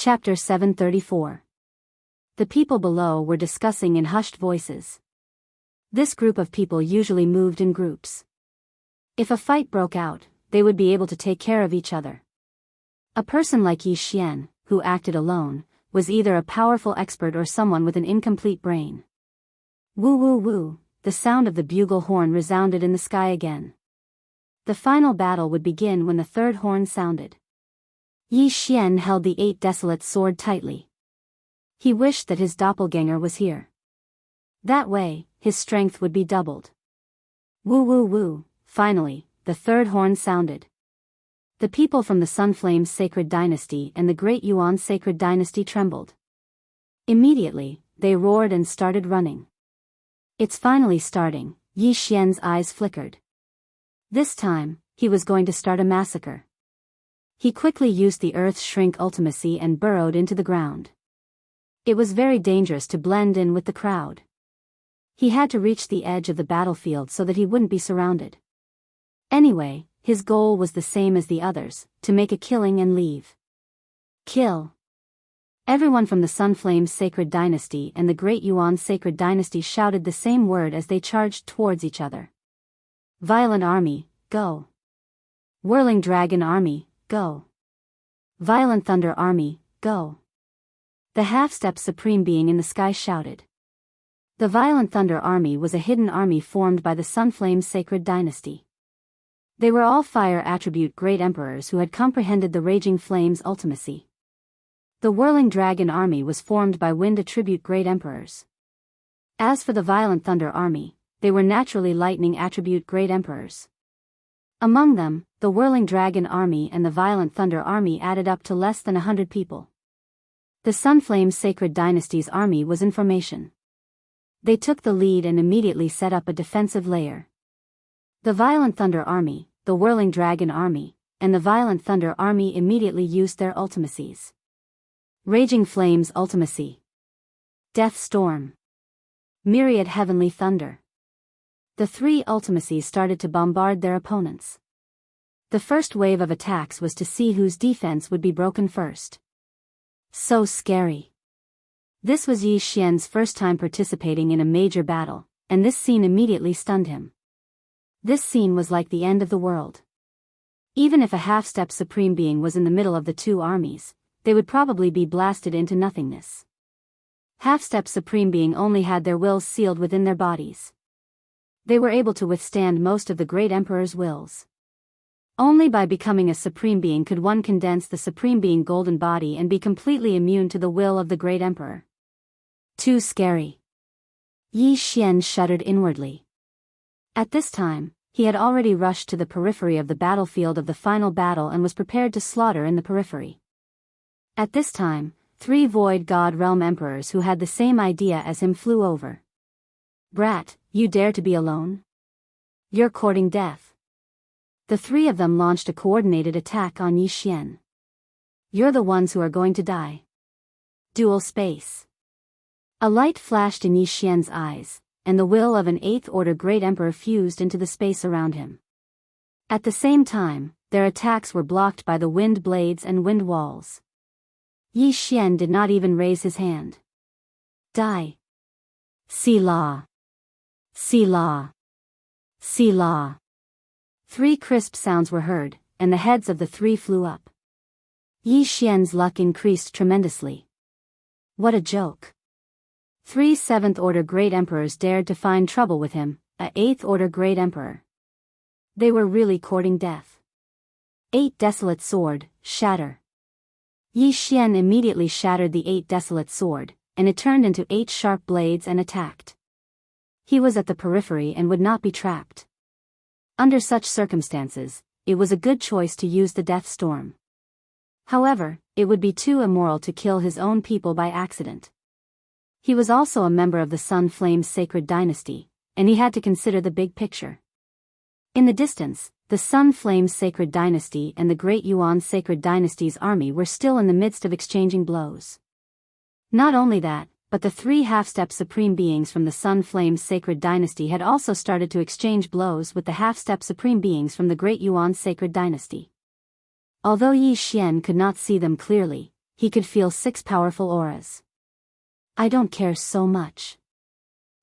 Chapter 734. The people below were discussing in hushed voices. This group of people usually moved in groups. If a fight broke out, they would be able to take care of each other. A person like Yi Xian, who acted alone, was either a powerful expert or someone with an incomplete brain. Woo woo woo, the sound of the bugle horn resounded in the sky again. The final battle would begin when the third horn sounded. Yi Xian held the 8 desolate sword tightly. He wished that his doppelganger was here. That way, his strength would be doubled. Woo woo woo, finally, the third horn sounded. The people from the Sunflame Sacred Dynasty and the Great Yuan Sacred Dynasty trembled. Immediately, they roared and started running. It's finally starting, Yi Xian's eyes flickered. This time, he was going to start a massacre. He quickly used the Earth's Shrink ultimacy and burrowed into the ground. It was very dangerous to blend in with the crowd. He had to reach the edge of the battlefield so that he wouldn't be surrounded. Anyway, his goal was the same as the others, to make a killing and leave. Kill. Everyone from the Sunflame Sacred Dynasty and the Great Yuan Sacred Dynasty shouted the same word as they charged towards each other. Violent Army, go. Whirling Dragon Army, go. Violent Thunder Army, go. The half-step Supreme Being in the sky shouted. The Violent Thunder Army was a hidden army formed by the Sunflame Sacred Dynasty. They were all fire attribute great emperors who had comprehended the Raging Flames ultimacy. The Whirling Dragon Army was formed by wind attribute great emperors. As for the Violent Thunder Army, they were naturally lightning attribute great emperors. Among them, the Whirling Dragon Army and the Violent Thunder Army added up to less than 100 people. The Sunflame Sacred Dynasty's army was in formation. They took the lead and immediately set up a defensive layer. The Violent Thunder Army, the Whirling Dragon Army, and the Violent Thunder Army immediately used their ultimacies. Raging Flames ultimacy. Death Storm. Myriad Heavenly Thunder. The 3 ultimacies started to bombard their opponents. The first wave of attacks was to see whose defense would be broken first. So scary. This was Yi Xian's first time participating in a major battle, and this scene immediately stunned him. This scene was like the end of the world. Even if a half-step Supreme Being was in the middle of the 2 armies, they would probably be blasted into nothingness. Half-step Supreme Being only had their wills sealed within their bodies. They were able to withstand most of the Great Emperor's wills. Only by becoming a Supreme Being could one condense the Supreme Being golden body and be completely immune to the will of the Great Emperor. Too scary. Yi Xian shuddered inwardly. At this time, he had already rushed to the periphery of the battlefield of the final battle and was prepared to slaughter in the periphery. At this time, 3 Void God Realm Emperors who had the same idea as him flew over. Brat, you dare to be alone? You're courting death. The 3 of them launched a coordinated attack on Yi Xian. You're the ones who are going to die. Dual space. A light flashed in Yi Xian's eyes, and the will of an 8th Order Great Emperor fused into the space around him. At the same time, their attacks were blocked by the wind blades and wind walls. Yi Xian did not even raise his hand. Die. Selah. Selah. Selah. 3 crisp sounds were heard, and the heads of the 3 flew up. Yi Xian's luck increased tremendously. What a joke. 3 7th Order Great Emperors dared to find trouble with him, a 8th Order Great Emperor. They were really courting death. 8 Desolate Sword, shatter. Yi Xian immediately shattered the 8 Desolate Sword, and it turned into 8 sharp blades and attacked. He was at the periphery and would not be trapped. Under such circumstances, it was a good choice to use the Death Storm. However, it would be too immoral to kill his own people by accident. He was also a member of the Sun Flame Sacred Dynasty, and he had to consider the big picture. In the distance, the Sun Flame Sacred Dynasty and the Great Yuan Sacred Dynasty's army were still in the midst of exchanging blows. Not only that, but the 3 half-step Supreme Beings from the Sun Flame Sacred Dynasty had also started to exchange blows with the half-step Supreme Beings from the Great Yuan Sacred Dynasty. Although Yi Xian could not see them clearly, he could feel 6 powerful auras. I don't care so much.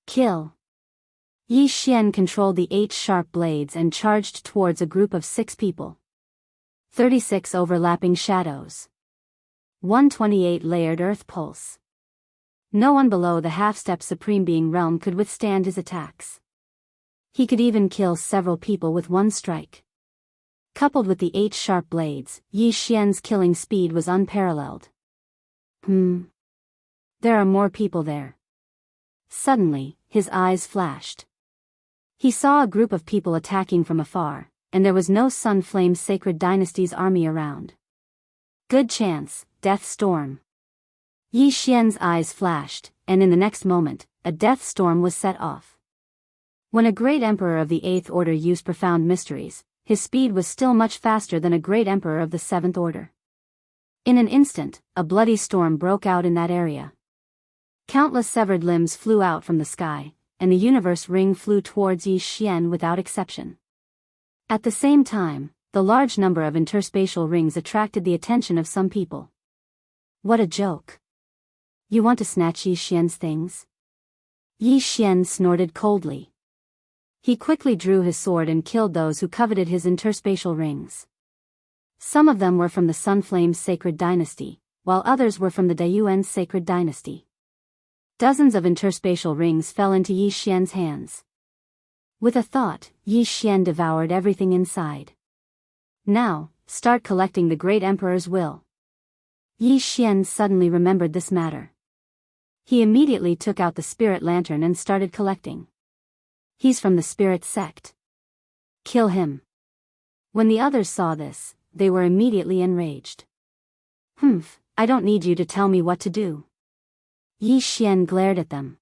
Kill. Yi Xian controlled the 8 sharp blades and charged towards a group of 6 people. 36 overlapping shadows. 128 layered earth pulse. No one below the half-step Supreme Being realm could withstand his attacks. He could even kill several people with one strike. Coupled with the 8 sharp blades, Yi Xian's killing speed was unparalleled. There are more people there. Suddenly, his eyes flashed. He saw a group of people attacking from afar, and there was no Sun Flame Sacred Dynasty's army around. Good chance, Death Storm. Yi Xian's eyes flashed, and in the next moment, a death storm was set off. When a great emperor of the 8th Order used profound mysteries, his speed was still much faster than a great emperor of the 7th Order. In an instant, a bloody storm broke out in that area. Countless severed limbs flew out from the sky, and the universe ring flew towards Yi Xian without exception. At the same time, the large number of interspatial rings attracted the attention of some people. What a joke. You want to snatch Yi Xian's things? Yi Xian snorted coldly. He quickly drew his sword and killed those who coveted his interspatial rings. Some of them were from the Sunflame Sacred Dynasty, while others were from the Daoist Sacred Dynasty. Dozens of interspatial rings fell into Yi Xian's hands. With a thought, Yi Xian devoured everything inside. Now, start collecting the Great Emperor's will. Yi Xian suddenly remembered this matter. He immediately took out the spirit lantern and started collecting. He's from the spirit sect. Kill him. When the others saw this, they were immediately enraged. I don't need you to tell me what to do. Yi Xian glared at them.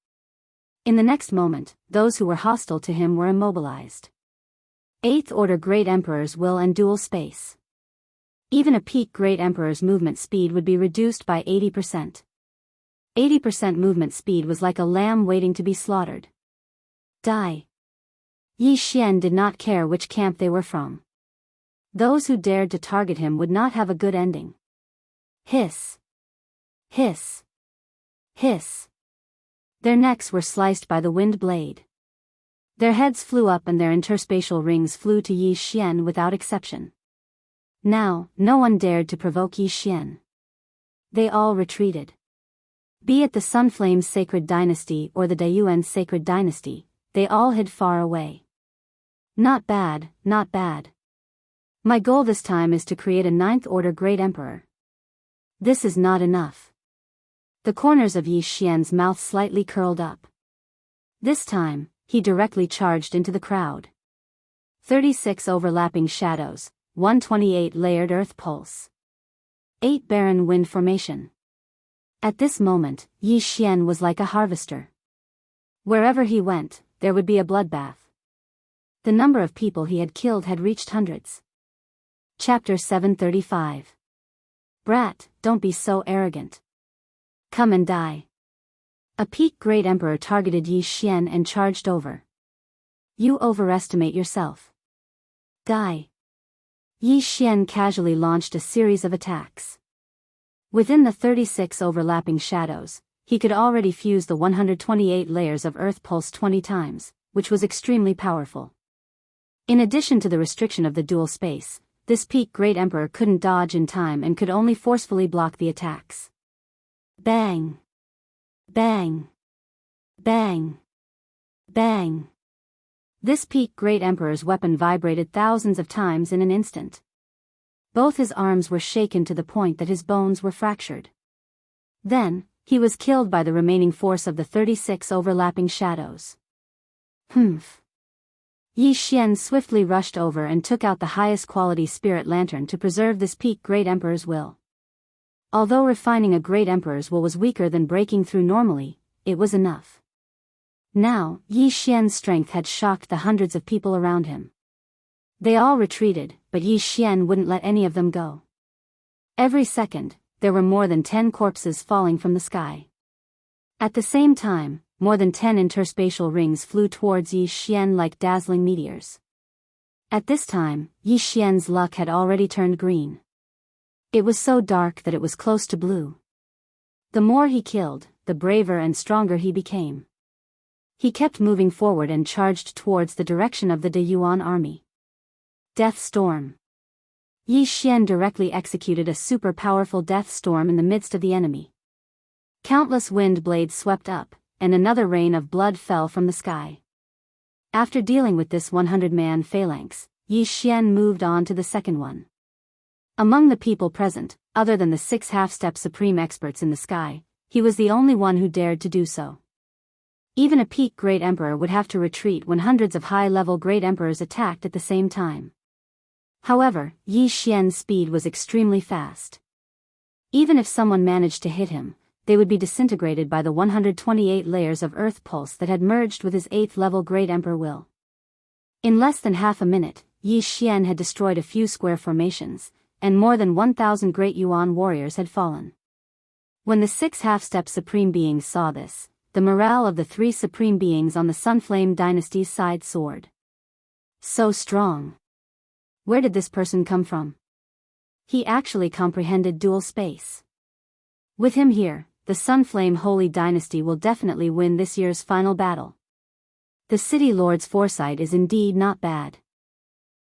In the next moment, those who were hostile to him were immobilized. 8th Order Great Emperor's will and dual space. Even a peak Great Emperor's movement speed would be reduced by 80%. 80% movement speed was like a lamb waiting to be slaughtered. Die. Yi Xian did not care which camp they were from. Those who dared to target him would not have a good ending. Hiss. Hiss. Hiss. Their necks were sliced by the wind blade. Their heads flew up and their interspatial rings flew to Yi Xian without exception. Now, no one dared to provoke Yi Xian. They all retreated. Be it the Sunflame Sacred Dynasty or the Daoist Sacred Dynasty, they all hid far away. Not bad, not bad. My goal this time is to create a 9th Order Great Emperor. This is not enough. The corners of Yi Xian's mouth slightly curled up. This time, he directly charged into the crowd. 36 overlapping shadows, 128 layered earth pulse. 8 barren wind formation. At this moment, Yi Xian was like a harvester. Wherever he went, there would be a bloodbath. The number of people he had killed had reached hundreds. Chapter 735. Brat, don't be so arrogant. Come and die. A peak Great Emperor targeted Yi Xian and charged over. You overestimate yourself. Die. Yi Xian casually launched a series of attacks. Within the 36 overlapping shadows, he could already fuse the 128 layers of earth pulse 20 times, which was extremely powerful. In addition to the restriction of the dual space, this peak Great Emperor couldn't dodge in time and could only forcefully block the attacks. Bang! Bang! Bang! Bang! This peak Great Emperor's weapon vibrated thousands of times in an instant. Both his arms were shaken to the point that his bones were fractured. Then, he was killed by the remaining force of the 36 overlapping shadows. Yi Xian swiftly rushed over and took out the highest quality spirit lantern to preserve this peak Great Emperor's will. Although refining a Great Emperor's will was weaker than breaking through normally, it was enough. Now, Yi Xian's strength had shocked the hundreds of people around him. They all retreated, but Yi Xian wouldn't let any of them go. Every second, there were more than 10 corpses falling from the sky. At the same time, more than 10 interspatial rings flew towards Yi Xian like dazzling meteors. At this time, Yi Xian's luck had already turned green. It was so dark that it was close to blue. The more he killed, the braver and stronger he became. He kept moving forward and charged towards the direction of the De Yuan army. Death Storm. Yi Xian directly executed a super powerful death storm in the midst of the enemy. Countless wind blades swept up, and another rain of blood fell from the sky. After dealing with this 100-man phalanx, Yi Xian moved on to the second one. Among the people present, other than the 6 half-step supreme experts in the sky, he was the only one who dared to do so. Even a peak Great Emperor would have to retreat when hundreds of high-level Great Emperors attacked at the same time. However, Yi Xian's speed was extremely fast. Even if someone managed to hit him, they would be disintegrated by the 128 layers of earth pulse that had merged with his 8th-level Great Emperor will. In less than half a minute, Yi Xian had destroyed a few square formations, and more than 1,000 Great Yuan warriors had fallen. When the 6 half-step supreme beings saw this, the morale of the 3 supreme beings on the Sunflame dynasty's side soared. So strong. Where did this person come from? He actually comprehended dual space. With him here, the Sunflame Holy Dynasty will definitely win this year's final battle. The City Lord's foresight is indeed not bad.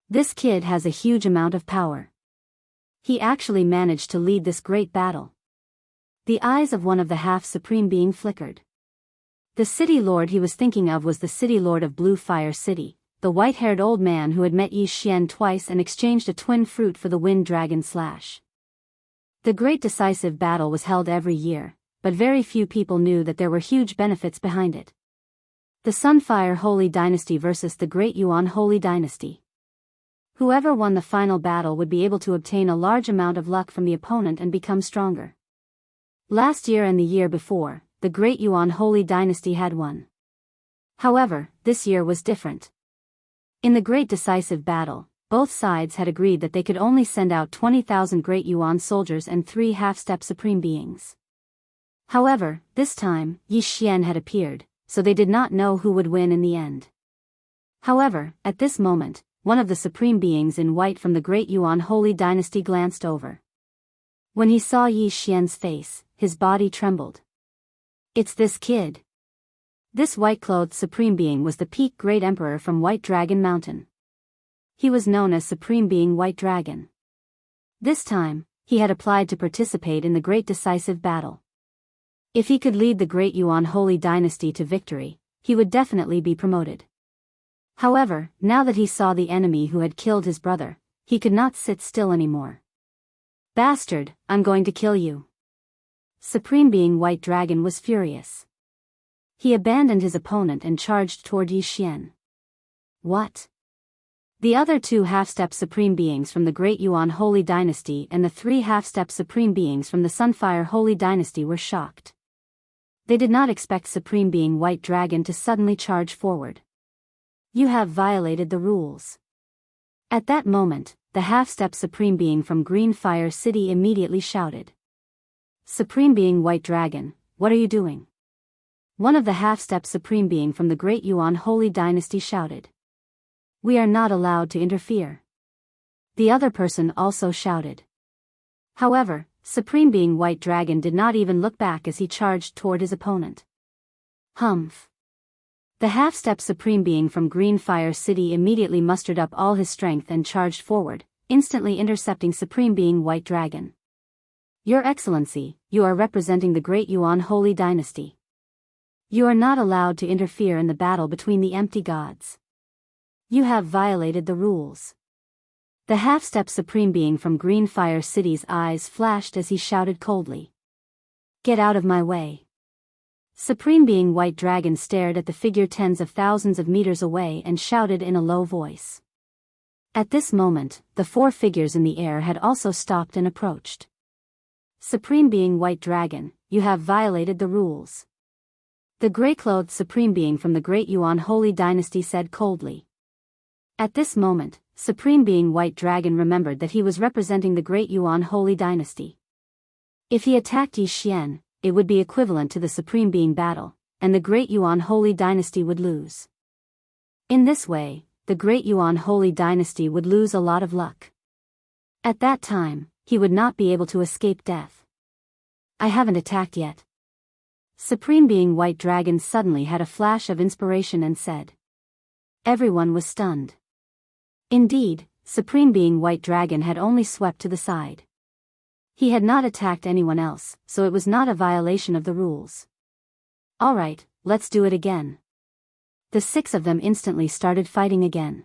This kid has a huge amount of power. He actually managed to lead this great battle. The eyes of one of the half-supreme being flickered. The City Lord he was thinking of was the City Lord of Blue Fire City, the white-haired old man who had met Yi Xian twice and exchanged a twin fruit for the Wind Dragon Slash. The great decisive battle was held every year, but very few people knew that there were huge benefits behind it. The Sunfire Holy Dynasty versus the Great Yuan Holy Dynasty. Whoever won the final battle would be able to obtain a large amount of luck from the opponent and become stronger. Last year and the year before, the Great Yuan Holy Dynasty had won. However, this year was different. In the great decisive battle, both sides had agreed that they could only send out 20,000 Great Yuan soldiers and 3 half-step supreme beings. However, this time, Yi Xian had appeared, so they did not know who would win in the end. However, at this moment, one of the supreme beings in white from the Great Yuan Holy Dynasty glanced over. When he saw Yi Xian's face, his body trembled. It's this kid. This white-clothed supreme being was the peak Great Emperor from White Dragon Mountain. He was known as Supreme Being White Dragon. This time, he had applied to participate in the great decisive battle. If he could lead the Great Yuan Holy Dynasty to victory, he would definitely be promoted. However, now that he saw the enemy who had killed his brother, he could not sit still anymore. Bastard, I'm going to kill you. Supreme Being White Dragon was furious. He abandoned his opponent and charged toward Yi Xian. What? The other 2 half-step supreme beings from the Great Yuan Holy Dynasty and the 3 half-step supreme beings from the Sunfire Holy Dynasty were shocked. They did not expect Supreme Being White Dragon to suddenly charge forward. You have violated the rules. At that moment, the half-step supreme being from Green Fire City immediately shouted. Supreme Being White Dragon, what are you doing? One of the half-step supreme being from the Great Yuan Holy Dynasty shouted. We are not allowed to interfere. The other person also shouted. However, Supreme Being White Dragon did not even look back as he charged toward his opponent. Humph. The half-step supreme being from Green Fire City immediately mustered up all his strength and charged forward, instantly intercepting Supreme Being White Dragon. Your Excellency, you are representing the Great Yuan Holy Dynasty. You are not allowed to interfere in the battle between the empty gods. You have violated the rules. The half-step supreme being from Green Fire City's eyes flashed as he shouted coldly. Get out of my way. Supreme Being White Dragon stared at the figure tens of thousands of meters away and shouted in a low voice. At this moment, the 4 figures in the air had also stopped and approached. Supreme Being White Dragon, you have violated the rules. The gray-clothed supreme being from the Great Yuan Holy Dynasty said coldly. At this moment, Supreme Being White Dragon remembered that he was representing the Great Yuan Holy Dynasty. If he attacked Yi Xian, it would be equivalent to the Supreme Being battle, and the Great Yuan Holy Dynasty would lose. In this way, the Great Yuan Holy Dynasty would lose a lot of luck. At that time, he would not be able to escape death. I haven't attacked yet. Supreme Being White Dragon suddenly had a flash of inspiration and said. Everyone was stunned. Indeed, Supreme Being White Dragon had only swept to the side. He had not attacked anyone else, so it was not a violation of the rules. Alright, let's do it again. The 6 of them instantly started fighting again.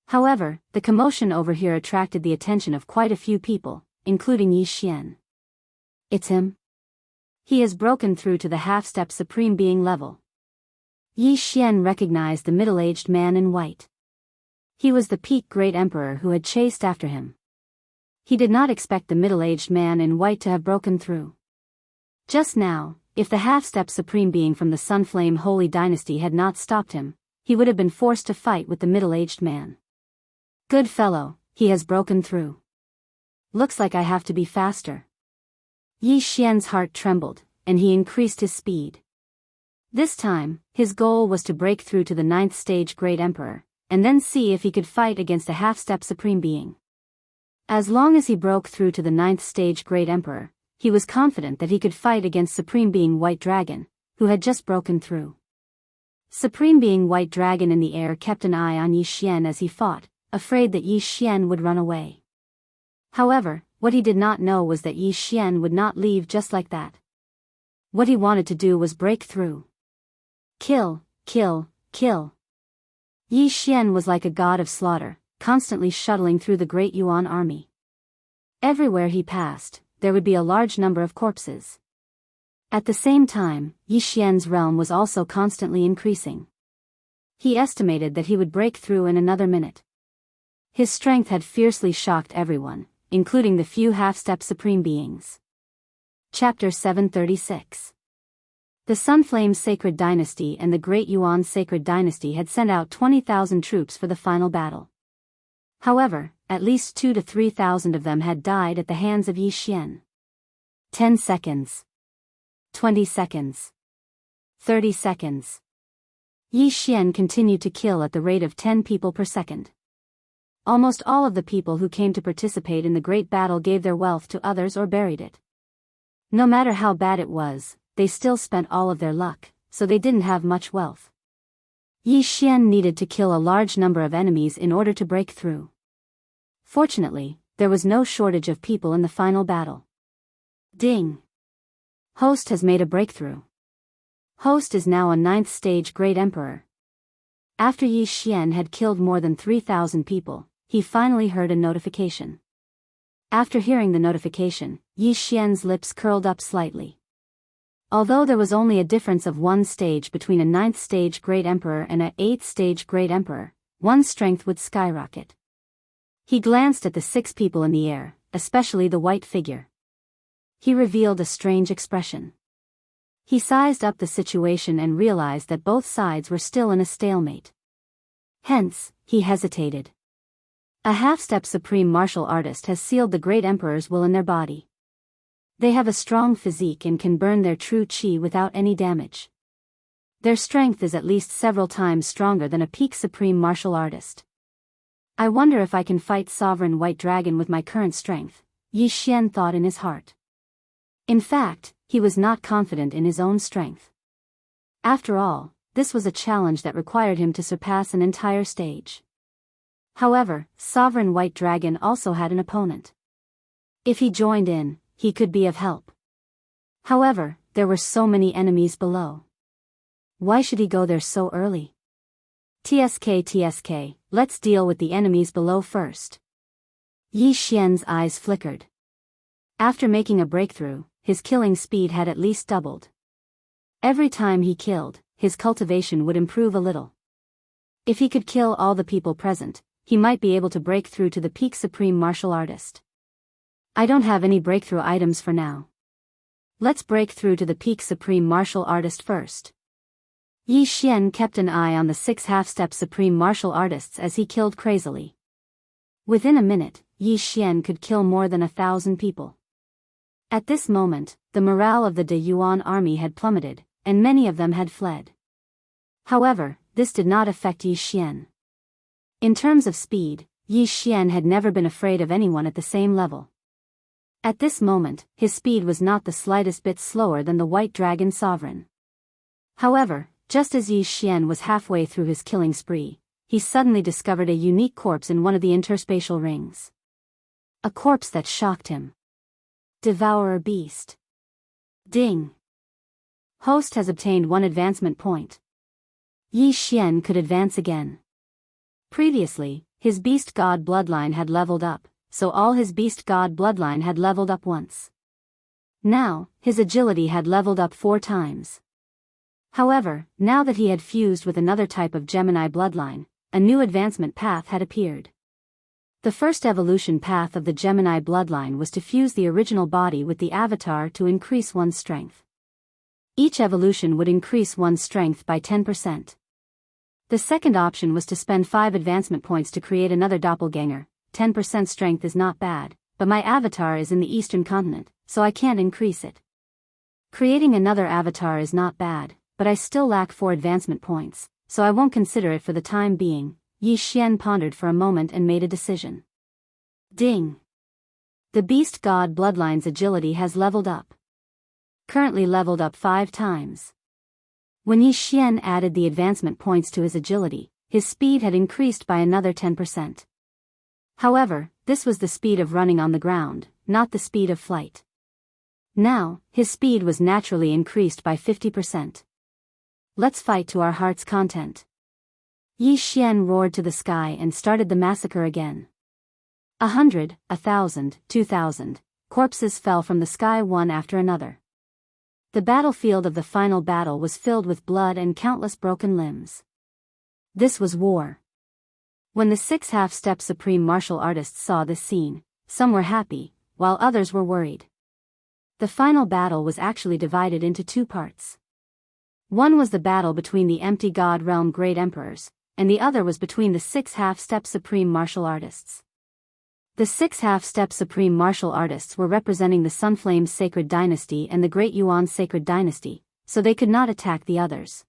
However, the commotion over here attracted the attention of quite a few people, including Yi Xian. It's him. He has broken through to the half-step Supreme Being level. Yi Xian recognized the middle-aged man in white. He was the peak Great Emperor who had chased after him. He did not expect the middle-aged man in white to have broken through. Just now, if the half-step Supreme Being from the Sunflame Holy Dynasty had not stopped him, he would have been forced to fight with the middle-aged man. Good fellow, he has broken through. Looks like I have to be faster. Yi Xian's heart trembled, and he increased his speed. This time, his goal was to break through to the 9th stage Great Emperor, and then see if he could fight against a half-step Supreme Being. As long as he broke through to the 9th stage Great Emperor, he was confident that he could fight against Supreme Being White Dragon, who had just broken through. Supreme Being White Dragon in the air kept an eye on Yi Xian as he fought, afraid that Yi Xian would run away. However, what he did not know was that Yi Xian would not leave just like that. What he wanted to do was break through. Kill, kill, kill. Yi Xian was like a god of slaughter, constantly shuttling through the great Yuan army. Everywhere he passed, there would be a large number of corpses. At the same time, Yi Xian's realm was also constantly increasing. He estimated that he would break through in another minute. His strength had fiercely shocked everyone, including the few half-step Supreme Beings. Chapter 736. The Sunflame Sacred Dynasty and the Great Yuan Sacred Dynasty had sent out 20,000 troops for the final battle. However, at least 2,000 to 3,000 of them had died at the hands of Yi Xian. 10 seconds. 20 seconds. 30 seconds. Yi Xian continued to kill at the rate of 10 people per second. Almost all of the people who came to participate in the great battle gave their wealth to others or buried it. No matter how bad it was, they still spent all of their luck, so they didn't have much wealth. Yi Xian needed to kill a large number of enemies in order to break through. Fortunately, there was no shortage of people in the final battle. Ding! Host has made a breakthrough. Host is now a 9th stage Great Emperor. After Yi Xian had killed more than 3,000 people, he finally heard a notification. After hearing the notification, Yi Xian's lips curled up slightly. Although there was only a difference of 1 stage between a 9th stage Great Emperor and a 8th stage Great Emperor, one's strength would skyrocket. He glanced at the 6 people in the air, especially the white figure. He revealed a strange expression. He sized up the situation and realized that both sides were still in a stalemate. Hence, he hesitated. A half-step supreme martial artist has sealed the Great Emperor's will in their body. They have a strong physique and can burn their true chi without any damage. Their strength is at least several times stronger than a peak supreme martial artist. I wonder if I can fight Sovereign White Dragon with my current strength, Yi Xian thought in his heart. In fact, he was not confident in his own strength. After all, this was a challenge that required him to surpass an entire stage. However, Sovereign White Dragon also had an opponent. If he joined in, he could be of help. However, there were so many enemies below. Why should he go there so early? TSK, let's deal with the enemies below first. Yi Xian's eyes flickered. After making a breakthrough, his killing speed had at least doubled. Every time he killed, his cultivation would improve a little. If he could kill all the people present, he might be able to break through to the peak supreme martial artist. I don't have any breakthrough items for now. Let's break through to the peak supreme martial artist first. Yi Xian kept an eye on the 6 half-step supreme martial artists as he killed crazily. Within a minute, Yi Xian could kill more than 1,000 people. At this moment, the morale of the De Yuan army had plummeted, and many of them had fled. However, this did not affect Yi Xian. In terms of speed, Yi Xian had never been afraid of anyone at the same level. At this moment, his speed was not the slightest bit slower than the White Dragon Sovereign. However, just as Yi Xian was halfway through his killing spree, he suddenly discovered a unique corpse in one of the interspatial rings. A corpse that shocked him. Devourer Beast. Ding. Host has obtained 1 advancement point. Yi Xian could advance again. Previously, his Beast God bloodline had leveled up, so all his Beast God bloodline had leveled up once. Now, his agility had leveled up 4 times. However, now that he had fused with another type of Gemini bloodline, a new advancement path had appeared. The first evolution path of the Gemini bloodline was to fuse the original body with the avatar to increase one's strength. Each evolution would increase one's strength by 10%. The second option was to spend 5 advancement points to create another doppelganger. 10% strength is not bad, but my avatar is in the eastern continent, so I can't increase it. Creating another avatar is not bad, but I still lack 4 advancement points, so I won't consider it for the time being. Yi Xian pondered for a moment and made a decision. Ding. The Beast God bloodline's agility has leveled up. Currently leveled up 5 times. When Yi Xian added the advancement points to his agility, his speed had increased by another 10%. However, this was the speed of running on the ground, not the speed of flight. Now, his speed was naturally increased by 50%. Let's fight to our heart's content. Yi Xian roared to the sky and started the massacre again. 100, 1,000, 2,000 corpses fell from the sky one after another. The battlefield of the final battle was filled with blood and countless broken limbs. This was war. When the 6 half-step supreme martial artists saw this scene, some were happy, while others were worried. The final battle was actually divided into 2 parts. One was the battle between the empty God realm great emperors, and the other was between the 6 half-step supreme martial artists. The 6 half-step supreme martial artists were representing the Sunflame Sacred Dynasty and the Great Yuan Sacred Dynasty, so they could not attack the others.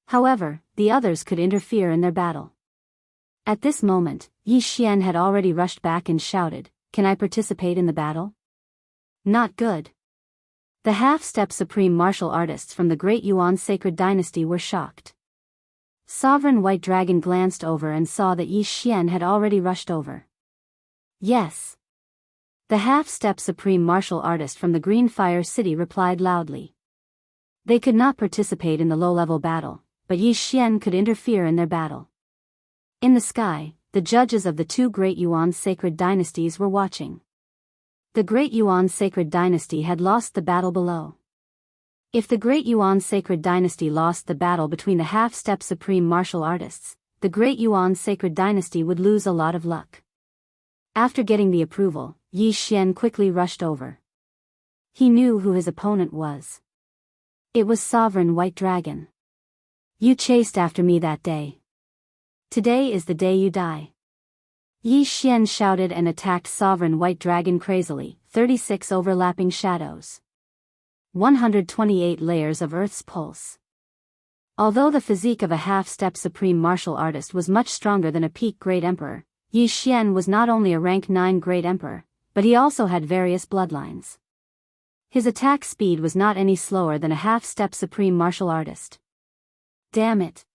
However, the others could interfere in their battle. At this moment, Yi Xian had already rushed back and shouted, "Can I participate in the battle?" Not good. The half-step supreme martial artists from the Great Yuan Sacred Dynasty were shocked. Sovereign White Dragon glanced over and saw that Yi Xian had already rushed over. Yes. The half-step supreme martial artist from the Green Fire City replied loudly. They could not participate in the low-level battle, but Yi Xian could interfere in their battle. In the sky, the judges of the 2 Great Yuan Sacred Dynasties were watching. The Great Yuan Sacred Dynasty had lost the battle below. If the Great Yuan Sacred Dynasty lost the battle between the half-step supreme martial artists, the Great Yuan Sacred Dynasty would lose a lot of luck. After getting the approval, Yi Xian quickly rushed over. He knew who his opponent was. It was Sovereign White Dragon. You chased after me that day. Today is the day you die. Yi Xian shouted and attacked Sovereign White Dragon crazily. 36 overlapping shadows. 128 layers of Earth's pulse. Although the physique of a half-step supreme martial artist was much stronger than a peak Great Emperor, Yi Xian was not only a rank 9 Great Emperor, but he also had various bloodlines. His attack speed was not any slower than a half-step supreme martial artist. Damn it.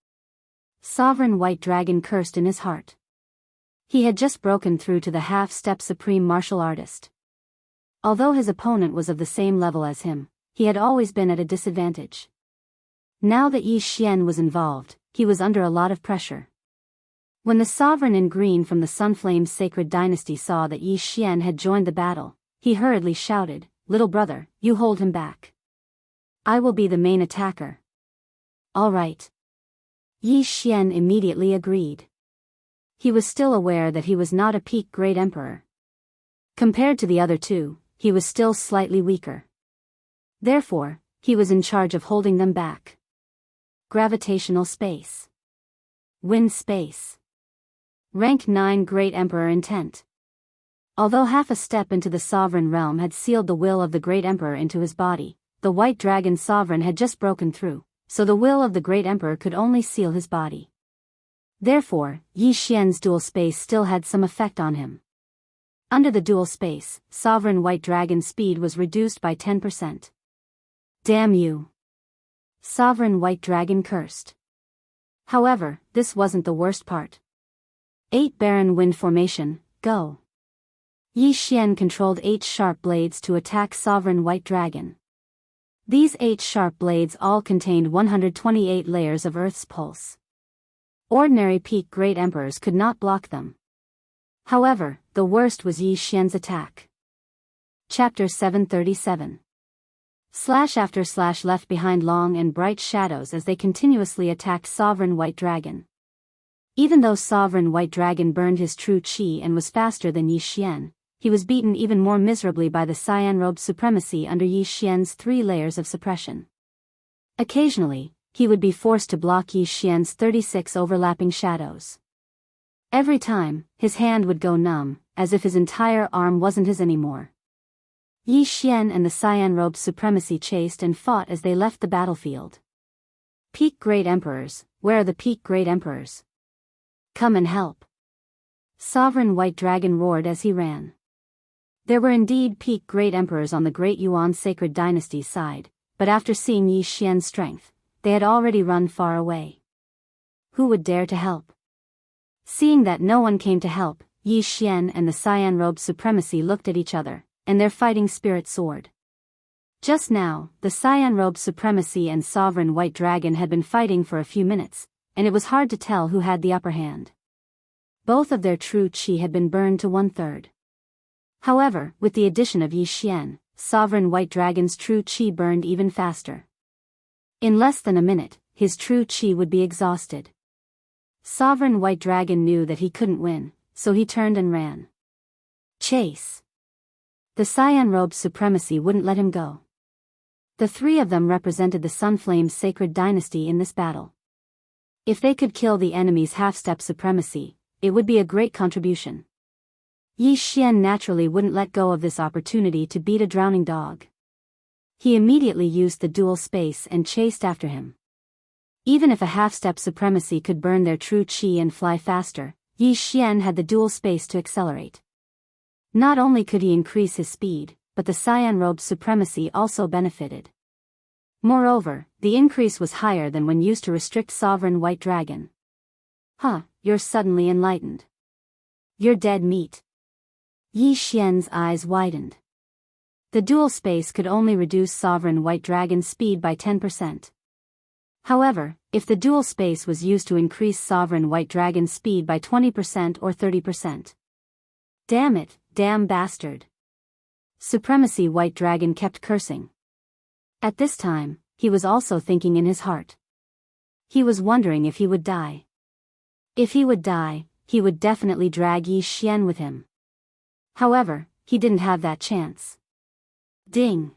Sovereign White Dragon cursed in his heart. He had just broken through to the half-step supreme martial artist. Although his opponent was of the same level as him, he had always been at a disadvantage. Now that Yi Xian was involved, he was under a lot of pressure. When the sovereign in green from the Sunflame Sacred Dynasty saw that Yi Xian had joined the battle, he hurriedly shouted, "Little brother, you hold him back. I will be the main attacker." All right. Yi Xian immediately agreed. He was still aware that he was not a peak Great Emperor. Compared to the other 2, he was still slightly weaker. Therefore, he was in charge of holding them back. Gravitational space. Wind space. Rank 9 Great Emperor intent. Although half a step into the sovereign realm had sealed the will of the Great Emperor into his body, the White Dragon Sovereign had just broken through, so the will of the Great Emperor could only seal his body. Therefore, Yi Xian's dual space still had some effect on him. Under the dual space, Sovereign White Dragon's speed was reduced by 10%. Damn you! Sovereign White Dragon cursed. However, this wasn't the worst part. 8 Barren Wind Formation, go! Yi Xian controlled 8 sharp blades to attack Sovereign White Dragon. These 8 sharp blades all contained 128 layers of Earth's pulse. Ordinary peak Great Emperors could not block them. However, the worst was Yi Xian's attack. Chapter 737. / left behind long and bright shadows as they continuously attacked Sovereign White Dragon. Even though Sovereign White Dragon burned his true qi and was faster than Yi Xian, he was beaten even more miserably by the cyan-robed supremacy under Yi Xian's 3 layers of suppression. Occasionally, he would be forced to block Yi Xian's 36 overlapping shadows. Every time, his hand would go numb, as if his entire arm wasn't his anymore. Yi Xian and the cyan-robed supremacy chased and fought as they left the battlefield. Peak Great Emperors, where are the Peak Great Emperors? Come and help! Sovereign White Dragon roared as he ran. There were indeed Peak Great Emperors on the Great Yuan Sacred Dynasty's side, but after seeing Yi Xian's strength, they had already run far away. Who would dare to help? Seeing that no one came to help, Yi Xian and the cyan-robed supremacy looked at each other, and their fighting spirit soared. Just now, the cyan-robed supremacy and Sovereign White Dragon had been fighting for a few minutes, and it was hard to tell who had the upper hand. Both of their true qi had been burned to 1/3. However, with the addition of Yi Xian, Sovereign White Dragon's true qi burned even faster. In less than a minute, his true qi would be exhausted. Sovereign White Dragon knew that he couldn't win, so he turned and ran. Chase! The cyan-robed supremacy wouldn't let him go. The 3 of them represented the Sunflame's sacred dynasty in this battle. If they could kill the enemy's half-step supremacy, it would be a great contribution. Yi Xian naturally wouldn't let go of this opportunity to beat a drowning dog. He immediately used the dual space and chased after him. Even if a half-step supremacy could burn their true qi and fly faster, Yi Xian had the dual space to accelerate. Not only could he increase his speed, but the cyan-robed supremacy also benefited. Moreover, the increase was higher than when used to restrict Sovereign White Dragon. Huh, you're suddenly enlightened. You're dead meat. Yi Xian's eyes widened. The dual space could only reduce Sovereign White Dragon's speed by 10%. However, if the dual space was used to increase Sovereign White Dragon's speed by 20% or 30%. Damn it, damn bastard. Supremacy White Dragon kept cursing. At this time, he was also thinking in his heart. He was wondering if he would die. If he would die, he would definitely drag Yi Xian with him. However, he didn't have that chance. Ding!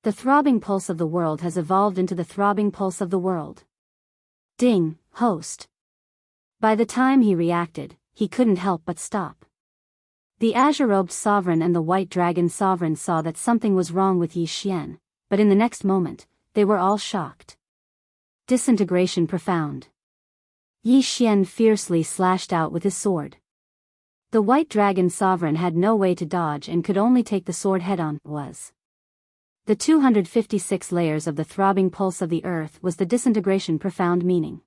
The throbbing pulse of the world has evolved into the throbbing pulse of the world. Ding, host. By the time he reacted, he couldn't help but stop. The azure-robed sovereign and the white dragon sovereign saw that something was wrong with Yi Xian, but in the next moment, they were all shocked. Disintegration profound. Yi Xian fiercely slashed out with his sword. The white dragon sovereign had no way to dodge and could only take the sword head-on. The 256 layers of the throbbing pulse of the earth was the disintegration profound meaning.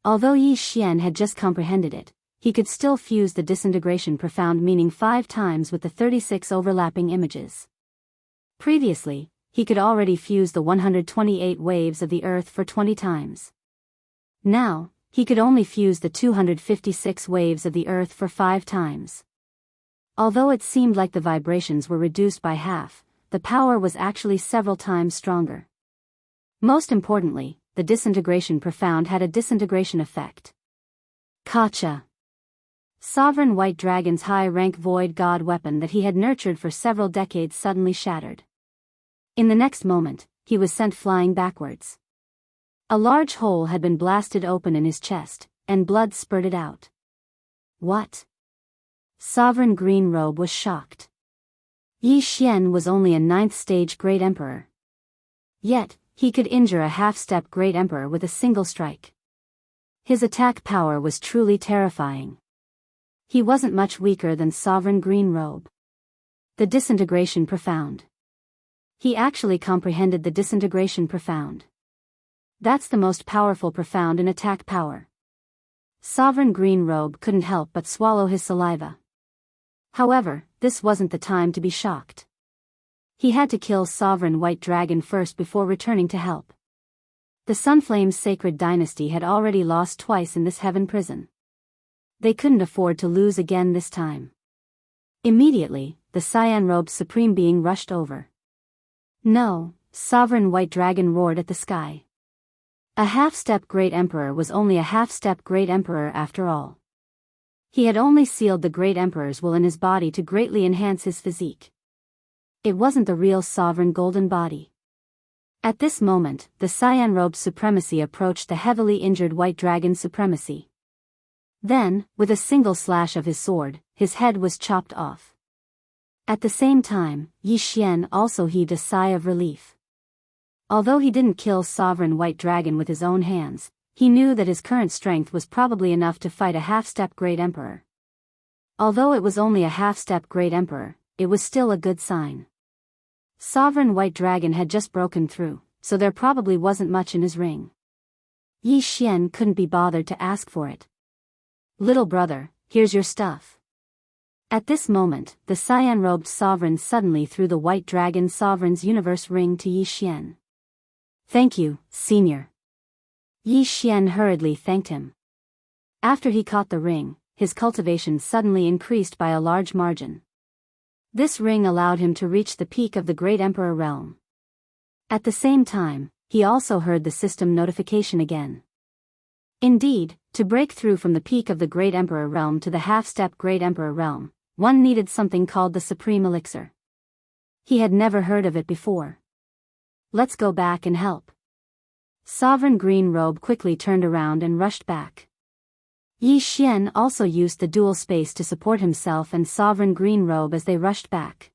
Although Yi Xian had just comprehended it, he could still fuse the disintegration profound meaning 5 times with the 36 overlapping images. Previously, he could already fuse the 128 waves of the earth for 20 times. Now, he could only fuse the 256 waves of the earth for 5 times. Although it seemed like the vibrations were reduced by half, the power was actually several times stronger. Most importantly, the disintegration profound had a disintegration effect. Kacha! Sovereign White Dragon's high-rank void god weapon that he had nurtured for several decades suddenly shattered. In the next moment, he was sent flying backwards. A large hole had been blasted open in his chest, and blood spurted out. What? Sovereign Green Robe was shocked. Yi Xian was only a 9th-stage Great Emperor. Yet, he could injure a half-step Great Emperor with a single strike. His attack power was truly terrifying. He wasn't much weaker than Sovereign Green Robe. The disintegration profound. He actually comprehended the disintegration profound. That's the most powerful profound in attack power. Sovereign Green Robe couldn't help but swallow his saliva. However, this wasn't the time to be shocked. He had to kill Sovereign White Dragon first before returning to help. The Sunflame's sacred dynasty had already lost twice in this heaven prison. They couldn't afford to lose again this time. Immediately, the Cyan Robe's supreme being rushed over. No, Sovereign White Dragon roared at the sky. A half-step Great Emperor was only a half-step Great Emperor after all. He had only sealed the Great Emperor's will in his body to greatly enhance his physique. It wasn't the real Sovereign Golden Body. At this moment, the Cyan Robe's supremacy approached the heavily injured White Dragon's supremacy. Then, with a single slash of his sword, his head was chopped off. At the same time, Yi Xian also heaved a sigh of relief. Although he didn't kill Sovereign White Dragon with his own hands, he knew that his current strength was probably enough to fight a half-step Great Emperor. Although it was only a half-step Great Emperor, it was still a good sign. Sovereign White Dragon had just broken through, so there probably wasn't much in his ring. Yi Xian couldn't be bothered to ask for it. Little brother, here's your stuff. At this moment, the cyan-robed sovereign suddenly threw the White Dragon Sovereign's universe ring to Yi Xian. Thank you, senior. Yi Xian hurriedly thanked him. After he caught the ring, his cultivation suddenly increased by a large margin. This ring allowed him to reach the peak of the Great Emperor realm. At the same time, he also heard the system notification again. Indeed, to break through from the peak of the Great Emperor realm to the half-step Great Emperor realm, one needed something called the Supreme Elixir. He had never heard of it before. Let's go back and help. Sovereign Green Robe quickly turned around and rushed back. Yi Xian also used the dual space to support himself and Sovereign Green Robe as they rushed back.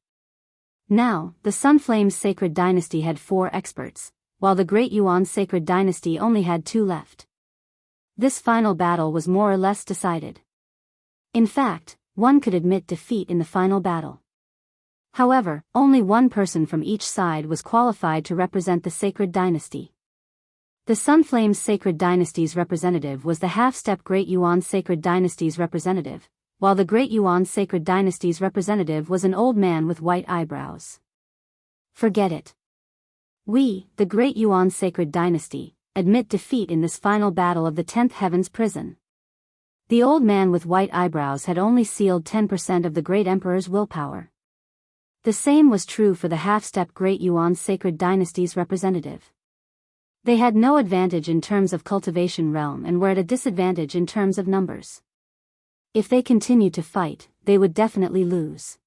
Now, the Sunflame's Sacred Dynasty had 4 experts, while the Great Yuan Sacred Dynasty only had 2 left. This final battle was more or less decided. In fact, one could admit defeat in the final battle. However, only one person from each side was qualified to represent the Sacred Dynasty. The Sunflame's Sacred Dynasty's representative was the half-step Great Yuan Sacred Dynasty's representative, while the Great Yuan Sacred Dynasty's representative was an old man with white eyebrows. Forget it. We, the Great Yuan Sacred Dynasty, admit defeat in this final battle of the 10th Heaven's Prison. The old man with white eyebrows had only sealed 10% of the Great Emperor's willpower. The same was true for the half-step Great Yuan Sacred Dynasty's representative. They had no advantage in terms of cultivation realm and were at a disadvantage in terms of numbers. If they continued to fight, they would definitely lose.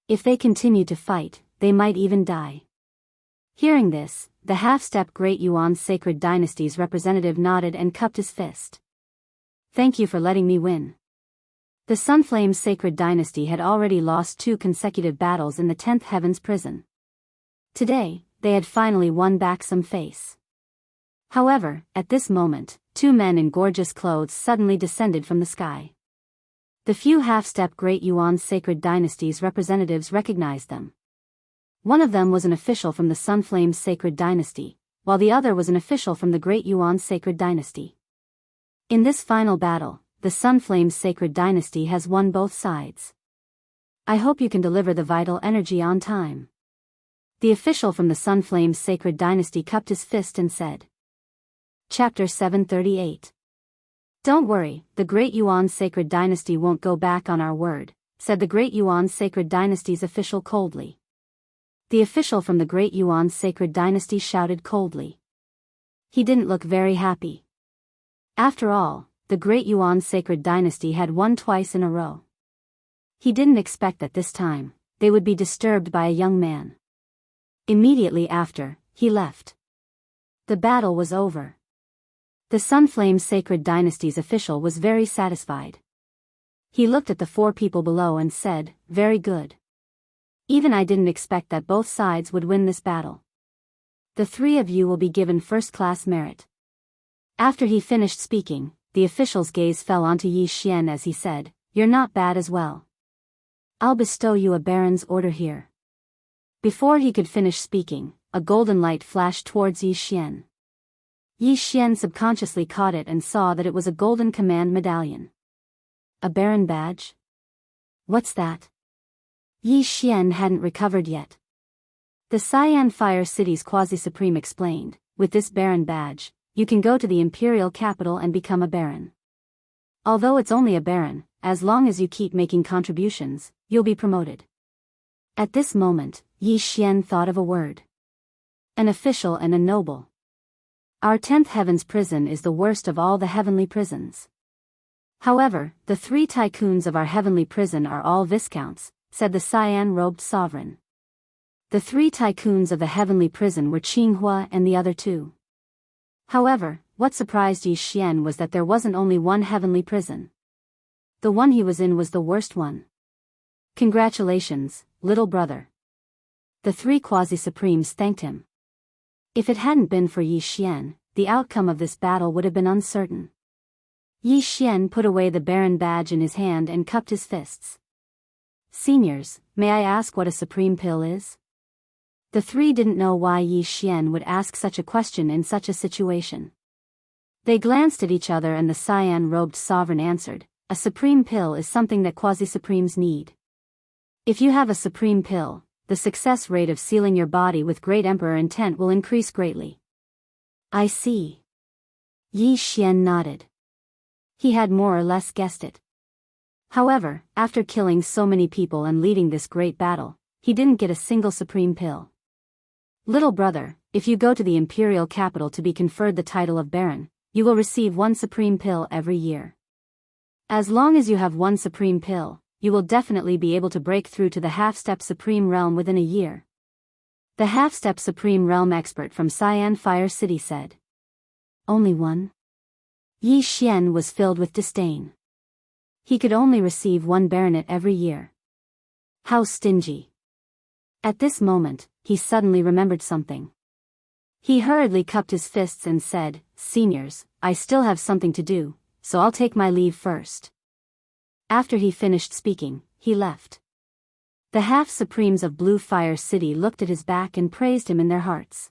If they continued to fight, they might even die. Hearing this, the half-step Great Yuan Sacred Dynasty's representative nodded and cupped his fist. Thank you for letting me win. The Sunflame's Sacred Dynasty had already lost 2 consecutive battles in the 10th Heaven's Prison. Today, they had finally won back some face. However, at this moment, 2 men in gorgeous clothes suddenly descended from the sky. The few half-step Great Yuan Sacred Dynasty's representatives recognized them. One of them was an official from the Sunflame's Sacred Dynasty, while the other was an official from the Great Yuan Sacred Dynasty. In this final battle, the Sunflame's Sacred Dynasty has won both sides. I hope you can deliver the vital energy on time. The official from the Sunflame's Sacred Dynasty cupped his fist and said. Chapter 738. Don't worry, the Great Yuan Sacred Dynasty won't go back on our word, said the Great Yuan Sacred Dynasty's official coldly. The official from the Great Yuan Sacred Dynasty shouted coldly. He didn't look very happy. After all, the Great Yuan Sacred Dynasty had won twice in a row. He didn't expect that this time, they would be disturbed by a young man. Immediately after, he left. The battle was over. The Sunflame's Sacred Dynasty's official was very satisfied. He looked at the 4 people below and said, very good. Even I didn't expect that both sides would win this battle. The 3 of you will be given first-class merit. After he finished speaking, the official's gaze fell onto Yi Xian as he said, you're not bad as well. I'll bestow you a baron's order here. Before he could finish speaking, a golden light flashed towards Yi Xian. Yi Xian subconsciously caught it and saw that it was a golden command medallion. A baron badge? What's that? Yi Xian hadn't recovered yet. The Cyan Fire City's Quasi-Supreme explained, with this baron badge, you can go to the imperial capital and become a baron. Although it's only a baron, as long as you keep making contributions, you'll be promoted. At this moment, Yi Xian thought of a word. An official and a noble. Our 10th heaven's prison is the worst of all the heavenly prisons. However, the 3 tycoons of our heavenly prison are all viscounts, said the cyan-robed sovereign. The 3 tycoons of the heavenly prison were Qinghua and the other 2. However, what surprised Yi Xian was that there wasn't only one heavenly prison. The one he was in was the worst one. Congratulations, little brother. The 3 quasi-supremes thanked him. If it hadn't been for Yi Xian, the outcome of this battle would have been uncertain. Yi Xian put away the baron badge in his hand and cupped his fists. Seniors, may I ask what a supreme pill is? The 3 didn't know why Yi Xian would ask such a question in such a situation. They glanced at each other and the cyan-robed sovereign answered, a supreme pill is something that quasi-supremes need. If you have a supreme pill, the success rate of sealing your body with great emperor intent will increase greatly. I see. Yi Xian nodded. He had more or less guessed it. However, after killing so many people and leading this great battle, he didn't get a single supreme pill. Little brother, if you go to the imperial capital to be conferred the title of baron, you will receive 1 supreme pill every year. As long as you have 1 supreme pill, you will definitely be able to break through to the half-step supreme realm within a year. The half-step supreme realm expert from Cyan Fire City said. Only 1? Yi Xian was filled with disdain. He could only receive 1 baronet every year. How stingy. At this moment, he suddenly remembered something. He hurriedly cupped his fists and said, Seniors, I still have something to do, so I'll take my leave first. After he finished speaking, he left. The half-supremes of Blue Fire City looked at his back and praised him in their hearts.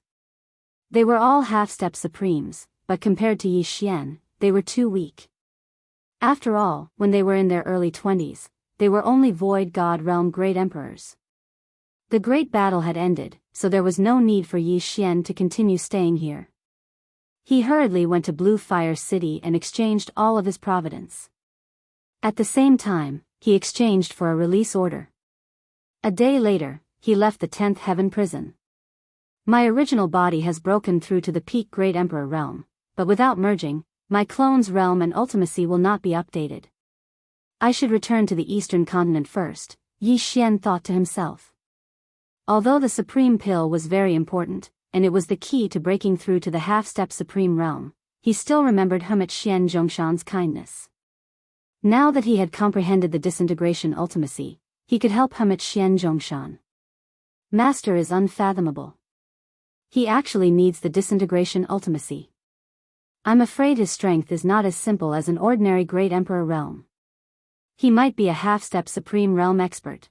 They were all half-step supremes, but compared to Yi Xian, they were too weak. After all, when they were in their early 20s, they were only Void God Realm Great Emperors. The great battle had ended, so there was no need for Yi Xian to continue staying here. He hurriedly went to Blue Fire City and exchanged all of his providence. At the same time, he exchanged for a release order. A day later, he left the 10th Heaven prison. My original body has broken through to the peak Great Emperor realm, but without merging, my clone's realm and ultimacy will not be updated. I should return to the Eastern continent first, Yi Xian thought to himself. Although the Supreme Pill was very important, and it was the key to breaking through to the half-step Supreme Realm, he still remembered Hermit Xian Zhongshan's kindness. Now that he had comprehended the disintegration ultimacy, he could help Hermit Xian Zhongshan. Master is unfathomable. He actually needs the disintegration ultimacy. I'm afraid his strength is not as simple as an ordinary Great Emperor realm. He might be a half-step Supreme Realm expert.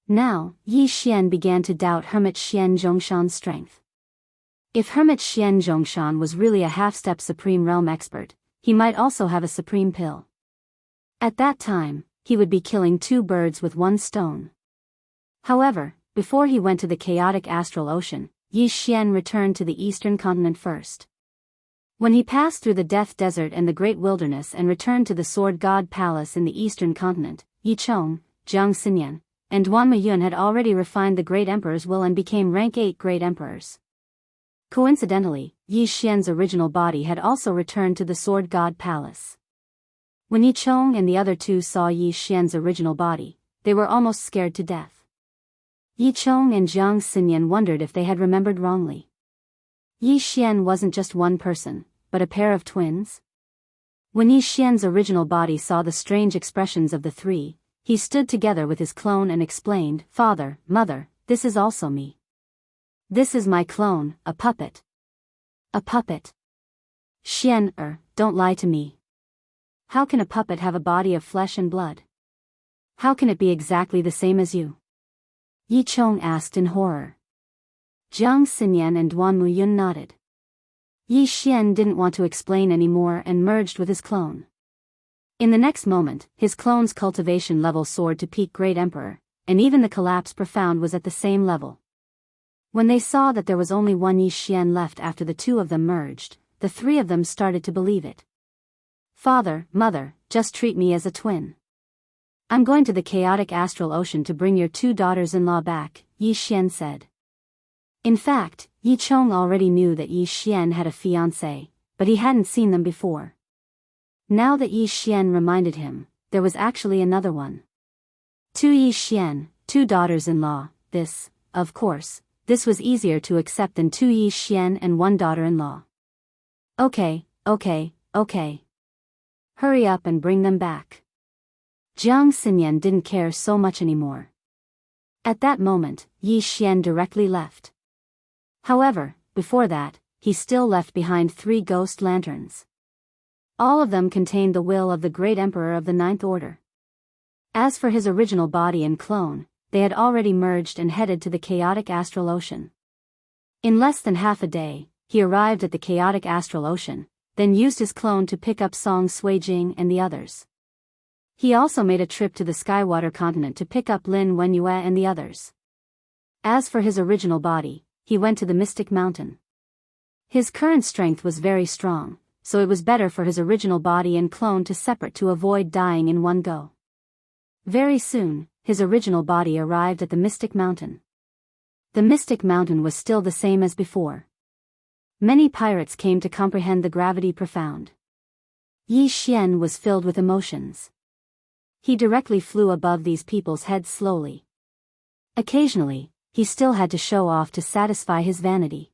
Now, Yi Xian began to doubt Hermit Xian Zhongshan's strength. If Hermit Xian Zhongshan was really a half-step Supreme Realm expert, he might also have a Supreme Pill. At that time, he would be killing 2 birds with 1 stone. However, before he went to the chaotic astral ocean, Yi Xian returned to the eastern continent first. When he passed through the Death Desert and the Great Wilderness and returned to the Sword God Palace in the eastern continent, Yi Chong, Jiang Xinyan, and Duan Meyun had already refined the Great Emperor's will and became rank 8 Great Emperors. Coincidentally, Yi Xian's original body had also returned to the Sword God Palace. When Yi Chong and the other 2 saw Yi Xian's original body, they were almost scared to death. Yi Chong and Jiang Xinyan wondered if they had remembered wrongly. Yi Xian wasn't just one person, but a pair of twins? When Yi Xian's original body saw the strange expressions of the 3, he stood together with his clone and explained, Father, Mother, this is also me. This is my clone, a puppet. A puppet. Xian, don't lie to me. How can a puppet have a body of flesh and blood? How can it be exactly the same as you? Yi Chong asked in horror. Jiang Xinyan and Duan Muyun nodded. Yi Xian didn't want to explain anymore and merged with his clone. In the next moment, his clone's cultivation level soared to peak Great Emperor, and even the collapse profound was at the same level. When they saw that there was only one Yi Xian left after the two of them merged, the three of them started to believe it. Father, mother, just treat me as a twin. I'm going to the chaotic astral ocean to bring your two daughters-in-law back, Yi Xian said. In fact, Yi Chong already knew that Yi Xian had a fiancé, but he hadn't seen them before. Now that Yi Xian reminded him, there was actually another one. Two Yi Xian, two daughters-in-law, of course, this was easier to accept than two Yi Xian and one daughter-in-law. Okay. Hurry up and bring them back. Jiang Xinyan didn't care so much anymore. At that moment, Yi Xian directly left. However, before that, he still left behind 3 ghost lanterns. All of them contained the will of the great emperor of the Ninth Order. As for his original body and clone, they had already merged and headed to the chaotic astral ocean. In less than half a day, he arrived at the chaotic astral ocean, then used his clone to pick up Song Suijing and the others. He also made a trip to the Skywater continent to pick up Lin Wenyue and the others. As for his original body, he went to the Mystic Mountain. His current strength was very strong, so it was better for his original body and clone to separate to avoid dying in one go. Very soon, his original body arrived at the Mystic Mountain. The Mystic Mountain was still the same as before. Many pirates came to comprehend the gravity profound. Yi Xian was filled with emotions. He directly flew above these people's heads slowly. Occasionally, he still had to show off to satisfy his vanity.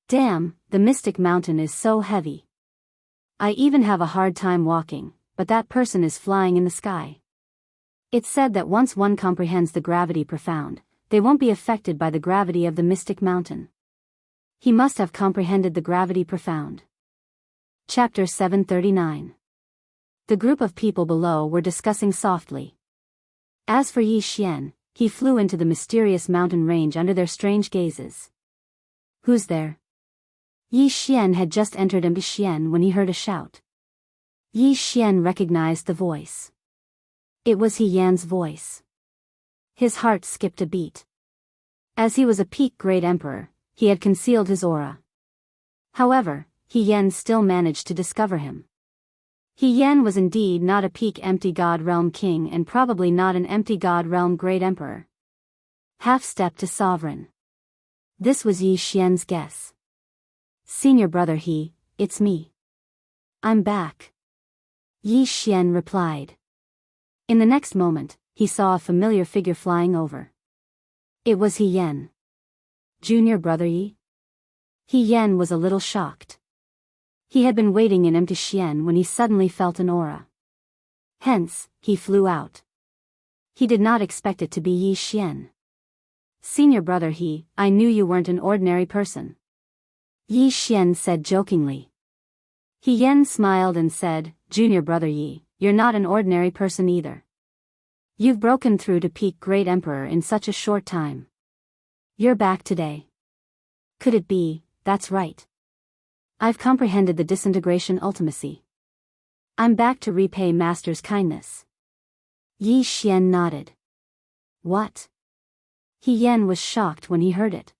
Damn, the Mystic Mountain is so heavy. I even have a hard time walking, but that person is flying in the sky. It's said that once one comprehends the gravity profound, they won't be affected by the gravity of the Mystic Mountain. He must have comprehended the gravity profound. Chapter 739. The group of people below were discussing softly. As for Yi Xian, he flew into the mysterious mountain range under their strange gazes. Who's there? Yi Xian had just entered Xian when he heard a shout. Yi Xian recognized the voice. It was He Yan's voice. His heart skipped a beat. As he was a peak great emperor, he had concealed his aura. However, He Yan still managed to discover him. He Yan was indeed not a peak empty god realm king and probably not an empty god realm great emperor. Half-step to sovereign. This was Yi Xian's guess. Senior brother He, it's me. I'm back. Yi Xian replied. In the next moment, he saw a familiar figure flying over. It was He Yan. Junior brother Yi? He Yan was a little shocked. He had been waiting in empty Xian when he suddenly felt an aura. Hence, he flew out. He did not expect it to be Yi Xian. Senior brother He, I knew you weren't an ordinary person. Yi Xian said jokingly. He Yan smiled and said, Junior brother Yi, you're not an ordinary person either. You've broken through to peak great emperor in such a short time. You're back today. Could it be, that's right. I've comprehended the disintegration ultimacy. I'm back to repay master's kindness. Yi Xian nodded. What? He Yan was shocked when he heard it.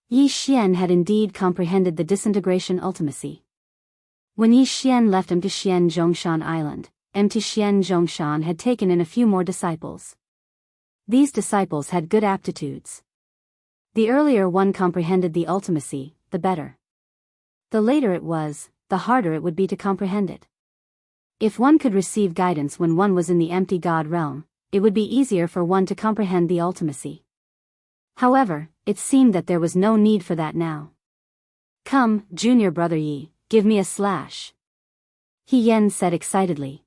Yi Xian had indeed comprehended the disintegration ultimacy. When Yi Xian left Xian Zhongshan Island, Xian Zhongshan had taken in a few more disciples. These disciples had good aptitudes. The earlier one comprehended the ultimacy, the better. The later it was, the harder it would be to comprehend it. If one could receive guidance when one was in the empty god realm, it would be easier for one to comprehend the ultimacy. However, it seemed that there was no need for that now. Come, junior brother Yi, give me a slash. He Yan said excitedly.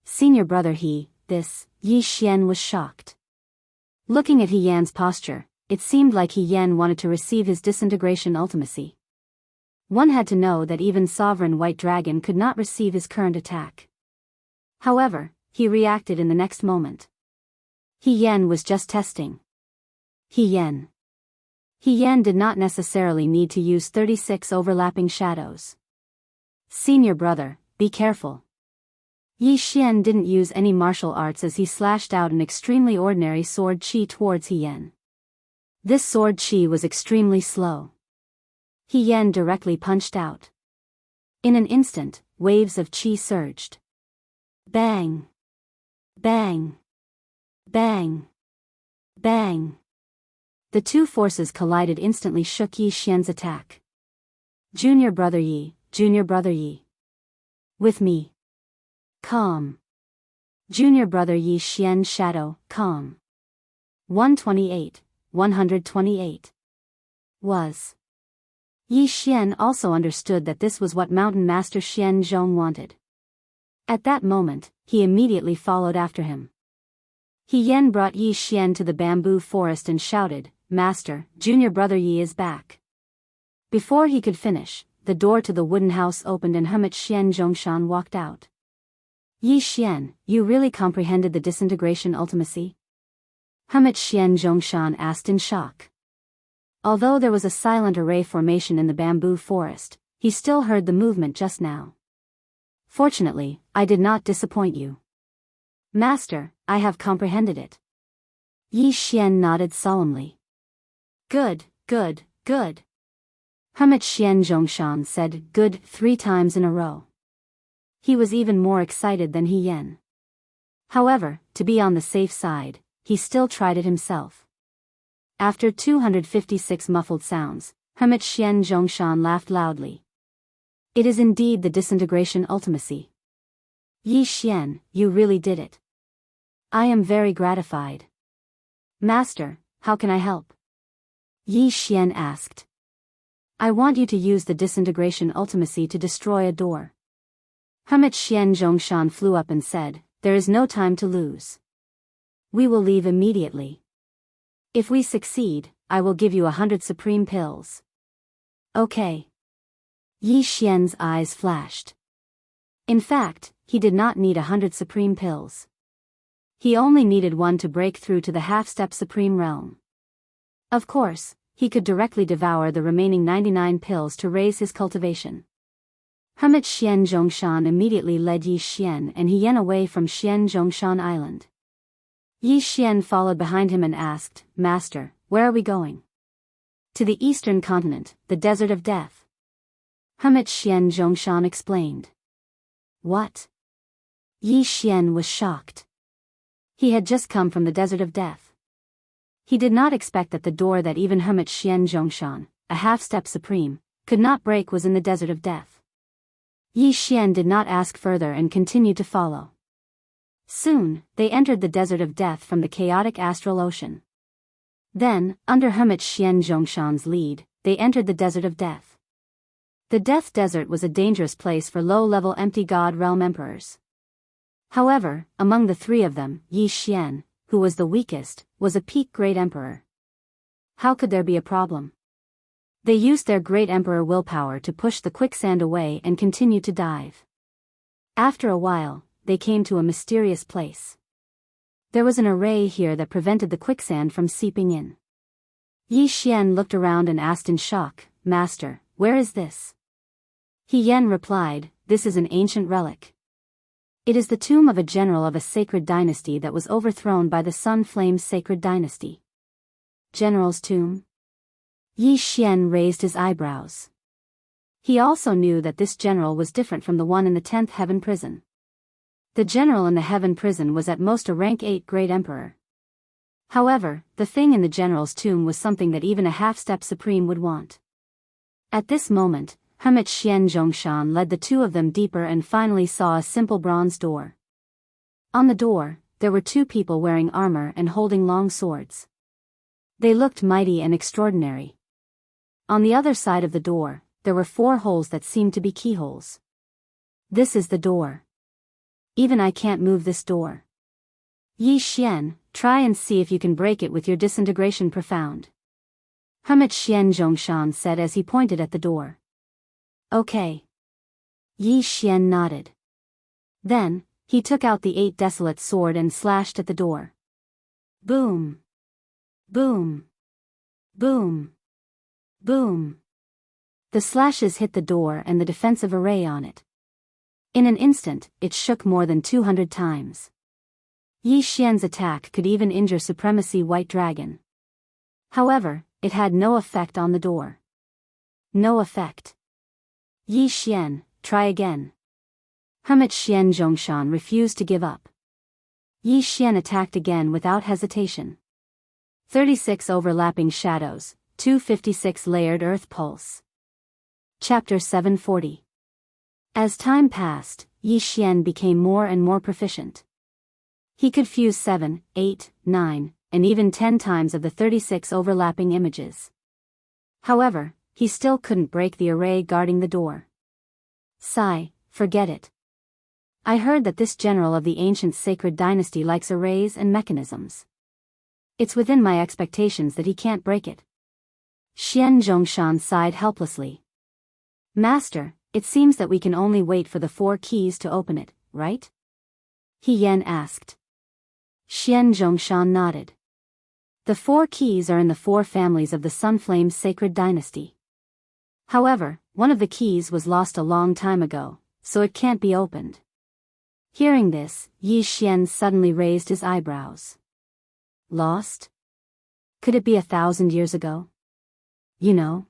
Senior brother He, Yi Xian was shocked. Looking at He Yan's posture, it seemed like He Yan wanted to receive his disintegration ultimacy. One had to know that even Sovereign White Dragon could not receive his current attack. However, he reacted in the next moment. He Yan was just testing. He Yan did not necessarily need to use 36 overlapping shadows. Senior brother, be careful. Yi Xian didn't use any martial arts as he slashed out an extremely ordinary sword chi towards He Yan. This sword chi was extremely slow. He Yan directly punched out. In an instant, waves of chi surged. Bang! Bang! Bang! Bang! The two forces collided instantly shook Yi Xian's attack. Junior brother Yi. With me. Calm. Junior brother Yi Xian shadow, calm. 128. Was. Yi Xian also understood that this was what Mountain Master Xian Zhong wanted. At that moment, he immediately followed after him. He Yan brought Yi Xian to the bamboo forest and shouted, Master, junior brother Yi is back. Before he could finish, the door to the wooden house opened and Hermit Xian Zhongshan walked out. Yi Xian, you really comprehended the disintegration ultimacy? Hermit Xian Zhongshan asked in shock. Although there was a silent array formation in the bamboo forest, he still heard the movement just now. Fortunately, I did not disappoint you. Master, I have comprehended it. Yi Xian nodded solemnly. Good. Hermit Xian Zhongshan said good 3 times in a row. He was even more excited than He Yan. However, to be on the safe side, he still tried it himself. After 256 muffled sounds, Hermit Xian Zhongshan laughed loudly. It is indeed the disintegration ultimacy. Yi Xian, you really did it. I am very gratified. Master, how can I help? Yi Xian asked. I want you to use the disintegration ultimacy to destroy a door. Hermit Xian Zhongshan flew up and said, there is no time to lose. We will leave immediately. If we succeed, I will give you 100 supreme pills. Okay. Yi Xian's eyes flashed. In fact, he did not need 100 supreme pills. He only needed one to break through to the half-step supreme realm. Of course, he could directly devour the remaining 99 pills to raise his cultivation. Hermit Xian Zhongshan immediately led Yi Xian and He Yan away from Xian Zhongshan Island. Yi Xian followed behind him and asked, Master, where are we going? To the eastern continent, the Desert of Death. Hermit Xian Zhongshan explained. What? Yi Xian was shocked. He had just come from the Desert of Death. He did not expect that the door that even Hermit Xian Zhongshan, a half-step supreme, could not break was in the Desert of Death. Yi Xian did not ask further and continued to follow. Soon, they entered the Desert of Death from the chaotic astral ocean. Then, under Hermit Xian Zhongshan's lead, they entered the Desert of Death. The Death Desert was a dangerous place for low-level empty God realm emperors. However, among the 3 of them, Yi Xian, who was the weakest, was a peak great emperor. How could there be a problem? They used their great emperor willpower to push the quicksand away and continued to dive. After a while, they came to a mysterious place. There was an array here that prevented the quicksand from seeping in. Yi Xian looked around and asked in shock, Master, where is this? He Yan replied, this is an ancient relic. It is the tomb of a general of a sacred dynasty that was overthrown by the Sun Flame's sacred dynasty. General's tomb? Yi Xian raised his eyebrows. He also knew that this general was different from the one in the 10th Heaven Prison. The general in the Heaven Prison was at most a rank 8 great emperor. However, the thing in the general's tomb was something that even a half-step supreme would want. At this moment, Hermit Xian Zhongshan led the 2 of them deeper and finally saw a simple bronze door. On the door, there were 2 people wearing armor and holding long swords. They looked mighty and extraordinary. On the other side of the door, there were 4 holes that seemed to be keyholes. This is the door. Even I can't move this door. Yi Xian, try and see if you can break it with your disintegration profound. Hermit Xian Zhongshan said as he pointed at the door. Okay. Yi Xian nodded. Then, he took out the 8 desolate sword and slashed at the door. Boom. Boom. Boom. Boom. The slashes hit the door and the defensive array on it. In an instant, it shook more than 200 times. Yi Xian's attack could even injure Supremacy White Dragon. However, it had no effect on the door. No effect. Yi Xian, try again. Hermit Xian Zhongshan refused to give up. Yi Xian attacked again without hesitation. 36 overlapping shadows, 256 layered earth pulse. Chapter 740. As time passed, Yi Xian became more and more proficient. He could fuse 7, 8, 9, and even 10 times of the 36 overlapping images. However, he still couldn't break the array guarding the door. Sigh, forget it. I heard that this general of the ancient sacred dynasty likes arrays and mechanisms. It's within my expectations that he can't break it. Xian Zhongshan sighed helplessly. Master, it seems that we can only wait for the 4 keys to open it, right? He Yan asked. Xian Zhongshan nodded. The 4 keys are in the 4 families of the Sunflame sacred dynasty. However, one of the keys was lost a long time ago, so it can't be opened. Hearing this, Yi Xian suddenly raised his eyebrows. Lost? Could it be 1,000 years ago? You know?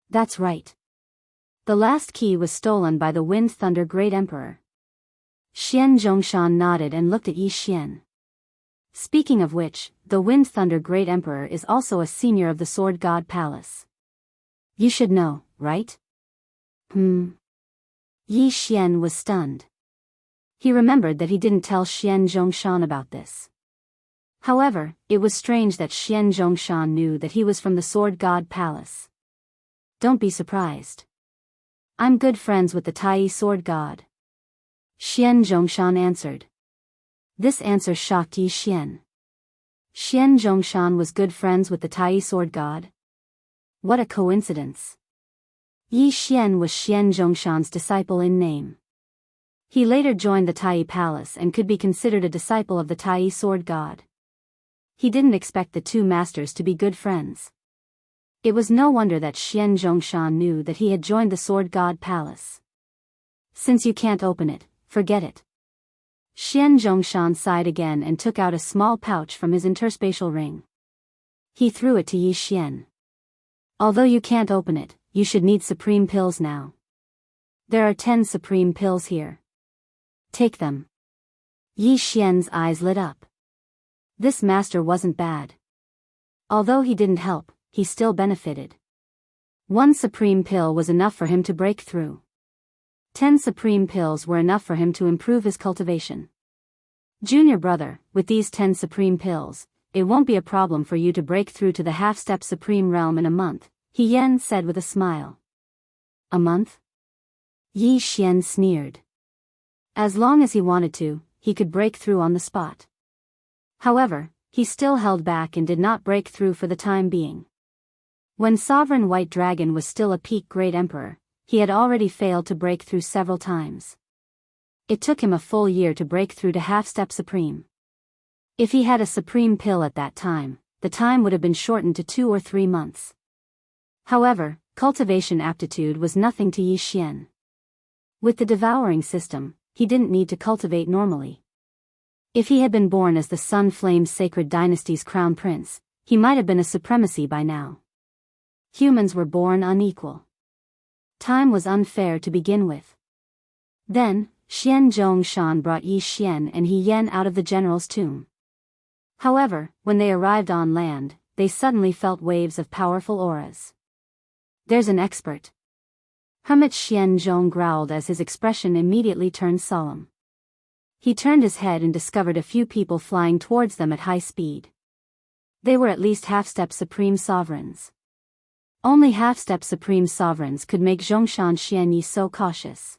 That's right. The last key was stolen by the Wind Thunder Great Emperor. Xian Zhongshan nodded and looked at Yi Xian. Speaking of which, the Wind Thunder Great Emperor is also a senior of the Sword God Palace. You should know, right? Yi Xian was stunned. He remembered that he didn't tell Xian Zhongshan about this. However, it was strange that Xian Zhongshan knew that he was from the Sword God Palace. Don't be surprised. I'm good friends with the Tai Sword God. Xian Zhongshan answered. This answer shocked Yi Xian. Xian Zhongshan was good friends with the Tai Sword God? What a coincidence. Yi Xian was Xian Zhongshan's disciple in name. He later joined the Tai Palace and could be considered a disciple of the Tai Sword God. He didn't expect the 2 masters to be good friends. It was no wonder that Xian Zhongshan knew that he had joined the Sword God Palace. Since you can't open it, forget it. Xian Zhongshan sighed again and took out a small pouch from his interspatial ring. He threw it to Yi Xian. Although you can't open it, you should need supreme pills now. There are 10 supreme pills here. Take them. Yi Xian's eyes lit up. This master wasn't bad. Although he didn't help, he still benefited. 1 supreme pill was enough for him to break through. 10 supreme pills were enough for him to improve his cultivation. Junior brother, with these 10 supreme pills, it won't be a problem for you to break through to the half-step supreme realm in a month, He Yan said with a smile. A month? Yi Xian sneered. As long as he wanted to, he could break through on the spot. However, he still held back and did not break through for the time being. When Sovereign White Dragon was still a peak Great Emperor, he had already failed to break through several times. It took him a full year to break through to half-step supreme. If he had a supreme pill at that time, the time would have been shortened to 2 or 3 months. However, cultivation aptitude was nothing to Yi Xian. With the devouring system, he didn't need to cultivate normally. If he had been born as the Sun Flame Sacred Dynasty's crown prince, he might have been a supremacy by now. Humans were born unequal. Time was unfair to begin with. Then, Xian Zhongshan brought Yi Xian and He Yan out of the general's tomb. However, when they arrived on land, they suddenly felt waves of powerful auras. There's an expert. Hermit Xian Zhong growled as his expression immediately turned solemn. He turned his head and discovered a few people flying towards them at high speed. They were at least half-step supreme sovereigns. Only half-step supreme sovereigns could make Zhongshan Xianyi so cautious.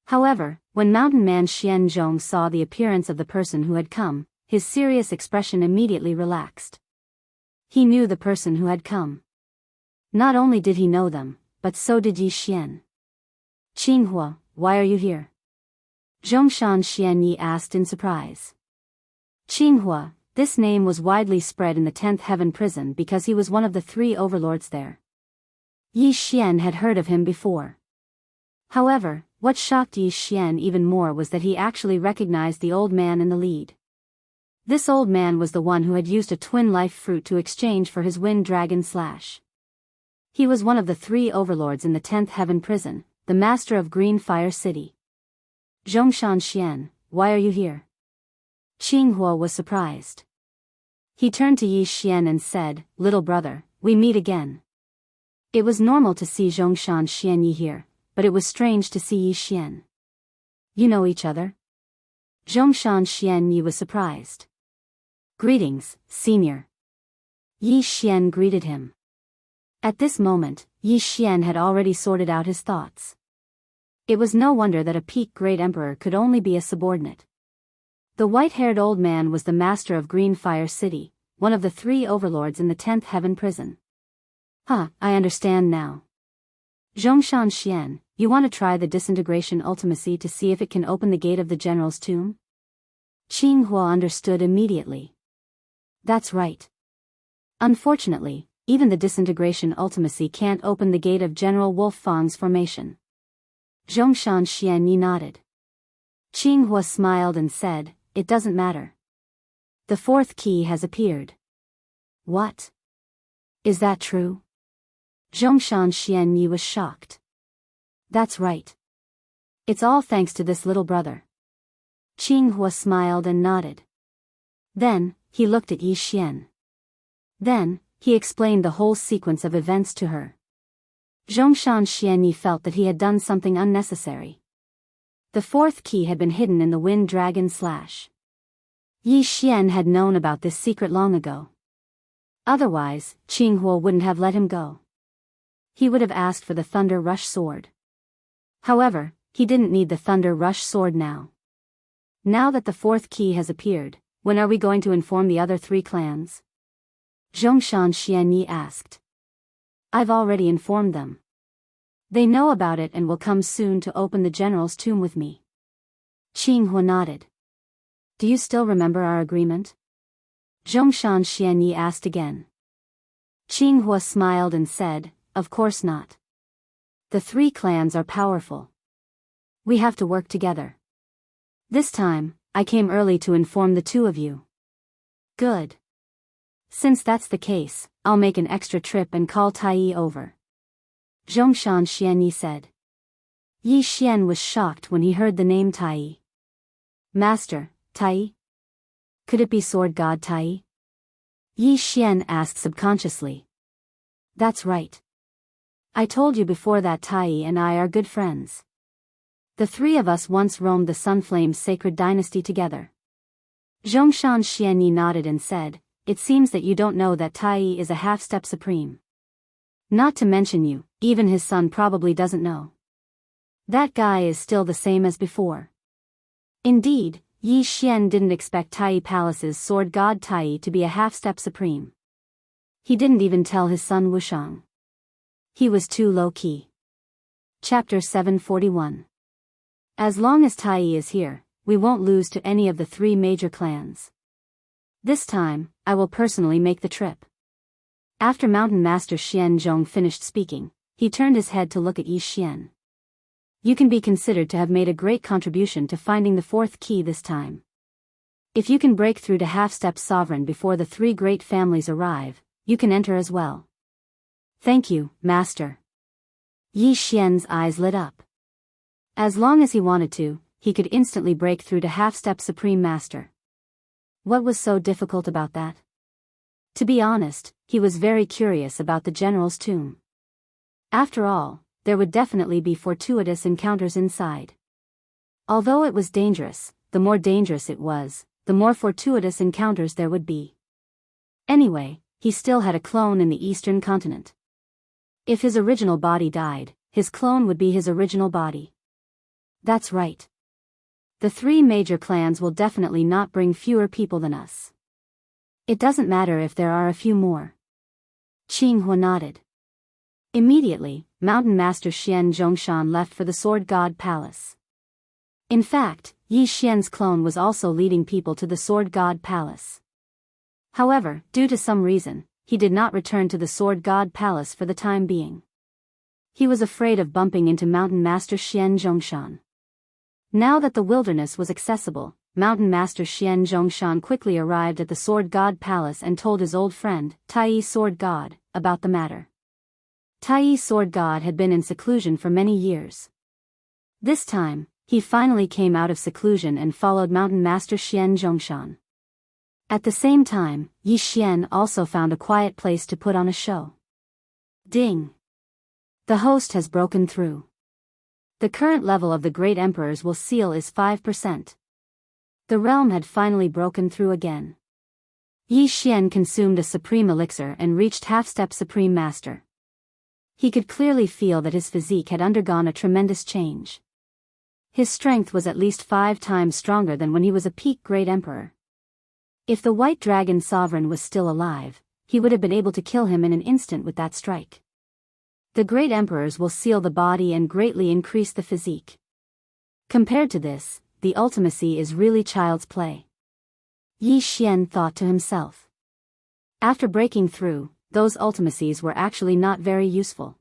However, when Mountain Man Xian Zhong saw the appearance of the person who had come, his serious expression immediately relaxed. He knew the person who had come. Not only did he know them, but so did Yi Xian. Qinghua, why are you here? Zhongshan Xianyi asked in surprise. Qinghua, this name was widely spread in the 10th Heaven prison because he was one of the 3 overlords there. Yi Xian had heard of him before. However, what shocked Yi Xian even more was that he actually recognized the old man in the lead. This old man was the one who had used a twin life fruit to exchange for his wind dragon slash. He was one of the 3 overlords in the 10th Heaven prison, the master of Green Fire City. Zhongshan Xian, why are you here? Qinghua was surprised. He turned to Yi Xian and said, little brother, we meet again. It was normal to see Zhongshan Xianyi here, but it was strange to see Yi Xian. You know each other? Zhongshan Xianyi was surprised. Greetings, senior. Yi Xian greeted him. At this moment, Yi Xian had already sorted out his thoughts. It was no wonder that a peak great emperor could only be a subordinate. The white-haired old man was the master of Green Fire City, one of the 3 overlords in the 10th Heaven prison. I understand now. Zhongshan Xian, you want to try the disintegration ultimacy to see if it can open the gate of the general's tomb? Qinghua understood immediately. That's right. Unfortunately, even the disintegration ultimacy can't open the gate of General Wolf Fang's formation. Zhongshan Xianyi nodded. Qinghua smiled and said, it doesn't matter. The 4th key has appeared. What? Is that true? Zhongshan Xianyi was shocked. That's right. It's all thanks to this little brother. Qinghua smiled and nodded. Then, he looked at Yi Xian. Then, he explained the whole sequence of events to her. Zhongshan Xianyi felt that he had done something unnecessary. The 4th key had been hidden in the wind dragon slash. Yi Xian had known about this secret long ago. Otherwise, Qinghua wouldn't have let him go. He would have asked for the Thunder Rush sword. However, he didn't need the Thunder Rush sword now. Now that the 4th key has appeared, when are we going to inform the other 3 clans? Zhongshan Xianyi asked. I've already informed them. They know about it and will come soon to open the general's tomb with me. Qinghua nodded. Do you still remember our agreement? Zhongshan Xianyi asked again. Qinghua smiled and said, of course not. The 3 clans are powerful. We have to work together. This time, I came early to inform the 2 of you. Good. Since that's the case, I'll make an extra trip and call Tai over. Zhongshan Xianyi said. Yi Xian was shocked when he heard the name Tai. Master, Tai? Could it be sword god Tai? Yi Xian asked subconsciously. That's right. I told you before that Tai and I are good friends. The 3 of us once roamed the Sunflame's sacred dynasty together. Zhongshan Xianyi nodded and said, it seems that you don't know that Tai is a half-step supreme. Not to mention you, even his son probably doesn't know. That guy is still the same as before. Indeed, Yi Xian didn't expect Tai Palace's sword god Tai to be a half-step supreme. He didn't even tell his son Wushang. He was too low-key. Chapter 741. As long as Tai is here, we won't lose to any of the 3 major clans. This time, I will personally make the trip. After Mountain Master Xian Zhong finished speaking, he turned his head to look at Yi Xian. You can be considered to have made a great contribution to finding the 4th key this time. If you can break through to half-step sovereign before the 3 great families arrive, you can enter as well. Thank you, Master. Yi Xian's eyes lit up. As long as he wanted to, he could instantly break through to half-step Supreme Master. What was so difficult about that? To be honest, he was very curious about the general's tomb. After all, there would definitely be fortuitous encounters inside. Although it was dangerous, the more dangerous it was, the more fortuitous encounters there would be. Anyway, he still had a clone in the Eastern continent. If his original body died, his clone would be his original body. That's right. The 3 major clans will definitely not bring fewer people than us. It doesn't matter if there are a few more. Qinghua nodded. Immediately, Mountain Master Xian Zhongshan left for the Sword God Palace. In fact, Yi Xian's clone was also leading people to the Sword God Palace. However, due to some reason, he did not return to the Sword God Palace for the time being. He was afraid of bumping into Mountain Master Xian Zhongshan. Now that the wilderness was accessible, Mountain Master Xian Zhongshan quickly arrived at the Sword God Palace and told his old friend, Tai Sword God, about the matter. Tai Sword God had been in seclusion for many years. This time, he finally came out of seclusion and followed Mountain Master Xian Zhongshan. At the same time, Yi Xian also found a quiet place to put on a show. Ding! The host has broken through. The current level of the Great Emperor's will seal is 5%. The realm had finally broken through again. Yi Xian consumed a supreme elixir and reached half-step Supreme Master. He could clearly feel that his physique had undergone a tremendous change. His strength was at least 5 times stronger than when he was a peak Great Emperor. If the White Dragon Sovereign was still alive, he would have been able to kill him in an instant with that strike. The Great Emperors will seal the body and greatly increase the physique. Compared to this, the ultimacy is really child's play. Yi Xian thought to himself. After breaking through, those ultimacies were actually not very useful.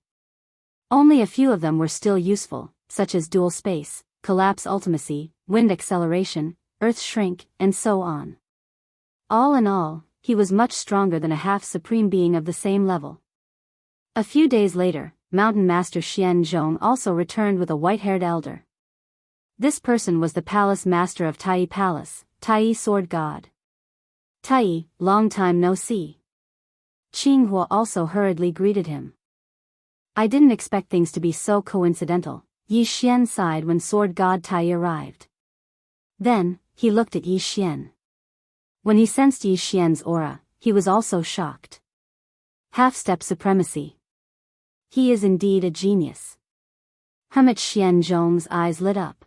Only a few of them were still useful, such as dual space, collapse ultimacy, wind acceleration, earth shrink, and so on. All in all, he was much stronger than a half-supreme being of the same level. A few days later, Mountain Master Xian Zhong also returned with a white-haired elder. This person was the Palace Master of Tai Palace, Tai Sword God. Tai, long time no see. Qinghua also hurriedly greeted him. I didn't expect things to be so coincidental, Yi Xian sighed when Sword God Tai arrived. Then, he looked at Yi Xian. When he sensed Yi Xian's aura, he was also shocked. Half-step supremacy. He is indeed a genius. Hermit Xian Zhong's eyes lit up.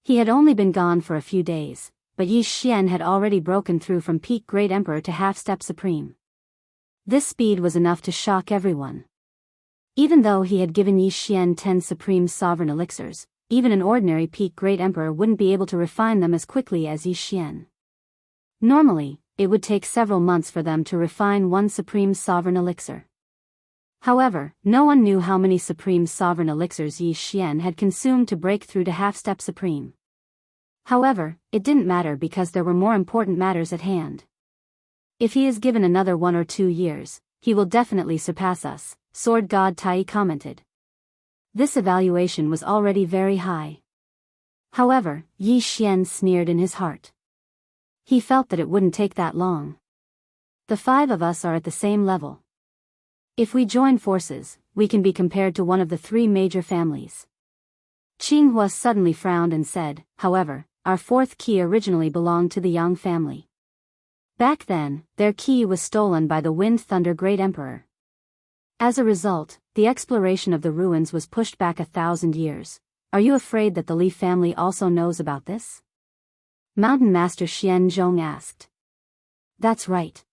He had only been gone for a few days, but Yi Xian had already broken through from peak Great Emperor to half-step supreme. This speed was enough to shock everyone. Even though he had given Yi Xian 10 supreme sovereign elixirs, even an ordinary peak Great Emperor wouldn't be able to refine them as quickly as Yi Xian. Normally, it would take several months for them to refine one supreme sovereign elixir. However, no one knew how many supreme sovereign elixirs Yi Xian had consumed to break through to half-step supreme. However, it didn't matter because there were more important matters at hand. If he is given another 1 or 2 years, he will definitely surpass us, Sword God Tai commented. This evaluation was already very high. However, Yi Xian sneered in his heart. He felt that it wouldn't take that long. The 5 of us are at the same level. If we join forces, we can be compared to one of the 3 major families. Qinghua suddenly frowned and said, however, our 4th key originally belonged to the Yang family. Back then, their key was stolen by the Wind Thunder Great Emperor. As a result, the exploration of the ruins was pushed back 1,000 years. Are you afraid that the Li family also knows about this? Mountain Master Xian Zhong asked. That's right.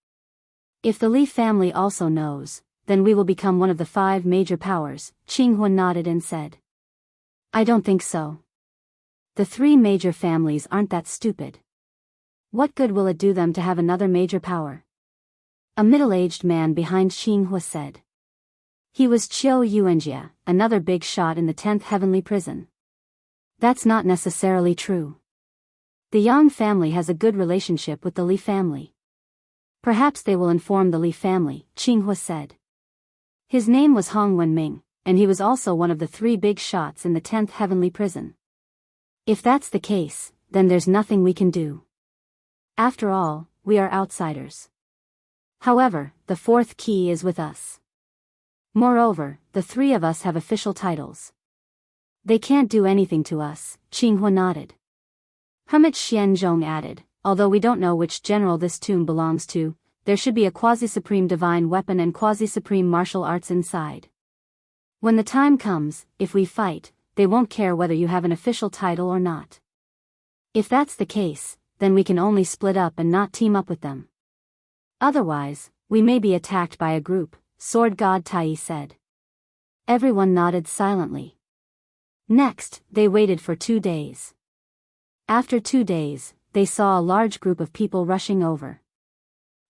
If the Li family also knows, then we will become one of the 5 major powers, Qinghua nodded and said. I don't think so. The 3 major families aren't that stupid. What good will it do them to have another major power? A middle-aged man behind Qinghua said. He was Wuxia Xianxia, another big shot in the 10th heavenly prison. That's not necessarily true. The Yang family has a good relationship with the Li family. Perhaps they will inform the Li family, Qinghua said. His name was Hong Wenming, and he was also one of the 3 big shots in the 10th heavenly prison. If that's the case, then there's nothing we can do. After all, we are outsiders. However, the 4th key is with us. Moreover, the 3 of us have official titles. They can't do anything to us, Qinghua nodded. Hermit Xian Zhong added, although we don't know which general this tomb belongs to, there should be a quasi-supreme divine weapon and quasi-supreme martial arts inside. When the time comes, if we fight, they won't care whether you have an official title or not. If that's the case, then we can only split up and not team up with them. Otherwise, we may be attacked by a group, Sword God Tai said. Everyone nodded silently. Next, they waited for 2 days. After 2 days, they saw a large group of people rushing over.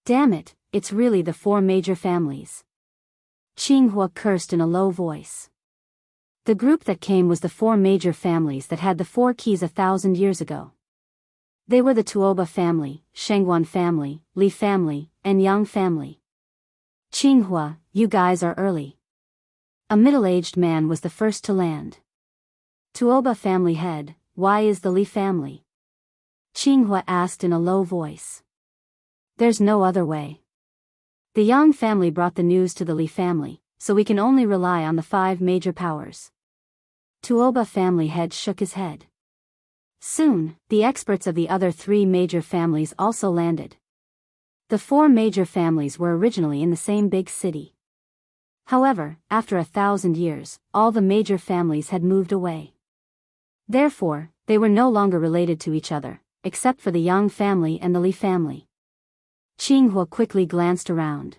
Damn it, it's really the 4 major families. Jianghu cursed in a low voice. The group that came was the 4 major families that had the 4 keys 1,000 years ago. They were the Tuoba family, Shengguan family, Li family, and Yang family. Jianghu, you guys are early. A middle-aged man was the first to land. Tuoba family head, why is the Li family? Jianghu asked in a low voice. There's no other way. The Yang family brought the news to the Li family, so we can only rely on the 5 major powers. Tuoba family head shook his head. Soon, the experts of the other 3 major families also landed. The 4 major families were originally in the same big city. However, after 1,000 years, all the major families had moved away. Therefore, they were no longer related to each other, except for the Yang family and the Li family. Jianghu quickly glanced around.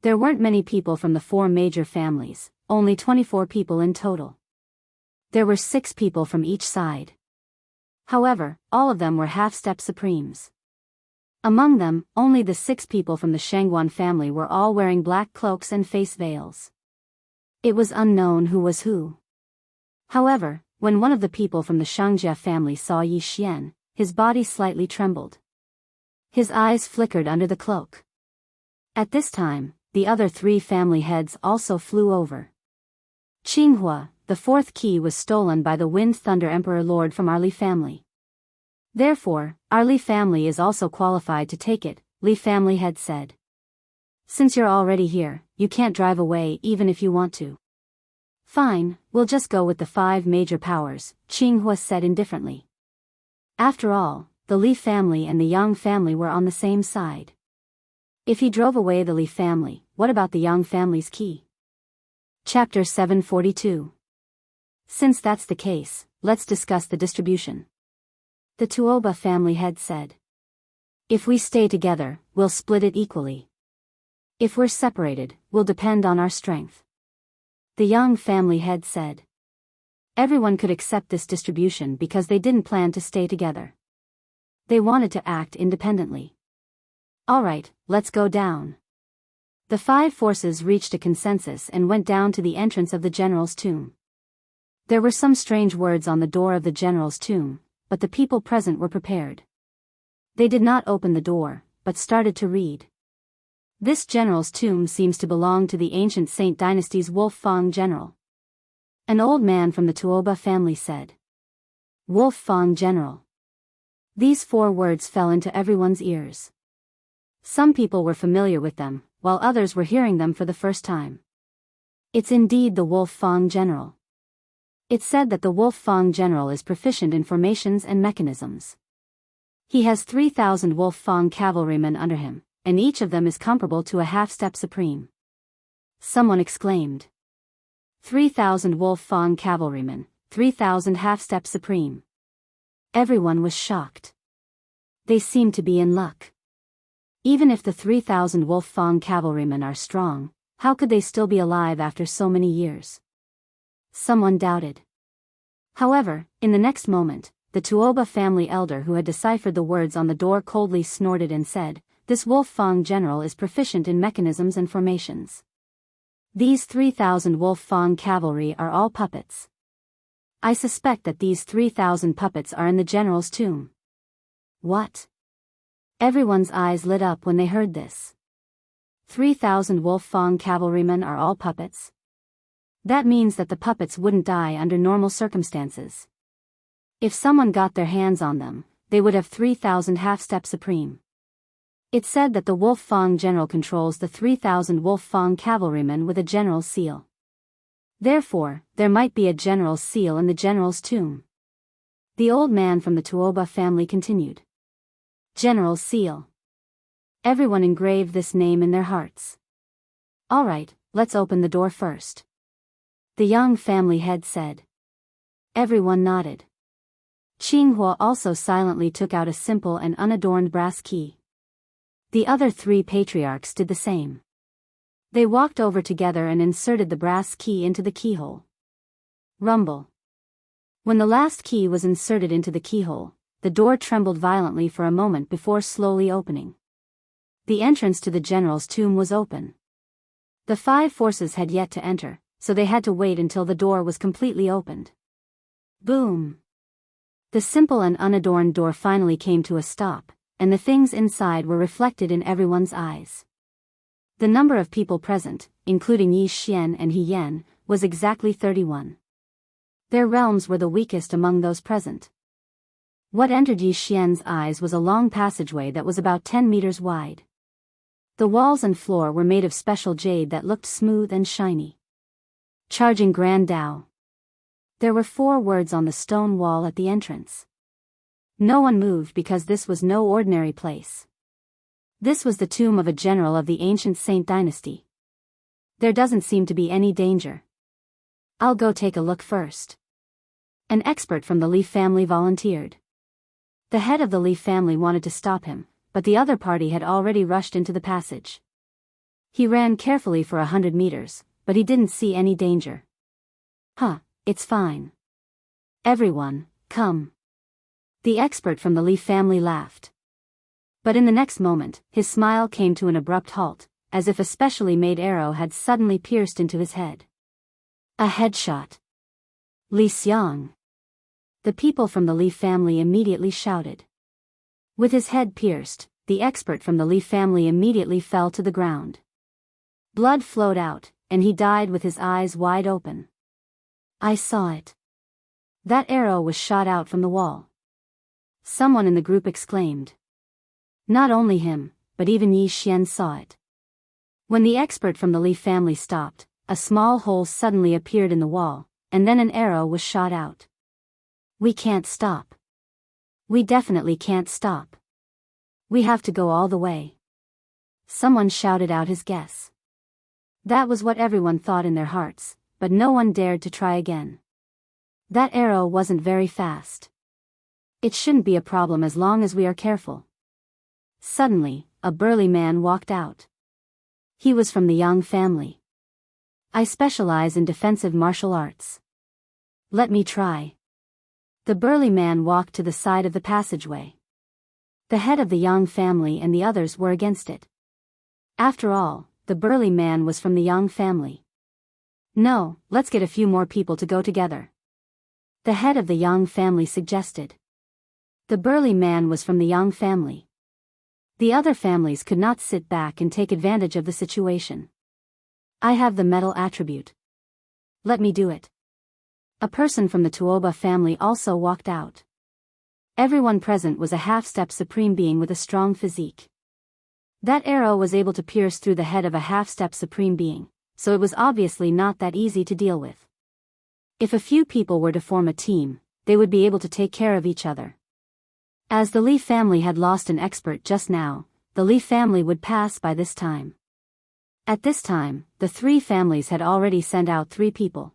There weren't many people from the 4 major families, only 24 people in total. There were 6 people from each side. However, all of them were half-step supremes. Among them, only the 6 people from the Shengguan family were all wearing black cloaks and face veils. It was unknown who was who. However, when one of the people from the Xianxia family saw Yi Xian, his body slightly trembled. His eyes flickered under the cloak. At this time, the other 3 family heads also flew over. Jianghu, the 4th key was stolen by the Wind Thunder Emperor Lord from our Li family. Therefore, our Li family is also qualified to take it, Li family head said. Since you're already here, you can't drive away even if you want to. Fine, we'll just go with the 5 major powers, Jianghu said indifferently. After all, the Li family and the Yang family were on the same side. If he drove away the Li family, what about the Yang family's key? Chapter 742. Since that's the case, let's discuss the distribution. The Tuoba family head said. If we stay together, we'll split it equally. If we're separated, we'll depend on our strength. The Yang family head said. Everyone could accept this distribution because they didn't plan to stay together. They wanted to act independently. Alright, let's go down. The 5 forces reached a consensus and went down to the entrance of the general's tomb. There were some strange words on the door of the general's tomb, but the people present were prepared. They did not open the door, but started to read. This general's tomb seems to belong to the ancient Saint Dynasty's Wolf Fang general. An old man from the Tuoba family said. Wolf Fang general. These 4 words fell into everyone's ears. Some people were familiar with them, while others were hearing them for the first time. It's indeed the Wolf Fang general. It said that the Wolf Fang general is proficient in formations and mechanisms. He has 3,000 Wolf Fang cavalrymen under him, and each of them is comparable to a half-step supreme. Someone exclaimed. 3,000 Wolf Fang cavalrymen, 3,000 half-step supreme. Everyone was shocked. They seemed to be in luck. Even if the 3,000 Wolf Fang cavalrymen are strong, how could they still be alive after so many years? Someone doubted. However, in the next moment, the Tuoba family elder who had deciphered the words on the door coldly snorted and said, This Wolf Fang general is proficient in mechanisms and formations. These 3,000 Wolf Fang cavalry are all puppets. I suspect that these 3,000 puppets are in the general's tomb. What? Everyone's eyes lit up when they heard this. 3,000 Wolf Fang cavalrymen are all puppets? That means that the puppets wouldn't die under normal circumstances. If someone got their hands on them, they would have 3,000 half-step supreme. It said that the Wolf Fang general controls the 3,000 Wolf Fang cavalrymen with a general's seal. Therefore, there might be a general's seal in the general's tomb. The old man from the Tuoba family continued. General's seal. Everyone engraved this name in their hearts. Alright, let's open the door first. The Yang family head said. Everyone nodded. Jianghu also silently took out a simple and unadorned brass key. The other 3 patriarchs did the same. They walked over together and inserted the brass key into the keyhole. Rumble. When the last key was inserted into the keyhole, the door trembled violently for a moment before slowly opening. The entrance to the general's tomb was open. The 5 forces had yet to enter, so they had to wait until the door was completely opened. Boom! The simple and unadorned door finally came to a stop, and the things inside were reflected in everyone's eyes. The number of people present, including Yi Xian and He Yan, was exactly 31. Their realms were the weakest among those present. What entered Yi Xian's eyes was a long passageway that was about 10 meters wide. The walls and floor were made of special jade that looked smooth and shiny. Charging Grand Dao. There were 4 words on the stone wall at the entrance. No one moved because this was no ordinary place. This was the tomb of a general of the ancient Saint dynasty. There doesn't seem to be any danger. I'll go take a look first. An expert from the Li family volunteered. The head of the Li family wanted to stop him, but the other party had already rushed into the passage. He ran carefully for 100 meters, but he didn't see any danger. It's fine. Everyone, come. The expert from the Li family laughed. But in the next moment, his smile came to an abrupt halt, as if a specially made arrow had suddenly pierced into his head. A headshot. Li Xiang. The people from the Li family immediately shouted. With his head pierced, the expert from the Li family immediately fell to the ground. Blood flowed out, and he died with his eyes wide open. I saw it. That arrow was shot out from the wall. Someone in the group exclaimed. Not only him, but even Yi Xian saw it. When the expert from the Li family stopped, a small hole suddenly appeared in the wall, and then an arrow was shot out. We can't stop. We definitely can't stop. We have to go all the way. Someone shouted out his guess. That was what everyone thought in their hearts, but no one dared to try again. That arrow wasn't very fast. It shouldn't be a problem as long as we are careful. Suddenly, a burly man walked out. He was from the Yang family. I specialize in defensive martial arts. Let me try. The burly man walked to the side of the passageway. The head of the Yang family and the others were against it. After all, the burly man was from the Yang family. No, let's get a few more people to go together. The head of the Yang family suggested. The burly man was from the Yang family. The other families could not sit back and take advantage of the situation. I have the metal attribute. Let me do it. A person from the Tuoba family also walked out. Everyone present was a half-step supreme being with a strong physique. That arrow was able to pierce through the head of a half-step supreme being, so it was obviously not that easy to deal with. If a few people were to form a team, they would be able to take care of each other. As the Li family had lost an expert just now, the Li family would pass by this time. At this time, the 3 families had already sent out 3 people.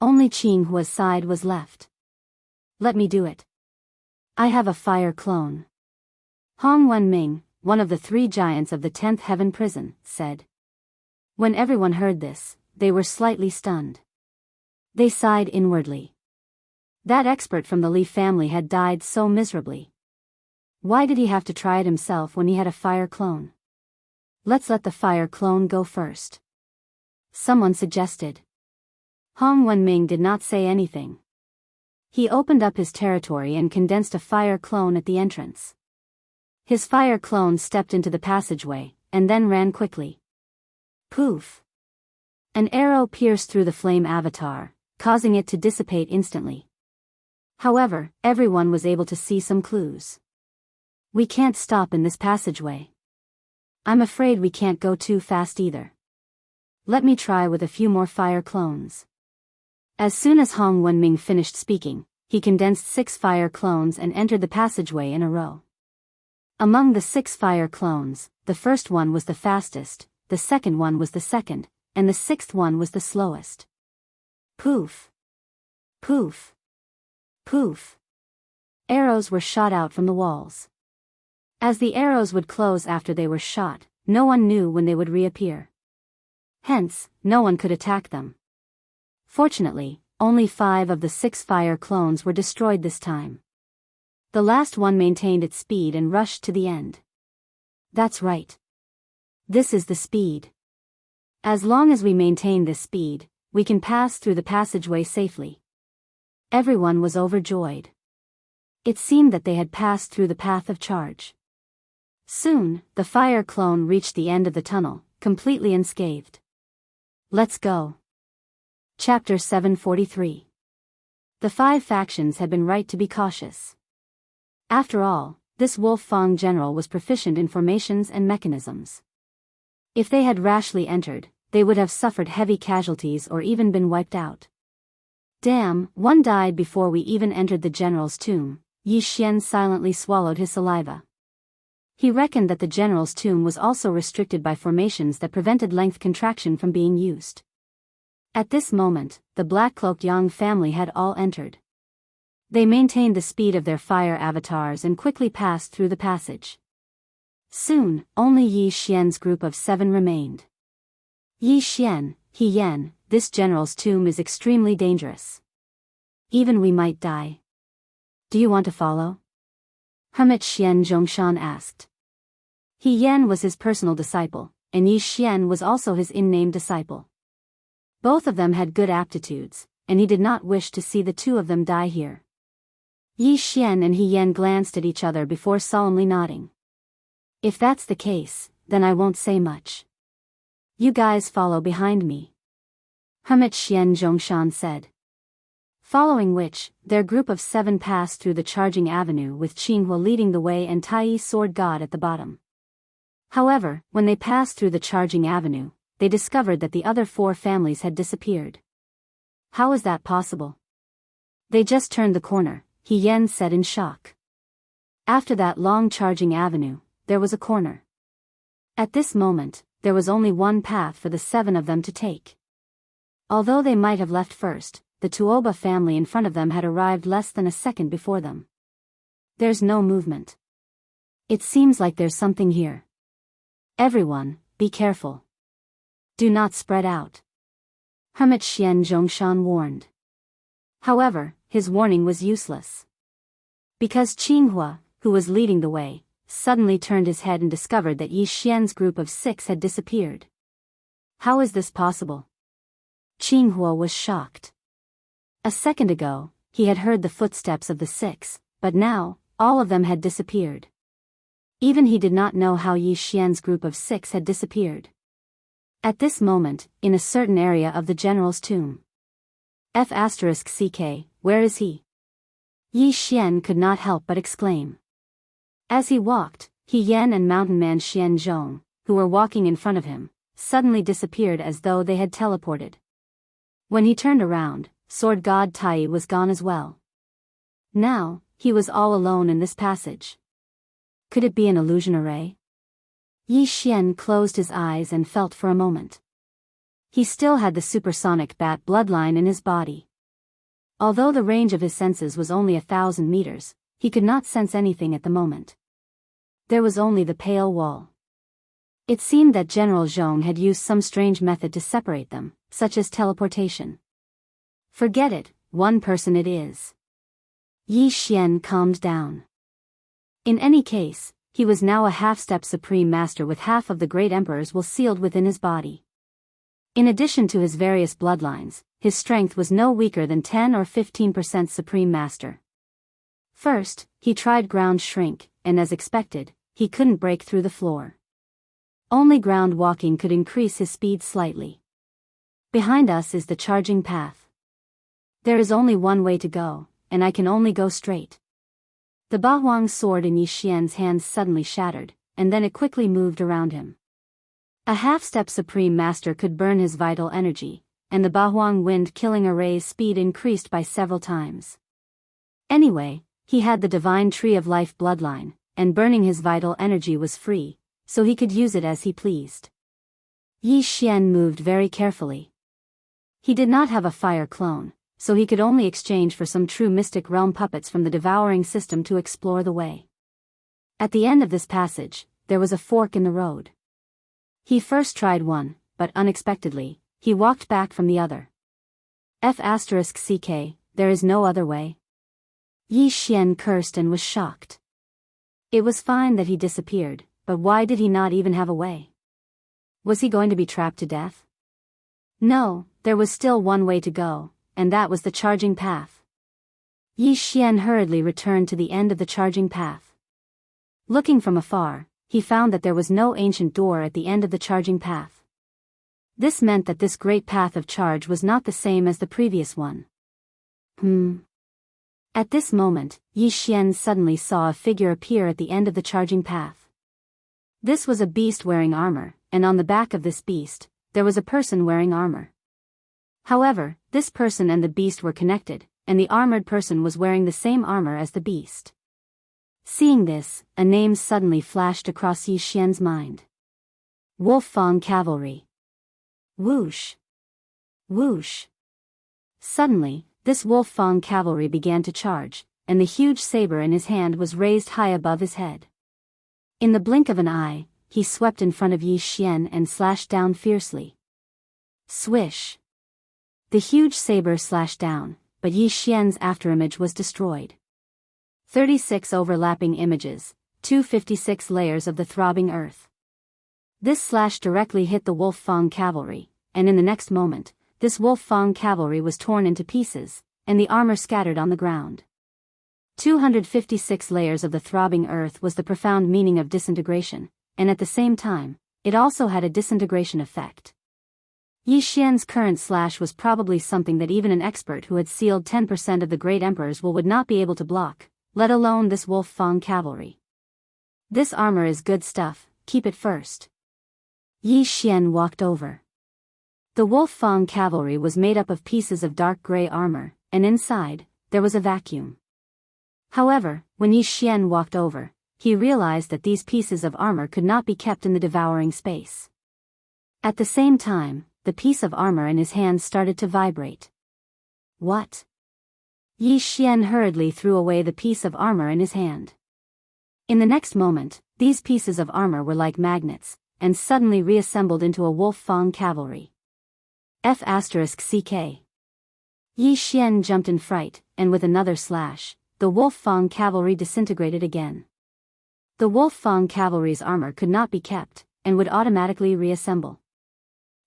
Only Qinghua's side was left. Let me do it. I have a fire clone. Hong Wenming, one of the 3 giants of the 10th Heaven prison, said. When everyone heard this, they were slightly stunned. They sighed inwardly. That expert from the Li family had died so miserably. Why did he have to try it himself when he had a fire clone? Let's let the fire clone go first. Someone suggested. Hong Wenming did not say anything. He opened up his territory and condensed a fire clone at the entrance. His fire clone stepped into the passageway, and then ran quickly. Poof! An arrow pierced through the flame avatar, causing it to dissipate instantly. However, everyone was able to see some clues. We can't stop in this passageway. I'm afraid we can't go too fast either. Let me try with a few more fire clones. As soon as Hong Wenming finished speaking, he condensed 6 fire clones and entered the passageway in a row. Among the 6 fire clones, the first one was the fastest, the second one was the second, and the 6th one was the slowest. Poof! Poof! Poof! Arrows were shot out from the walls. As the arrows would close after they were shot, no one knew when they would reappear. Hence, no one could attack them. Fortunately, only 5 of the 6 fire clones were destroyed this time. The last one maintained its speed and rushed to the end. That's right. This is the speed. As long as we maintain this speed, we can pass through the passageway safely. Everyone was overjoyed. It seemed that they had passed through the path of charge. Soon, the fire clone reached the end of the tunnel, completely unscathed. Let's go. Chapter 743. The 5 factions had been right to be cautious. After all, this Wolf Fang general was proficient in formations and mechanisms. If they had rashly entered, they would have suffered heavy casualties or even been wiped out. Damn, one died before we even entered the general's tomb. Yi Xian silently swallowed his saliva. He reckoned that the general's tomb was also restricted by formations that prevented length contraction from being used. At this moment, the black-cloaked Yang family had all entered. They maintained the speed of their fire avatars and quickly passed through the passage. Soon, only Yi Xian's group of 7 remained. Yi Xian, He Yan, this general's tomb is extremely dangerous. Even we might die. Do you want to follow? Hermit Xian Zhongshan asked. He Yan was his personal disciple, and Yi Xian was also his in-name disciple. Both of them had good aptitudes, and he did not wish to see the 2 of them die here. Yi Xian and He Yan glanced at each other before solemnly nodding. If that's the case, then I won't say much. You guys follow behind me. Hermit Xian Zhongshan said. Following which, their group of 7 passed through the charging avenue with Jianghu leading the way and Tai Sword God at the bottom. However, when they passed through the charging avenue, they discovered that the other 4 families had disappeared. How is that possible? They just turned the corner, He Yan said in shock. After that long charging avenue, there was a corner. At this moment, there was only one path for the 7 of them to take. Although they might have left first, the Tuoba family in front of them had arrived less than a second before them. There's no movement. It seems like there's something here. Everyone, be careful. Do not spread out. Hermit Xian Zhongshan warned. However, his warning was useless. Because Jianghu, who was leading the way, suddenly turned his head and discovered that Yi Xian's group of 6 had disappeared. How is this possible? Jianghu was shocked. A second ago, he had heard the footsteps of the 6, but now, all of them had disappeared. Even he did not know how Yi Xian's group of 6 had disappeared. At this moment, in a certain area of the general's tomb. F***CK, where is he? Yi Xian could not help but exclaim. As he walked, He Yan and Mountain Man Xian Zhong, who were walking in front of him, suddenly disappeared as though they had teleported. When he turned around, Sword God Tai was gone as well. Now, he was all alone in this passage. Could it be an illusion array? Yi Xian closed his eyes and felt for a moment. He still had the supersonic bat bloodline in his body. Although the range of his senses was only 1,000 meters, he could not sense anything at the moment. There was only the pale wall. It seemed that General Zhong had used some strange method to separate them, such as teleportation. Forget it, one person it is. Yi Xian calmed down. In any case, he was now a half-step supreme master with half of the great emperor's will sealed within his body. In addition to his various bloodlines, his strength was no weaker than 10 or 15% supreme master. First, he tried ground shrink, and as expected, he couldn't break through the floor. Only ground walking could increase his speed slightly. Behind us is the charging path. There is only one way to go, and I can only go straight. The Bahuang sword in Yi Xian's hands suddenly shattered, and then it quickly moved around him. A half-step supreme master could burn his vital energy, and the Bahuang wind-killing array's speed increased by several times. Anyway, he had the divine tree of life bloodline, and burning his vital energy was free, so he could use it as he pleased. Yi Xian moved very carefully. He did not have a fire clone, so he could only exchange for some true mystic realm puppets from the devouring system to explore the way. At the end of this passage, there was a fork in the road. He first tried one, but unexpectedly, he walked back from the other. F*ck, there is no other way. Yi Xian cursed and was shocked. It was fine that he disappeared, but why did he not even have a way? Was he going to be trapped to death? No, there was still one way to go, and that was the charging path. Yi Xian hurriedly returned to the end of the charging path. Looking from afar, he found that there was no ancient door at the end of the charging path. This meant that this great path of charge was not the same as the previous one. At this moment, Yi Xian suddenly saw a figure appear at the end of the charging path. This was a beast wearing armor, and on the back of this beast, there was a person wearing armor. However, this person and the beast were connected, and the armored person was wearing the same armor as the beast. Seeing this, a name suddenly flashed across Yi Xian's mind. Wolffang Cavalry. Whoosh! Whoosh! Suddenly, this Wolffang cavalry began to charge, and the huge saber in his hand was raised high above his head. In the blink of an eye, he swept in front of Yi Xian and slashed down fiercely. Swish! The huge saber slashed down, but Yi Xian's afterimage was destroyed. 36 overlapping images, 256 layers of the throbbing earth. This slash directly hit the Wolffang cavalry, and in the next moment, this Wolffang cavalry was torn into pieces, and the armor scattered on the ground. 256 layers of the throbbing earth was the profound meaning of disintegration, and at the same time, it also had a disintegration effect. Yi Xian's current slash was probably something that even an expert who had sealed 10% of the great emperor's will would not be able to block, let alone this Wolffang cavalry. This armor is good stuff, keep it first. Yi Xian walked over. The Wolffang cavalry was made up of pieces of dark gray armor, and inside, there was a vacuum. However, when Yi Xian walked over, he realized that these pieces of armor could not be kept in the devouring space. At the same time, the piece of armor in his hand started to vibrate. What? Yi Xian hurriedly threw away the piece of armor in his hand. In the next moment, these pieces of armor were like magnets, and suddenly reassembled into a Wolffang cavalry. F*ck. Yi Xian jumped in fright, and with another slash, the Wolffang cavalry disintegrated again. The Wolffang cavalry's armor could not be kept, and would automatically reassemble.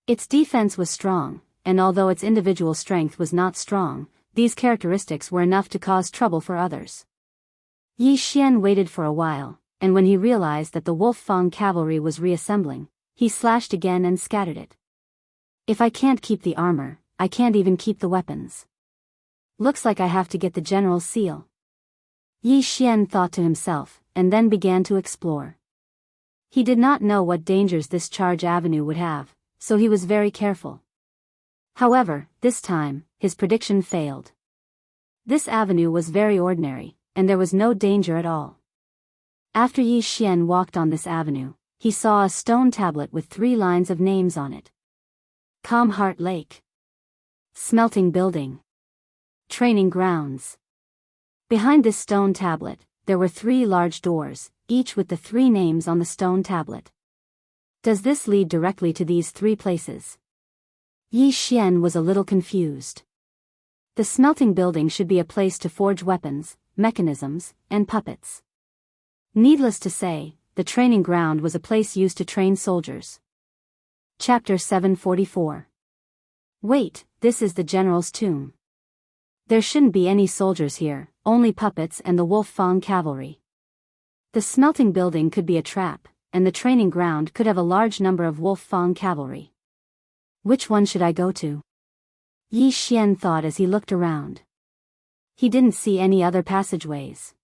Its defense was strong, and although its individual strength was not strong, these characteristics were enough to cause trouble for others. Yi Xian waited for a while, and when he realized that the Wolffang cavalry was reassembling, he slashed again and scattered it. If I can't keep the armor, I can't even keep the weapons. Looks like I have to get the general's seal. Yi Xian thought to himself, and then began to explore. He did not know what dangers this charge avenue would have, so he was very careful. However, this time, his prediction failed. This avenue was very ordinary, and there was no danger at all. After Yi Xian walked on this avenue, he saw a stone tablet with 3 lines of names on it. Calm Heart Lake. Smelting Building. Training Grounds. Behind this stone tablet, there were 3 large doors, each with the 3 names on the stone tablet. Does this lead directly to these 3 places? Yi Xian was a little confused. The smelting building should be a place to forge weapons, mechanisms, and puppets. Needless to say, the training ground was a place used to train soldiers. Chapter 744. Wait, this is the general's tomb. There shouldn't be any soldiers here, only puppets and the Wolffang cavalry. The smelting building could be a trap, and the training ground could have a large number of Wolffang cavalry. Which one should I go to? Yi Xian thought as he looked around. He didn't see any other passageways.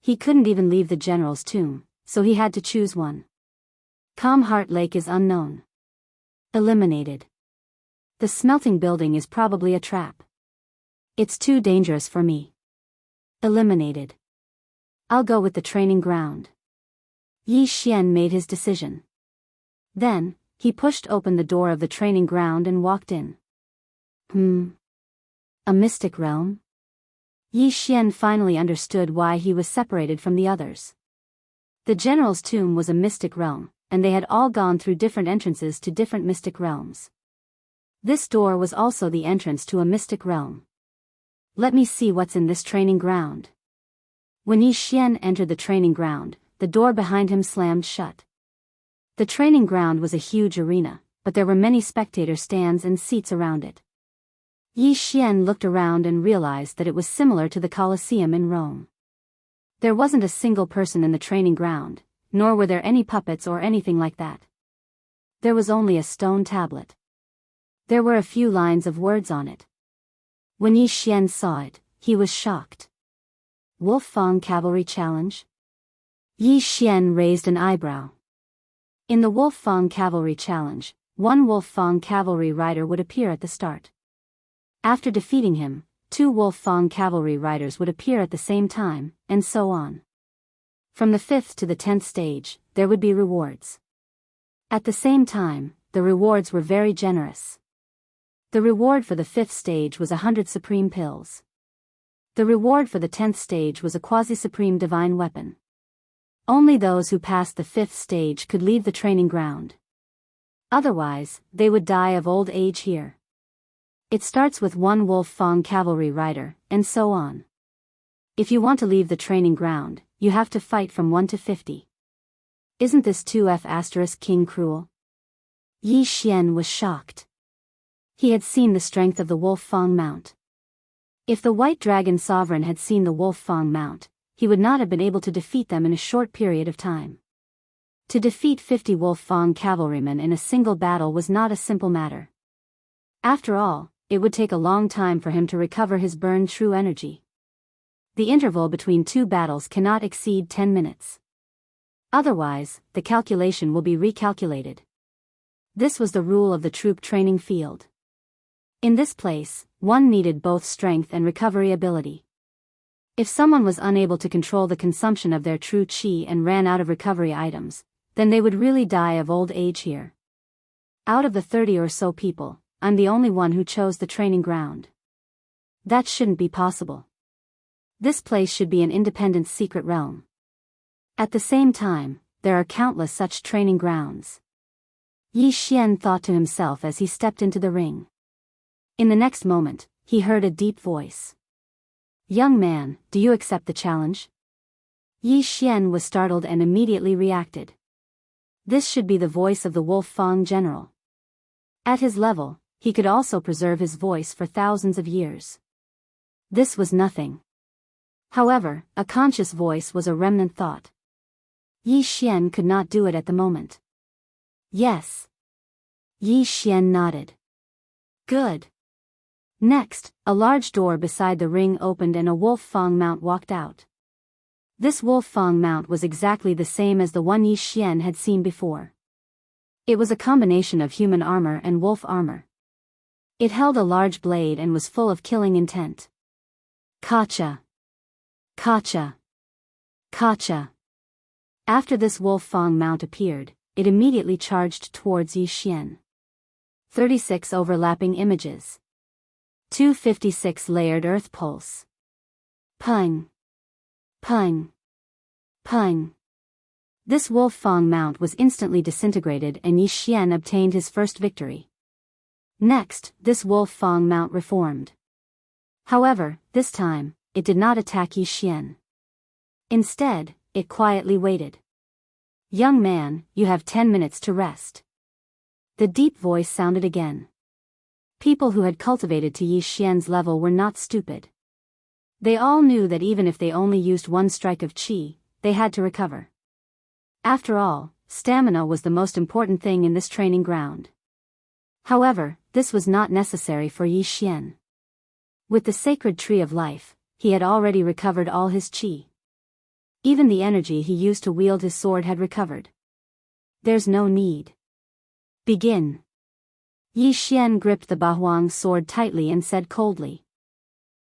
He couldn't even leave the general's tomb, so he had to choose one. Calm Heart Lake is unknown. Eliminated. The smelting building is probably a trap. It's too dangerous for me. Eliminated. I'll go with the training ground. Yi Xian made his decision. Then, he pushed open the door of the training ground and walked in. A mystic realm? Yi Xian finally understood why he was separated from the others. The general's tomb was a mystic realm, and they had all gone through different entrances to different mystic realms. This door was also the entrance to a mystic realm. Let me see what's in this training ground. When Yi Xian entered the training ground, the door behind him slammed shut. The training ground was a huge arena, but there were many spectator stands and seats around it. Yi Xian looked around and realized that it was similar to the Colosseum in Rome. There wasn't a single person in the training ground, nor were there any puppets or anything like that. There was only a stone tablet. There were a few lines of words on it. When Yi Xian saw it, he was shocked. Wolf-Fang Cavalry Challenge? Yi Xian raised an eyebrow. In the Wolf-Fang Cavalry Challenge, one Wolf-Fang cavalry rider would appear at the start. After defeating him, 2 Wolf-Fang cavalry riders would appear at the same time, and so on. From the 5th to the 10th stage, there would be rewards. At the same time, the rewards were very generous. The reward for the 5th stage was 100 supreme pills. The reward for the 10th stage was a quasi-supreme divine weapon. Only those who passed the 5th stage could leave the training ground. Otherwise, they would die of old age here. It starts with 1 Wolf-Fang cavalry rider, and so on. If you want to leave the training ground, you have to fight from 1 to 50. Isn't this 2F** King cruel? Yi Xian was shocked. He had seen the strength of the Wolf-Fang mount. If the White Dragon Sovereign had seen the Wolf-Fang mount, he would not have been able to defeat them in a short period of time. To defeat 50 Wolf-Fang cavalrymen in a single battle was not a simple matter. After all, it would take a long time for him to recover his burned true energy. The interval between 2 battles cannot exceed 10 minutes. Otherwise, the calculation will be recalculated. This was the rule of the troop training field. In this place, one needed both strength and recovery ability. If someone was unable to control the consumption of their true qi and ran out of recovery items, then they would really die of old age here. Out of the 30 or so people, I'm the only one who chose the training ground. That shouldn't be possible. This place should be an independent secret realm. At the same time, there are countless such training grounds. Yi Xian thought to himself as he stepped into the ring. In the next moment, he heard a deep voice. "Young man, do you accept the challenge?" Yi Xian was startled and immediately reacted. This should be the voice of the Wolf-Fang general. At his level, he could also preserve his voice for thousands of years. This was nothing. However, a conscious voice was a remnant thought. Yi Xian could not do it at the moment. Yes. Yi Xian nodded. Good. Next, a large door beside the ring opened and a Wolf-Fang mount walked out. This Wolf-Fang mount was exactly the same as the one Yi Xian had seen before. It was a combination of human armor and wolf armor. It held a large blade and was full of killing intent. Kacha. Kacha. Kacha. After this Wolf-Fang mount appeared, it immediately charged towards Yi Xian. 36 overlapping images. 256 layered earth pulse. Pung. Pung. Pung. This Wolf-Fang mount was instantly disintegrated and Yi Xian obtained his first victory. Next, this Wolf-Fang mount reformed. However, this time, it did not attack Yi Xian. Instead, it quietly waited. "Young man, you have 10 minutes to rest." The deep voice sounded again. People who had cultivated to Yi Xian's level were not stupid. They all knew that even if they only used one strike of qi, they had to recover. After all, stamina was the most important thing in this training ground. However, this was not necessary for Yi Xian. With the sacred tree of life, he had already recovered all his qi. Even the energy he used to wield his sword had recovered. There's no need. Begin. Yi Xian gripped the Bahuang sword tightly and said coldly.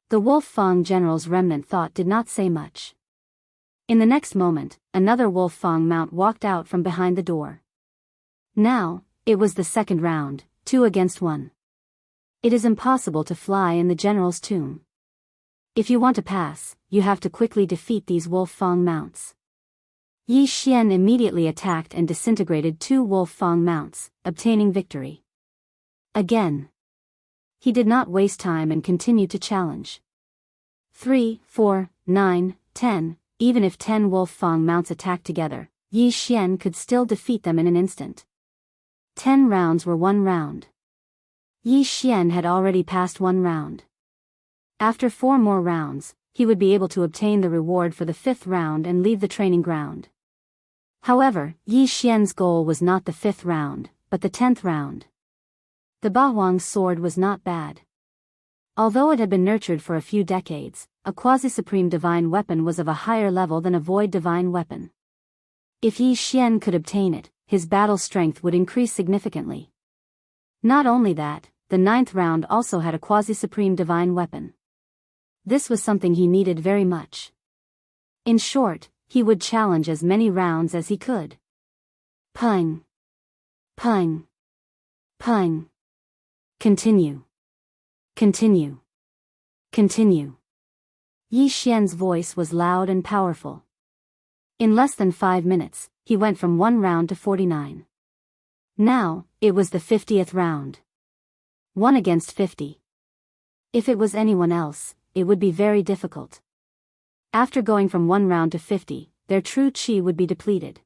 The Wolf-Fang general's remnant thought did not say much. In the next moment, another Wolf-Fang mount walked out from behind the door. Now, it was the second round, 2 against 1. It is impossible to fly in the general's tomb. If you want to pass, you have to quickly defeat these Wolf-Fang mounts. Yi Xian immediately attacked and disintegrated 2 wolf fang mounts, obtaining victory. Again. He did not waste time and continued to challenge. 3, 4, 9, 10, even if 10 wolf fang mounts attacked together, Yi Xian could still defeat them in an instant. 10 rounds were 1 round. Yi Xian had already passed 1 round. After 4 more rounds, he would be able to obtain the reward for the 5th round and leave the training ground. However, Yi Xian's goal was not the 5th round, but the 10th round. The Bahuang's sword was not bad. Although it had been nurtured for a few decades, a quasi-supreme divine weapon was of a higher level than a void divine weapon. If Yi Xian could obtain it, his battle strength would increase significantly. Not only that, the 9th round also had a quasi-supreme divine weapon. This was something he needed very much. In short, he would challenge as many rounds as he could. Pung. Pung. Pung. Continue. Continue. Continue. Yi Xian's voice was loud and powerful. In less than 5 minutes, he went from 1 round to 49. Now, it was the 50th round. 1 against 50. If it was anyone else, it would be very difficult. After going from 1 round to 50, their true qi would be depleted.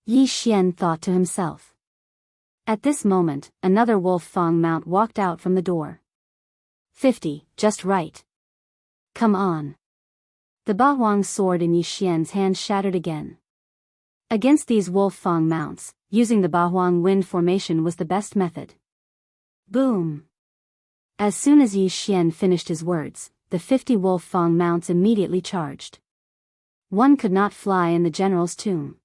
Yi Xian thought to himself. At this moment, another wolf fang mount walked out from the door. 50, just right. Come on. The Bahuang's sword in Yi Xian's hand shattered again. Against these wolf fang mounts, using the Bahuang wind formation was the best method. Boom. As soon as Yi Xian finished his words, the 50 wolf fang mounts immediately charged. One could not fly in the general's tomb.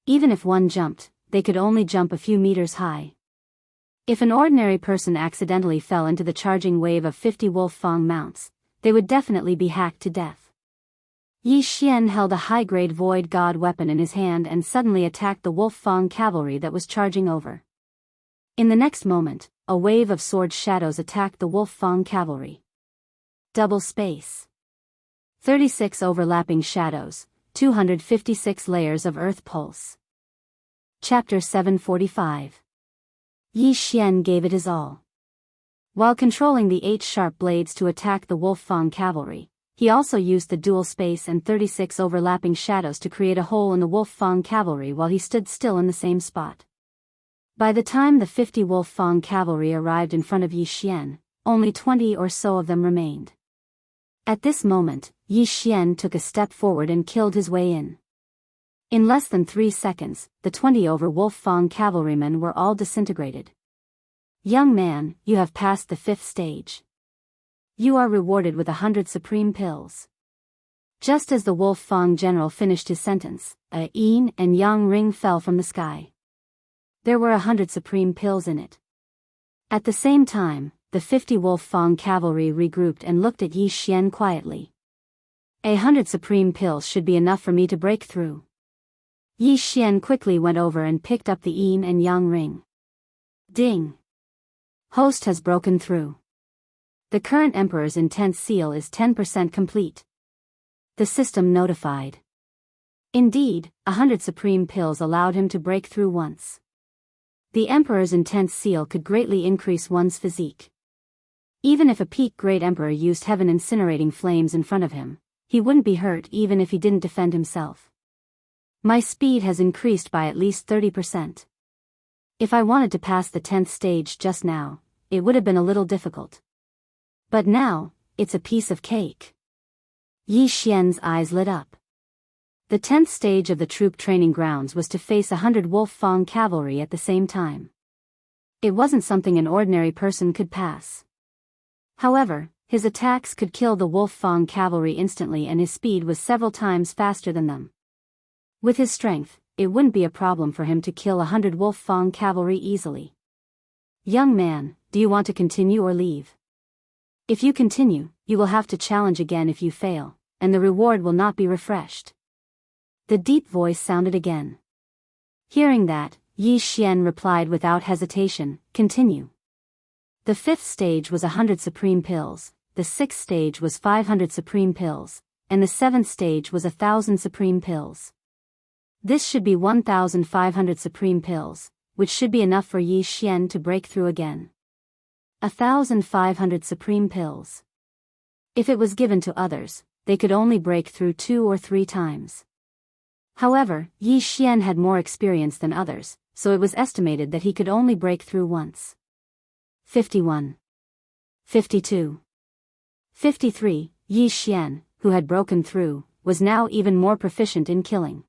Even if one jumped, they could only jump a few meters high. If an ordinary person accidentally fell into the charging wave of 50 wolf fang mounts, they would definitely be hacked to death. Yi Xian held a high-grade void god weapon in his hand and suddenly attacked the wolf fang cavalry that was charging over. In the next moment, a wave of sword shadows attacked the wolf fang cavalry. Double space. 36 overlapping shadows, 256 layers of earth pulse. Chapter 745. Yi Xian gave it his all. While controlling the 8 sharp blades to attack the wolf fang cavalry, he also used the dual space and 36 overlapping shadows to create a hole in the wolf fang cavalry while he stood still in the same spot. By the time the 50 wolf fang cavalry arrived in front of Yi Xian, only 20 or so of them remained. At this moment, Yi Xian took a step forward and killed his way in. In less than 3 seconds, the 20 over wolf fang cavalrymen were all disintegrated. Young man, you have passed the 5th stage. You are rewarded with 100 supreme pills. Just as the wolf fang general finished his sentence, a yin and yang ring fell from the sky. There were 100 supreme pills in it. At the same time, the 50 wolf fang cavalry regrouped and looked at Yi Xian quietly. 100 supreme pills should be enough for me to break through. Yi Xian quickly went over and picked up the yin and yang ring. Ding! Host has broken through. The current Emperor's intense seal is 10% complete. The system notified. Indeed, 100 supreme pills allowed him to break through once. The Emperor's intense seal could greatly increase one's physique. Even if a peak great Emperor used heaven incinerating flames in front of him, he wouldn't be hurt even if he didn't defend himself. My speed has increased by at least 30%. If I wanted to pass the 10th stage just now, it would have been a little difficult. But now, it's a piece of cake. Yi Xian's eyes lit up. The 10th stage of the troop training grounds was to face 100 wolf fang cavalry at the same time. It wasn't something an ordinary person could pass. However, his attacks could kill the wolf fang cavalry instantly and his speed was several times faster than them. With his strength, it wouldn't be a problem for him to kill 100 wolf fang cavalry easily. Young man, do you want to continue or leave? If you continue, you will have to challenge again if you fail, and the reward will not be refreshed. The deep voice sounded again. Hearing that, Yi Xian replied without hesitation, continue. The 5th stage was 100 supreme pills, the 6th stage was 500 supreme pills, and the 7th stage was 1,000 supreme pills. This should be 1,500 supreme pills, which should be enough for Yi Xian to break through again. 1,500 supreme pills. If it was given to others, they could only break through 2 or 3 times. However, Yi Xian had more experience than others, so it was estimated that he could only break through once. 51. 52. 53. Yi Xian, who had broken through, was now even more proficient in killing.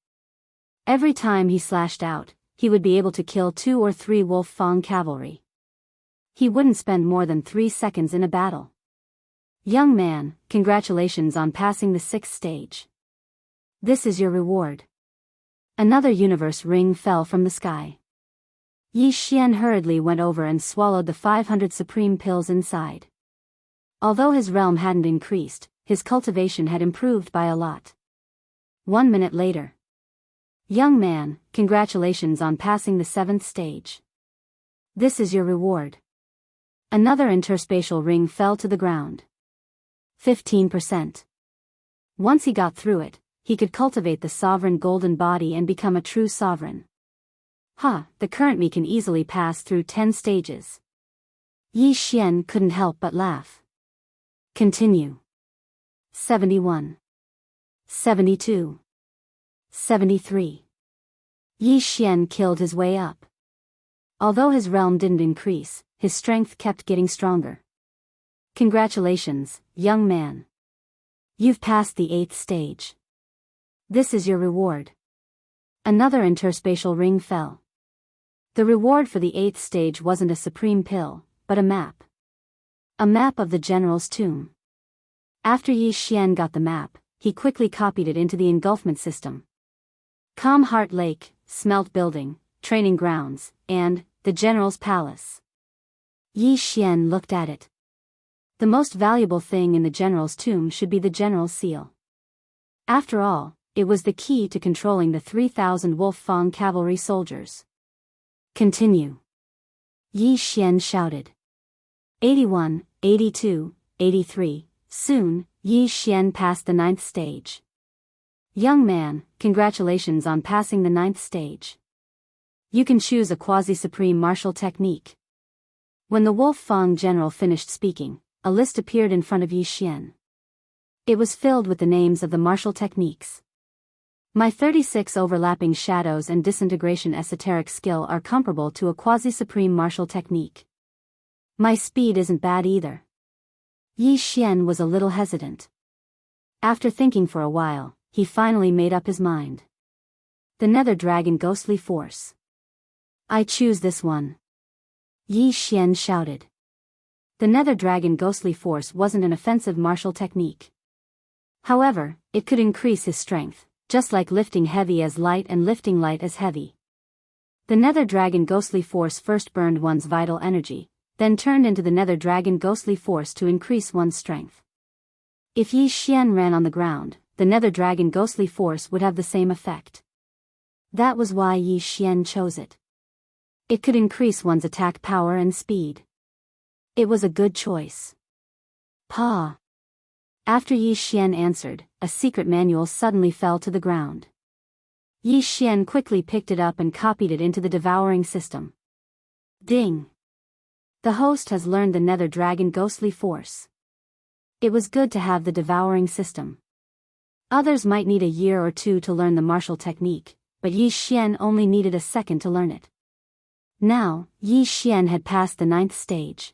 Every time he slashed out, he would be able to kill 2 or 3 wolf fang cavalry. He wouldn't spend more than 3 seconds in a battle. Young man, congratulations on passing the 6th stage. This is your reward. Another universe ring fell from the sky. Yi Xian hurriedly went over and swallowed the 500 supreme pills inside. Although his realm hadn't increased, his cultivation had improved by a lot. 1 minute later. Young man, congratulations on passing the 7th stage. This is your reward. Another interspatial ring fell to the ground. 15%. Once he got through it, he could cultivate the sovereign golden body and become a true sovereign. The current me can easily pass through 10 stages. Yi Xian couldn't help but laugh. Continue. 71. 72. 73. Yi Xian killed his way up. Although his realm didn't increase, his strength kept getting stronger. Congratulations, young man. You've passed the 8th stage. This is your reward. Another interspatial ring fell. The reward for the 8th stage wasn't a supreme pill, but a map. A map of the general's tomb. After Yi Xian got the map, he quickly copied it into the engulfment system. Calm Heart Lake, Smelt Building, Training Grounds, and the General's Palace. Yi Xian looked at it. The most valuable thing in the General's tomb should be the General's seal. After all, it was the key to controlling the 3,000 wolf fang cavalry soldiers. Continue. Yi Xian shouted. 81, 82, 83. Soon, Yi Xian passed the 9th stage. Young man, congratulations on passing the 9th stage. You can choose a quasi-supreme martial technique. When the wolf fang general finished speaking, a list appeared in front of Yi Xian. It was filled with the names of the martial techniques. My 36 overlapping shadows and disintegration esoteric skill are comparable to a quasi-supreme martial technique. My speed isn't bad either. Yi Xian was a little hesitant. After thinking for a while, he finally made up his mind. The Nether Dragon Ghostly Force. I choose this one. Yi Xian shouted. The Nether Dragon Ghostly Force wasn't an offensive martial technique. However, it could increase his strength, just like lifting heavy as light and lifting light as heavy. The Nether Dragon Ghostly Force first burned one's vital energy, then turned into the Nether Dragon Ghostly Force to increase one's strength. If Yi Xian ran on the ground, the Nether Dragon Ghostly Force would have the same effect. That was why Yi Xian chose it. It could increase one's attack power and speed. It was a good choice. Pa. After Yi Xian answered, a secret manual suddenly fell to the ground. Yi Xian quickly picked it up and copied it into the devouring system. Ding! The host has learned the Nether Dragon Ghostly Force. It was good to have the devouring system. Others might need a year or 2 to learn the martial technique, but Yi Xian only needed a second to learn it. Now, Yi Xian had passed the 9th stage.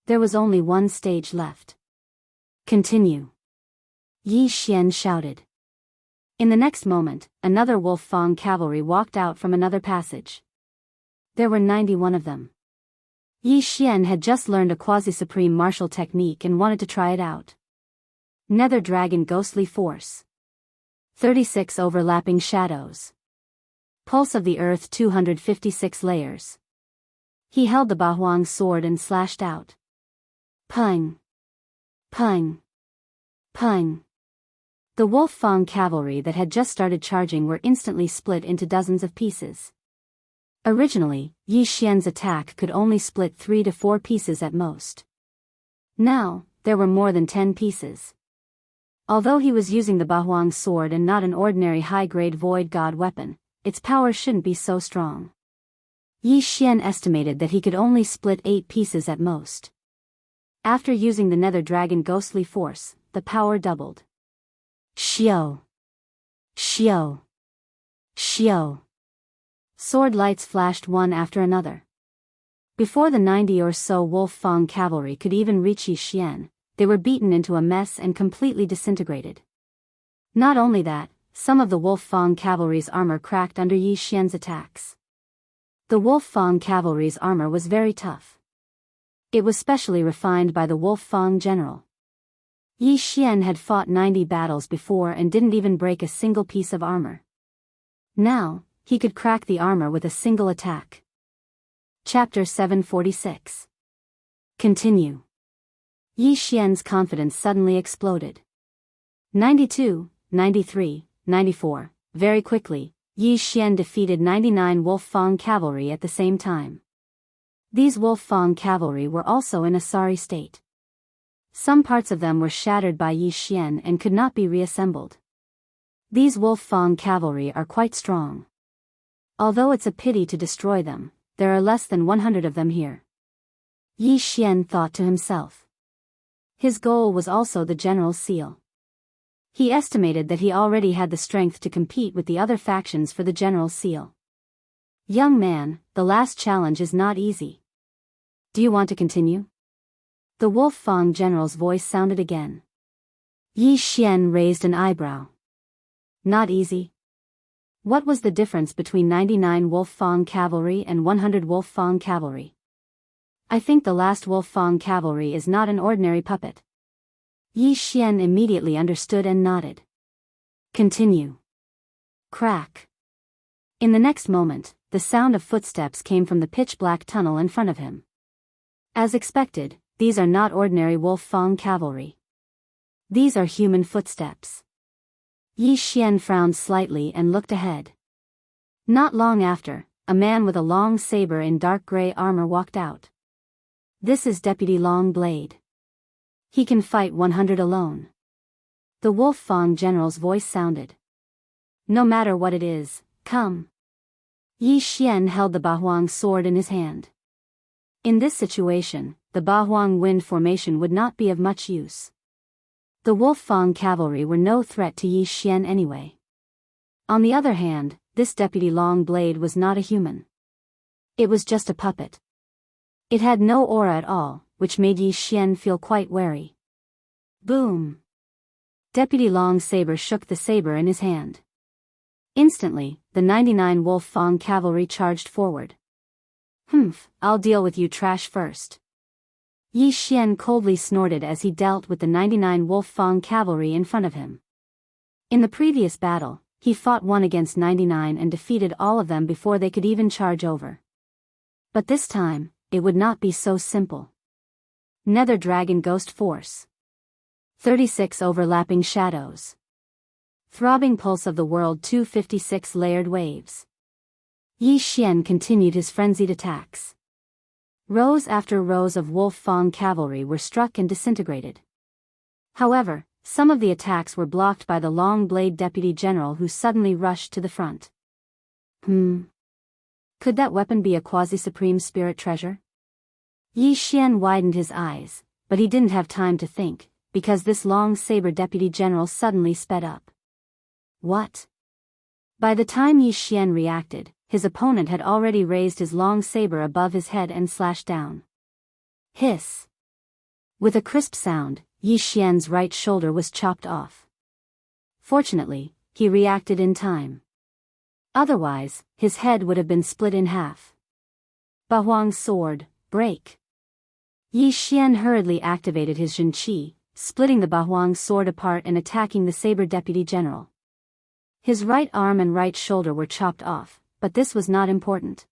There was only 1 stage left. Continue. Yi Xian shouted. In the next moment, another wolf fang cavalry walked out from another passage. There were 91 of them. Yi Xian had just learned a quasi-supreme martial technique and wanted to try it out. Nether Dragon Ghostly Force. 36 overlapping shadows. Pulse of the Earth 256 layers. He held the Bahuang sword and slashed out. Pung! Pung! Pung! The wolf fang cavalry that had just started charging were instantly split into dozens of pieces. Originally, Yi Xian's attack could only split 3 to 4 pieces at most. Now, there were more than 10 pieces. Although he was using the Bahuang sword and not an ordinary high-grade void god weapon, its power shouldn't be so strong. Yi Xian estimated that he could only split 8 pieces at most. After using the nether dragon ghostly force, the power doubled. Xiao! Xiao! Xiao! Sword lights flashed one after another. Before the 90 or so Wolf Fang cavalry could even reach Yi Xian, they were beaten into a mess and completely disintegrated. Not only that, some of the Wolf Fang cavalry's armor cracked under Yi Xian's attacks. The Wolf Fang cavalry's armor was very tough. It was specially refined by the Wolf Fang general. Yi Xian had fought 90 battles before and didn't even break a single piece of armor. Now, he could crack the armor with a single attack. Chapter 746. Continue. Yi Xian's confidence suddenly exploded. 92, 93, 94. Very quickly, Yi Xian defeated 99 Wolf Fang cavalry at the same time. These Wolf Fang cavalry were also in a sorry state. Some parts of them were shattered by Yi Xian and could not be reassembled. These Wolf Fang cavalry are quite strong. Although it's a pity to destroy them, there are less than 100 of them here. Yi Xian thought to himself. His goal was also the general's seal. He estimated that he already had the strength to compete with the other factions for the general's seal. Young man, the last challenge is not easy. Do you want to continue? The Wolf Fang general's voice sounded again. Yi Xian raised an eyebrow. Not easy? What was the difference between 99 Wolf Fang cavalry and 100 Wolf Fang cavalry? I think the last Wolf Fang cavalry is not an ordinary puppet. Yi Xian immediately understood and nodded. Continue. Crack. In the next moment, the sound of footsteps came from the pitch-black tunnel in front of him. As expected, these are not ordinary Wolf Fang cavalry. These are human footsteps. Yi Xian frowned slightly and looked ahead. Not long after, a man with a long saber in dark gray armor walked out. This is Deputy Long Blade. He can fight 100 alone. The Wolf Fang general's voice sounded. No matter what it is, come. Yi Xian held the Bahuang sword in his hand. In this situation, the Bahuang wind formation would not be of much use. The Wolf Fang cavalry were no threat to Yi Xian anyway. On the other hand, this Deputy Long Blade was not a human. It was just a puppet. It had no aura at all, which made Yi Xian feel quite wary. Boom! Deputy Long Saber shook the saber in his hand. Instantly, the 99 Wolf Fang cavalry charged forward. I'll deal with you trash first. Yi Xian coldly snorted as he dealt with the 99 Wolf Fang cavalry in front of him. In the previous battle, he fought 1 against 99 and defeated all of them before they could even charge over. But this time, it would not be so simple. Nether Dragon Ghost Force. 36 Overlapping Shadows. Throbbing Pulse of the World 256 Layered Waves. Yi Xian continued his frenzied attacks. Rows after rows of Wolf Fang cavalry were struck and disintegrated. However, some of the attacks were blocked by the Long Blade Deputy General who suddenly rushed to the front. Could that weapon be a quasi-supreme spirit treasure? Yi Xian widened his eyes, but he didn't have time to think, because this long saber Deputy General suddenly sped up. What? By the time Yi Xian reacted, his opponent had already raised his long saber above his head and slashed down. Hiss! With a crisp sound, Yi Xian's right shoulder was chopped off. Fortunately, he reacted in time. Otherwise, his head would have been split in half. Bahuang's sword, break! Yi Xian hurriedly activated his Zhenqi, splitting the Bahuang sword apart and attacking the saber Deputy General. His right arm and right shoulder were chopped off, but this was not important.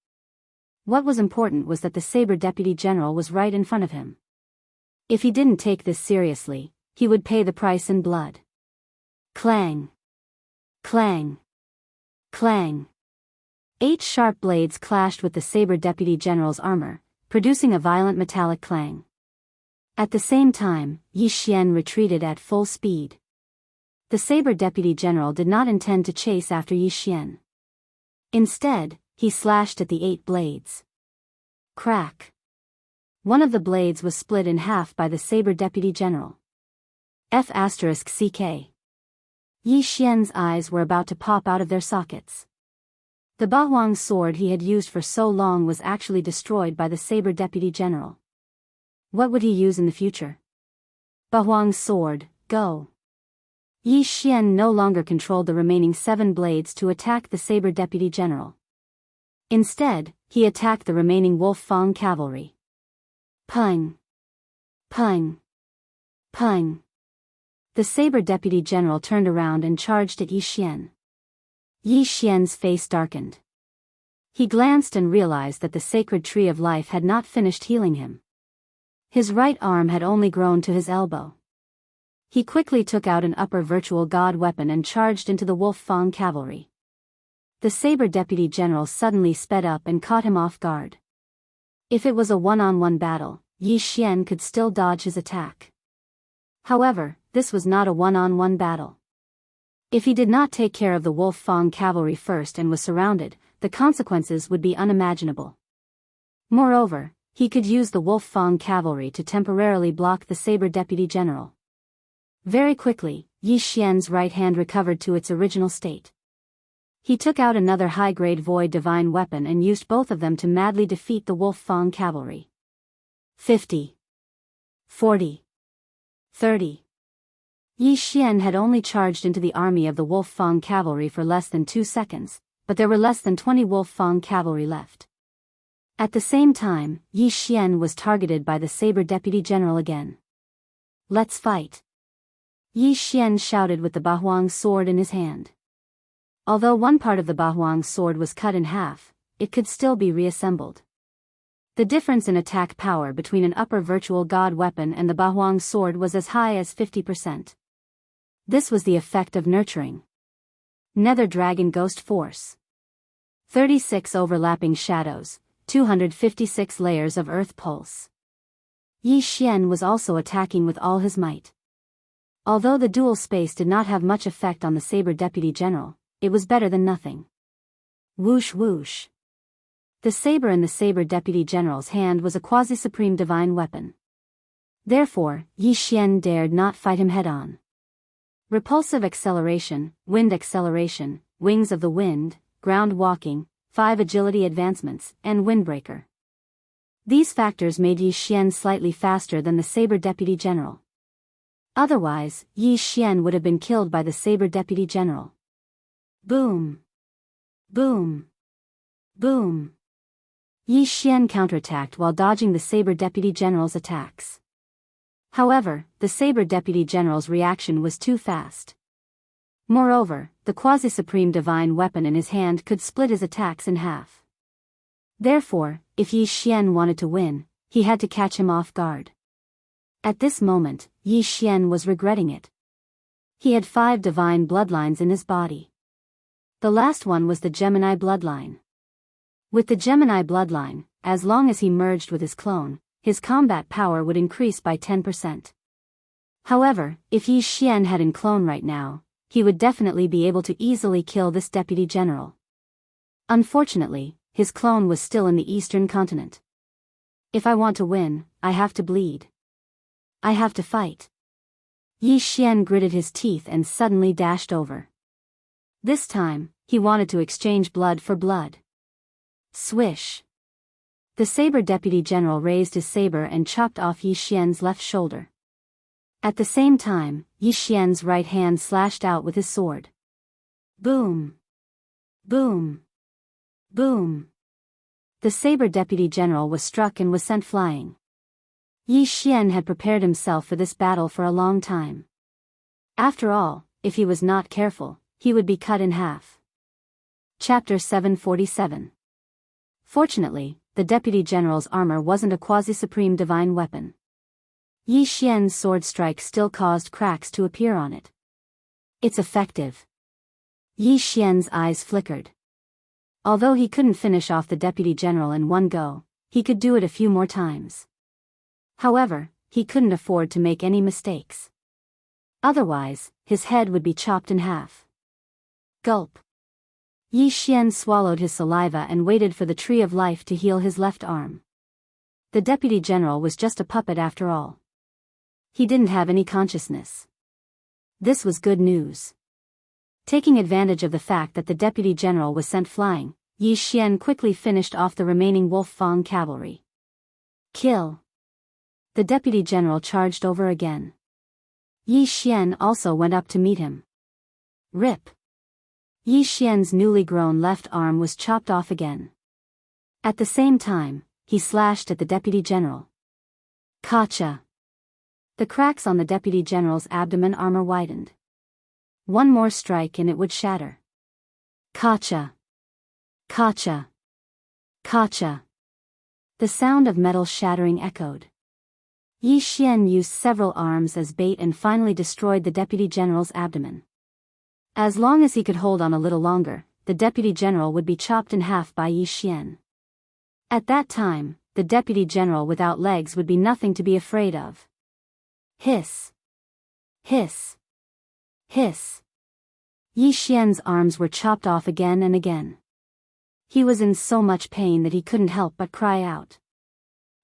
What was important was that the saber Deputy General was right in front of him. If he didn't take this seriously, he would pay the price in blood. Clang! Clang! Clang! 8 sharp blades clashed with the saber Deputy General's armor, producing a violent metallic clang. At the same time, Yi Xian retreated at full speed. The saber deputy general did not intend to chase after Yi Xian. Instead, he slashed at the 8 blades. Crack. One of the blades was split in half by the saber deputy general. F***ck. Yi Xian's eyes were about to pop out of their sockets. The Bahuang's sword he had used for so long was actually destroyed by the saber deputy general. What would he use in the future? Bahuang's sword, go. Yi Xian no longer controlled the remaining 7 blades to attack the saber deputy general. Instead, he attacked the remaining Wolf Fang cavalry. Pung! Pung! Pung! The saber deputy general turned around and charged at Yi Xian. Yi Xian's face darkened. He glanced and realized that the sacred tree of life had not finished healing him. His right arm had only grown to his elbow. He quickly took out an upper virtual god weapon and charged into the Wolf Fang cavalry. The saber deputy general suddenly sped up and caught him off guard. If it was a one-on-one battle, Yi Xian could still dodge his attack. However, this was not a one-on-one battle. If he did not take care of the Wolf Fang cavalry first and was surrounded, the consequences would be unimaginable. Moreover, he could use the Wolf Fang cavalry to temporarily block the saber deputy general. Very quickly, Yi Xian's right hand recovered to its original state. He took out another high-grade void divine weapon and used both of them to madly defeat the Wolf Fang cavalry. 50. 40. 30. Yi Xian had only charged into the army of the Wolf Fang cavalry for less than 2 seconds, but there were less than 20 Wolf Fang cavalry left. At the same time, Yi Xian was targeted by the saber deputy general again. Let's fight. Yi Xian shouted with the Bahuang's sword in his hand. Although one part of the Bahuang's sword was cut in half, it could still be reassembled. The difference in attack power between an upper virtual god weapon and the Bahuang's sword was as high as 50%. This was the effect of nurturing. Nether Dragon Ghost Force. 36 overlapping shadows, 256 layers of earth pulse. Yi Xian was also attacking with all his might. Although the dual space did not have much effect on the saber deputy general, it was better than nothing. Whoosh whoosh. The saber in the saber deputy general's hand was a quasi-supreme divine weapon. Therefore, Yi Xian dared not fight him head-on. Repulsive acceleration, wind acceleration, wings of the wind, ground walking, 5 agility advancements, and windbreaker. These factors made Yi Xian slightly faster than the saber deputy general. Otherwise, Yi Xian would have been killed by the saber deputy general. Boom! Boom! Boom! Yi Xian counterattacked while dodging the saber deputy general's attacks. However, the saber deputy general's reaction was too fast. Moreover, the quasi-supreme divine weapon in his hand could split his attacks in half. Therefore, if Yi Xian wanted to win, he had to catch him off guard. At this moment, Yi Xian was regretting it. He had 5 divine bloodlines in his body. The last one was the Gemini bloodline. With the Gemini bloodline, as long as he merged with his clone, his combat power would increase by 10%. However, if Yi Xian had a clone right now, he would definitely be able to easily kill this deputy general. Unfortunately, his clone was still in the eastern continent. If I want to win, I have to bleed. I have to fight. Yi Xian gritted his teeth and suddenly dashed over. This time, he wanted to exchange blood for blood. Swish. The saber deputy general raised his saber and chopped off Yi Xian's left shoulder. At the same time, Yi Xian's right hand slashed out with his sword. Boom! Boom! Boom! The saber deputy general was struck and was sent flying. Yi Xian had prepared himself for this battle for a long time. After all, if he was not careful, he would be cut in half. Chapter 747. Fortunately, the deputy general's armor wasn't a quasi-supreme divine weapon. Yi Xian's sword strike still caused cracks to appear on it. It's effective. Yi Xian's eyes flickered. Although he couldn't finish off the deputy general in one go, he could do it a few more times. However, he couldn't afford to make any mistakes. Otherwise, his head would be chopped in half. Gulp. Yi Xian swallowed his saliva and waited for the tree of life to heal his left arm. The deputy general was just a puppet after all. He didn't have any consciousness. This was good news. Taking advantage of the fact that the deputy general was sent flying, Yi Xian quickly finished off the remaining Wolf Fang cavalry. Kill. The deputy general charged over again. Yi Xian also went up to meet him. Rip. Yi Xian's newly grown left arm was chopped off again. At the same time, he slashed at the deputy general. Kacha. The cracks on the deputy general's abdomen armor widened. One more strike and it would shatter. Kacha. Kacha. Kacha. The sound of metal shattering echoed. Yi Xian used several arms as bait and finally destroyed the deputy general's abdomen. As long as he could hold on a little longer, the deputy general would be chopped in half by Yi Xian. At that time, the deputy general without legs would be nothing to be afraid of. Hiss. Hiss. Hiss. Yi Xian's arms were chopped off again and again. He was in so much pain that he couldn't help but cry out.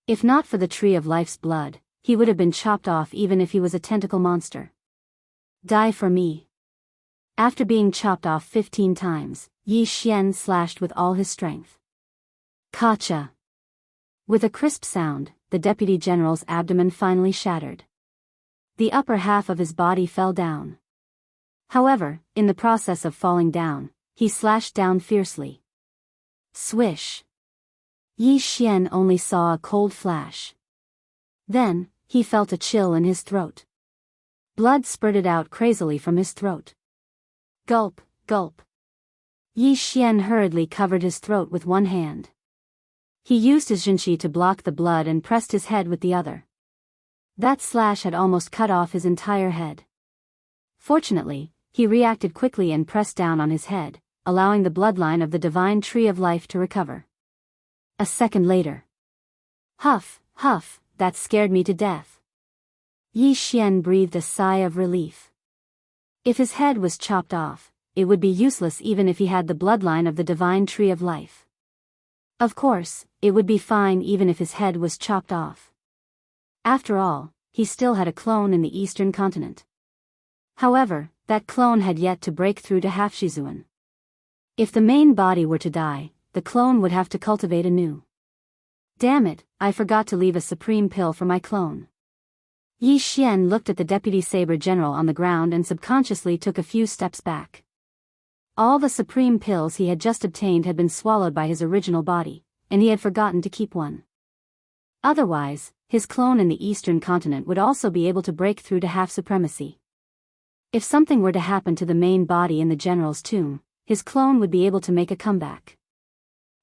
If not for the tree of life's blood, he would have been chopped off even if he was a tentacle monster. Die for me. After being chopped off 15 times, Yi Xian slashed with all his strength. Kacha. With a crisp sound, the deputy general's abdomen finally shattered. The upper half of his body fell down. However, in the process of falling down, he slashed down fiercely. Swish. Yi Xian only saw a cold flash. Then, he felt a chill in his throat. Blood spurted out crazily from his throat. Gulp, gulp. Yi Xian hurriedly covered his throat with one hand. He used his Jianxi to block the blood and pressed his head with the other. That slash had almost cut off his entire head. Fortunately, he reacted quickly and pressed down on his head, allowing the bloodline of the divine tree of life to recover. A second later. Huff, huff, that scared me to death. Yi Xian breathed a sigh of relief. If his head was chopped off, it would be useless even if he had the bloodline of the divine tree of life. Of course, it would be fine even if his head was chopped off. After all, he still had a clone in the eastern continent. However, that clone had yet to break through to Half-Shizuan. If the main body were to die, the clone would have to cultivate anew. Damn it, I forgot to leave a supreme pill for my clone. Yi Xian looked at the deputy saber general on the ground and subconsciously took a few steps back. All the supreme pills he had just obtained had been swallowed by his original body, and he had forgotten to keep one. Otherwise, his clone in the eastern continent would also be able to break through to half-supremacy. If something were to happen to the main body in the general's tomb, his clone would be able to make a comeback.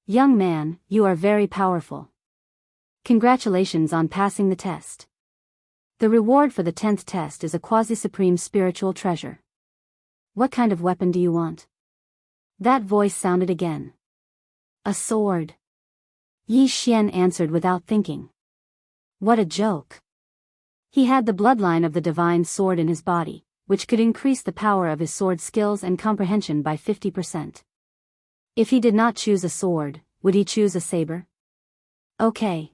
Young man, you are very powerful. Congratulations on passing the test. The reward for the 10th test is a quasi-supreme spiritual treasure. What kind of weapon do you want? That voice sounded again. A sword. Yi Xian answered without thinking. What a joke. He had the bloodline of the divine sword in his body, which could increase the power of his sword skills and comprehension by 50%. If he did not choose a sword, would he choose a saber? Okay.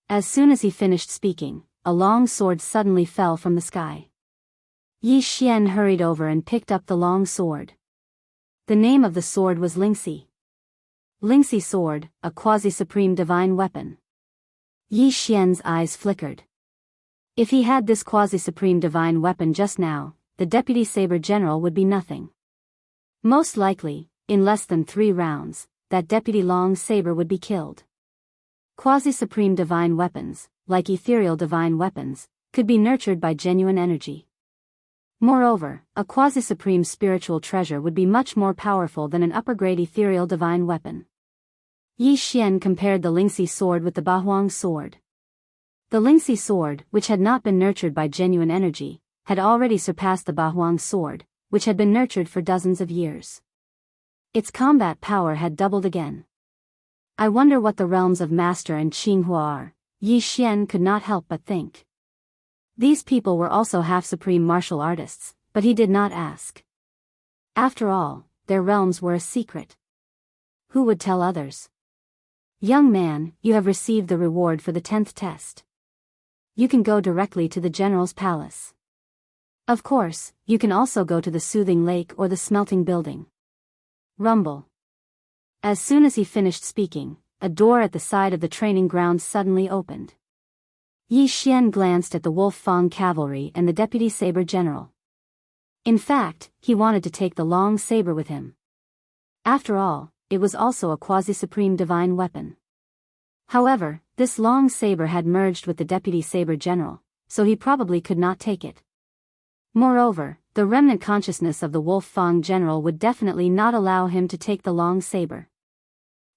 As soon as he finished speaking, a long sword suddenly fell from the sky. Yi Xian hurried over and picked up the long sword. The name of the sword was Lingxi. Lingxi sword, a quasi-supreme divine weapon. Yi Xian's eyes flickered. If he had this quasi-supreme divine weapon just now, the deputy saber general would be nothing. Most likely, in less than 3 rounds, that deputy long saber would be killed. Quasi-supreme divine weapons, like ethereal divine weapons, could be nurtured by genuine energy. Moreover, a quasi-supreme spiritual treasure would be much more powerful than an upper-grade ethereal divine weapon. Yi Xian compared the Lingxi sword with the Bahuang sword. The Lingxi sword, which had not been nurtured by genuine energy, had already surpassed the Bahuang sword, which had been nurtured for dozens of years. Its combat power had doubled again. I wonder what the realms of Master and Qinghua are, Yi Xian could not help but think. These people were also half-supreme martial artists, but he did not ask. After all, their realms were a secret. Who would tell others? Young man, you have received the reward for the 10th test. You can go directly to the general's palace. Of course, you can also go to the soothing lake or the smelting building. Rumble. As soon as he finished speaking, a door at the side of the training grounds suddenly opened. Yi Xian glanced at the Wolf Fang cavalry and the deputy saber general. In fact, he wanted to take the long saber with him. After all, it was also a quasi-supreme divine weapon. However, this long saber had merged with the deputy saber general, so he probably could not take it. Moreover, the remnant consciousness of the Wolf Fang general would definitely not allow him to take the long saber.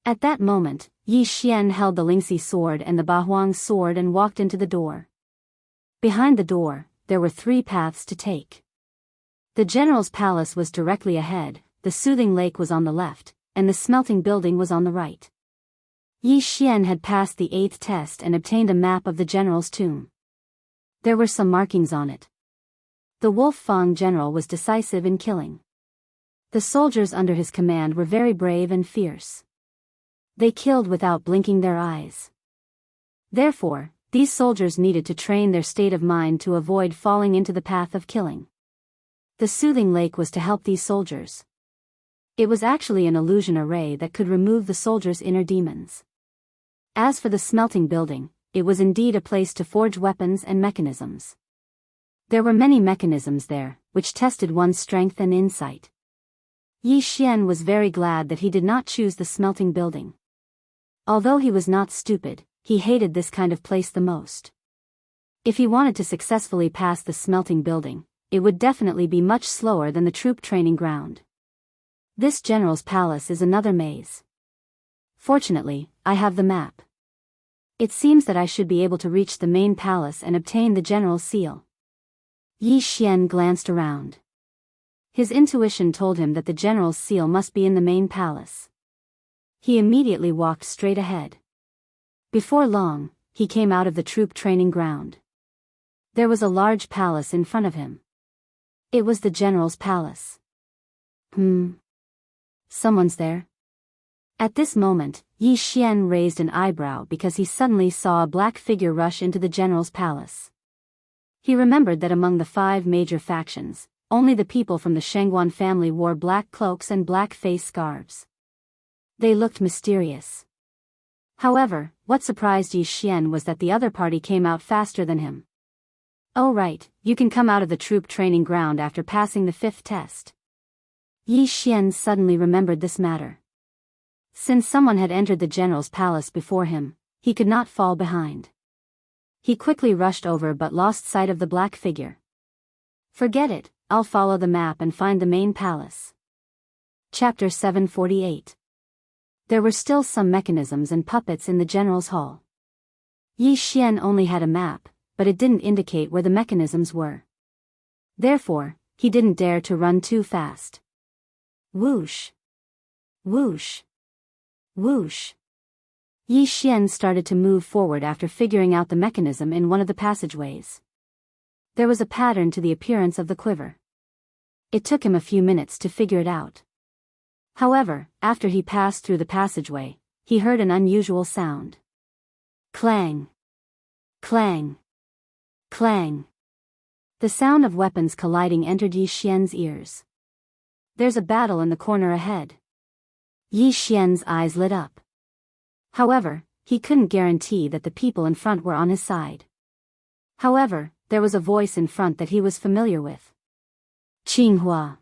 At that moment, Yi Xian held the Lingxi sword and the Bahuang sword and walked into the door. Behind the door, there were 3 paths to take. The general's palace was directly ahead, the soothing lake was on the left, and the smelting building was on the right. Yi Xian had passed the 8th test and obtained a map of the general's tomb. There were some markings on it. The Wolf Fang general was decisive in killing. The soldiers under his command were very brave and fierce. They killed without blinking their eyes. Therefore, these soldiers needed to train their state of mind to avoid falling into the path of killing. The soothing lake was to help these soldiers. It was actually an illusion array that could remove the soldiers' inner demons. As for the smelting building, it was indeed a place to forge weapons and mechanisms. There were many mechanisms there, which tested one's strength and insight. Yi Xian was very glad that he did not choose the smelting building. Although he was not stupid, he hated this kind of place the most. If he wanted to successfully pass the smelting building, it would definitely be much slower than the troop training ground. This general's palace is another maze. Fortunately, I have the map. It seems that I should be able to reach the main palace and obtain the general's seal. Yi Xian glanced around. His intuition told him that the general's seal must be in the main palace. He immediately walked straight ahead. Before long, he came out of the troop training ground. There was a large palace in front of him. It was the general's palace. Someone's there? At this moment, Yi Xian raised an eyebrow because he suddenly saw a black figure rush into the general's palace. He remembered that among the 5 major factions, only the people from the Shangguan family wore black cloaks and black face scarves. They looked mysterious. However, what surprised Yi Xian was that the other party came out faster than him. Oh right, you can come out of the troop training ground after passing the 5th test. Yi Xian suddenly remembered this matter. Since someone had entered the general's palace before him, he could not fall behind. He quickly rushed over but lost sight of the black figure. Forget it, I'll follow the map and find the main palace. Chapter 748. There were still some mechanisms and puppets in the general's hall. Yi Xian only had a map, but it didn't indicate where the mechanisms were. Therefore, he didn't dare to run too fast. Whoosh! Whoosh! Whoosh! Yi Xian started to move forward after figuring out the mechanism in one of the passageways. There was a pattern to the appearance of the quiver. It took him a few minutes to figure it out. However, after he passed through the passageway, he heard an unusual sound. Clang! Clang! Clang! The sound of weapons colliding entered Yi Xian's ears. There's a battle in the corner ahead. Yi Xian's eyes lit up. However, he couldn't guarantee that the people in front were on his side. However, there was a voice in front that he was familiar with. Qinghua.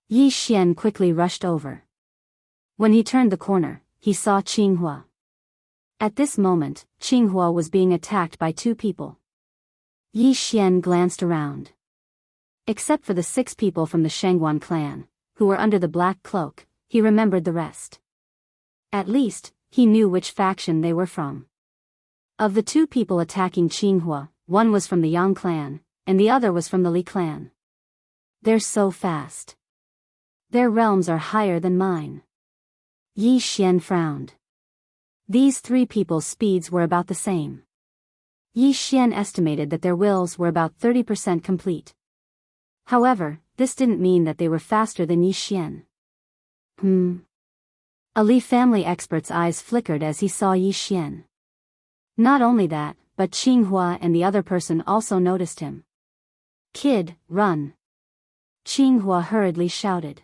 Yi Xian quickly rushed over. When he turned the corner, he saw Qinghua. At this moment, Qinghua was being attacked by 2 people. Yi Xian glanced around. Except for the 6 people from the Shangguan clan, who were under the black cloak, he remembered the rest. At least, he knew which faction they were from. Of the 2 people attacking Qinghua, one was from the Yang clan, and the other was from the Li clan. They're so fast. Their realms are higher than mine. Yi Xian frowned. These 3 people's speeds were about the same. Yi Xian estimated that their wills were about 30% complete. However, this didn't mean that they were faster than Yi Xian. A Li family expert's eyes flickered as he saw Yi Xian. Not only that, but Qinghua and the other person also noticed him. "Kid, run!" Qinghua hurriedly shouted.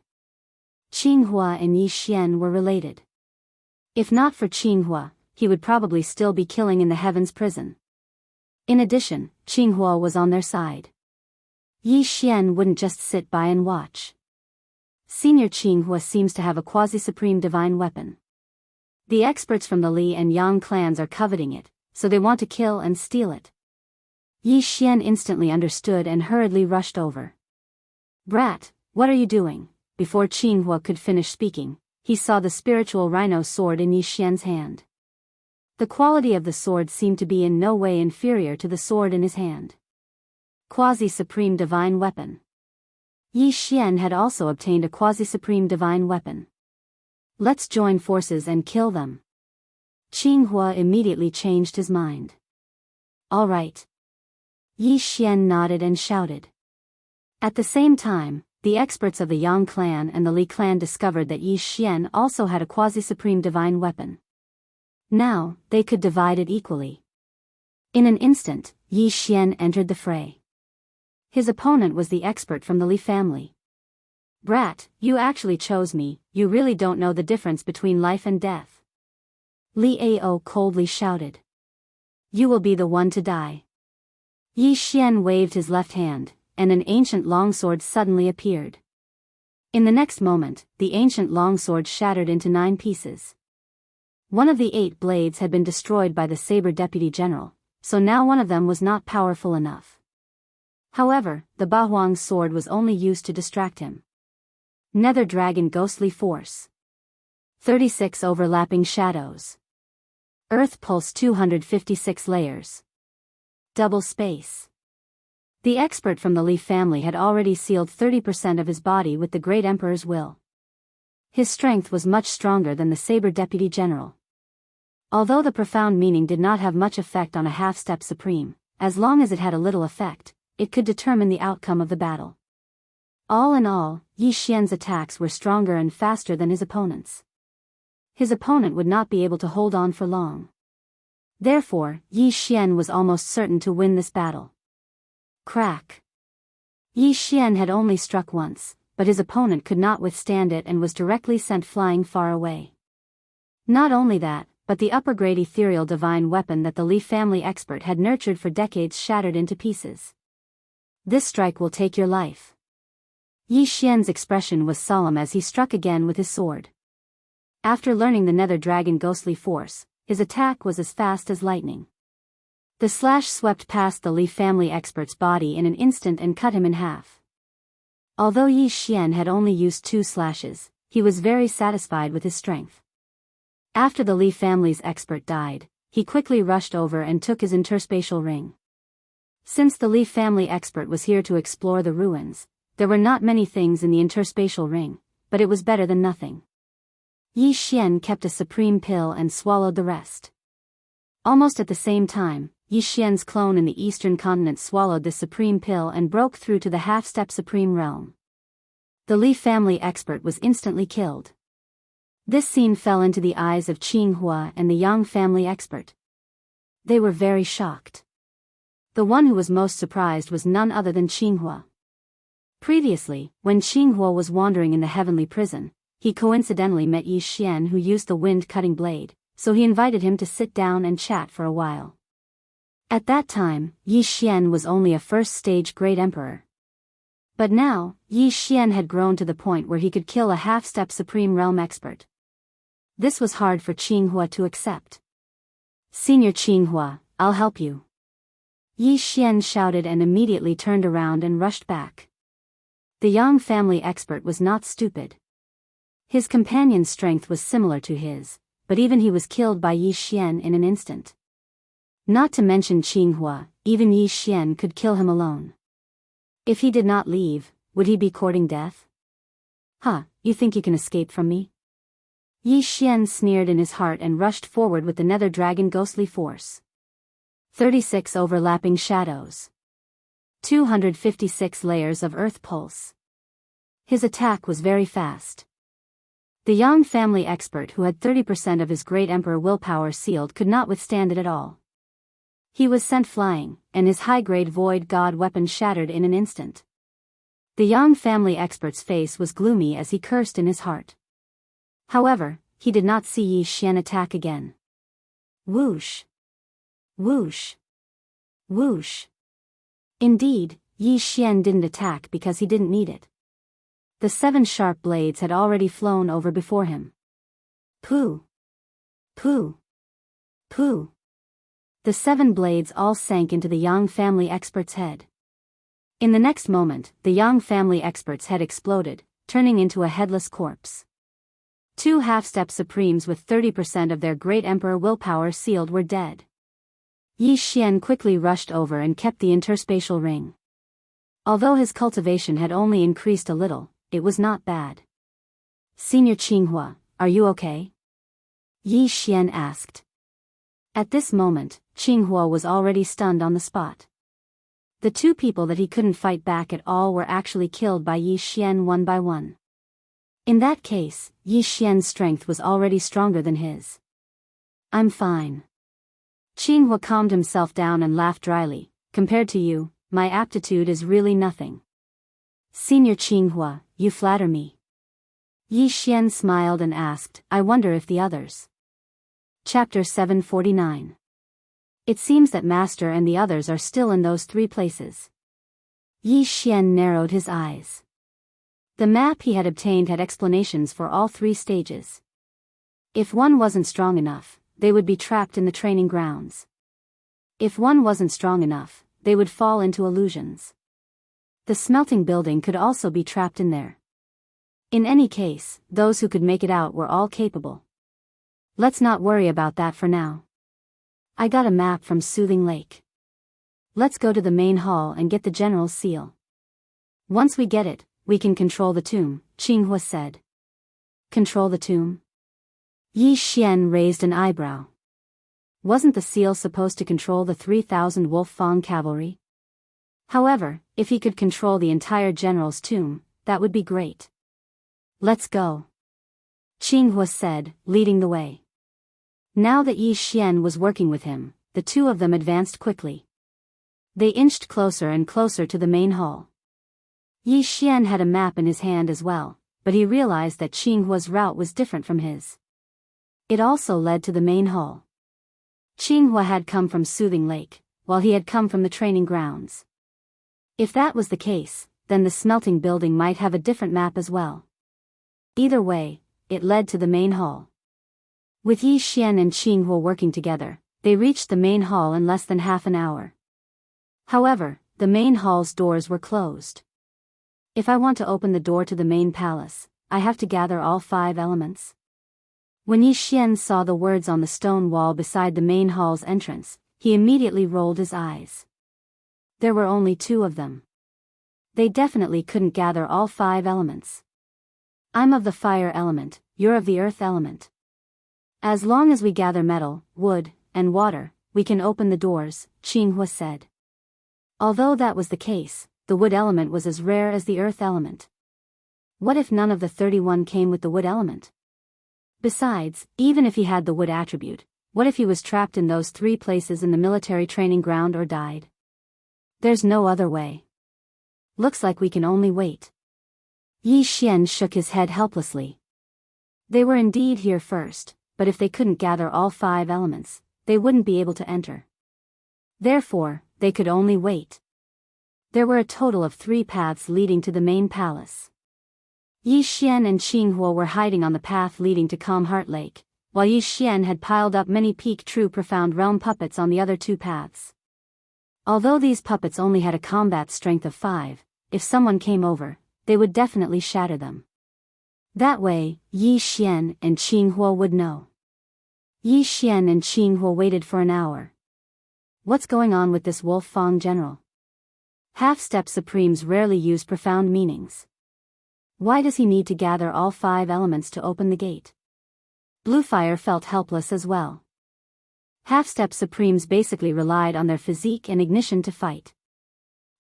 Qinghua and Yi Xian were related. If not for Qinghua, he would probably still be killing in the Heavens prison. In addition, Qinghua was on their side. Yi Xian wouldn't just sit by and watch. Senior Qinghua seems to have a quasi-supreme divine weapon. The experts from the Li and Yang clans are coveting it, so they want to kill and steal it. Yi Xian instantly understood and hurriedly rushed over. "Brat, what are you doing?" Before Qinghua could finish speaking, he saw the spiritual rhino sword in Yi Xian's hand. The quality of the sword seemed to be in no way inferior to the sword in his hand. Quasi-supreme divine weapon. Yi Xian had also obtained a quasi-supreme divine weapon. "Let's join forces and kill them." Qinghua immediately changed his mind. "All right." Yi Xian nodded and shouted. At the same time, the experts of the Yang clan and the Li clan discovered that Yi Xian also had a quasi-supreme divine weapon. Now, they could divide it equally. In an instant, Yi Xian entered the fray. His opponent was the expert from the Li family. "Brat, you actually chose me, you really don't know the difference between life and death." Li Ao coldly shouted. "You will be the one to die." Yi Xian waved his left hand, and an ancient longsword suddenly appeared. In the next moment, the ancient longsword shattered into 9 pieces. One of the 8 blades had been destroyed by the Saber Deputy General, so now one of them was not powerful enough. However, the Bahuang's sword was only used to distract him. Nether Dragon Ghostly Force. 36 overlapping shadows. Earth Pulse 256 layers. Double space. The expert from the Li family had already sealed 30% of his body with the Great Emperor's will. His strength was much stronger than the Saber Deputy General. Although the profound meaning did not have much effect on a half-step supreme, as long as it had a little effect, it could determine the outcome of the battle. All in all, Yi Xian's attacks were stronger and faster than his opponent's. His opponent would not be able to hold on for long. Therefore, Yi Xian was almost certain to win this battle. Crack. Yi Xian had only struck once, but his opponent could not withstand it and was directly sent flying far away. Not only that, but the upper-grade ethereal divine weapon that the Li family expert had nurtured for decades shattered into pieces. "This strike will take your life." Yi Xian's expression was solemn as he struck again with his sword. After learning the Nether Dragon Ghostly Force, his attack was as fast as lightning. The slash swept past the Li family expert's body in an instant and cut him in half. Although Yi Xian had only used 2 slashes, he was very satisfied with his strength. After the Li family's expert died, he quickly rushed over and took his interspatial ring. Since the Li family expert was here to explore the ruins, there were not many things in the interspatial ring, but it was better than nothing. Yi Xian kept a supreme pill and swallowed the rest. Almost at the same time, Yi Xian's clone in the eastern continent swallowed this supreme pill and broke through to the half-step supreme realm. The Li family expert was instantly killed. This scene fell into the eyes of Qinghua and the Yang family expert. They were very shocked. The one who was most surprised was none other than Qinghua. Previously, when Qinghua was wandering in the heavenly prison, he coincidentally met Yi Xian, who used the wind-cutting blade, so he invited him to sit down and chat for a while. At that time, Yi Xian was only a first-stage Great Emperor. But now, Yi Xian had grown to the point where he could kill a half-step Supreme Realm expert. This was hard for Qinghua to accept. "Senior Qinghua, I'll help you." Yi Xian shouted and immediately turned around and rushed back. The Yang family expert was not stupid. His companion's strength was similar to his, but even he was killed by Yi Xian in an instant. Not to mention Qinghua, even Yi Xian could kill him alone. If he did not leave, would he be courting death? "Huh, you think you can escape from me?" Yi Xian sneered in his heart and rushed forward with the Nether Dragon Ghostly Force. 36 overlapping shadows. 256 layers of earth pulse. His attack was very fast. The Yang family expert who had 30% of his great emperor willpower sealed could not withstand it at all. He was sent flying, and his high-grade void god weapon shattered in an instant. The Yang family expert's face was gloomy as he cursed in his heart. However, he did not see Yi Xian attack again. Whoosh! Whoosh! Whoosh! Indeed, Yi Xian didn't attack because he didn't need it. The 7 sharp blades had already flown over before him. Pooh! Pooh! Pooh! The 7 blades all sank into the Yang family expert's head. In the next moment, the Yang family expert's head exploded, turning into a headless corpse. 2 half-step supremes with 30% of their great emperor willpower sealed were dead. Yi Xian quickly rushed over and kept the interspatial ring. Although his cultivation had only increased a little, it was not bad. Senior Qinghua, are you okay? Yi Xian asked. At this moment, Qinghua was already stunned on the spot. The 2 people that he couldn't fight back at all were actually killed by Yi Xian one by one. In that case, Yi Xian's strength was already stronger than his. I'm fine. Qinghua calmed himself down and laughed dryly. Compared to you, my aptitude is really nothing. Senior Qinghua, you flatter me. Yi Xian smiled and asked, I wonder if the others. Chapter 749. It seems that Master and the others are still in those 3 places. Yi Xian narrowed his eyes. The map he had obtained had explanations for all 3 stages. If one wasn't strong enough, they would be trapped in the training grounds. If one wasn't strong enough, they would fall into illusions. The smelting building could also be trapped in there. In any case, those who could make it out were all capable. Let's not worry about that for now. I got a map from Soothing Lake. Let's go to the main hall and get the general's seal. Once we get it, we can control the tomb, Qinghua said. Control the tomb? Yi Xian raised an eyebrow. Wasn't the seal supposed to control the 3,000 Wolf Fang cavalry? However, if he could control the entire general's tomb, that would be great. Let's go. Qinghua said, leading the way. Now that Yi Xian was working with him, the 2 of them advanced quickly. They inched closer and closer to the main hall. Yi Xian had a map in his hand as well, but he realized that Qinghua's route was different from his. It also led to the main hall. Qinghua had come from Soothing Lake, while he had come from the training grounds. If that was the case, then the smelting building might have a different map as well. Either way, it led to the main hall. With Yi Xian and Qinghua working together, they reached the main hall in less than half an hour. However, the main hall's doors were closed. If I want to open the door to the main palace, I have to gather all 5 elements. When Yi Xian saw the words on the stone wall beside the main hall's entrance, he immediately rolled his eyes. There were only 2 of them. They definitely couldn't gather all 5 elements. I'm of the fire element, you're of the earth element. As long as we gather metal, wood, and water, we can open the doors, Qinghua said. Although that was the case, the wood element was as rare as the earth element. What if none of the 31 came with the wood element? Besides, even if he had the wood attribute, what if he was trapped in those 3 places in the military training ground or died? There's no other way. Looks like we can only wait. Yi Xian shook his head helplessly. They were indeed here first, but if they couldn't gather all 5 elements, they wouldn't be able to enter. Therefore, they could only wait. There were a total of 3 paths leading to the main palace. Yi Xian and Qinghua were hiding on the path leading to Calm Heart Lake, while Yi Xian had piled up many peak true profound realm puppets on the other 2 paths. Although these puppets only had a combat strength of 5, if someone came over, they would definitely shatter them. That way, Yi Xian and Qinghua would know. Yi Xian and Qinghua waited for an hour. What's going on with this Wolf Fang general? Half-step supremes rarely use profound meanings. Why does he need to gather all 5 elements to open the gate? Bluefire felt helpless as well. Half-step supremes basically relied on their physique and ignition to fight.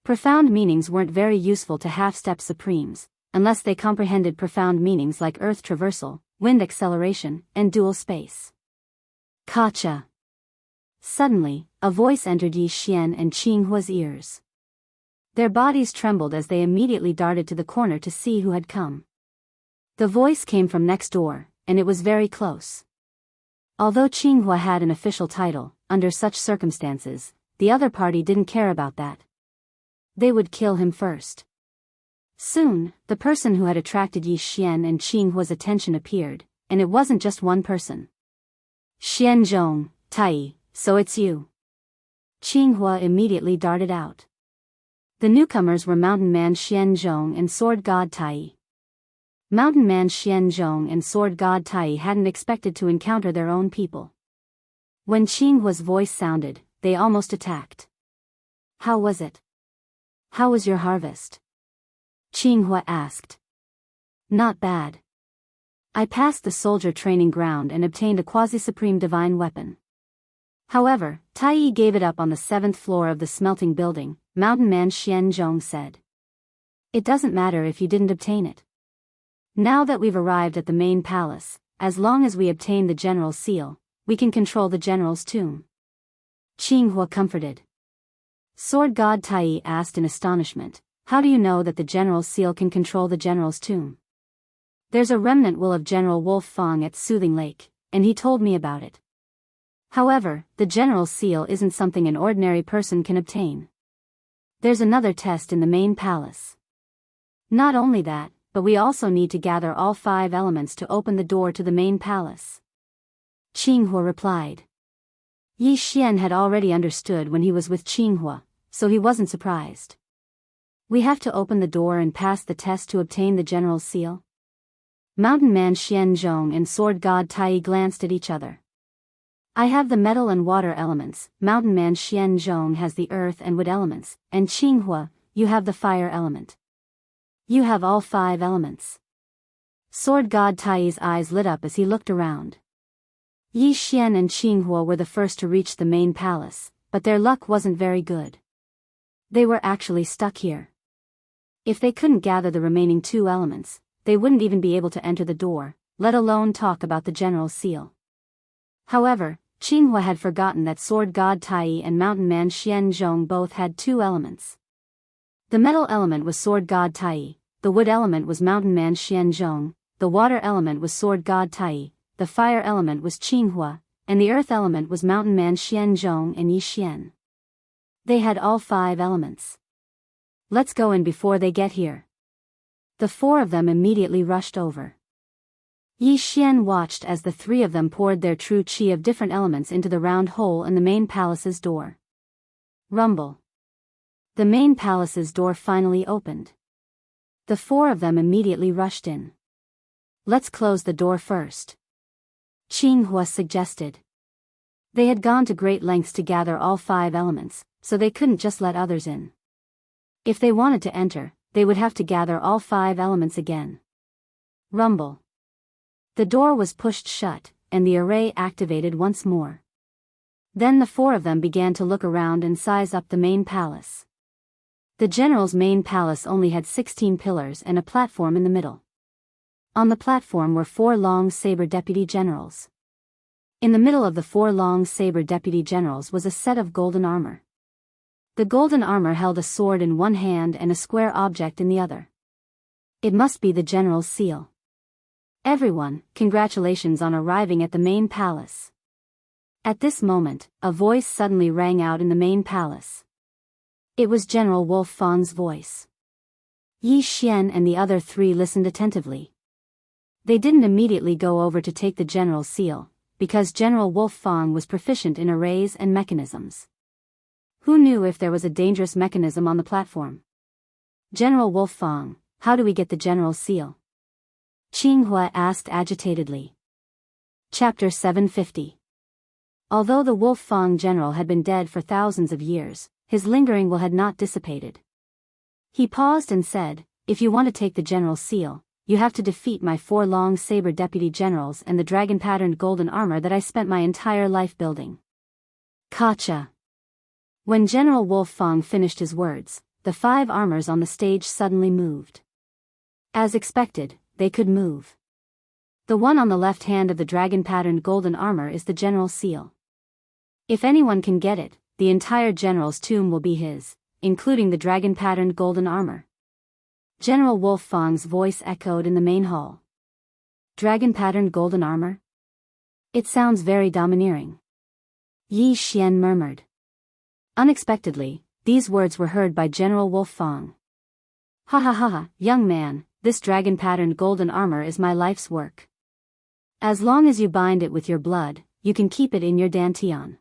Profound meanings weren't very useful to half-step supremes, unless they comprehended profound meanings like earth traversal, wind acceleration, and dual space. Gotcha. Suddenly, a voice entered Yi Xian and Qinghua's ears. Their bodies trembled as they immediately darted to the corner to see who had come. The voice came from next door, and it was very close. Although Qinghua had an official title, under such circumstances, the other party didn't care about that. They would kill him first. Soon, the person who had attracted Yi Xian and Qinghua's attention appeared, and it wasn't just one person. Xianzhong, Tai, so it's you. Qinghua immediately darted out. The newcomers were Mountain Man Xianzhong and Sword God Tai. Mountain Man Xianzhong and Sword God Tai hadn't expected to encounter their own people. When Qinghua's voice sounded, they almost attacked. How was it? How was your harvest? Qinghua asked. Not bad. I passed the soldier training ground and obtained a quasi-supreme divine weapon. However, Tai gave it up on the 7th floor of the smelting building, Mountain Man Xianzhong said. It doesn't matter if you didn't obtain it. Now that we've arrived at the main palace, as long as we obtain the general's seal, we can control the general's tomb. Qinghua comforted. Sword God Tai asked in astonishment, how do you know that the general's seal can control the general's tomb? There's a remnant will of General Wolf Fang at Soothing Lake, and he told me about it. However, the general's seal isn't something an ordinary person can obtain. There's another test in the main palace. Not only that, but we also need to gather all 5 elements to open the door to the main palace. Qinghua replied. Yi Xian had already understood when he was with Qinghua, so he wasn't surprised. We have to open the door and pass the test to obtain the general's seal? Mountain Man Xianzhong and Sword God Tai glanced at each other. I have the metal and water elements, Mountain Man Xianzhong has the earth and wood elements, and Qinghua, you have the fire element. You have all 5 elements. Sword God Tai's eyes lit up as he looked around. Yi Xian and Qinghua were the first to reach the main palace, but their luck wasn't very good. They were actually stuck here. If they couldn't gather the remaining 2 elements, they wouldn't even be able to enter the door, let alone talk about the general's seal. However, Qinghua had forgotten that Sword God Tai and Mountain Man Xianzhong both had 2 elements. The metal element was Sword God Tai, the wood element was Mountain Man Xianzhong, the water element was Sword God Tai, the fire element was Qinghua, and the earth element was Mountain Man Xianzhong and Yi Xian. They had all 5 elements. Let's go in before they get here. The 4 of them immediately rushed over. Yi Xian watched as the 3 of them poured their true qi of different elements into the round hole in the main palace's door. Rumble. The main palace's door finally opened. The 4 of them immediately rushed in. Let's close the door first. Qinghua suggested. They had gone to great lengths to gather all 5 elements, so they couldn't just let others in. If they wanted to enter, they would have to gather all 5 elements again. Rumble. The door was pushed shut, and the array activated once more. Then the 4 of them began to look around and size up the main palace. The general's main palace only had 16 pillars and a platform in the middle. On the platform were 4 long saber deputy generals. In the middle of the 4 long saber deputy generals was a set of golden armor. The golden armor held a sword in one hand and a square object in the other. It must be the general's seal. Everyone, congratulations on arriving at the main palace. At this moment, a voice suddenly rang out in the main palace. It was General Wolf Fang's voice. Yi Xian and the other 3 listened attentively. They didn't immediately go over to take the general's seal, because General Wolf Fang was proficient in arrays and mechanisms. Who knew if there was a dangerous mechanism on the platform? General Wolf Fang, how do we get the general's seal? Qinghua asked agitatedly. Chapter 750. Although the Wolf Fang general had been dead for thousands of years, his lingering will had not dissipated. He paused and said, if you want to take the general's seal, you have to defeat my 4 long saber deputy generals and the dragon-patterned golden armor that I spent my entire life building. Gotcha. When General Wolf Fang finished his words, the 5 armors on the stage suddenly moved. As expected, they could move. The one on the left hand of the dragon-patterned golden armor is the general's seal. If anyone can get it, the entire general's tomb will be his, including the dragon-patterned golden armor. General Wolf Fang's voice echoed in the main hall. Dragon-patterned golden armor? It sounds very domineering. Yi Xian murmured. Unexpectedly, these words were heard by General Wolf Fang. Ha ha ha ha, young man, this dragon-patterned golden armor is my life's work. As long as you bind it with your blood, you can keep it in your dantian.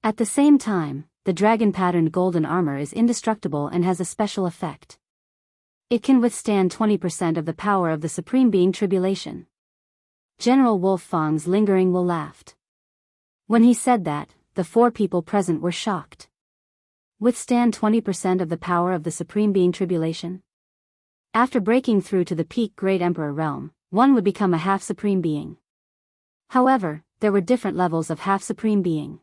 At the same time, the dragon-patterned golden armor is indestructible and has a special effect. It can withstand 20% of the power of the Supreme Being Tribulation. General Wolf Fang's lingering will laughed. When he said that, the 4 people present were shocked. Withstand 20% of the power of the Supreme Being Tribulation? After breaking through to the peak Great Emperor realm, one would become a half-supreme being. However, there were different levels of half-supreme being.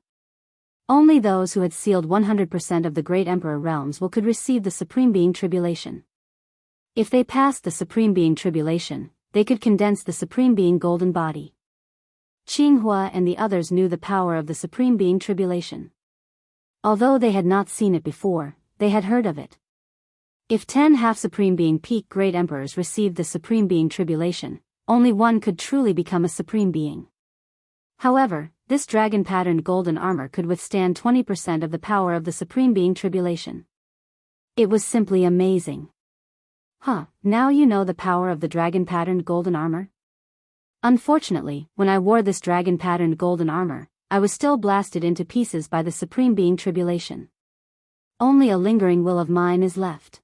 Only those who had sealed 100% of the Great Emperor realms could receive the Supreme Being Tribulation. If they passed the Supreme Being Tribulation, they could condense the Supreme Being Golden Body. Jianghu and the others knew the power of the Supreme Being Tribulation. Although they had not seen it before, they had heard of it. If 10 half-Supreme Being Peak Great Emperors received the Supreme Being Tribulation, only one could truly become a Supreme Being. However, this dragon-patterned golden armor could withstand 20% of the power of the Supreme Being Tribulation. It was simply amazing. Now you know the power of the dragon-patterned golden armor? Unfortunately, when I wore this dragon-patterned golden armor, I was still blasted into pieces by the Supreme Being Tribulation. Only a lingering will of mine is left.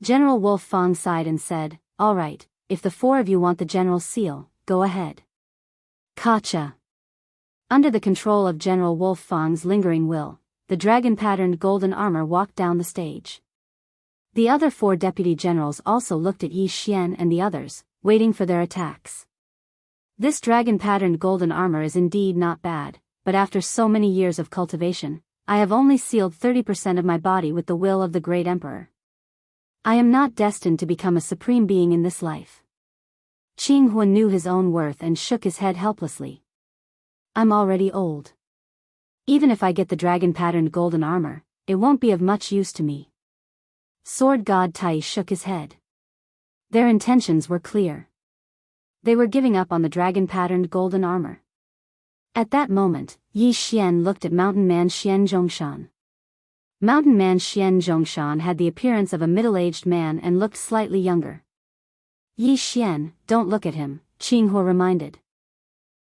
General Wolf Fang sighed and said, all right, if the 4 of you want the general's seal, go ahead. Gotcha. Under the control of General Wolf Fang's lingering will, the dragon-patterned golden armor walked down the stage. The other 4 deputy generals also looked at Yi Xian and the others, waiting for their attacks. This dragon-patterned golden armor is indeed not bad, but after so many years of cultivation, I have only sealed 30% of my body with the will of the Great Emperor. I am not destined to become a supreme being in this life. Jianghu knew his own worth and shook his head helplessly. I'm already old. Even if I get the dragon-patterned golden armor, it won't be of much use to me. Sword God Tai shook his head. Their intentions were clear. They were giving up on the dragon-patterned golden armor. At that moment, Yi Xian looked at Mountain Man Xian Zhongshan. Mountain Man Xian Zhongshan had the appearance of a middle-aged man and looked slightly younger. Yi Xian, don't look at him, Jianghu reminded.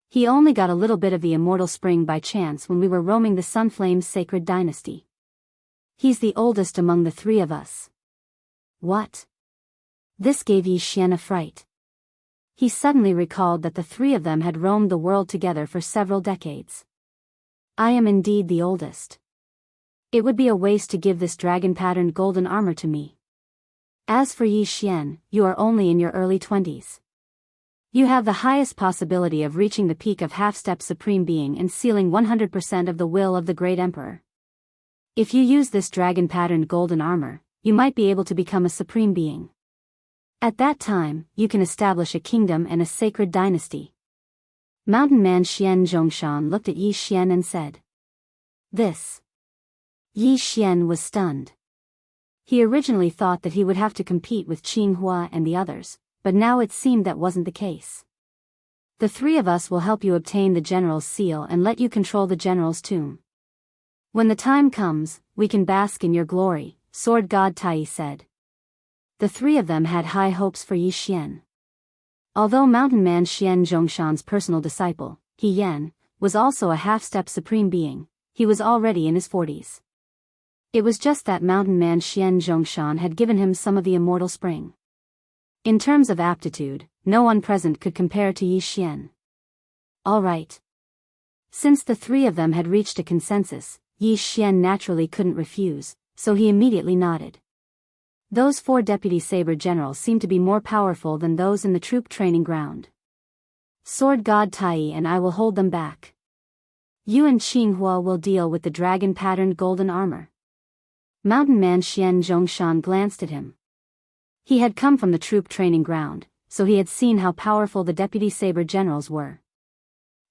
He only got a little bit of the immortal spring by chance when we were roaming the Sunflame's sacred dynasty. He's the oldest among the 3 of us. What? This gave Yi Xian a fright. He suddenly recalled that the 3 of them had roamed the world together for several decades. I am indeed the oldest. It would be a waste to give this dragon-patterned golden armor to me. As for Yi Xian, you are only in your early 20s. You have the highest possibility of reaching the peak of half-step supreme being and sealing 100% of the will of the Great Emperor. If you use this dragon-patterned golden armor, you might be able to become a supreme being. At that time, you can establish a kingdom and a sacred dynasty. Mountain Man Xian Zhongshan looked at Yi Xian and said. This. Yi Xian was stunned. He originally thought that he would have to compete with Jianghu and the others, but now it seemed that wasn't the case. The 3 of us will help you obtain the general's seal and let you control the general's tomb. When the time comes, we can bask in your glory, Sword God Tai said. The 3 of them had high hopes for Yi Xian. Although Mountain Man Xian Zhongshan's personal disciple, He Yan, was also a half-step supreme being, he was already in his 40s. It was just that Mountain Man Xian Zhongshan had given him some of the immortal spring. In terms of aptitude, no one present could compare to Yi Xian. All right. Since the 3 of them had reached a consensus, Yi Xian naturally couldn't refuse, so he immediately nodded. Those 4 deputy saber generals seemed to be more powerful than those in the troop training ground. Sword God Tai and I will hold them back. You and Qinghua will deal with the dragon-patterned golden armor. Mountain man Xian Zhongshan glanced at him. He had come from the troop training ground, so he had seen how powerful the deputy saber generals were.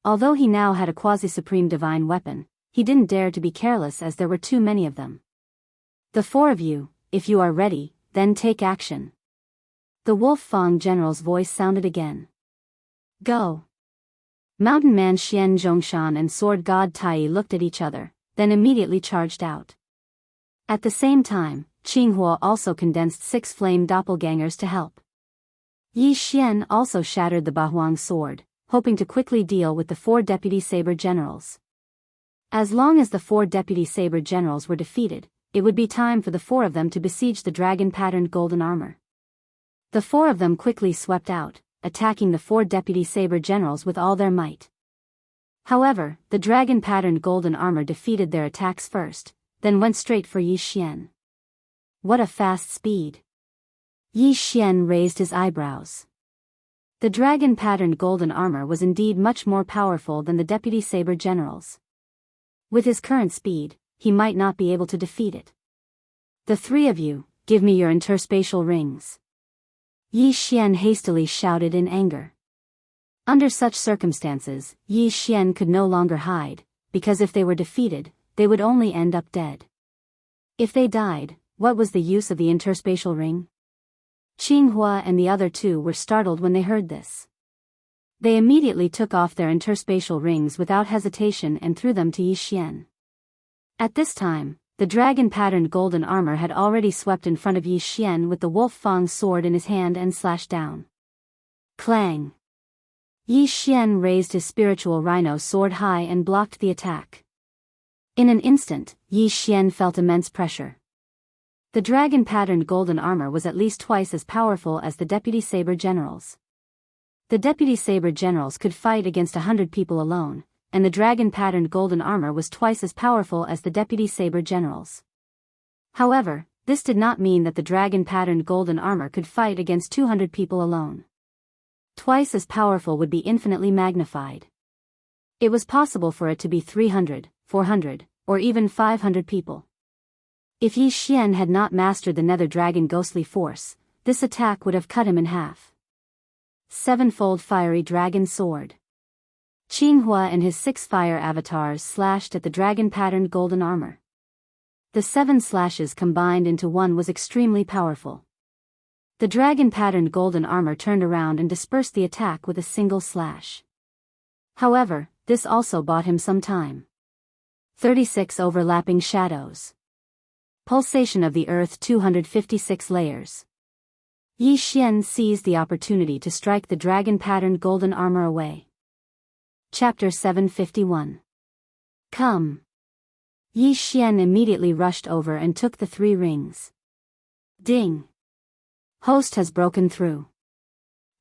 Although he now had a quasi-supreme divine weapon, he didn't dare to be careless as there were too many of them. The four of you, if you are ready, then take action. The Wolf Fang general's voice sounded again. Go. Mountain man Xian Zhongshan and sword god Tai looked at each other, then immediately charged out. At the same time, Qinghua also condensed 6 flame doppelgangers to help. Yi Xian also shattered the Bahuang sword, hoping to quickly deal with the 4 deputy saber generals. As long as the 4 deputy saber generals were defeated, it would be time for the 4 of them to besiege the dragon-patterned golden armor. The 4 of them quickly swept out, attacking the 4 deputy saber generals with all their might. However, the dragon-patterned golden armor defeated their attacks first, then went straight for Yi Xian. What a fast speed! Yi Xian raised his eyebrows. The dragon-patterned golden armor was indeed much more powerful than the deputy saber generals. With his current speed, he might not be able to defeat it. The 3 of you, give me your interspatial rings. Yi Xian hastily shouted in anger. Under such circumstances, Yi Xian could no longer hide, because if they were defeated, they would only end up dead. If they died, what was the use of the interspatial ring? Qinghua and the other 2 were startled when they heard this. They immediately took off their interspatial rings without hesitation and threw them to Yi Xian. At this time, the dragon-patterned golden armor had already swept in front of Yi Xian with the Wolf Fang sword in his hand and slashed down. Clang! Yi Xian raised his spiritual rhino sword high and blocked the attack. In an instant, Yi Xian felt immense pressure. The dragon-patterned golden armor was at least twice as powerful as the deputy saber generals. The deputy saber generals could fight against 100 people alone, and the dragon-patterned golden armor was twice as powerful as the deputy saber generals. However, this did not mean that the dragon-patterned golden armor could fight against 200 people alone. Twice as powerful would be infinitely magnified. It was possible for it to be 300, 400, or even 500 people. If Yi Xian had not mastered the nether dragon ghostly force, this attack would have cut him in half. 7-fold fiery dragon sword. Qinghua and his 6 fire avatars slashed at the dragon-patterned golden armor. The 7 slashes combined into one was extremely powerful. The dragon-patterned golden armor turned around and dispersed the attack with a single slash. However, this also bought him some time. 36 overlapping shadows. Pulsation of the earth 256 layers. Yi Xian seized the opportunity to strike the dragon-patterned golden armor away. Chapter 751. Come. Yi Xian immediately rushed over and took the 3 rings. Ding. Host has broken through.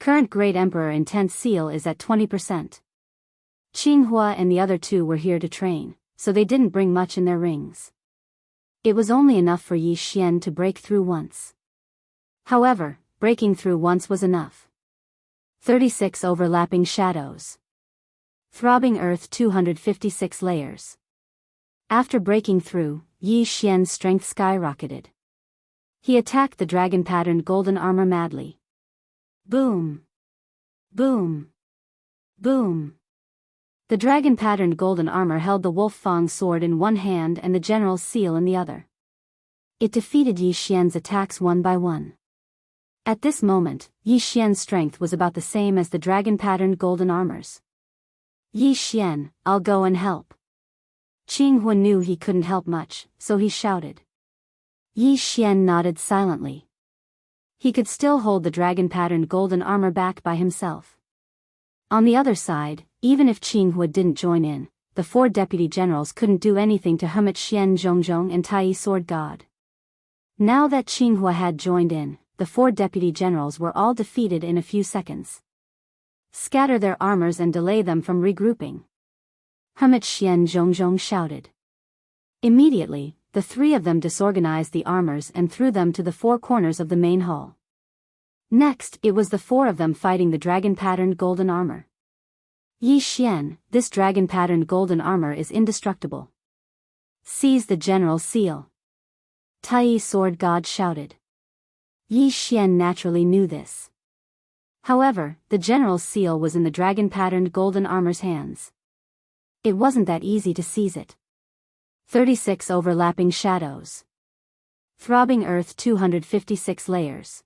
Current Great Emperor Intent Seal is at 20%. Qinghua and the other 2 were here to train, so they didn't bring much in their rings. It was only enough for Yi Xian to break through once. However, breaking through once was enough. 36 overlapping shadows. Throbbing earth 256 layers. After breaking through, Yi Xian's strength skyrocketed. He attacked the dragon-patterned golden armor madly. Boom! Boom! Boom! The dragon-patterned golden armor held the Wolf Fang sword in one hand and the general's seal in the other. It defeated Yi Xian's attacks one by one. At this moment, Yi Xian's strength was about the same as the dragon-patterned golden armor's. Yi Xian, I'll go and help. Qinghua knew he couldn't help much, so he shouted. Yi Xian nodded silently. He could still hold the dragon-patterned golden armor back by himself. On the other side, even if Qinghua didn't join in, the 4 deputy generals couldn't do anything to Hermit Xian Zhongzhong and Tai Sword God. Now that Qinghua had joined in, the 4 deputy generals were all defeated in a few seconds. Scatter their armors and delay them from regrouping. Hermit Xian Zhongzhong shouted. Immediately, the 3 of them disorganized the armors and threw them to the 4 corners of the main hall. Next, it was the 4 of them fighting the dragon-patterned golden armor. Yi Xian, this dragon-patterned golden armor is indestructible. Seize the general seal. Tai sword god shouted. Yi Xian naturally knew this. However, the general seal was in the dragon-patterned golden armor's hands. It wasn't that easy to seize it. 36 overlapping shadows. Throbbing earth 256 layers.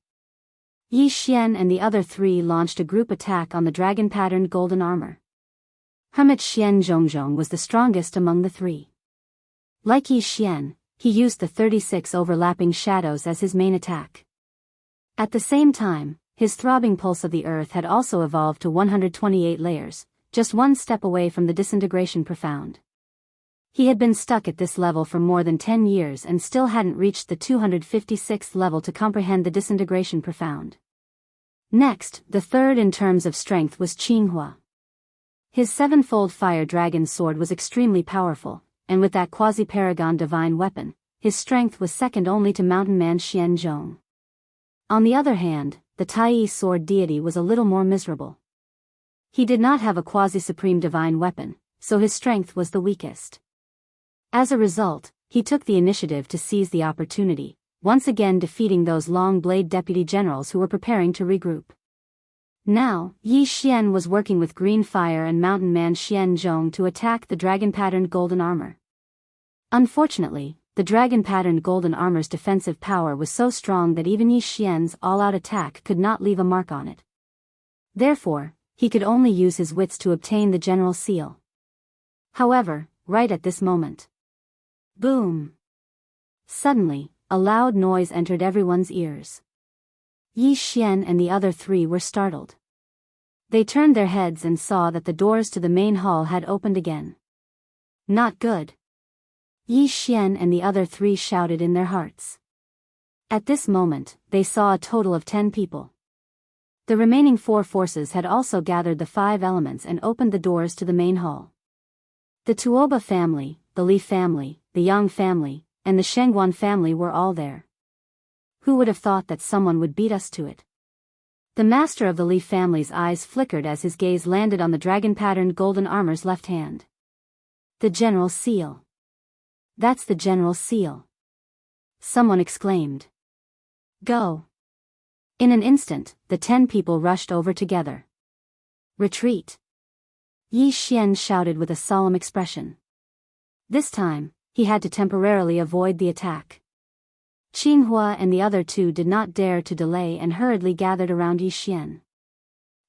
Yi Xian and the other three launched a group attack on the dragon-patterned golden armor. Hermit Xian Zhongzhong was the strongest among the three. Like Yi Xian, he used the 36 overlapping shadows as his main attack. At the same time, his throbbing pulse of the earth had also evolved to 128 layers, just one step away from the disintegration profound. He had been stuck at this level for more than 10 years and still hadn't reached the 256th level to comprehend the disintegration profound. Next, the third in terms of strength was Qinghua. His sevenfold fire dragon sword was extremely powerful, and with that quasi-paragon divine weapon, his strength was second only to mountain man Xianzhong. On the other hand, the Tai sword deity was a little more miserable. He did not have a quasi-supreme divine weapon, so his strength was the weakest. As a result, he took the initiative to seize the opportunity, once again defeating those long-blade deputy generals who were preparing to regroup. Now, Yi Xian was working with Green Fire and Mountain Man Xianzhong to attack the dragon-patterned golden armor. Unfortunately, the dragon-patterned golden armor's defensive power was so strong that even Yi Xian's all-out attack could not leave a mark on it. Therefore, he could only use his wits to obtain the general seal. However, right at this moment. Boom! Suddenly, a loud noise entered everyone's ears. Yi Xian and the other three were startled. They turned their heads and saw that the doors to the main hall had opened again. Not good. Yi Xian and the other three shouted in their hearts. At this moment, they saw a total of 10 people. The remaining 4 forces had also gathered the 5 elements and opened the doors to the main hall. The Tuoba family, the Li family, the Yang family, and the Shengguan family were all there. Who would have thought that someone would beat us to it? The master of the Li family's eyes flickered as his gaze landed on the dragon-patterned golden armor's left hand. The general seal. That's the general seal. Someone exclaimed. Go. In an instant, the 10 people rushed over together. Retreat. Yi Xian shouted with a solemn expression. This time, he had to temporarily avoid the attack. Qinghua and the other 2 did not dare to delay and hurriedly gathered around Yi Xian.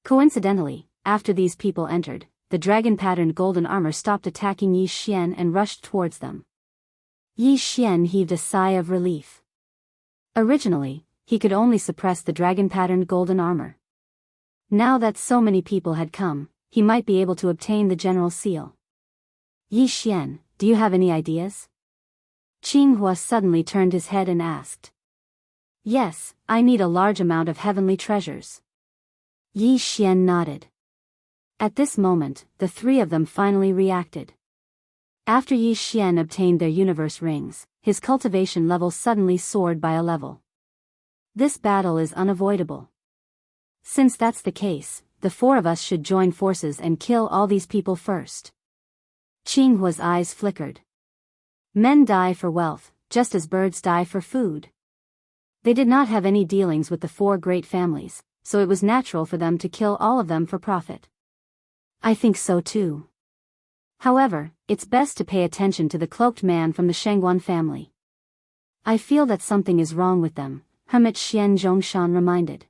Coincidentally, after these people entered, the dragon-patterned golden armor stopped attacking Yi Xian and rushed towards them. Yi Xian heaved a sigh of relief. Originally, he could only suppress the dragon-patterned golden armor. Now that so many people had come, he might be able to obtain the general seal. Yi Xian, do you have any ideas? Qinghua suddenly turned his head and asked. Yes, I need a large amount of heavenly treasures. Yi Xian nodded. At this moment, the 3 of them finally reacted. After Yi Xian obtained their universe rings, his cultivation level suddenly soared by a level. This battle is unavoidable. Since that's the case, the 4 of us should join forces and kill all these people first. Qinghua's eyes flickered. Men die for wealth, just as birds die for food. They did not have any dealings with the 4 great families, so it was natural for them to kill all of them for profit. I think so too. However, it's best to pay attention to the cloaked man from the Shengguan family. I feel that something is wrong with them, Hermit Xian Zhongshan reminded.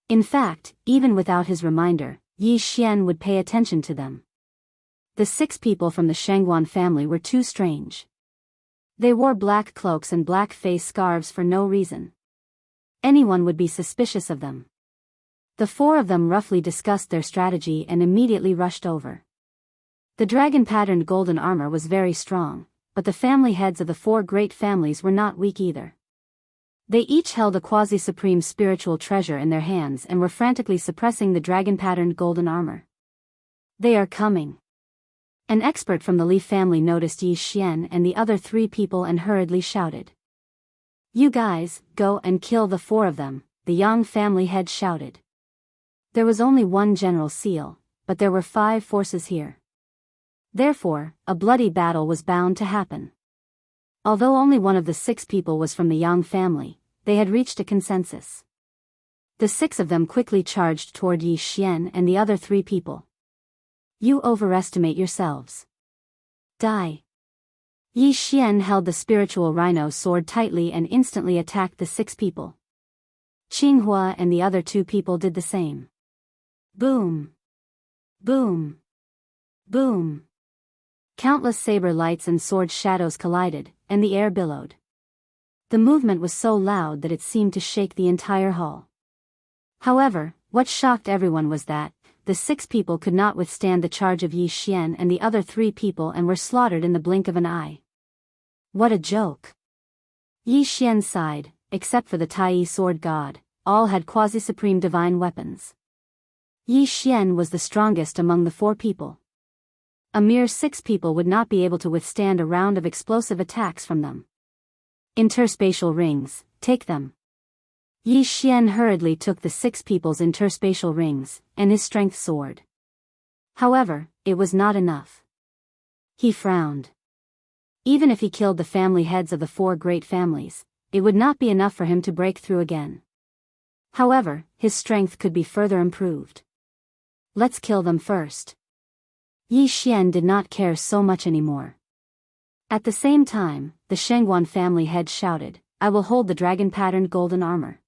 In fact, even without his reminder, Yi Xian would pay attention to them. The 6 people from the Shengguan family were too strange. They wore black cloaks and black face scarves for no reason. Anyone would be suspicious of them. The 4 of them roughly discussed their strategy and immediately rushed over. The dragon-patterned golden armor was very strong, but the family heads of the 4 great families were not weak either. They each held a quasi-supreme spiritual treasure in their hands and were frantically suppressing the dragon-patterned golden armor. They are coming. An expert from the Li family noticed Yi Xian and the other 3 people and hurriedly shouted. You guys, go and kill the 4 of them, the Yang family head shouted. There was only one general seal, but there were 5 forces here. Therefore, a bloody battle was bound to happen. Although only one of the 6 people was from the Yang family, they had reached a consensus. The 6 of them quickly charged toward Yi Xian and the other 3 people. You overestimate yourselves. Die. Yi Xian held the spiritual rhino sword tightly and instantly attacked the 6 people. Qinghua and the other 2 people did the same. Boom. Boom. Boom. Countless saber lights and sword shadows collided, and the air billowed. The movement was so loud that it seemed to shake the entire hall. However, what shocked everyone was that the 6 people could not withstand the charge of Yi Xian and the other 3 people and were slaughtered in the blink of an eye. What a joke! Yi Xian sighed. Except for the Tai sword god, all had quasi-supreme divine weapons. Yi Xian was the strongest among the 4 people. A mere 6 people would not be able to withstand a round of explosive attacks from them. Interspatial rings, take them. Yi Xian hurriedly took the 6 people's interspatial rings, and his strength soared. However, it was not enough. He frowned. Even if he killed the family heads of the 4 great families, it would not be enough for him to break through again. However, his strength could be further improved. Let's kill them first. Yi Xian did not care so much anymore. At the same time, the Shengguan family head shouted, I will hold the dragon-patterned golden armor.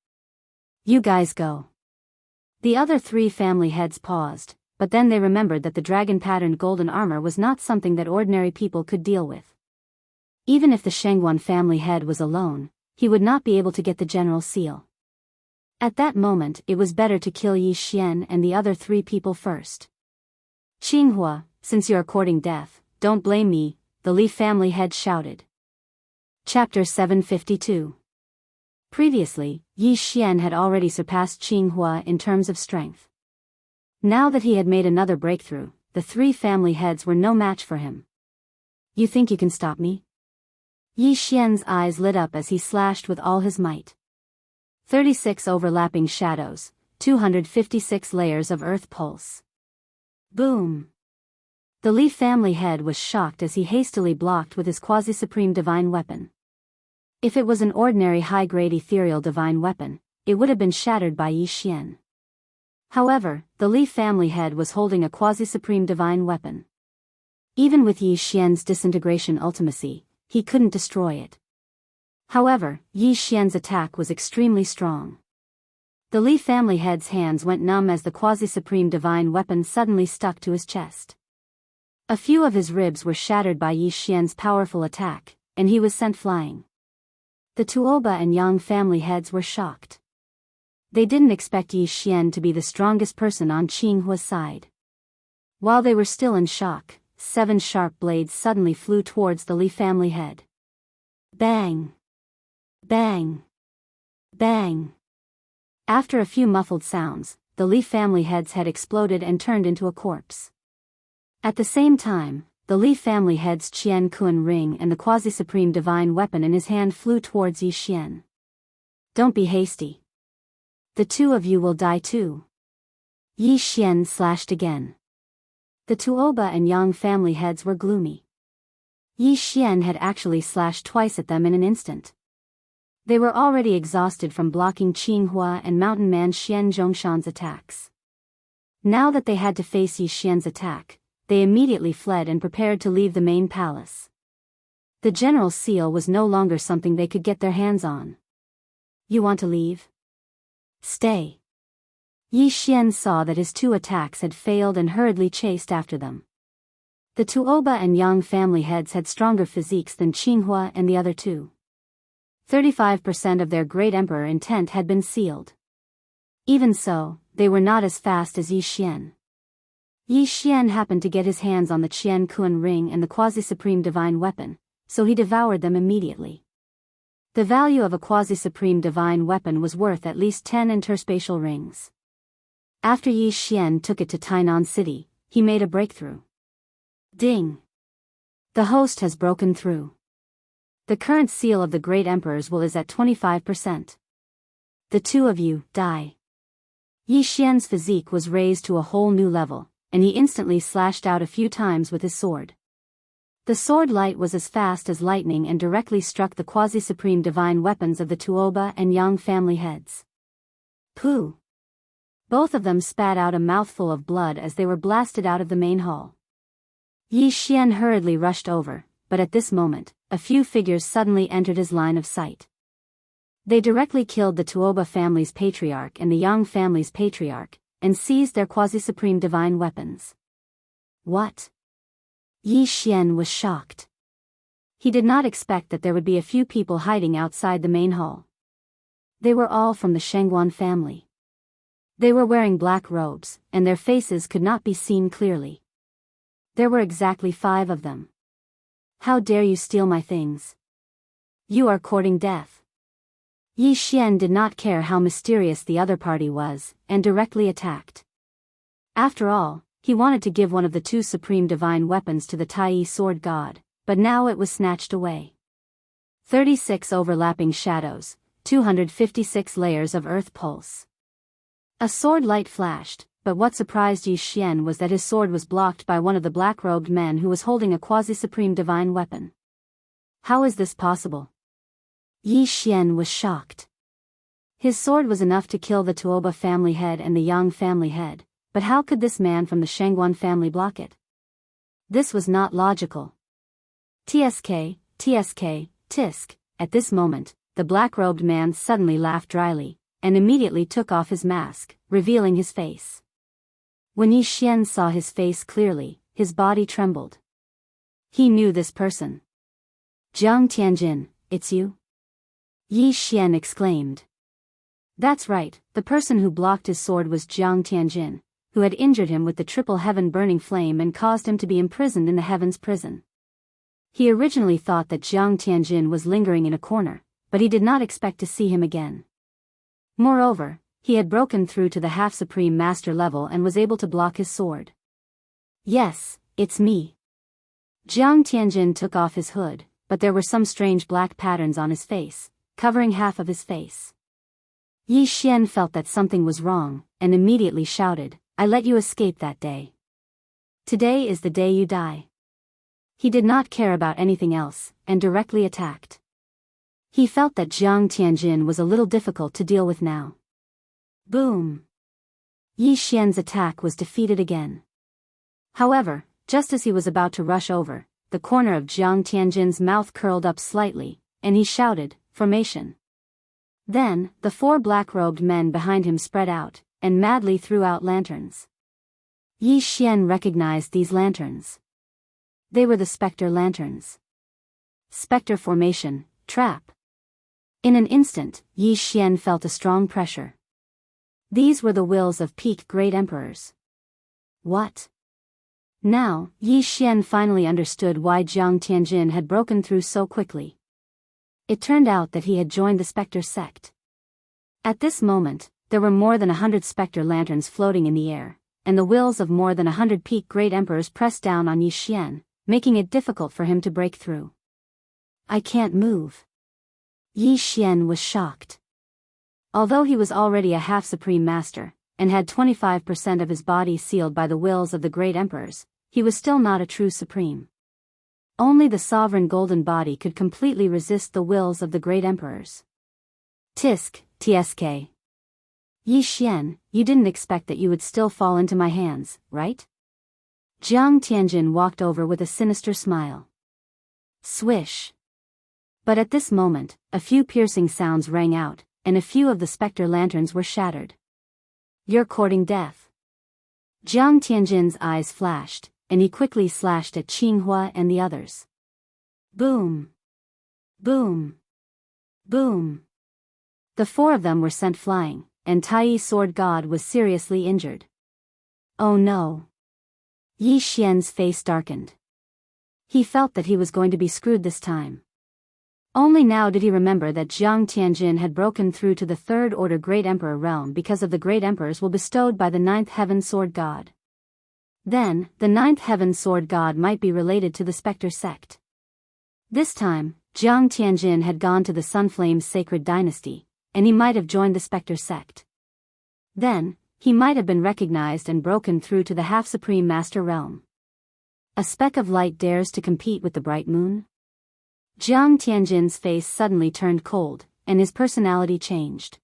You guys go. The other 3 family heads paused, but then they remembered that the dragon-patterned golden armor was not something that ordinary people could deal with. Even if the Shengguan family head was alone, he would not be able to get the general seal. At that moment it was better to kill Yi Xian and the other 3 people first. Qinghua, since you are courting death, don't blame me, the Li family head shouted. Chapter 752. Previously, Yi Xian had already surpassed Qinghua in terms of strength. Now that he had made another breakthrough, the 3 family heads were no match for him. You think you can stop me? Yi Xian's eyes lit up as he slashed with all his might. 36 overlapping shadows, 256 layers of earth pulse. Boom! The Li family head was shocked as he hastily blocked with his quasi-supreme divine weapon. If it was an ordinary high-grade ethereal divine weapon, it would have been shattered by Yi Xian. However, the Li family head was holding a quasi-supreme divine weapon. Even with Yi Xian's disintegration ultimacy, he couldn't destroy it. However, Yi Xian's attack was extremely strong. The Li family head's hands went numb as the quasi-supreme divine weapon suddenly stuck to his chest. A few of his ribs were shattered by Yi Xian's powerful attack, and he was sent flying. The Tuoba and Yang family heads were shocked. They didn't expect Yi Xian to be the strongest person on Qinghua's side. While they were still in shock, 7 sharp blades suddenly flew towards the Li family head. Bang! Bang! Bang! After a few muffled sounds, the Li family head's head exploded and turned into a corpse. At the same time, the Li family head's Qian Kun ring and the quasi-supreme divine weapon in his hand flew towards Yi Xian. Don't be hasty. The 2 of you will die too. Yi Xian slashed again. The Tuoba and Yang family heads were gloomy. Yi Xian had actually slashed twice at them in an instant. They were already exhausted from blocking Qinghua and mountain man Xian Zhongshan's attacks. Now that they had to face Yi Xian's attack, they immediately fled and prepared to leave the main palace. The general seal was no longer something they could get their hands on. You want to leave? Stay. Yi Xian saw that his 2 attacks had failed and hurriedly chased after them. The Tuoba and Yang family heads had stronger physiques than Qinghua and the other 2. 35% of their great emperor intent had been sealed. Even so, they were not as fast as Yi Xian. Yi Xian happened to get his hands on the Qian Kun ring and the quasi-supreme divine weapon, so he devoured them immediately. The value of a quasi-supreme divine weapon was worth at least 10 interspatial rings. After Yi Xian took it to Tainan City, he made a breakthrough. Ding! The host has broken through. The current seal of the Great Emperor's will is at 25%. The 2 of you, die. Yi Xian's physique was raised to a whole new level, and he instantly slashed out a few times with his sword. The sword light was as fast as lightning and directly struck the quasi-supreme divine weapons of the Tuoba and Yang family heads. Pooh! Both of them spat out a mouthful of blood as they were blasted out of the main hall. Yi Xian hurriedly rushed over, but at this moment, a few figures suddenly entered his line of sight. They directly killed the Tuoba family's patriarch and the Yang family's patriarch, and seized their quasi-supreme divine weapons. What? Yi Xian was shocked. He did not expect that there would be a few people hiding outside the main hall. They were all from the Shengguan family. They were wearing black robes, and their faces could not be seen clearly. There were exactly 5 of them. How dare you steal my things? You are courting death. Yi Xian did not care how mysterious the other party was, and directly attacked. After all, he wanted to give one of the 2 supreme divine weapons to the Tai sword god, but now it was snatched away. 36 overlapping shadows, 256 layers of earth pulse. A sword light flashed, but what surprised Yi Xian was that his sword was blocked by one of the black-robed men who was holding a quasi-supreme divine weapon. How is this possible? Yi Xian was shocked. His sword was enough to kill the Tuoba family head and the Yang family head, but how could this man from the Shengguan family block it? This was not logical. Tsk, tisk. At this moment, the black-robed man suddenly laughed dryly, and immediately took off his mask, revealing his face. When Yi Xian saw his face clearly, his body trembled. He knew this person. Jiang Tianjin, it's you? Yi Xian exclaimed. That's right, the person who blocked his sword was Jiang Tianjin, who had injured him with the triple heaven burning flame and caused him to be imprisoned in the heavens prison. He originally thought that Jiang Tianjin was lingering in a corner, but he did not expect to see him again. Moreover, he had broken through to the half-supreme master level and was able to block his sword. Yes, it's me. Jiang Tianjin took off his hood, but there were some strange black patterns on his face, covering half of his face. Yi Xian felt that something was wrong, and immediately shouted, I let you escape that day. Today is the day you die. He did not care about anything else, and directly attacked. He felt that Jiang Tianjin was a little difficult to deal with now. Boom! Yi Xian's attack was defeated again. However, just as he was about to rush over, the corner of Jiang Tianjin's mouth curled up slightly, and he shouted, Formation. Then, the 4 black-robed men behind him spread out, and madly threw out lanterns. Yi Xian recognized these lanterns. They were the specter lanterns. Specter formation, trap. In an instant, Yi Xian felt a strong pressure. These were the wills of peak great emperors. What? Now, Yi Xian finally understood why Jiang Tianjin had broken through so quickly. It turned out that he had joined the Spectre sect. At this moment, there were more than 100 spectre lanterns floating in the air, and the wills of more than 100 peak great emperors pressed down on Yi Xian, making it difficult for him to break through. I can't move. Yi Xian was shocked. Although he was already a half-supreme master, and had 25% of his body sealed by the wills of the great emperors, he was still not a true supreme. Only the sovereign golden body could completely resist the wills of the great emperors. Tsk. Yi Xian, you didn't expect that you would still fall into my hands, right? Jiang Tianjin walked over with a sinister smile. Swish. But at this moment, a few piercing sounds rang out, and a few of the spectre lanterns were shattered. You're courting death. Jiang Tianjin's eyes flashed, and he quickly slashed at Qinghua and the others. Boom! Boom! Boom! The 4 of them were sent flying, and Tai sword god was seriously injured. Oh no! Yi Xian's face darkened. He felt that he was going to be screwed this time. Only now did he remember that Jiang Tianjin had broken through to the 3rd Order Great Emperor realm because of the Great Emperors will bestowed by the 9th Heaven Sword God. Then, the 9th Heaven Sword God might be related to the Spectre sect. This time, Jiang Tianjin had gone to the Sunflame's sacred dynasty, and he might have joined the Spectre sect. Then, he might have been recognized and broken through to the half-supreme master realm. A speck of light dares to compete with the bright moon? Jiang Tianjin's face suddenly turned cold, and his personality changed.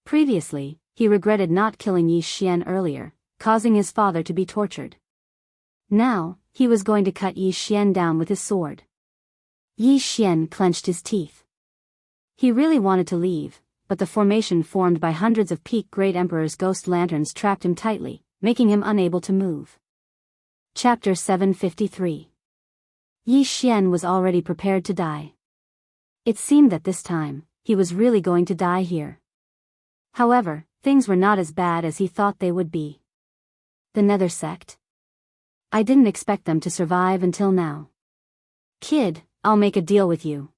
Previously, he regretted not killing Yi Xian earlier, causing his father to be tortured. Now, he was going to cut Yi Xian down with his sword. Yi Xian clenched his teeth. He really wanted to leave, but the formation formed by hundreds of peak Great Emperor's ghost lanterns trapped him tightly, making him unable to move. Chapter 753. Yi Xian was already prepared to die. It seemed that this time, he was really going to die here. However, things were not as bad as he thought they would be. The Nether Sect? I didn't expect them to survive until now. Kid, I'll make a deal with you.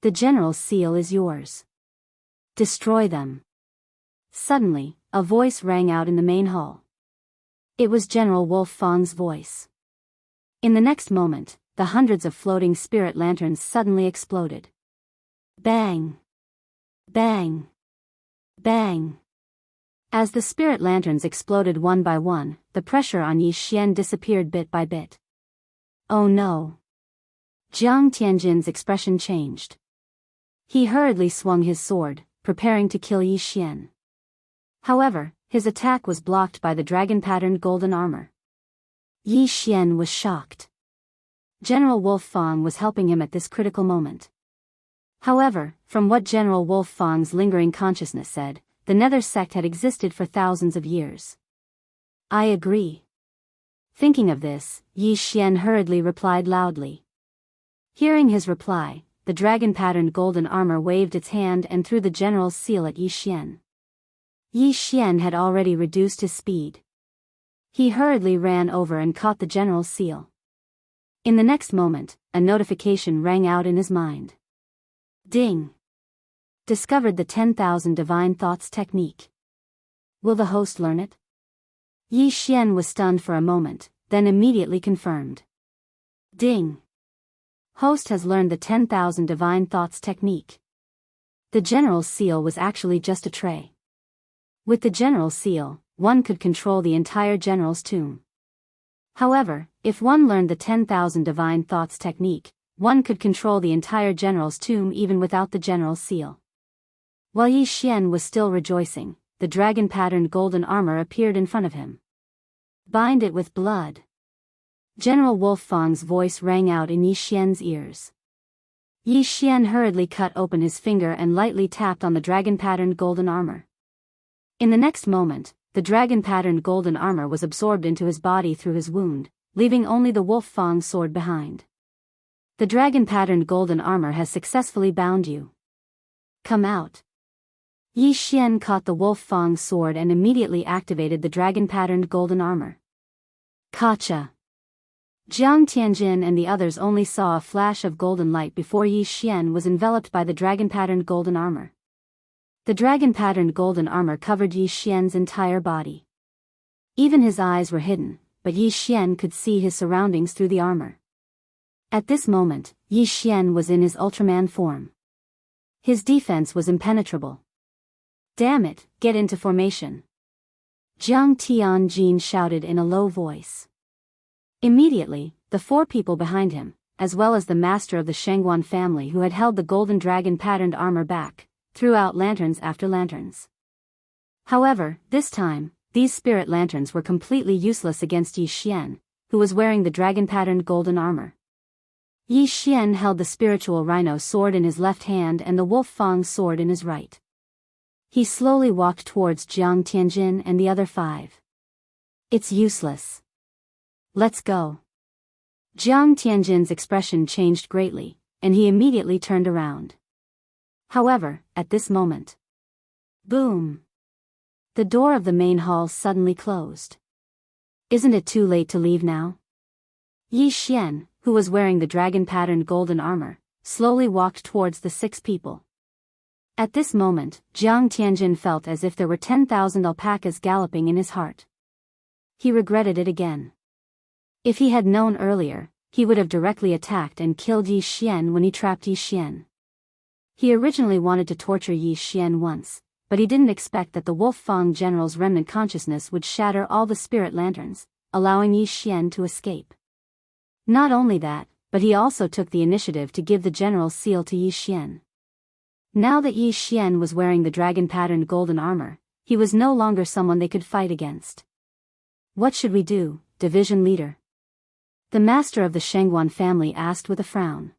The General's seal is yours. Destroy them. Suddenly, a voice rang out in the main hall. It was General Wolf Fang's voice. In the next moment, the hundreds of floating spirit lanterns suddenly exploded. Bang! Bang! Bang! As the spirit lanterns exploded one by one, the pressure on Yi Xian disappeared bit by bit. Oh no! Jiang Tianjin's expression changed. He hurriedly swung his sword, preparing to kill Yi Xian. However, his attack was blocked by the dragon-patterned golden armor. Yi Xian was shocked. General Wolf Fang was helping him at this critical moment. However, from what General Wolf Fang's lingering consciousness said, the Nether Sect had existed for thousands of years. I agree. Thinking of this, Yi Xian hurriedly replied loudly. Hearing his reply, the dragon-patterned golden armor waved its hand and threw the general's seal at Yi Xian. Yi Xian had already reduced his speed. He hurriedly ran over and caught the general's seal. In the next moment, a notification rang out in his mind. Ding! Discovered the 10,000 Divine Thoughts technique. Will the host learn it? Yi Xian was stunned for a moment, then immediately confirmed. Ding! Host has learned the 10,000 Divine Thoughts technique. The general's seal was actually just a tray. With the general's seal, one could control the entire general's tomb. However, if one learned the 10,000 Divine Thoughts technique, one could control the entire general's tomb even without the general's seal. While Yi Xian was still rejoicing, the dragon-patterned golden armor appeared in front of him. Bind it with blood. General Wolf Fang's voice rang out in Yi Xian's ears. Yi Xian hurriedly cut open his finger and lightly tapped on the dragon-patterned golden armor. In the next moment, the dragon-patterned golden armor was absorbed into his body through his wound, leaving only the Wolf Fang sword behind. The dragon-patterned golden armor has successfully bound you. Come out. Yi Xian caught the Wolf Fang sword and immediately activated the dragon-patterned golden armor. Gotcha! Jiang Tianjin and the others only saw a flash of golden light before Yi Xian was enveloped by the dragon-patterned golden armor. The dragon-patterned golden armor covered Yi Xian's entire body. Even his eyes were hidden, but Yi Xian could see his surroundings through the armor. At this moment, Yi Xian was in his Ultraman form. His defense was impenetrable. Damn it, get into formation! Jiang Tianjin shouted in a low voice. Immediately, the four people behind him, as well as the master of the Shengguan family who had held the golden dragon-patterned armor back, threw out lanterns after lanterns. However, this time, these spirit lanterns were completely useless against Yi Xian, who was wearing the dragon-patterned golden armor. Yi Xian held the spiritual rhino sword in his left hand and the Wolf Fang sword in his right. He slowly walked towards Jiang Tianjin and the other five. It's useless. Let's go. Jiang Tianjin's expression changed greatly, and he immediately turned around. However, at this moment. Boom! The door of the main hall suddenly closed. Isn't it too late to leave now? Yi Xian, who was wearing the dragon-patterned golden armor, slowly walked towards the 6 people. At this moment, Jiang Tianjin felt as if there were 10,000 alpacas galloping in his heart. He regretted it again. If he had known earlier, he would have directly attacked and killed Yi Xian when he trapped Yi Xian. He originally wanted to torture Yi Xian once, but he didn't expect that the Wolf Fang general's remnant consciousness would shatter all the spirit lanterns, allowing Yi Xian to escape. Not only that, but he also took the initiative to give the general's seal to Yi Xian. Now that Yi Xian was wearing the dragon-patterned golden armor, he was no longer someone they could fight against. What should we do, division leader? The master of the Shengguan family asked with a frown.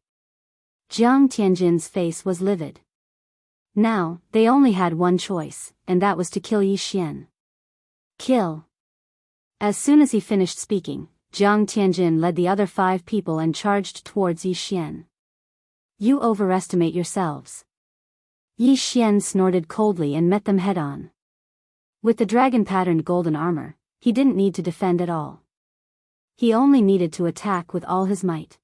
Jiang Tianjin's face was livid. Now, they only had one choice, and that was to kill Yi Xian. Kill. As soon as he finished speaking, Jiang Tianjin led the other 5 people and charged towards Yi Xian. You overestimate yourselves. Yi Xian snorted coldly and met them head-on. With the dragon-patterned golden armor, he didn't need to defend at all. He only needed to attack with all his might.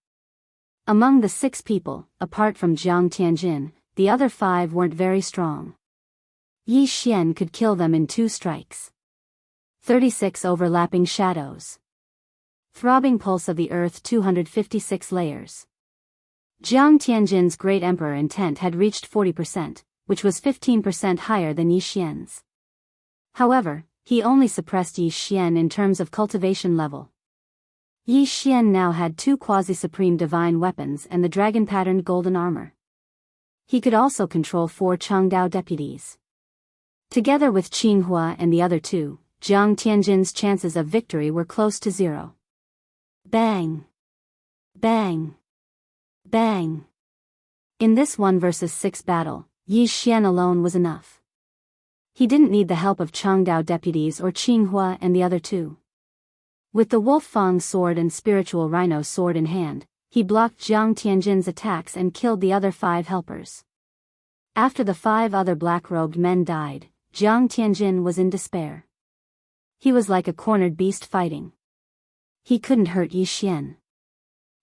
Among the 6 people, apart from Jiang Tianjin, the other 5 weren't very strong. Yi Xian could kill them in 2 strikes. 36 overlapping shadows. Throbbing pulse of the earth 256 layers. Jiang Tianjin's great emperor intent had reached 40%, which was 15% higher than Yi Xian's. However, he only suppressed Yi Xian in terms of cultivation level. Yi Xian now had 2 quasi-supreme divine weapons and the dragon-patterned golden armor. He could also control 4 Changdao deputies. Together with Qinghua and the other 2, Jiang Tianjin's chances of victory were close to 0. Bang! Bang! Bang! In this 1 versus 6 battle, Yi Xian alone was enough. He didn't need the help of Changdao deputies or Qinghua and the other 2. With the Wolf Fang sword and spiritual rhino sword in hand, he blocked Jiang Tianjin's attacks and killed the other 5 helpers. After the 5 other black-robed men died, Jiang Tianjin was in despair. He was like a cornered beast fighting. He couldn't hurt Yi Xian.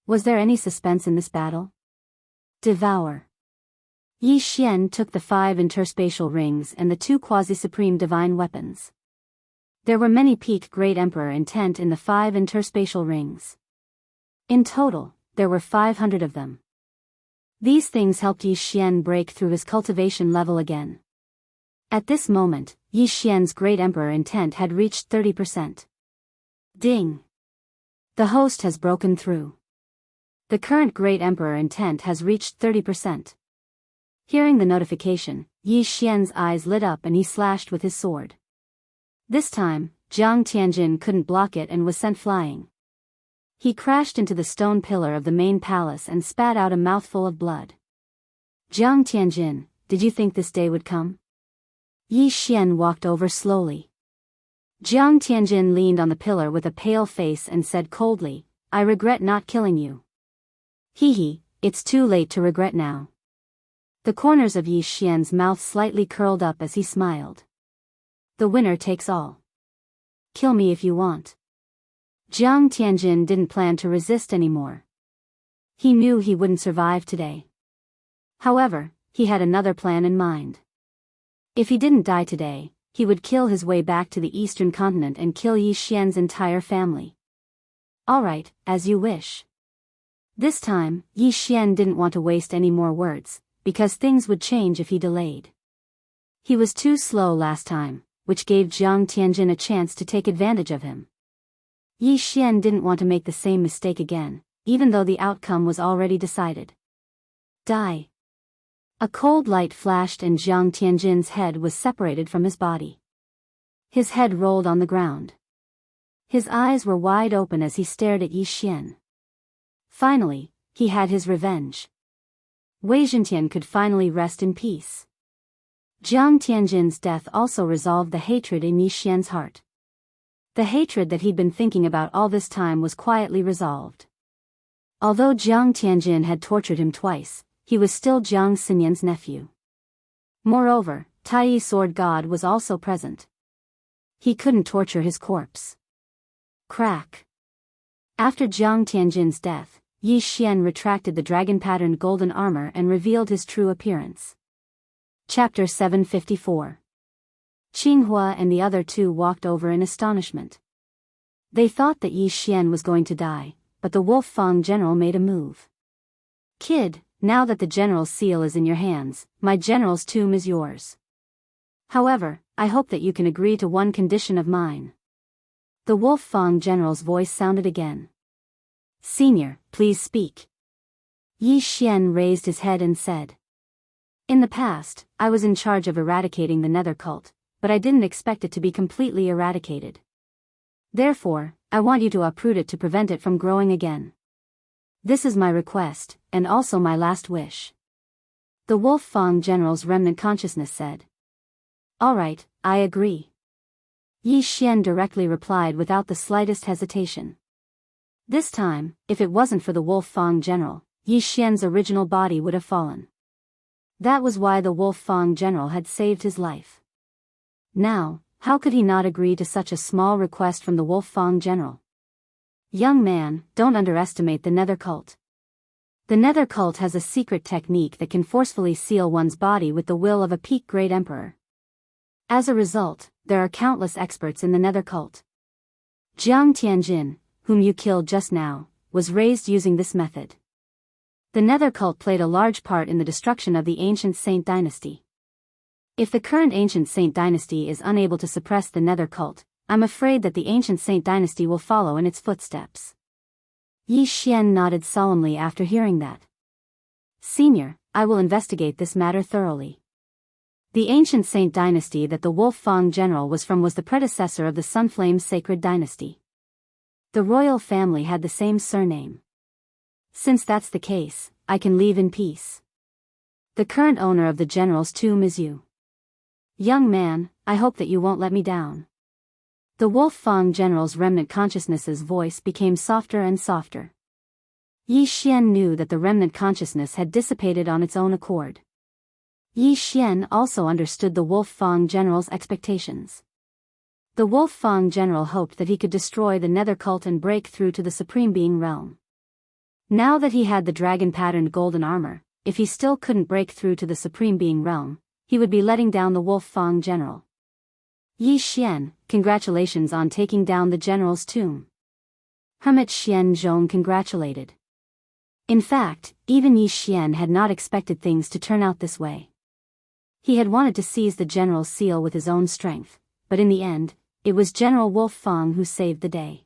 Was there any suspense in this battle? Devour. Yi Xian took the 5 interspatial rings and the 2 quasi-supreme divine weapons. There were many peak Great Emperor intent in the 5 interspatial rings. In total, there were 500 of them. These things helped Yi Xian break through his cultivation level again. At this moment, Yi Xian's Great Emperor intent had reached 30%. Ding! The host has broken through. The current Great Emperor intent has reached 30%. Hearing the notification, Yi Xian's eyes lit up and he slashed with his sword. This time, Jiang Tianjin couldn't block it and was sent flying. He crashed into the stone pillar of the main palace and spat out a mouthful of blood. Jiang Tianjin, did you think this day would come? Yi Xian walked over slowly. Jiang Tianjin leaned on the pillar with a pale face and said coldly, I regret not killing you. Hee, it's too late to regret now. The corners of Yi Xian's mouth slightly curled up as he smiled. The winner takes all. Kill me if you want. Jiang Tianjin didn't plan to resist anymore. He knew he wouldn't survive today. However, he had another plan in mind. If he didn't die today, he would kill his way back to the eastern continent and kill Yi Xian's entire family. Alright, as you wish. This time, Yi Xian didn't want to waste any more words, because things would change if he delayed. He was too slow last time, which gave Jiang Tianjin a chance to take advantage of him. Yi Xian didn't want to make the same mistake again, even though the outcome was already decided. Die. A cold light flashed and Jiang Tianjin's head was separated from his body. His head rolled on the ground. His eyes were wide open as he stared at Yi Xian. Finally, he had his revenge. Wei Zhentian could finally rest in peace. Jiang Tianjin's death also resolved the hatred in Yi Xian's heart. The hatred that he'd been thinking about all this time was quietly resolved. Although Jiang Tianjin had tortured him twice, he was still Jiang Xinyan's nephew. Moreover, Tai Sword God was also present. He couldn't torture his corpse. Crack. After Jiang Tianjin's death, Yi Xian retracted the dragon-patterned golden armor and revealed his true appearance. Chapter 754. Qinghua and the other 2 walked over in astonishment. They thought that Yi Xian was going to die, but the Wolf Fang general made a move. Kid, now that the general's seal is in your hands, my general's tomb is yours. However, I hope that you can agree to one condition of mine. The Wolf Fang general's voice sounded again. Senior, please speak. Yi Xian raised his head and said. In the past, I was in charge of eradicating the Nether cult, but I didn't expect it to be completely eradicated. Therefore, I want you to uproot it to prevent it from growing again. This is my request, and also my last wish. The Wolf Fang general's remnant consciousness said. All right, I agree. Yi Xian directly replied without the slightest hesitation. This time, if it wasn't for the Wolf Fang general, Yi Xian's original body would have fallen. That was why the Wolf Fang general had saved his life. Now, how could he not agree to such a small request from the Wolf Fang general? Young man, don't underestimate the Nether cult. The Nether cult has a secret technique that can forcefully seal one's body with the will of a peak great emperor. As a result, there are countless experts in the Nether cult. Jiang Tianjin, whom you killed just now, was raised using this method. The Nether cult played a large part in the destruction of the ancient Saint dynasty. If the current ancient Saint dynasty is unable to suppress the Nether cult, I'm afraid that the ancient Saint dynasty will follow in its footsteps. Yi Xian nodded solemnly after hearing that. Senior, I will investigate this matter thoroughly. The ancient Saint dynasty that the Wolf Fang general was from was the predecessor of the Sunflame sacred dynasty. The royal family had the same surname. Since that's the case, I can leave in peace. The current owner of the general's tomb is you. Young man, I hope that you won't let me down. The Wolf Fang general's remnant consciousness's voice became softer and softer. Yi Xian knew that the remnant consciousness had dissipated on its own accord. Yi Xian also understood the Wolf Fang general's expectations. The Wolf Fang general hoped that he could destroy the Nether cult and break through to the Supreme Being realm. Now that he had the dragon-patterned golden armor, if he still couldn't break through to the Supreme Being realm, he would be letting down the Wolf Fang general. Yi Xian, congratulations on taking down the general's tomb. Hermit Xian Zhong congratulated. In fact, even Yi Xian had not expected things to turn out this way. He had wanted to seize the general's seal with his own strength, but in the end, it was General Wolf Fang who saved the day.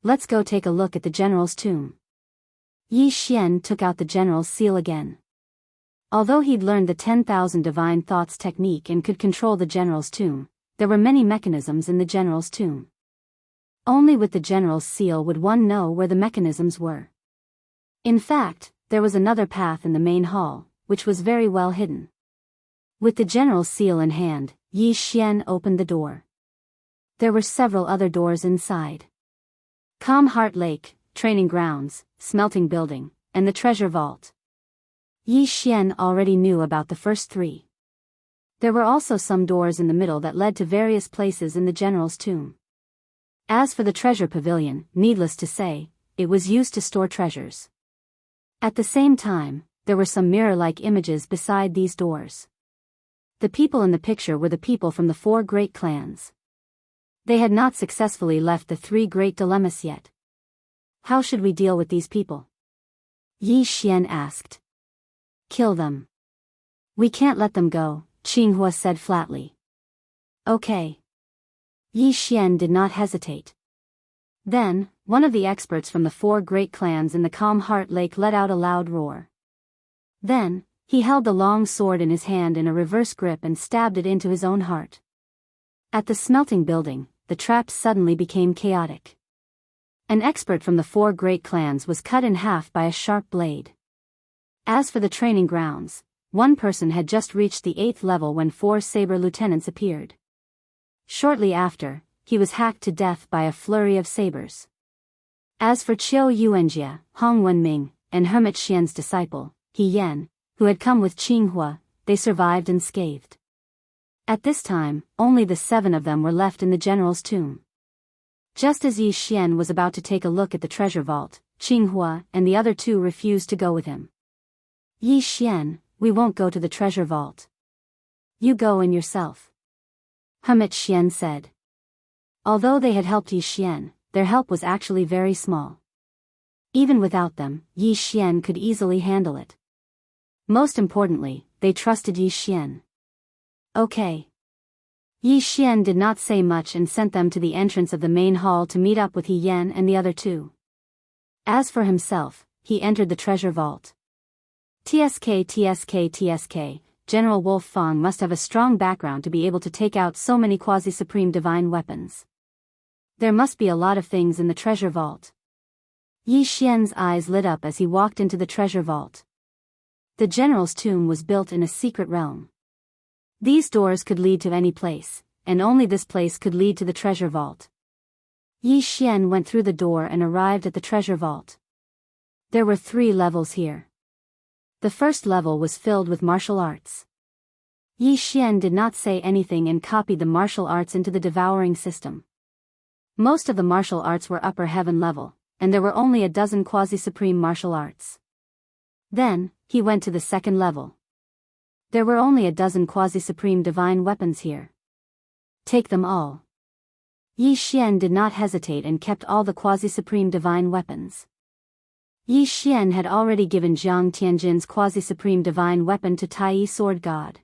Let's go take a look at the general's tomb. Yi Xian took out the general's seal again. Although he'd learned the 10,000 divine thoughts technique and could control the general's tomb, there were many mechanisms in the general's tomb. Only with the general's seal would one know where the mechanisms were. In fact, there was another path in the main hall, which was very well hidden. With the general's seal in hand, Yi Xian opened the door. There were several other doors inside. Calm Heart Lake, Training Grounds, Smelting Building, and the Treasure Vault. Yi Xian already knew about the first three. There were also some doors in the middle that led to various places in the general's tomb. As for the treasure pavilion, needless to say, it was used to store treasures. At the same time, there were some mirror-like images beside these doors. The people in the picture were the people from the 4 great clans. They had not successfully left the 3 great dilemmas yet. How should we deal with these people? Yi Xian asked. Kill them. We can't let them go, Qinghua said flatly. Okay. Yi Xian did not hesitate. Then, one of the experts from the 4 great clans in the Calm Heart Lake let out a loud roar. Then, he held the long sword in his hand in a reverse grip and stabbed it into his own heart. At the smelting building, the traps suddenly became chaotic. An expert from the 4 great clans was cut in half by a sharp blade. As for the training grounds, one person had just reached the 8th level when 4 saber lieutenants appeared. Shortly after, he was hacked to death by a flurry of sabers. As for Qiu Yuanjia, Hong Wenming, and Hermit Xian's disciple, He Yan, who had come with Qinghua, they survived unscathed. At this time, only the 7 of them were left in the general's tomb. Just as Yi Xian was about to take a look at the treasure vault, Qinghua and the other 2 refused to go with him. Yi Xian, we won't go to the treasure vault. You go in yourself. Hermit Xian said. Although they had helped Yi Xian, their help was actually very small. Even without them, Yi Xian could easily handle it. Most importantly, they trusted Yi Xian. Okay. Yi Xian did not say much and sent them to the entrance of the main hall to meet up with He Yan and the other two. As for himself, he entered the treasure vault. TSK, General Wolf Fang must have a strong background to be able to take out so many quasi-supreme divine weapons. There must be a lot of things in the treasure vault. Yi Xian's eyes lit up as he walked into the treasure vault. The general's tomb was built in a secret realm. These doors could lead to any place, and only this place could lead to the treasure vault. Yi Xian went through the door and arrived at the treasure vault. There were 3 levels here. The first level was filled with martial arts. Yi Xian did not say anything and copied the martial arts into the devouring system. Most of the martial arts were upper heaven level, and there were only a dozen quasi-supreme martial arts. Then, he went to the second level. There were only a dozen quasi-supreme divine weapons here. Take them all. Yi Xian did not hesitate and kept all the quasi-supreme divine weapons. Yi Xian had already given Jiang Tianjin's quasi-supreme divine weapon to Tai Sword God.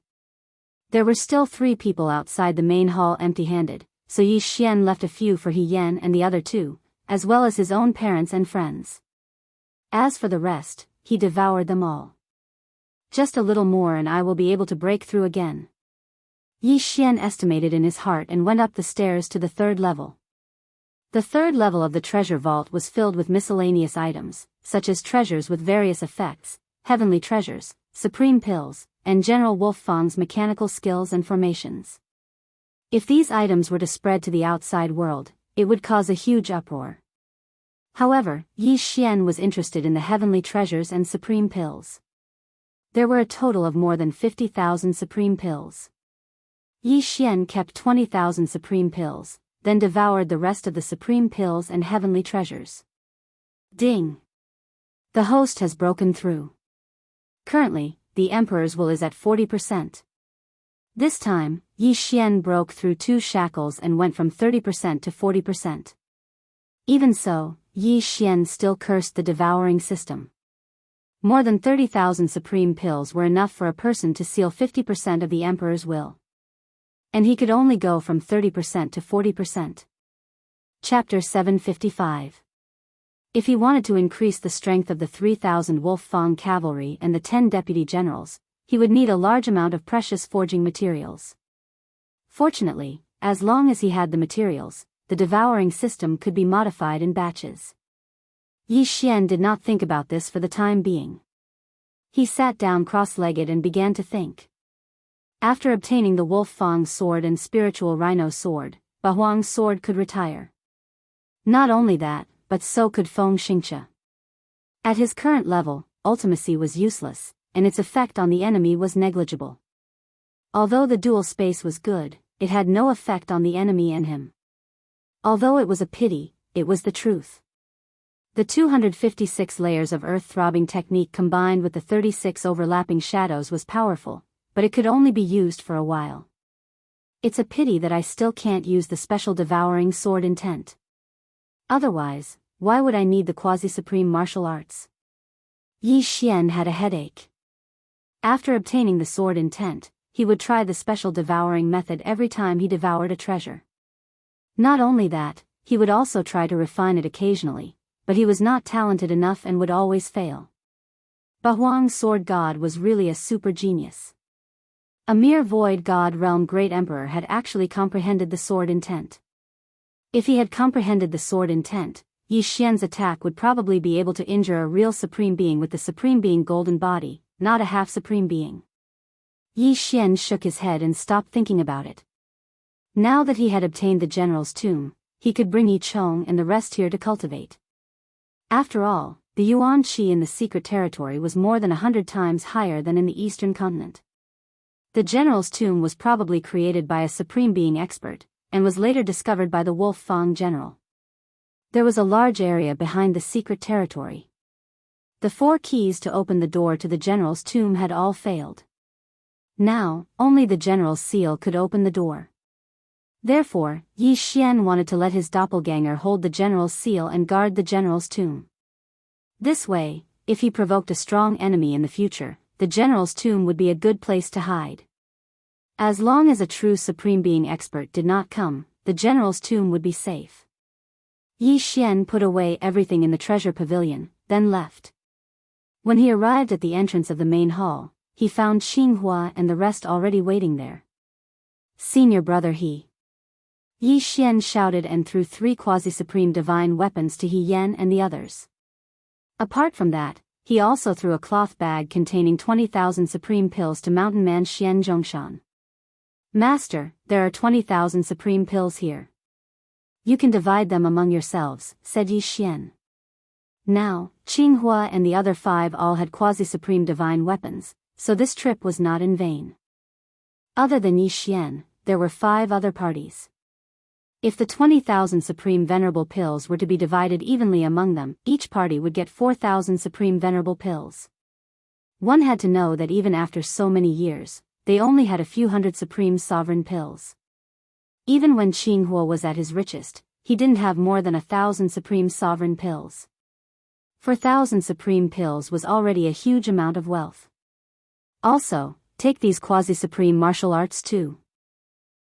There were still 3 people outside the main hall empty-handed, so Yi Xian left a few for He Yan and the other 2, as well as his own parents and friends. As for the rest, he devoured them all. Just a little more and I will be able to break through again. Yi Xian estimated in his heart and went up the stairs to the 3rd level. The 3rd level of the treasure vault was filled with miscellaneous items, such as treasures with various effects, heavenly treasures, supreme pills, and General Wolf Fang's mechanical skills and formations. If these items were to spread to the outside world, it would cause a huge uproar. However, Yi Xian was interested in the heavenly treasures and supreme pills. There were a total of more than 50,000 supreme pills. Yi Xian kept 20,000 supreme pills, then devoured the rest of the supreme pills and heavenly treasures. Ding! The host has broken through. Currently, the Emperor's will is at 40%. This time, Yi Xian broke through 2 shackles and went from 30% to 40%. Even so, Yi Xian still cursed the devouring system. More than 30,000 supreme pills were enough for a person to seal 50% of the Emperor's will. And he could only go from 30% to 40%. Chapter 755. If he wanted to increase the strength of the 3,000 Wolf Fang cavalry and the 10 deputy generals, he would need a large amount of precious forging materials. Fortunately, as long as he had the materials, the devouring system could be modified in batches. Yi Xian did not think about this for the time being. He sat down cross-legged and began to think. After obtaining the Wolf Fang sword and spiritual rhino sword, Bahuang's sword could retire. Not only that, but so could Feng Xingxia. At his current level, ultimacy was useless, and its effect on the enemy was negligible. Although the dual space was good, it had no effect on the enemy and him. Although it was a pity, it was the truth. The 256 layers of earth-throbbing technique combined with the 36 overlapping shadows was powerful, but it could only be used for a while. It's a pity that I still can't use the special devouring sword intent. Otherwise, why would I need the quasi-supreme martial arts? Yi Xian had a headache. After obtaining the sword intent, he would try the special devouring method every time he devoured a treasure. Not only that, he would also try to refine it occasionally, but he was not talented enough and would always fail. Bahuang's sword god was really a super genius. A mere void god realm great emperor had actually comprehended the sword intent. If he had comprehended the sword intent, Yi Xian's attack would probably be able to injure a real supreme being with the supreme being golden body, not a half-supreme being. Yi Xian shook his head and stopped thinking about it. Now that he had obtained the general's tomb, he could bring Yi Chong and the rest here to cultivate. After all, the yuan qi in the secret territory was more than 100 times higher than in the eastern continent. The general's tomb was probably created by a supreme being expert, and was later discovered by the Wolf Fang general. There was a large area behind the secret territory. The 4 keys to open the door to the general's tomb had all failed. Now, only the general's seal could open the door. Therefore, Yi Xian wanted to let his doppelganger hold the general's seal and guard the general's tomb. This way, if he provoked a strong enemy in the future, the general's tomb would be a good place to hide. As long as a true Supreme Being expert did not come, the general's tomb would be safe. Yi Xian put away everything in the treasure pavilion, then left. When he arrived at the entrance of the main hall, he found Xinghua and the rest already waiting there. Senior brother He. Yi Xian shouted and threw 3 quasi-supreme divine weapons to He Yan and the others. Apart from that, he also threw a cloth bag containing 20,000 supreme pills to mountain man Xian Zhongshan. Master, there are 20,000 supreme pills here. You can divide them among yourselves, said Yi Xian. Now, Qinghua and the other 5 all had quasi-supreme divine weapons, so this trip was not in vain. Other than Yi Xian, there were 5 other parties. If the 20,000 supreme venerable pills were to be divided evenly among them, each party would get 4,000 supreme venerable pills. One had to know that even after so many years, they only had a few hundred supreme sovereign pills. Even when Qinghua was at his richest, he didn't have more than 1,000 supreme sovereign pills. 4,000 supreme pills was already a huge amount of wealth. Also, take these quasi-supreme martial arts too.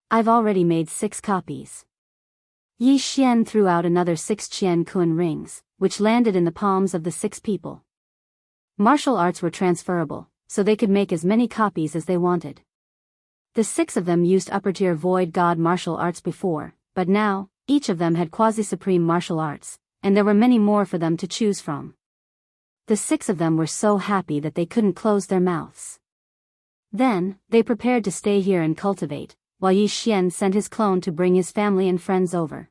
I've already made 6 copies. Yi Xian threw out another 6 Qian Kun rings, which landed in the palms of the 6 people. Martial arts were transferable, so they could make as many copies as they wanted. The 6 of them used upper-tier void god martial arts before, but now, each of them had quasi-supreme martial arts, and there were many more for them to choose from. The 6 of them were so happy that they couldn't close their mouths. Then, they prepared to stay here and cultivate, while Yi Xian sent his clone to bring his family and friends over.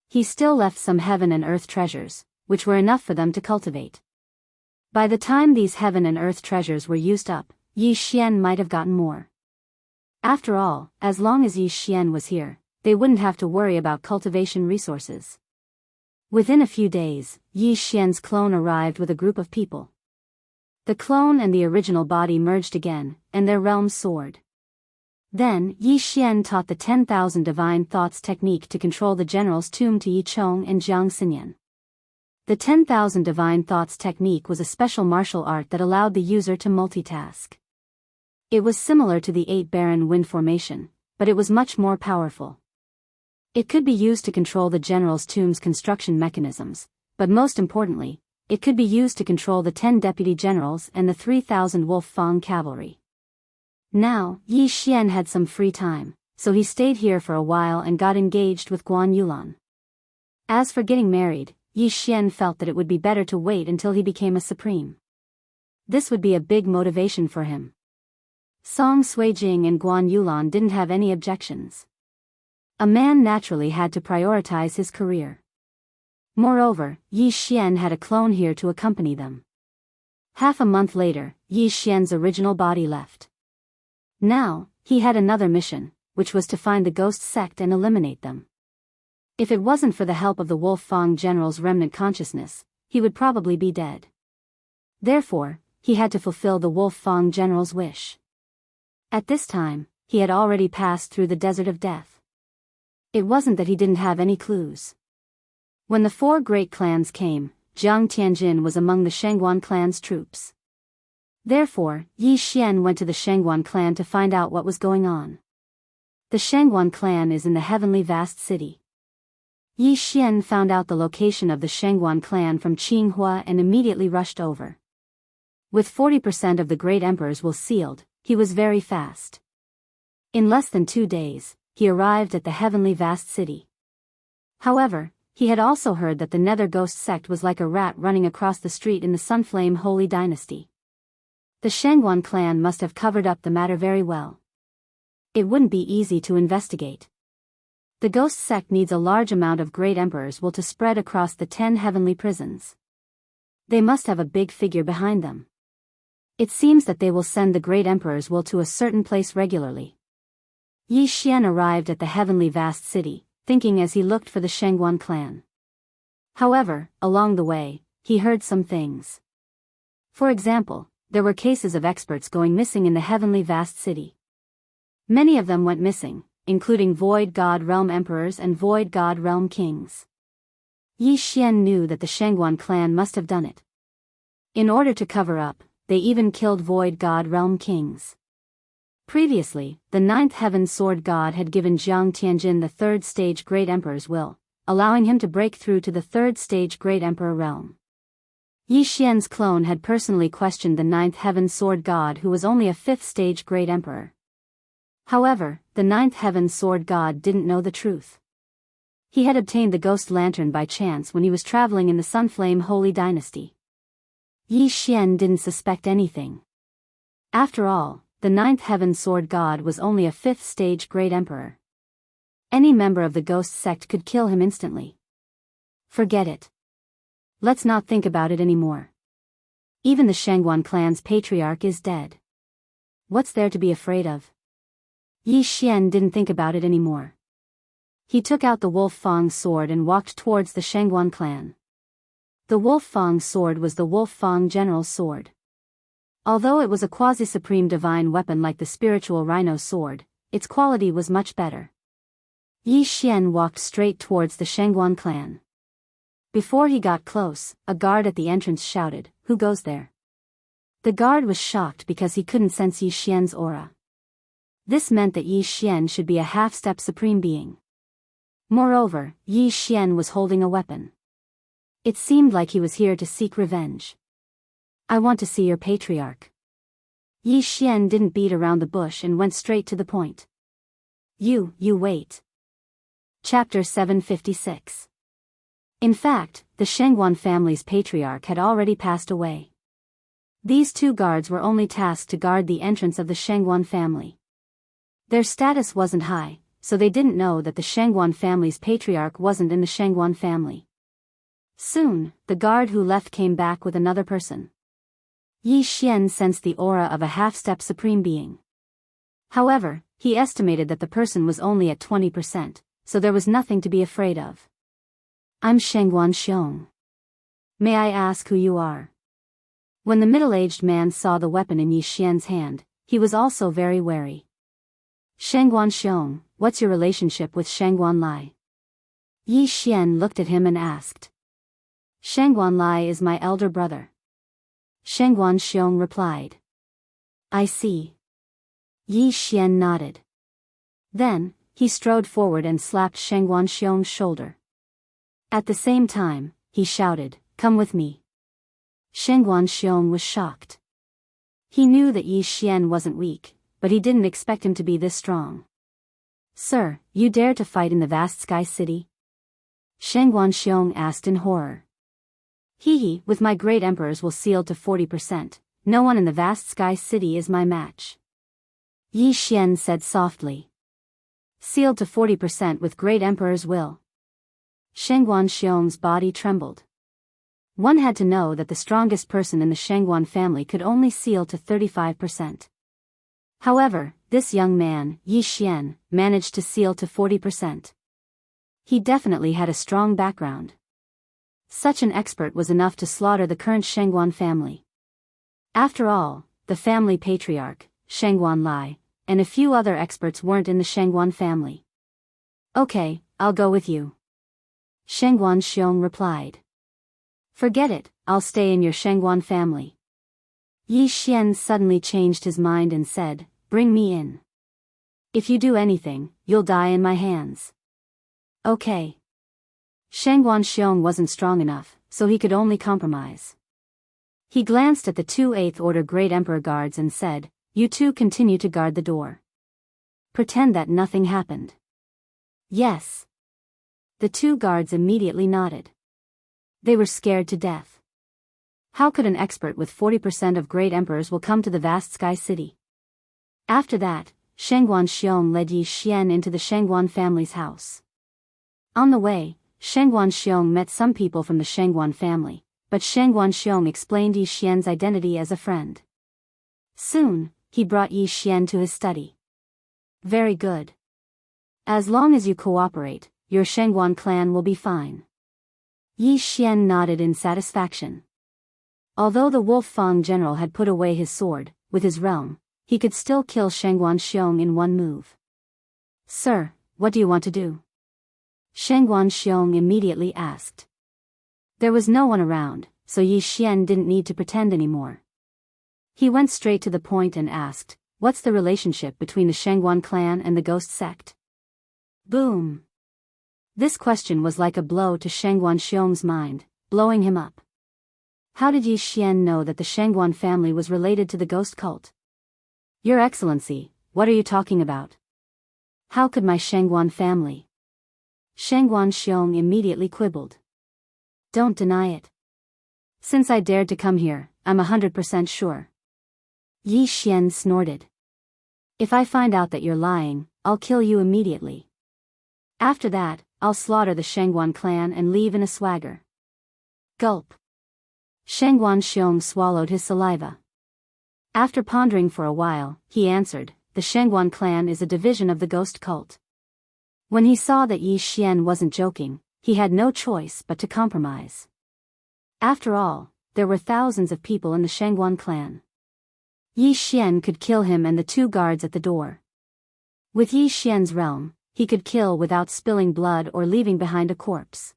He still left some heaven and earth treasures, which were enough for them to cultivate. By the time these heaven and earth treasures were used up, Yi Xian might have gotten more. After all, as long as Yi Xian was here, they wouldn't have to worry about cultivation resources. Within a few days, Yi Xian's clone arrived with a group of people. The clone and the original body merged again, and their realms soared. Then, Yi Xian taught the 10,000 divine thoughts technique to control the general's tomb to Yi Chong and Jiang Xinyan. The 10,000 divine thoughts technique was a special martial art that allowed the user to multitask. It was similar to the 8 Baron Wind Formation, but it was much more powerful. It could be used to control the general's tomb's construction mechanisms, but most importantly, it could be used to control the 10 deputy generals and the 3,000 Wolf Fang cavalry. Now, Yi Xian had some free time, so he stayed here for a while and got engaged with Guan Yulan. As for getting married, Yi Xian felt that it would be better to wait until he became a supreme. This would be a big motivation for him. Song Suijing and Guan Yulan didn't have any objections. A man naturally had to prioritize his career. Moreover, Yi Xian had a clone here to accompany them. Half a month later, Yi Xian's original body left. Now, he had another mission, which was to find the ghost sect and eliminate them. If it wasn't for the help of the Wolf Fang general's remnant consciousness, he would probably be dead. Therefore, he had to fulfill the Wolf Fang general's wish. At this time, he had already passed through the desert of death. It wasn't that he didn't have any clues. When the 4 great clans came, Jiang Tianjin was among the Shangguan clan's troops. Therefore, Yi Xian went to the Shangguan clan to find out what was going on. The Shangguan clan is in the heavenly vast city. Yi Xian found out the location of the Shangguan clan from Qinghua and immediately rushed over. With 40% of the great emperor's will sealed, he was very fast. In less than 2 days, he arrived at the heavenly vast city. However, he had also heard that the Nether Ghost sect was like a rat running across the street in the Sunflame Holy Dynasty. The Shangguan clan must have covered up the matter very well. It wouldn't be easy to investigate. The ghost sect needs a large amount of great emperor's will to spread across the 10 heavenly prisons. They must have a big figure behind them. It seems that they will send the great emperor's will to a certain place regularly. Yi Xian arrived at the heavenly vast city, thinking as he looked for the Shangguan clan. However, along the way, he heard some things. For example, there were cases of experts going missing in the heavenly vast city. Many of them went missing, including Void God Realm Emperors and Void God Realm Kings. Yi Xian knew that the Shangguan clan must have done it. In order to cover up, they even killed Void God Realm Kings. Previously, the ninth heaven sword god had given Jiang Tianjin the third stage Great Emperor's will, allowing him to break through to the third stage Great Emperor realm. Yi Xian's clone had personally questioned the ninth heaven sword god who was only a fifth stage Great Emperor. However, the ninth heaven sword god didn't know the truth. He had obtained the ghost lantern by chance when he was traveling in the Sunflame Holy Dynasty. Yi Xian didn't suspect anything. After all, the ninth heaven sword god was only a fifth stage Great Emperor. Any member of the ghost sect could kill him instantly. Forget it. Let's not think about it anymore. Even the Shangguan clan's patriarch is dead. What's there to be afraid of? Yi Xian didn't think about it anymore. He took out the Wolf Fang sword and walked towards the Shangguan clan. The Wolf Fang sword was the Wolf Fang general's sword. Although it was a quasi-supreme divine weapon like the spiritual rhino sword, its quality was much better. Yi Xian walked straight towards the Shangguan clan. Before he got close, a guard at the entrance shouted, "Who goes there?" The guard was shocked because he couldn't sense Yi Xian's aura. This meant that Yi Xian should be a half-step supreme being. Moreover, Yi Xian was holding a weapon. It seemed like he was here to seek revenge. "I want to see your patriarch." Yi Xian didn't beat around the bush and went straight to the point. You wait. Chapter 756. In fact, the Shangguan family's patriarch had already passed away. These two guards were only tasked to guard the entrance of the Shangguan family. Their status wasn't high, so they didn't know that the Shangguan family's patriarch wasn't in the Shangguan family. Soon, the guard who left came back with another person. Yi Xian sensed the aura of a half-step supreme being. However, he estimated that the person was only at 20%, so there was nothing to be afraid of. "I'm Shangguan Xiong. May I ask who you are?" When the middle-aged man saw the weapon in Yi Xian's hand, he was also very wary. "Shangguan Xiong, what's your relationship with Shangguan Lai?" Yi Xian looked at him and asked. "Shangguan Lai is my elder brother." Shangguan Xiong replied. "I see." Yi Xian nodded. Then, he strode forward and slapped Shangguan Xiong's shoulder. At the same time, he shouted, "Come with me." Shangguan Xiong was shocked. He knew that Yi Xian wasn't weak, but he didn't expect him to be this strong. "Sir, you dare to fight in the vast sky city?" Shangguan Xiong asked in horror. With my great emperors will seal to 40%, no one in the vast sky city is my match." Yi Xian said softly. "Sealed to 40% with great emperor's will." Shangguan Xiong's body trembled. One had to know that the strongest person in the Shangguan family could only seal to 35%. However, this young man, Yi Xian, managed to seal to 40%. He definitely had a strong background. Such an expert was enough to slaughter the current Shangguan family. After all, the family patriarch, Shangguan Lai, and a few other experts weren't in the Shangguan family. "Okay, I'll go with you." Shangguan Xiong replied. "Forget it, I'll stay in your Shangguan family." Yi Xian suddenly changed his mind and said, "Bring me in. If you do anything, you'll die in my hands." "Okay." Shangguan Xiong wasn't strong enough, so he could only compromise. He glanced at the two 8th Order Great Emperor guards and said, "You two continue to guard the door. Pretend that nothing happened." "Yes." The two guards immediately nodded. They were scared to death. How could an expert with 40% of great emperors will come to the vast sky city? After that, Shangguan Xiong led Yi Xian into the Shangguan family's house. On the way, Shangguan Xiong met some people from the Shangguan family, but Shangguan Xiong explained Yi Xian's identity as a friend. Soon, he brought Yi Xian to his study. "Very good. As long as you cooperate, your Shangguan clan will be fine." Yi Xian nodded in satisfaction. Although the Wolf Fang general had put away his sword, with his realm, he could still kill Shangguan Xiong in one move. "Sir, what do you want to do?" Shangguan Xiong immediately asked. There was no one around, so Yi Xian didn't need to pretend anymore. He went straight to the point and asked, what's the relationship between the Shangguan clan and the ghost sect? Boom! This question was like a blow to Shangguan Xiong's mind, blowing him up. How did Yi Xian know that the Shangguan family was related to the ghost cult? Your Excellency, what are you talking about? How could my Shangguan family? Shangguan Xiong immediately quibbled. Don't deny it. Since I dared to come here, I'm 100% sure. Yi Xian snorted. If I find out that you're lying, I'll kill you immediately. After that, I'll slaughter the Shangguan clan and leave in a swagger. Gulp. Shangguan Xiong swallowed his saliva. After pondering for a while, he answered, the Shangguan clan is a division of the ghost cult. When he saw that Yi Xian wasn't joking, he had no choice but to compromise. After all, there were thousands of people in the Shangguan clan. Yi Xian could kill him and the 2 guards at the door. With Yi Xian's realm, he could kill without spilling blood or leaving behind a corpse.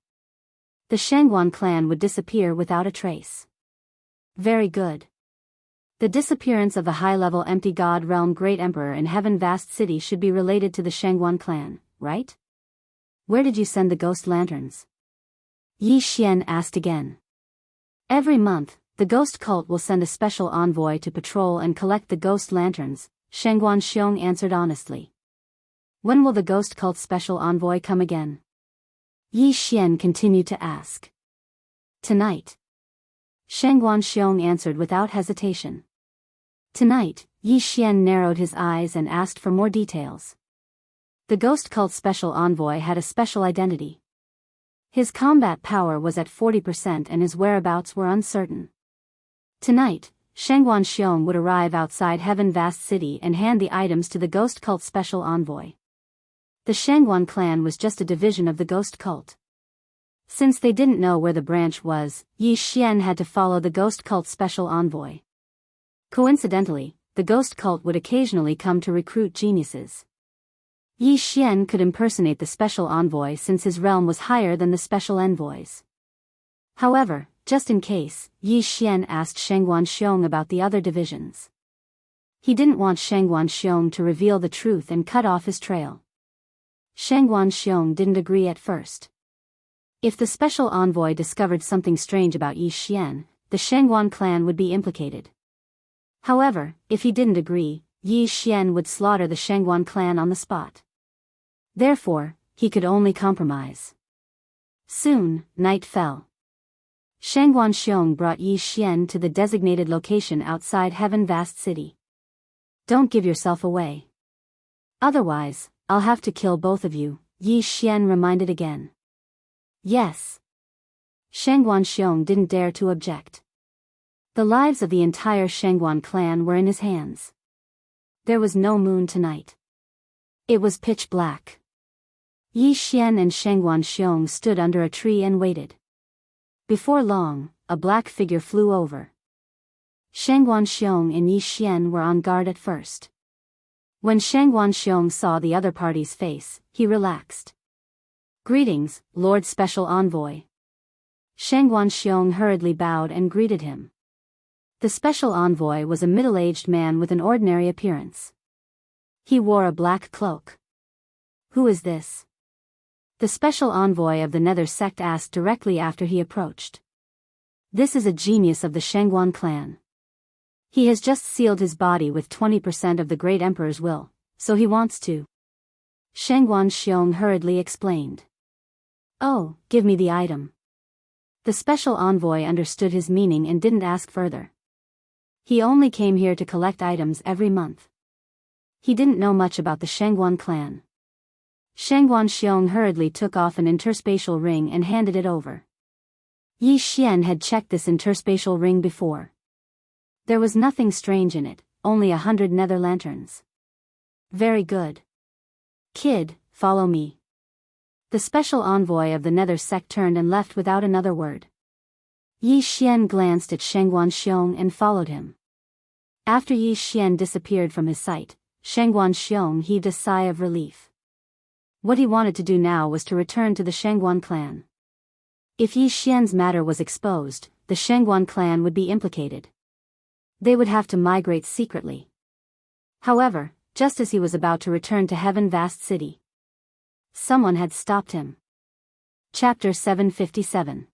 The Shangguan clan would disappear without a trace. Very good. The disappearance of the high-level empty god realm Great Emperor in Heaven Vast City should be related to the Shangguan clan, right? Where did you send the ghost lanterns? Yi Xian asked again. Every month, the ghost cult will send a special envoy to patrol and collect the ghost lanterns, Shangguan Xiong answered honestly. When will the ghost cult's special envoy come again? Yi Xian continued to ask. Tonight. Shangguan Xiong answered without hesitation. Tonight, Yi Xian narrowed his eyes and asked for more details. The ghost cult's special envoy had a special identity. His combat power was at 40% and his whereabouts were uncertain. Tonight, Shangguan Xiong would arrive outside Heaven Vast City and hand the items to the ghost cult's special envoy. The Shangguan clan was just a division of the ghost cult. Since they didn't know where the branch was, Yi Xian had to follow the ghost cult's special envoy. Coincidentally, the ghost cult would occasionally come to recruit geniuses. Yi Xian could impersonate the special envoy since his realm was higher than the special envoys. However, just in case, Yi Xian asked Shangguan Xiong about the other divisions. He didn't want Shangguan Xiong to reveal the truth and cut off his trail. Shangguan Xiong didn't agree at first. If the special envoy discovered something strange about Yi Xian, the Shangguan clan would be implicated. However, if he didn't agree, Yi Xian would slaughter the Shangguan clan on the spot. Therefore, he could only compromise. Soon, night fell. Shangguan Xiong brought Yi Xian to the designated location outside Heaven Vast City. Don't give yourself away. Otherwise, I'll have to kill both of you, Yi Xian reminded again. Yes. Shangguan Xiong didn't dare to object. The lives of the entire Shangguan clan were in his hands. There was no moon tonight. It was pitch black. Yi Xian and Shangguan Xiong stood under a tree and waited. Before long, a black figure flew over. Shangguan Xiong and Yi Xian were on guard at first. When Shangguan Xiong saw the other party's face, he relaxed. Greetings, Lord Special Envoy. Shangguan Xiong hurriedly bowed and greeted him. The special envoy was a middle-aged man with an ordinary appearance. He wore a black cloak. Who is this? The special envoy of the Nether sect asked directly after he approached. This is a genius of the Shangguan clan. He has just sealed his body with 20% of the Great Emperor's will, so he wants to. Shangguan Xiong hurriedly explained. Oh, give me the item. The special envoy understood his meaning and didn't ask further. He only came here to collect items every month. He didn't know much about the Shangguan clan. Shangguan Xiong hurriedly took off an interspatial ring and handed it over. Yi Xian had checked this interspatial ring before. There was nothing strange in it, only 100 nether lanterns. Very good. Kid, follow me. The special envoy of the Nether sect turned and left without another word. Yi Xian glanced at Shangguan Xiong and followed him. After Yi Xian disappeared from his sight, Shangguan Xiong heaved a sigh of relief. What he wanted to do now was to return to the Shangguan clan. If Yi Xian's matter was exposed, the Shangguan clan would be implicated. They would have to migrate secretly. However, just as he was about to return to Heaven Vast City, someone had stopped him. Chapter 757.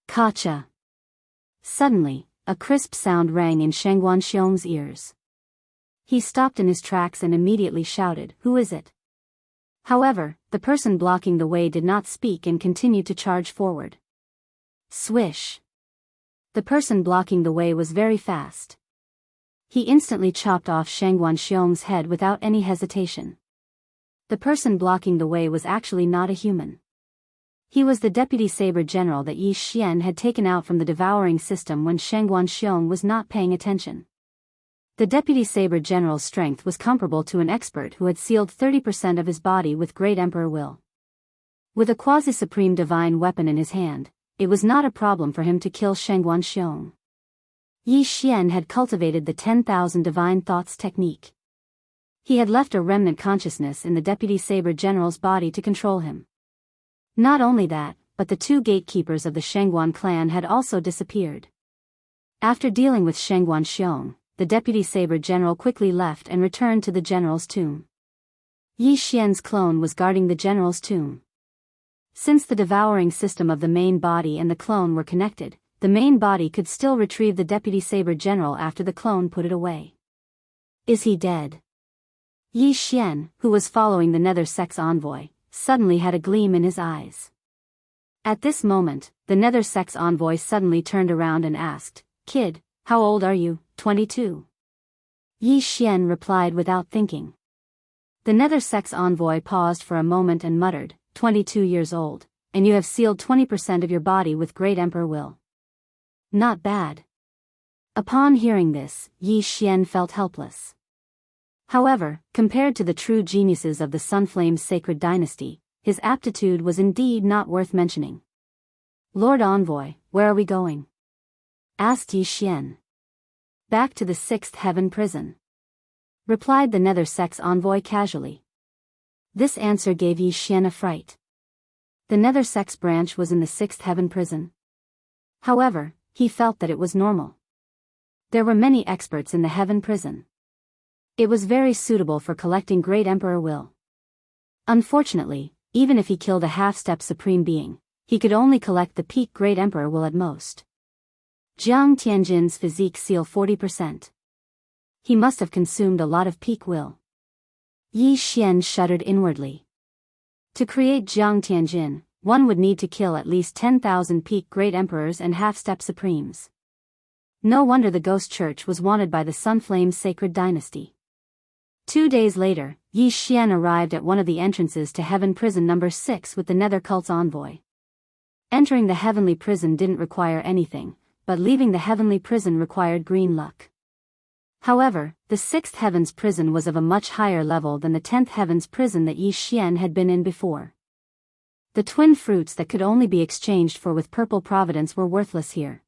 Kacha. Suddenly, a crisp sound rang in Shang Guanxiong's ears. He stopped in his tracks and immediately shouted, "Who is it?" However, the person blocking the way did not speak and continued to charge forward. Swish. The person blocking the way was very fast. He instantly chopped off Shang Guanxiong's head without any hesitation. The person blocking the way was actually not a human. He was the deputy saber general that Yi Xian had taken out from the devouring system when Shang Guanxiong was not paying attention. The deputy saber general's strength was comparable to an expert who had sealed 30% of his body with great emperor will. With a quasi-supreme divine weapon in his hand, it was not a problem for him to kill Shang Guanxiong. Yi Xian had cultivated the 10,000 divine thoughts technique. He had left a remnant consciousness in the deputy saber general's body to control him. Not only that, but the two gatekeepers of the Shangguan clan had also disappeared. After dealing with Shang Guanxiong, the deputy saber general quickly left and returned to the general's tomb. Yi Xian's clone was guarding the general's tomb. Since the devouring system of the main body and the clone were connected, the main body could still retrieve the deputy saber general after the clone put it away. Is he dead? Yi Xian, who was following the Nether Sect's envoy, suddenly had a gleam in his eyes. At this moment, the Nether Sect's envoy suddenly turned around and asked, "Kid, how old are you?" 22. Yi Xian replied without thinking. The Nether Sect's envoy paused for a moment and muttered, 22 years old, and you have sealed 20% of your body with great emperor will. Not bad. Upon hearing this, Yi Xian felt helpless. However, compared to the true geniuses of the Sunflame's sacred dynasty, his aptitude was indeed not worth mentioning. "Lord Envoy, where are we going?" asked Yi Xian. "Back to the 6th Heaven prison," replied the Nether Sect's envoy casually. This answer gave Yi Xian a fright. The Nether Sect's branch was in the 6th Heaven prison. However, he felt that it was normal. There were many experts in the Heaven prison. It was very suitable for collecting great emperor will. Unfortunately, even if he killed a half-step supreme being, he could only collect the peak great emperor will at most. Jiang Tianjin's physique seal 40%. He must have consumed a lot of peak will. Yi Xian shuddered inwardly. To create Jiang Tianjin, one would need to kill at least 10,000 peak great emperors and half-step supremes. No wonder the ghost church was wanted by the Sunflame's sacred dynasty. 2 days later, Yi Xian arrived at one of the entrances to Heaven Prison number 6 with the Nether Cult's envoy. Entering the Heavenly Prison didn't require anything, but leaving the Heavenly Prison required green luck. However, the 6th Heaven's prison was of a much higher level than the 10th Heaven's prison that Yi Xian had been in before. The twin fruits that could only be exchanged for with purple providence were worthless here.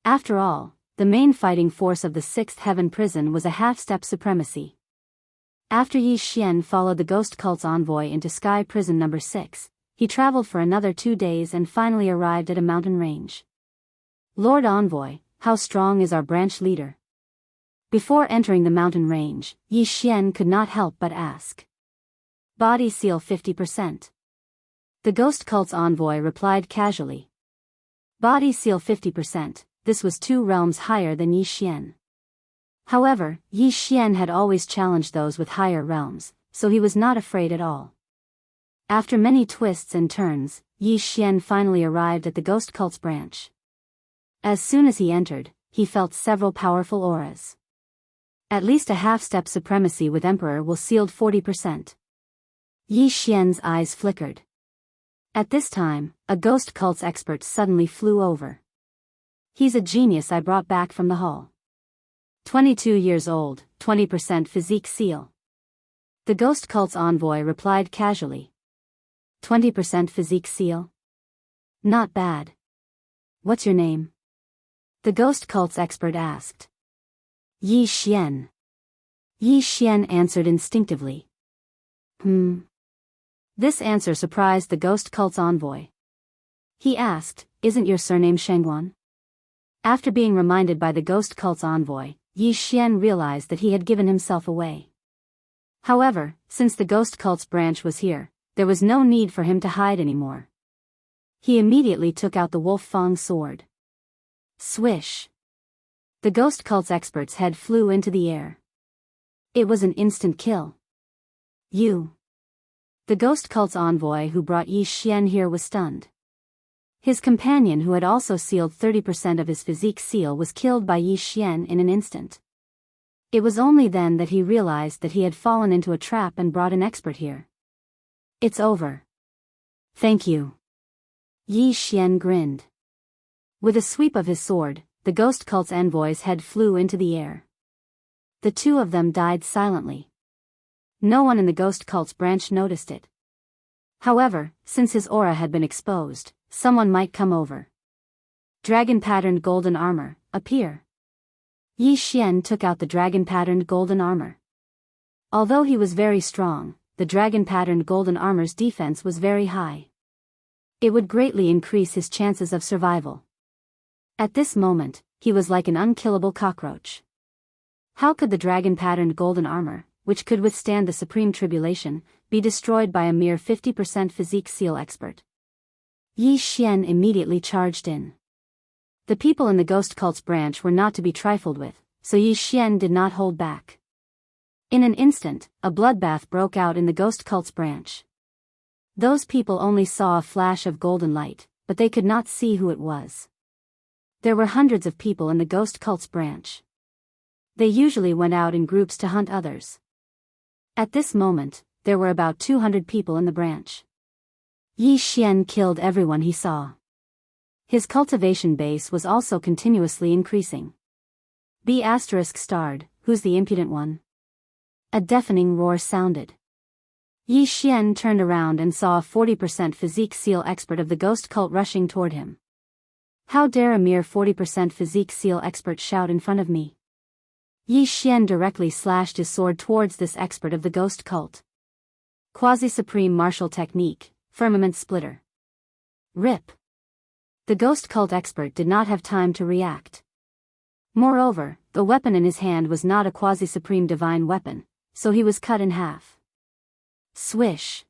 After all, the main fighting force of the 6th Heaven prison was a half-step supremacy. After Yi Xian followed the ghost cult's envoy into Sky Prison number 6, he traveled for another 2 days and finally arrived at a mountain range. "Lord Envoy, how strong is our branch leader?" Before entering the mountain range, Yi Xian could not help but ask. "Body seal 50%. The ghost cult's envoy replied casually. Body seal 50%, this was 2 realms higher than Yi Xian. However, Yi Xian had always challenged those with higher realms, so he was not afraid at all. After many twists and turns, Yi Xian finally arrived at the ghost cult's branch. As soon as he entered, he felt several powerful auras. At least a half-step supremacy with emperor will sealed 40%. Yi Xian's eyes flickered. At this time, a ghost cult's expert suddenly flew over. "He's a genius I brought back from the hall. 22 years old, 20% physique seal." The ghost cult's envoy replied casually. 20% physique seal? Not bad. What's your name? The ghost cult's expert asked. Yi Xian. Yi Xian answered instinctively. This answer surprised the ghost cult's envoy. He asked, "Isn't your surname Shangguan?" After being reminded by the ghost cult's envoy, Yi Xian realized that he had given himself away. However, since the ghost cult's branch was here, there was no need for him to hide anymore. He immediately took out the Wolf Fang sword. Swish! The ghost cult's expert's head flew into the air. It was an instant kill. You! The ghost cult's envoy who brought Yi Xian here was stunned. His companion who had also sealed 30% of his physique seal was killed by Yi Xian in an instant. It was only then that he realized that he had fallen into a trap and brought an expert here. It's over. Thank you. Yi Xian grinned. With a sweep of his sword, the ghost cult's envoy's head flew into the air. The two of them died silently. No one in the ghost cult's branch noticed it. However, since his aura had been exposed, someone might come over. Dragon-patterned golden armor, appear. Yi Xian took out the dragon-patterned golden armor. Although he was very strong, the dragon-patterned golden armor's defense was very high. It would greatly increase his chances of survival. At this moment, he was like an unkillable cockroach. How could the dragon-patterned golden armor, which could withstand the supreme tribulation, be destroyed by a mere 50% physique seal expert? Yi Xian immediately charged in. The people in the ghost cult's branch were not to be trifled with, so Yi Xian did not hold back. In an instant, a bloodbath broke out in the ghost cult's branch. Those people only saw a flash of golden light, but they could not see who it was. There were hundreds of people in the ghost cult's branch. They usually went out in groups to hunt others. At this moment, there were about 200 people in the branch. Yi Xian killed everyone he saw. His cultivation base was also continuously increasing. B****, who's the impudent one? A deafening roar sounded. Yi Xian turned around and saw a 40% physique seal expert of the ghost cult rushing toward him. How dare a mere 40% physique seal expert shout in front of me? Yi Xian directly slashed his sword towards this expert of the ghost cult. Quasi-supreme martial technique, firmament splitter. Rip. The ghost cult expert did not have time to react. Moreover, the weapon in his hand was not a quasi-supreme divine weapon, so he was cut in half. Swish.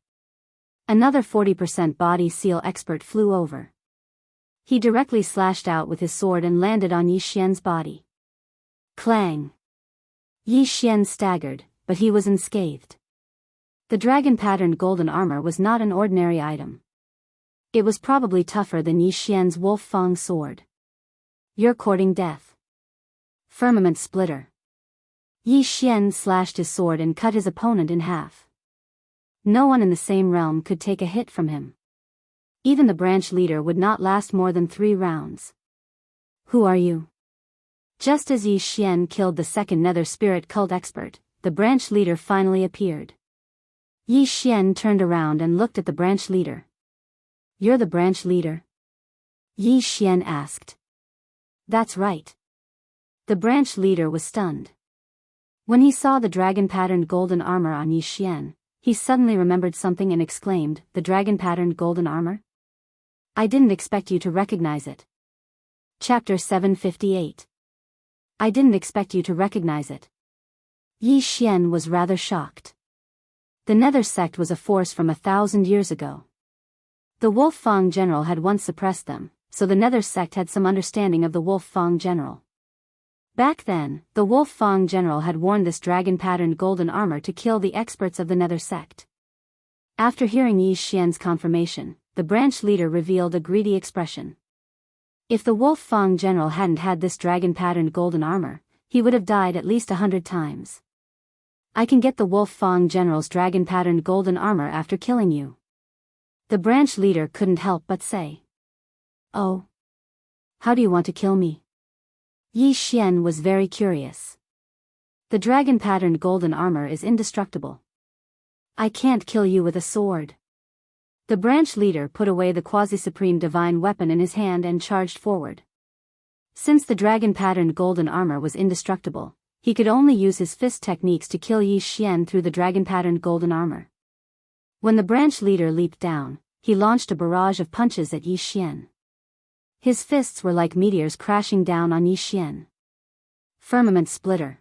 Another 40% body seal expert flew over. He directly slashed out with his sword and landed on Yi Xian's body. Clang. Yi Xian staggered, but he was unscathed. The dragon-patterned golden armor was not an ordinary item. It was probably tougher than Yi Xian's Wolf Fang sword. You're courting death. Firmament splitter. Yi Xian slashed his sword and cut his opponent in half. No one in the same realm could take a hit from him. Even the branch leader would not last more than 3 rounds. Who are you? Just as Yi Xian killed the second nether spirit cult expert, the branch leader finally appeared. Yi Xian turned around and looked at the branch leader. You're the branch leader? Yi Xian asked. That's right. The branch leader was stunned. When he saw the dragon-patterned golden armor on Yi Xian, he suddenly remembered something and exclaimed, "The dragon-patterned golden armor? I didn't expect you to recognize it." Chapter 758. I didn't expect you to recognize it. Yi Xian was rather shocked. The Nether sect was a force from 1,000 years ago. The Wolf Fang general had once suppressed them, so the Nether sect had some understanding of the Wolf Fang general. Back then, the Wolf Fang general had worn this dragon-patterned golden armor to kill the experts of the Nether sect. After hearing Yi Xian's confirmation, the branch leader revealed a greedy expression. If the Wolf Fang general hadn't had this dragon-patterned golden armor, he would have died at least 100 times. I can get the Wolf Fang general's dragon-patterned golden armor after killing you. The branch leader couldn't help but say. Oh. How do you want to kill me? Yi Xian was very curious. The dragon-patterned golden armor is indestructible. I can't kill you with a sword. The branch leader put away the quasi-supreme divine weapon in his hand and charged forward. Since the dragon-patterned golden armor was indestructible, he could only use his fist techniques to kill Yi Xian through the dragon-patterned golden armor. When the branch leader leaped down, he launched a barrage of punches at Yi Xian. His fists were like meteors crashing down on Yi Xian. Firmament splitter.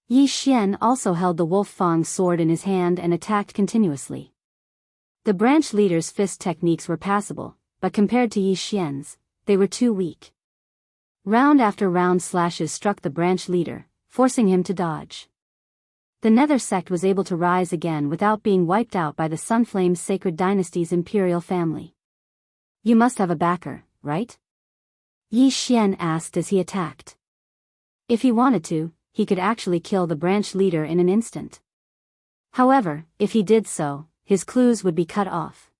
Yi Xian also held the Wolf Fang sword in his hand and attacked continuously. The branch leader's fist techniques were passable, but compared to Yi Xian's, they were too weak. Round after round slashes struck the branch leader, forcing him to dodge. The Nether sect was able to rise again without being wiped out by the Sunflame's Sacred Dynasty's imperial family. You must have a backer, right? Yi Xian asked as he attacked. If he wanted to, he could actually kill the branch leader in an instant. However, if he did so, his clues would be cut off.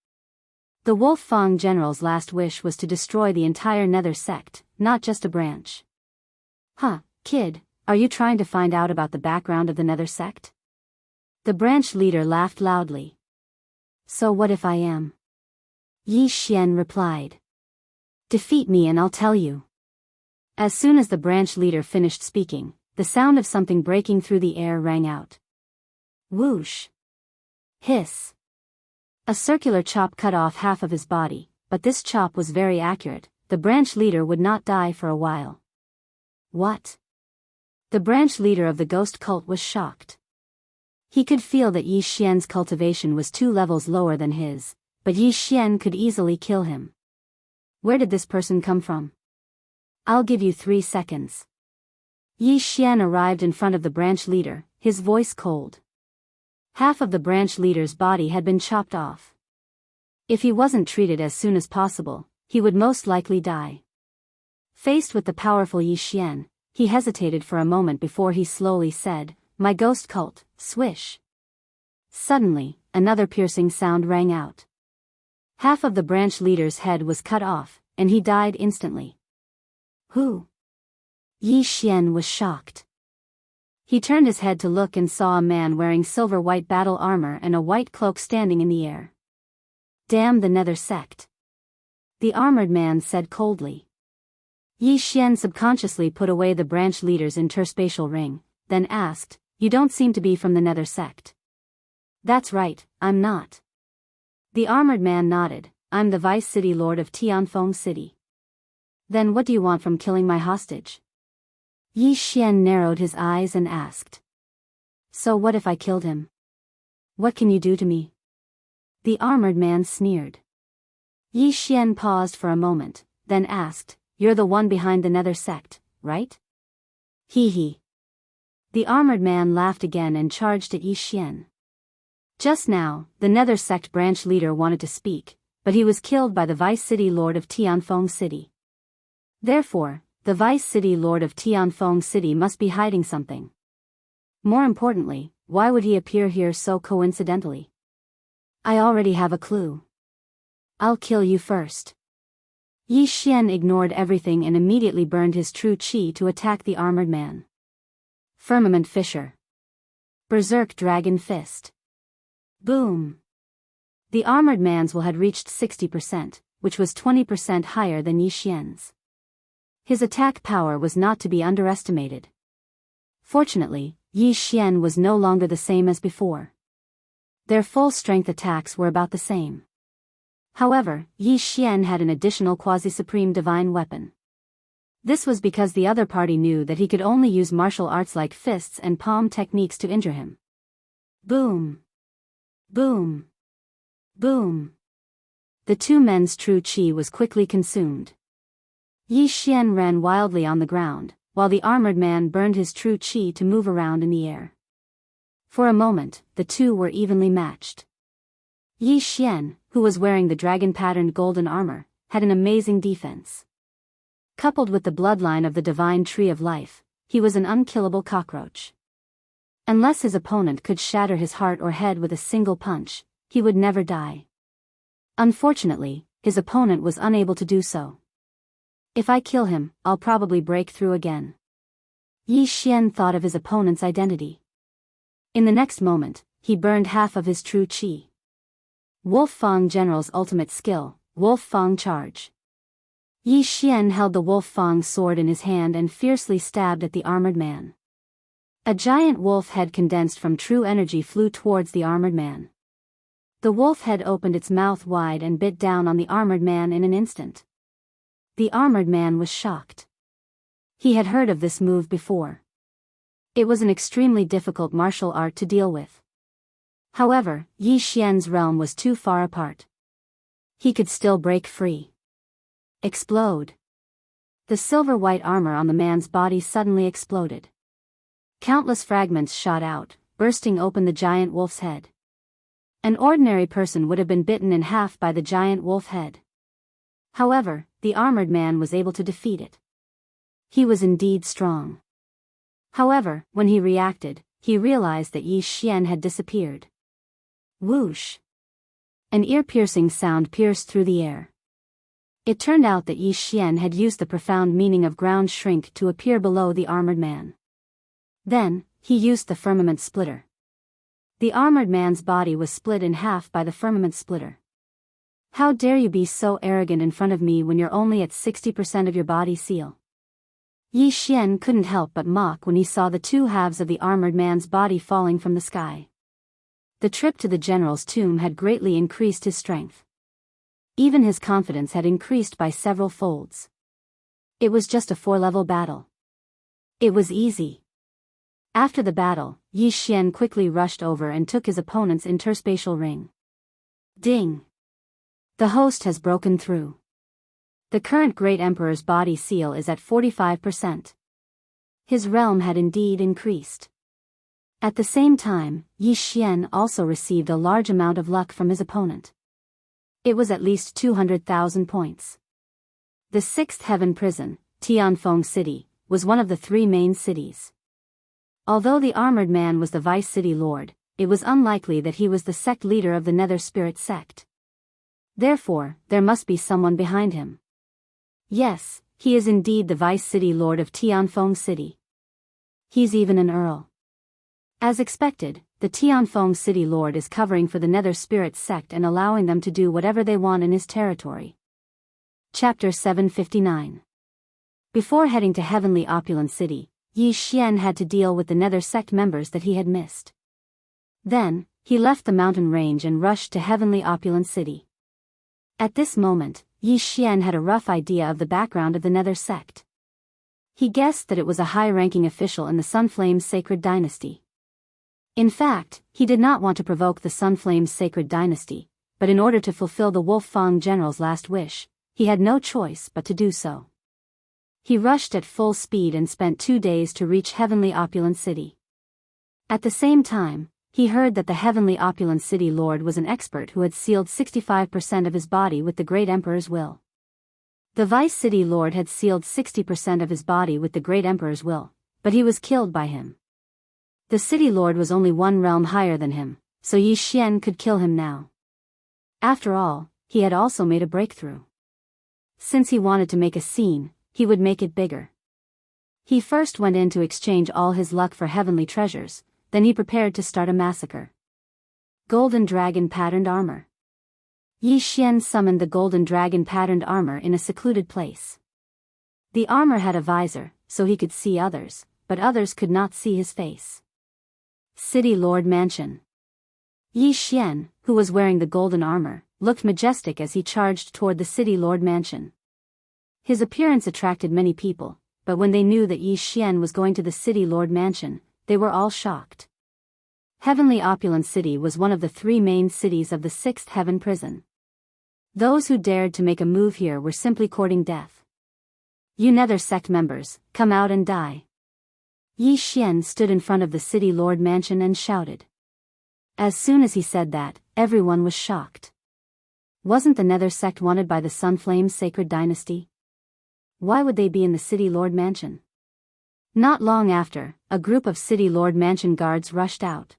The Wolf Fang general's last wish was to destroy the entire Nether sect, not just a branch. Huh, kid, are you trying to find out about the background of the Nether sect? The branch leader laughed loudly. So what if I am? Yi Xian replied. Defeat me and I'll tell you. As soon as the branch leader finished speaking, the sound of something breaking through the air rang out. Whoosh. Hiss. A circular chop cut off half of his body, but this chop was very accurate. The branch leader would not die for a while. What? The branch leader of the ghost cult was shocked. He could feel that Yi Xian's cultivation was 2 levels lower than his, but Yi Xian could easily kill him. Where did this person come from? I'll give you 3 seconds. Yi Xian arrived in front of the branch leader, his voice cold. Half of the branch leader's body had been chopped off. If he wasn't treated as soon as possible, he would most likely die. Faced with the powerful Yi Xian, he hesitated for a moment before he slowly said, "My ghost cult, swish." Suddenly, another piercing sound rang out. Half of the branch leader's head was cut off, and he died instantly. Who? Yi Xian was shocked. He turned his head to look and saw a man wearing silver-white battle armor and a white cloak standing in the air. Damn the Nether sect. The armored man said coldly. Yi Xian subconsciously put away the branch leader's interspatial ring, then asked, "You don't seem to be from the Nether sect." "That's right, I'm not." The armored man nodded, "I'm the Vice City Lord of Tianfeng City." "Then what do you want from killing my hostage?" Yi Xian narrowed his eyes and asked. "So what if I killed him? What can you do to me?" The armored man sneered. Yi Xian paused for a moment, then asked, "You're the one behind the Nether sect, right?" Hee hee. The armored man laughed again and charged at Yi Xian. Just now, the Nether sect branch leader wanted to speak, but he was killed by the Vice City Lord of Tianfeng City. Therefore, the Vice City Lord of Tianfeng City must be hiding something. More importantly, why would he appear here so coincidentally? I already have a clue. I'll kill you first. Yi Xian ignored everything and immediately burned his true qi to attack the armored man. Firmament Fissure. Berserk Dragon Fist. Boom. The armored man's will had reached 60%, which was 20% higher than Yi Xian's. His attack power was not to be underestimated. Fortunately, Yi Xian was no longer the same as before. Their full-strength attacks were about the same. However, Yi Xian had an additional quasi-supreme divine weapon. This was because the other party knew that he could only use martial arts like fists and palm techniques to injure him. Boom. Boom. Boom. The two men's true qi was quickly consumed. Yi Xian ran wildly on the ground, while the armored man burned his true qi to move around in the air. For a moment, the two were evenly matched. Yi Xian, who was wearing the dragon-patterned golden armor, had an amazing defense. Coupled with the bloodline of the divine tree of life, he was an unkillable cockroach. Unless his opponent could shatter his heart or head with a single punch, he would never die. Unfortunately, his opponent was unable to do so. If I kill him, I'll probably break through again. Yi Xian thought of his opponent's identity. In the next moment, he burned half of his true qi. Wolf Fang General's ultimate skill, Wolf Fang Charge. Yi Xian held the Wolf Fang sword in his hand and fiercely stabbed at the armored man. A giant wolf head condensed from true energy flew towards the armored man. The wolf head opened its mouth wide and bit down on the armored man in an instant. The armored man was shocked. He had heard of this move before. It was an extremely difficult martial art to deal with. However, Yi Xian's realm was too far apart. He could still break free. Explode. The silver-white armor on the man's body suddenly exploded. Countless fragments shot out, bursting open the giant wolf's head. An ordinary person would have been bitten in half by the giant wolf head. However, the armored man was able to defeat it. He was indeed strong. However, when he reacted, he realized that Yi Xian had disappeared. Whoosh! An ear-piercing sound pierced through the air. It turned out that Yi Xian had used the profound meaning of ground shrink to appear below the armored man. Then, he used the firmament splitter. The armored man's body was split in half by the firmament splitter. How dare you be so arrogant in front of me when you're only at 60% of your body seal? Yi Xian couldn't help but mock when he saw the two halves of the armored man's body falling from the sky. The trip to the general's tomb had greatly increased his strength. Even his confidence had increased by several folds. It was just a 4-level battle. It was easy. After the battle, Yi Xian quickly rushed over and took his opponent's interspatial ring. Ding! The host has broken through. The current Great Emperor's body seal is at 45%. His realm had indeed increased. At the same time, Yi Xian also received a large amount of luck from his opponent. It was at least 200,000 points. The 6th Heaven Prison, Tianfeng City, was one of the 3 main cities. Although the armored man was the vice city lord, it was unlikely that he was the sect leader of the Nether Spirit sect. Therefore, there must be someone behind him. Yes, he is indeed the vice city lord of Tianfeng City. He's even an earl. As expected, the Tianfeng City lord is covering for the Nether Spirit sect and allowing them to do whatever they want in his territory. Chapter 759. Before heading to Heavenly Opulent City, Yi Xian had to deal with the Nether sect members that he had missed. Then, he left the mountain range and rushed to Heavenly Opulent City. At this moment, Yi Xian had a rough idea of the background of the Nether sect. He guessed that it was a high-ranking official in the Sunflame's sacred dynasty. In fact, he did not want to provoke the Sunflame's sacred dynasty, but in order to fulfill the Wolf Fang general's last wish, he had no choice but to do so. He rushed at full speed and spent 2 days to reach Heavenly Opulent City. At the same time, he heard that the Heavenly Opulent City Lord was an expert who had sealed 65% of his body with the Great Emperor's will. The Vice City Lord had sealed 60% of his body with the Great Emperor's will, but he was killed by him. The City Lord was only 1 realm higher than him, so Yi Xian could kill him now. After all, he had also made a breakthrough. Since he wanted to make a scene, he would make it bigger. He first went in to exchange all his luck for heavenly treasures, then he prepared to start a massacre. Golden Dragon Patterned Armor. Yi Xian summoned the Golden Dragon Patterned Armor in a secluded place. The armor had a visor, so he could see others, but others could not see his face. City Lord Mansion. Yi Xian, who was wearing the golden armor, looked majestic as he charged toward the City Lord Mansion. His appearance attracted many people, but when they knew that Yi Xian was going to the City Lord Mansion, they were all shocked. Heavenly Opulent City was one of the 3 main cities of the 6th Heaven Prison. Those who dared to make a move here were simply courting death. You Nether sect members, come out and die. Yi Xian stood in front of the City Lord Mansion and shouted. As soon as he said that, everyone was shocked. Wasn't the Nether sect wanted by the Sunflame's sacred dynasty? Why would they be in the City Lord Mansion? Not long after, a group of City Lord Mansion guards rushed out.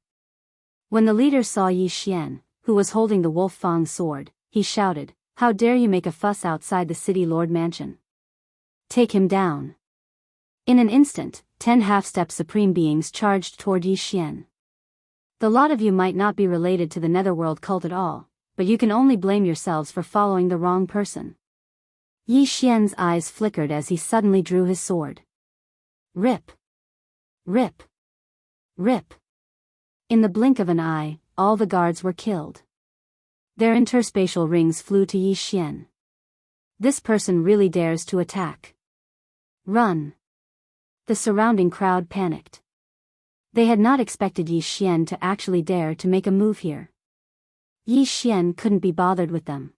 When the leader saw Yi Xian, who was holding the Wolf Fang sword, he shouted, "How dare you make a fuss outside the City Lord Mansion? Take him down." In an instant, 10 half-step supreme beings charged toward Yi Xian. The lot of you might not be related to the Netherworld cult at all, but you can only blame yourselves for following the wrong person. Yi Xian's eyes flickered as he suddenly drew his sword. Rip! Rip! Rip! In the blink of an eye, all the guards were killed. Their interspatial rings flew to Yi Xian. This person really dares to attack. Run! The surrounding crowd panicked. They had not expected Yi Xian to actually dare to make a move here. Yi Xian couldn't be bothered with them.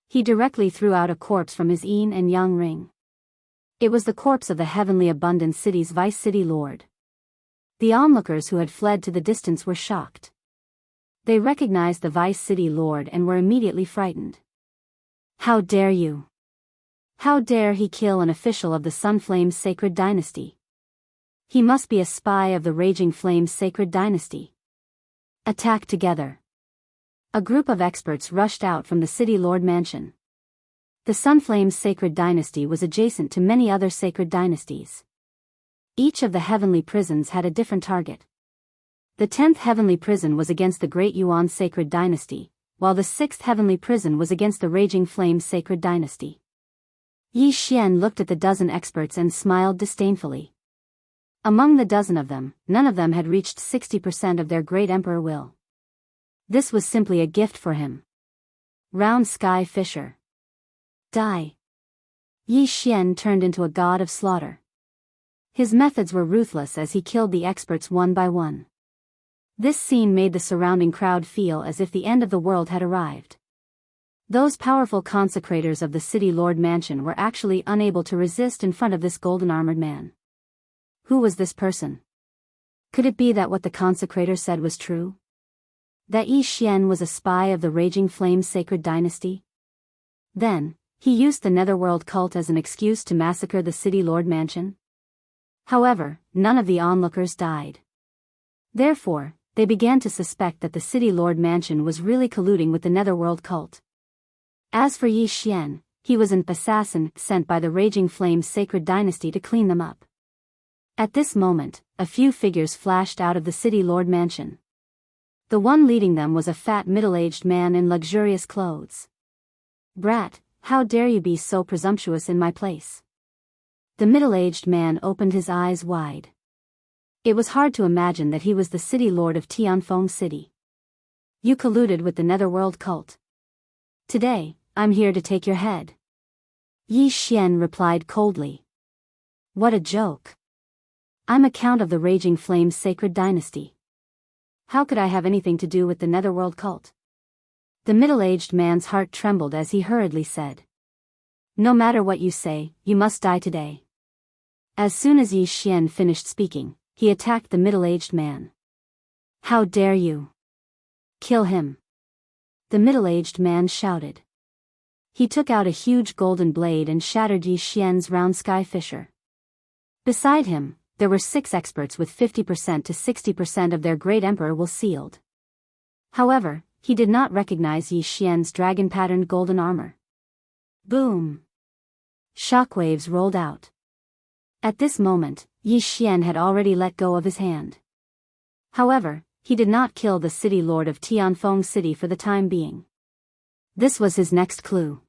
He directly threw out a corpse from his yin and yang ring. It was the corpse of the heavenly abundant city's vice city lord. The onlookers who had fled to the distance were shocked. They recognized the vice city lord and were immediately frightened. How dare you? How dare he kill an official of the Sunflame's sacred dynasty? He must be a spy of the Raging Flame's sacred dynasty. Attack together. A group of experts rushed out from the city lord mansion. The Sunflame's sacred dynasty was adjacent to many other sacred dynasties. Each of the heavenly prisons had a different target. The 10th heavenly prison was against the Great Yuan sacred dynasty, while the 6th heavenly prison was against the Raging Flame sacred dynasty. Yi Xian looked at the dozen experts and smiled disdainfully. Among the dozen of them, none of them had reached 60% of their great emperor will. This was simply a gift for him. Round Sky Fisher. Die. Yi Xian turned into a god of slaughter. His methods were ruthless as he killed the experts one by one. This scene made the surrounding crowd feel as if the end of the world had arrived. Those powerful consecrators of the city lord mansion were actually unable to resist in front of this golden-armored man. Who was this person? Could it be that what the consecrator said was true? That Yi Xian was a spy of the Raging Flame sacred dynasty? Then, he used the Netherworld cult as an excuse to massacre the city lord mansion? However, none of the onlookers died. Therefore, they began to suspect that the city lord mansion was really colluding with the Netherworld cult. As for Yi Xian, he was an assassin sent by the Raging Flame's sacred dynasty to clean them up. At this moment, a few figures flashed out of the city lord mansion. The one leading them was a fat middle-aged man in luxurious clothes. Brat, how dare you be so presumptuous in my place? The middle-aged man opened his eyes wide. It was hard to imagine that he was the city lord of Tianfeng City. You colluded with the Netherworld cult. Today, I'm here to take your head. Yi Xian replied coldly. What a joke. I'm a count of the Raging Flame's sacred dynasty. How could I have anything to do with the Netherworld cult? The middle-aged man's heart trembled as he hurriedly said. No matter what you say, you must die today. As soon as Yi Xian finished speaking, he attacked the middle-aged man. How dare you? Kill him. The middle-aged man shouted. He took out a huge golden blade and shattered Yi Xian's round sky fisher. Beside him, there were 6 experts with 50% to 60% of their great emperor will sealed. However, he did not recognize Yi Xian's dragon-patterned golden armor. Boom! Shockwaves rolled out. At this moment, Yi Xian had already let go of his hand. However, he did not kill the city lord of Tianfeng City for the time being. This was his next clue.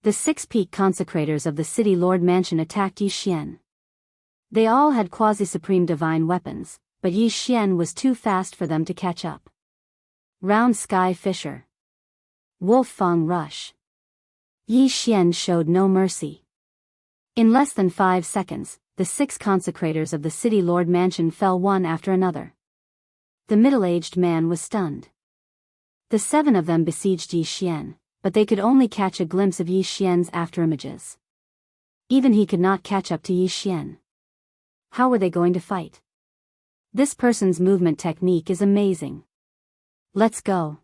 The 6 peak consecrators of the city lord mansion attacked Yi Xian. They all had quasi-supreme divine weapons, but Yi Xian was too fast for them to catch up. Round Sky Fisher. Wolf Fang Rush. Yi Xian showed no mercy. In less than 5 seconds, the 6 consecrators of the city lord mansion fell one after another. The middle-aged man was stunned. The 7 of them besieged Yi Xian, but they could only catch a glimpse of Yi Xian's afterimages. Even he could not catch up to Yi Xian. How were they going to fight? This person's movement technique is amazing. Let's go.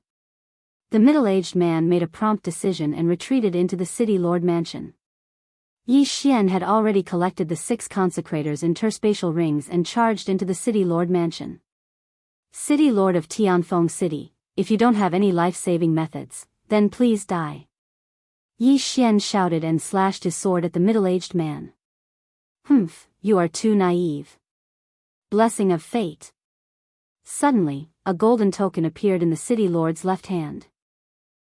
The middle-aged man made a prompt decision and retreated into the city lord mansion. Yi Xian had already collected the 6 consecrators in interspatial rings and charged into the city lord mansion. City lord of Tianfeng City, if you don't have any life-saving methods, then please die. Yi Xian shouted and slashed his sword at the middle-aged man. Humph, you are too naive. Blessing of fate. Suddenly, a golden token appeared in the city lord's left hand.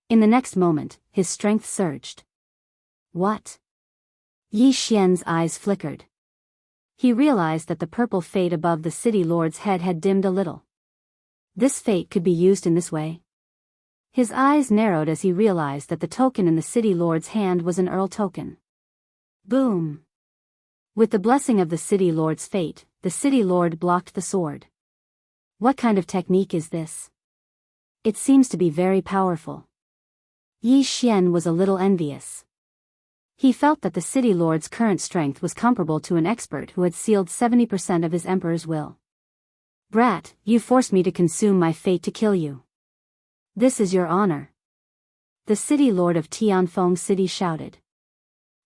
In the next moment, his strength surged. What? Yi Xian's eyes flickered. He realized that the purple fate above the city lord's head had dimmed a little. This fate could be used in this way. His eyes narrowed as he realized that the token in the city lord's hand was an Earl token. Boom! With the blessing of the city lord's fate, the city lord blocked the sword. What kind of technique is this? It seems to be very powerful. Yi Xian was a little envious. He felt that the city lord's current strength was comparable to an expert who had sealed 70% of his emperor's will. Brat, you forced me to consume my fate to kill you. This is your honor. The city lord of Tianfeng City shouted.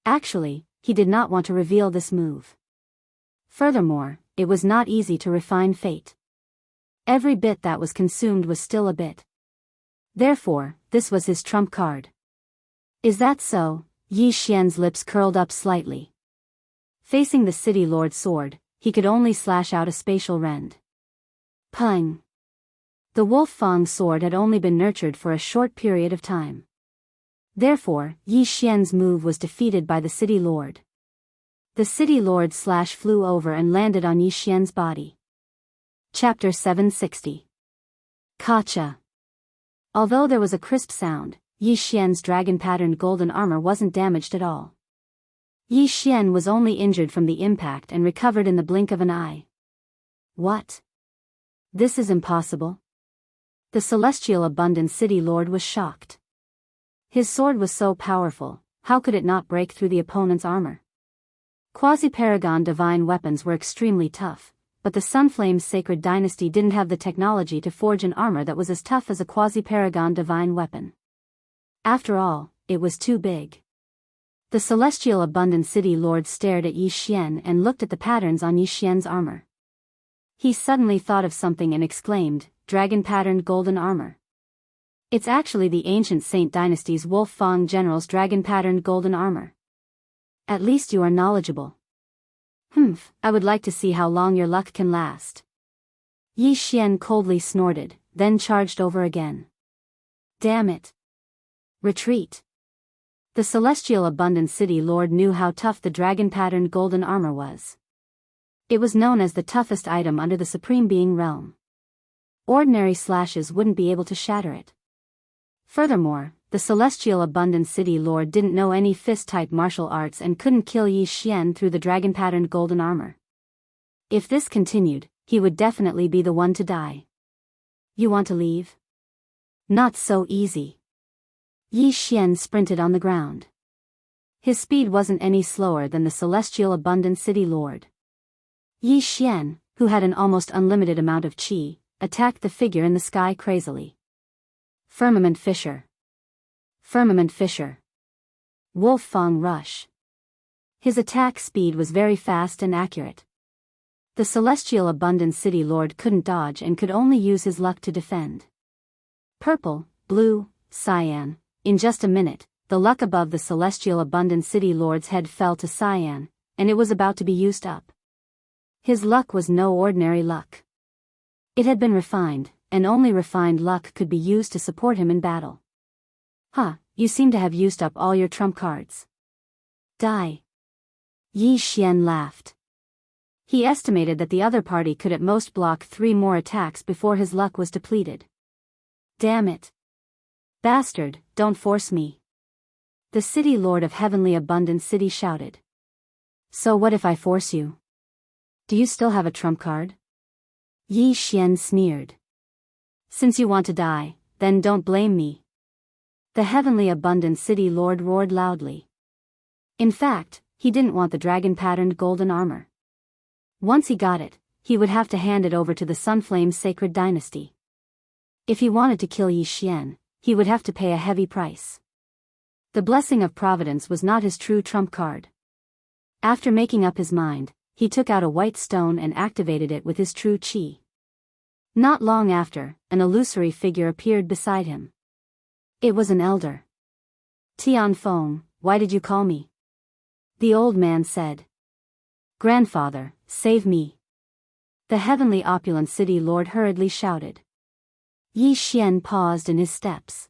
Actually, he did not want to reveal this move. Furthermore, it was not easy to refine fate. Every bit that was consumed was still a bit. Therefore, this was his trump card. Is that so? Yi Xian's lips curled up slightly. Facing the city lord's sword, he could only slash out a spatial rend. Pung! The Wolf Fang sword had only been nurtured for a short period of time. Therefore, Yi Xian's move was defeated by the city lord. The city lord's slash flew over and landed on Yi Xian's body. Chapter 760. Kacha. Although there was a crisp sound, Yi Xian's dragon-patterned golden armor wasn't damaged at all. Yi Xian was only injured from the impact and recovered in the blink of an eye. What? This is impossible. The celestial abundant city lord was shocked. His sword was so powerful, how could it not break through the opponent's armor? Quasi-paragon divine weapons were extremely tough, but the Sunflame's sacred dynasty didn't have the technology to forge an armor that was as tough as a quasi-paragon divine weapon. After all, it was too big. The celestial abundant city lord stared at Yi Xian and looked at the patterns on Yi Xian's armor. He suddenly thought of something and exclaimed, dragon-patterned golden armor. It's actually the ancient Saint Dynasty's Wolf Fang general's dragon-patterned golden armor. At least you are knowledgeable. I would like to see how long your luck can last. Yi Xian coldly snorted, then charged over again. Damn it. Retreat. The celestial abundant city lord knew how tough the dragon-patterned golden armor was. It was known as the toughest item under the Supreme Being realm. Ordinary slashes wouldn't be able to shatter it. Furthermore, the celestial abundant city lord didn't know any fist-type martial arts and couldn't kill Yi Xian through the dragon-patterned golden armor. If this continued, he would definitely be the one to die. You want to leave? Not so easy. Yi Xian sprinted on the ground. His speed wasn't any slower than the celestial abundant city lord. Yi Xian, who had an almost unlimited amount of qi, attacked the figure in the sky crazily. Firmament Fissure. Firmament Fissure. Wolf Fang Rush. His attack speed was very fast and accurate. The celestial abundant city lord couldn't dodge and could only use his luck to defend. Purple, blue, cyan. In just a minute, the luck above the celestial abundant city lord's head fell to cyan, and it was about to be used up. His luck was no ordinary luck. It had been refined, and only refined luck could be used to support him in battle. You seem to have used up all your trump cards. Die. Yi Xian laughed. He estimated that the other party could at most block 3 more attacks before his luck was depleted. Damn it. Bastard, don't force me. The city lord of Heavenly Abundant City shouted. So what if I force you? Do you still have a trump card? Yi Xian sneered. Since you want to die, then don't blame me. The Heavenly Abundant City lord roared loudly. In fact, he didn't want the dragon-patterned golden armor. Once he got it, he would have to hand it over to the Sunflame's sacred dynasty. If he wanted to kill Yi Xian, he would have to pay a heavy price. The blessing of Providence was not his true trump card. After making up his mind, he took out a white stone and activated it with his true qi. Not long after, an illusory figure appeared beside him. It was an elder. Tianfeng, why did you call me? The old man said. Grandfather, save me. The heavenly opulent city lord hurriedly shouted. Yi Xian paused in his steps.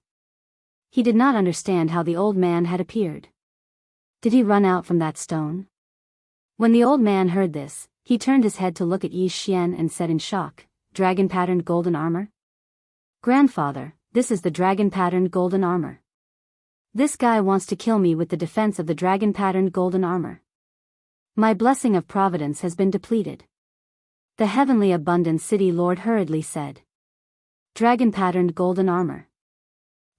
He did not understand how the old man had appeared. Did he run out from that stone? When the old man heard this, he turned his head to look at Yi Xian and said in shock, Dragon-patterned golden armor? Grandfather, this is the dragon-patterned golden armor. This guy wants to kill me with the defense of the dragon-patterned golden armor. My blessing of providence has been depleted. The heavenly abundant city lord hurriedly said. Dragon-patterned golden armor.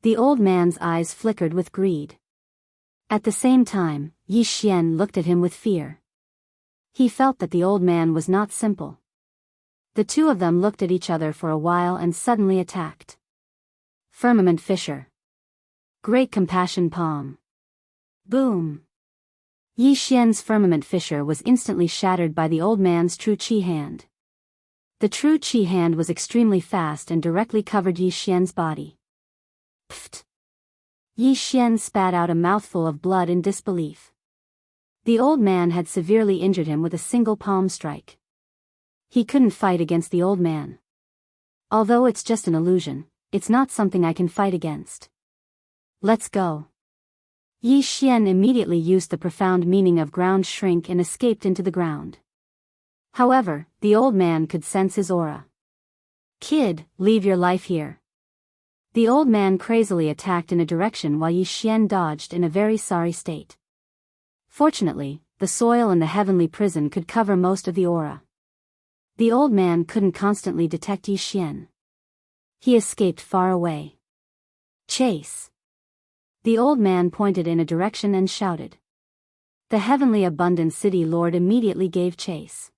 The old man's eyes flickered with greed. At the same time, Yi Xian looked at him with fear. He felt that the old man was not simple. The two of them looked at each other for a while and suddenly attacked. Firmament Fissure. Great Compassion Palm. Boom! Yi Xian's firmament fissure was instantly shattered by the old man's true qi hand. The true qi hand was extremely fast and directly covered Yi Xian's body. Pfft! Yi Xian spat out a mouthful of blood in disbelief. The old man had severely injured him with a single palm strike. He couldn't fight against the old man. Although it's just an illusion, it's not something I can fight against. Let's go. Yi Xian immediately used the profound meaning of ground shrink and escaped into the ground. However, the old man could sense his aura. Kid, leave your life here. The old man crazily attacked in a direction while Yi Xian dodged in a very sorry state. Fortunately, the soil in the heavenly prison could cover most of the aura. The old man couldn't constantly detect Yi Xian. He escaped far away. Chase! The old man pointed in a direction and shouted. The heavenly abundant city lord immediately gave chase.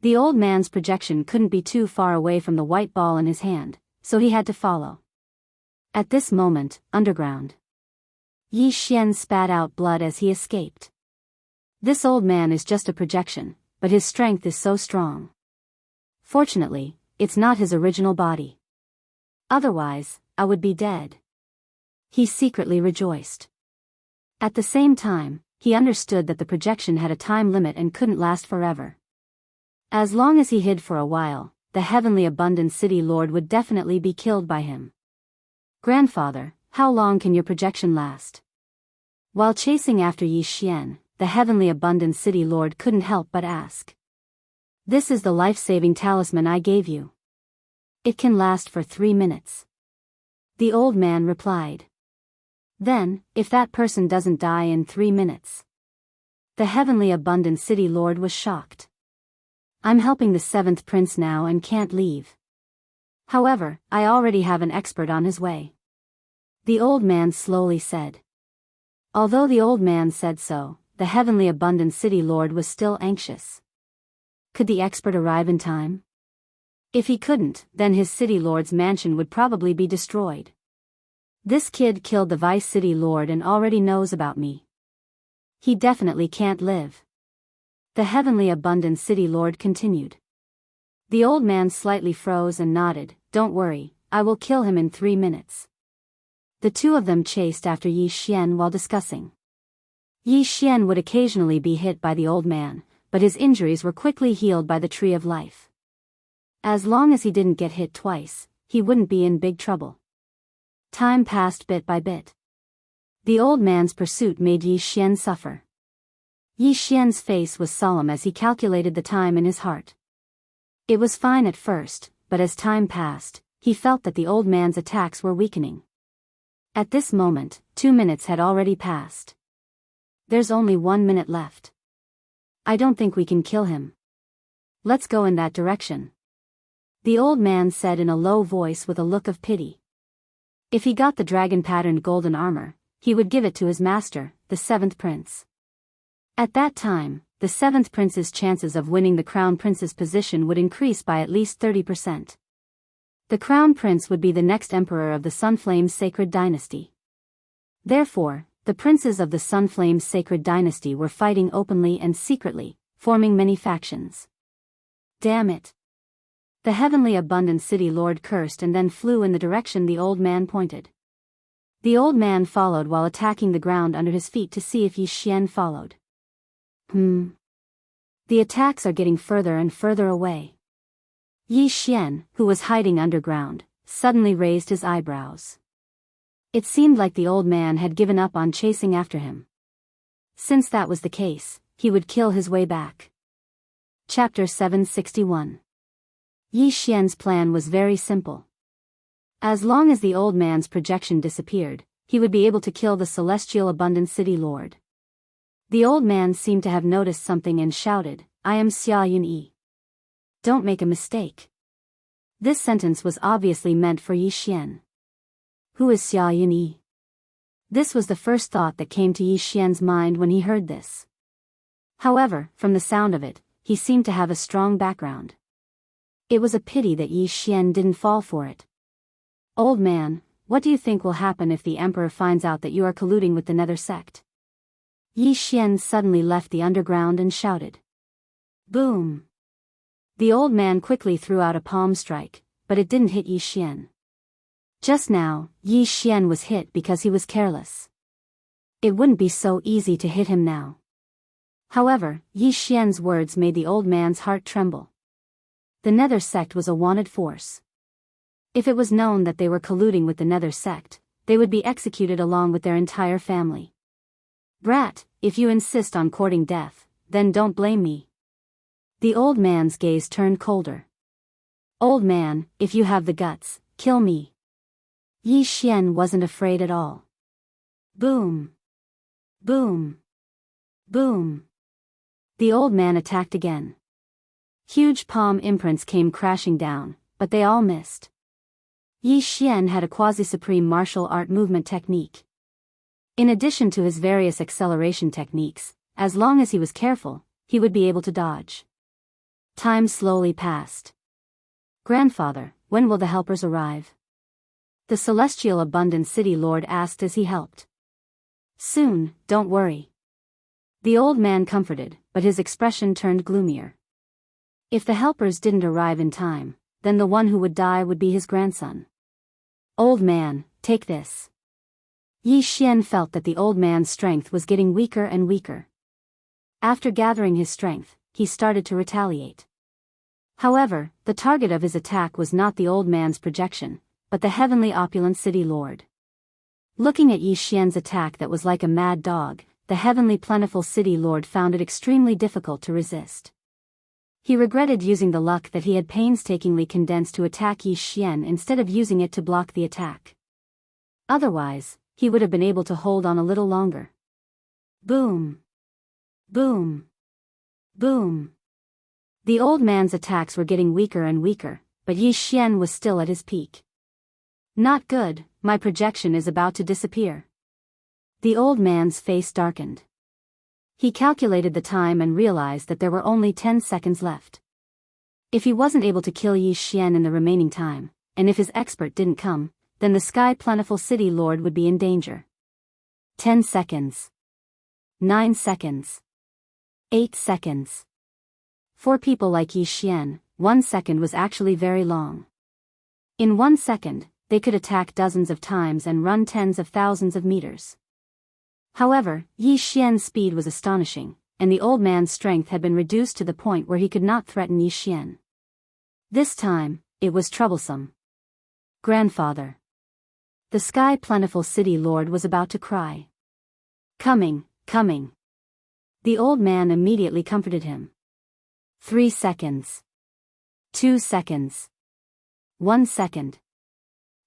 The old man's projection couldn't be too far away from the white ball in his hand, so he had to follow. At this moment, underground, Yi Xian spat out blood as he escaped. This old man is just a projection, but his strength is so strong. Fortunately, it's not his original body. Otherwise, I would be dead. He secretly rejoiced. At the same time, he understood that the projection had a time limit and couldn't last forever. As long as he hid for a while, the heavenly abundant city lord would definitely be killed by him. Grandfather, how long can your projection last? While chasing after Yi Xian, the heavenly abundant city lord couldn't help but ask. This is the life-saving talisman I gave you. It can last for 3 minutes. The old man replied. Then, if that person doesn't die in 3 minutes. The heavenly abundant city lord was shocked. I'm helping the 7th prince now and can't leave. However, I already have an expert on his way. The old man slowly said. Although the old man said so, the heavenly abundant city lord was still anxious. Could the expert arrive in time? If he couldn't, then his city lord's mansion would probably be destroyed. This kid killed the vice city lord and already knows about me. He definitely can't live. The heavenly abundant city lord continued. The old man slightly froze and nodded. Don't worry, I will kill him in 3 minutes. The two of them chased after Yi Xian while discussing. Yi Xian would occasionally be hit by the old man, but his injuries were quickly healed by the Tree of Life. As long as he didn't get hit twice, he wouldn't be in big trouble. Time passed bit by bit. The old man's pursuit made Yi Xian suffer. Yi Xian's face was solemn as he calculated the time in his heart. It was fine at first, but as time passed, he felt that the old man's attacks were weakening. At this moment, 2 minutes had already passed. There's only 1 minute left. I don't think we can kill him. Let's go in that direction. The old man said in a low voice with a look of pity. If he got the dragon-patterned golden armor, he would give it to his master, the 7th prince. At that time, the 7th prince's chances of winning the crown prince's position would increase by at least 30%. The crown prince would be the next emperor of the Sunflame's sacred dynasty. Therefore, the princes of the Sunflame's sacred dynasty were fighting openly and secretly, forming many factions. Damn it! The heavenly abundant city lord cursed and then flew in the direction the old man pointed. The old man followed while attacking the ground under his feet to see if Yi Xian followed. The attacks are getting further and further away. Yi Xian, who was hiding underground, suddenly raised his eyebrows. It seemed like the old man had given up on chasing after him. Since that was the case, he would kill his way back. Chapter 761. Yi Xian's plan was very simple. As long as the old man's projection disappeared, he would be able to kill the celestial abundant city lord. The old man seemed to have noticed something and shouted, "I am Xia Yunyi. Don't make a mistake." This sentence was obviously meant for Yi Xian. Who is Xia Yunyi? This was the first thought that came to Yi Xian's mind when he heard this. However, from the sound of it, he seemed to have a strong background. It was a pity that Yi Xian didn't fall for it. "Old man, what do you think will happen if the emperor finds out that you are colluding with the Nether sect?" Yi Xian suddenly left the underground and shouted. Boom! The old man quickly threw out a palm strike, but it didn't hit Yi Xian. Just now, Yi Xian was hit because he was careless. It wouldn't be so easy to hit him now. However, Yi Xian's words made the old man's heart tremble. The Nether sect was a wanted force. If it was known that they were colluding with the Nether sect, they would be executed along with their entire family. "Brat, if you insist on courting death, then don't blame me." The old man's gaze turned colder. "Old man, if you have the guts, kill me." Yi Xian wasn't afraid at all. Boom! Boom! Boom! The old man attacked again. Huge palm imprints came crashing down, but they all missed. Yi Xian had a quasi-supreme martial art movement technique. In addition to his various acceleration techniques, as long as he was careful, he would be able to dodge. Time slowly passed. "Grandfather, when will the helpers arrive?" The celestial abundant city lord asked as he helped. "Soon, don't worry." The old man comforted, but his expression turned gloomier. If the helpers didn't arrive in time, then the one who would die would be his grandson. "Old man, take this." Yi Xian felt that the old man's strength was getting weaker and weaker. After gathering his strength, he started to retaliate. However, the target of his attack was not the old man's projection, but the heavenly opulent city lord. Looking at Yi Xian's attack that was like a mad dog, the heavenly plentiful city lord found it extremely difficult to resist. He regretted using the luck that he had painstakingly condensed to attack Yi Xian instead of using it to block the attack. Otherwise, he would have been able to hold on a little longer. Boom! Boom! Boom! The old man's attacks were getting weaker and weaker, but Yi Xian was still at his peak. "Not good, my projection is about to disappear." The old man's face darkened. He calculated the time and realized that there were only 10 seconds left. If he wasn't able to kill Yi Xian in the remaining time, and if his expert didn't come, then the sky plentiful city lord would be in danger. 10 seconds. 9 seconds. 8 seconds. For people like Yi Xian, 1 second was actually very long. In 1 second, they could attack dozens of times and run tens of thousands of meters. However, Yi Xian's speed was astonishing, and the old man's strength had been reduced to the point where he could not threaten Yi Xian. This time, it was troublesome. "Grandfather." The sky plentiful city lord was about to cry. "Coming, coming." The old man immediately comforted him. 3 seconds. 2 seconds. 1 second.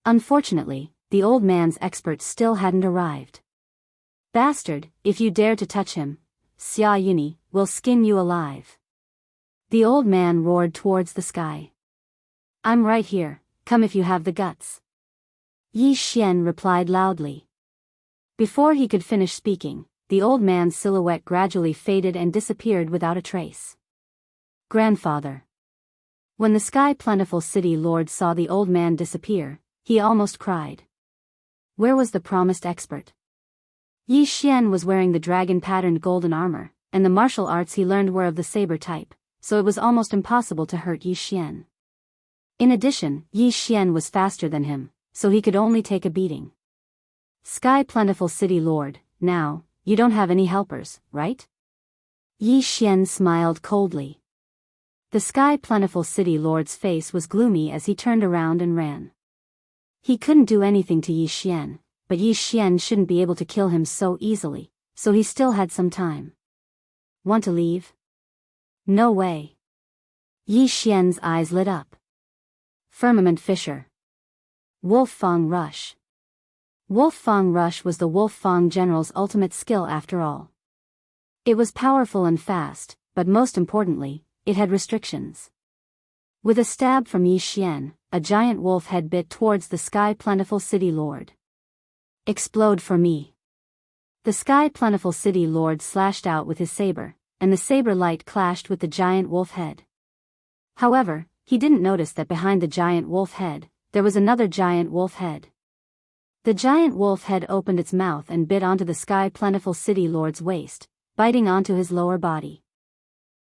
Unfortunately, the old man's expert still hadn't arrived. "Bastard, if you dare to touch him, Xia Yunyi will skin you alive." The old man roared towards the sky. "I'm right here, come if you have the guts." Yi Xian replied loudly. Before he could finish speaking, the old man's silhouette gradually faded and disappeared without a trace. "Grandfather." When the sky plentiful city lord saw the old man disappear, he almost cried. Where was the promised expert? Yi Xian was wearing the dragon-patterned golden armor, and the martial arts he learned were of the saber type, so it was almost impossible to hurt Yi Xian. In addition, Yi Xian was faster than him, so he could only take a beating. "Sky plentiful city lord, now, you don't have any helpers, right?" Yi Xian smiled coldly. The sky plentiful city lord's face was gloomy as he turned around and ran. He couldn't do anything to Yi Xian, but Yi Xian shouldn't be able to kill him so easily, so he still had some time. "Want to leave?" "No way." Yi Xian's eyes lit up. Firmament Fissure. Wolf Fang Rush. Wolf Fang Rush was the Wolf Fang general's ultimate skill after all. It was powerful and fast, but most importantly, it had restrictions. With a stab from Yi Xian, a giant wolf head bit towards the Sky Plentiful City Lord. Explode for me. The Sky Plentiful City Lord slashed out with his saber, and the saber light clashed with the giant wolf head. However, he didn't notice that behind the giant wolf head, there was another giant wolf head. The giant wolf head opened its mouth and bit onto the Sky Plentiful City Lord's waist, biting onto his lower body.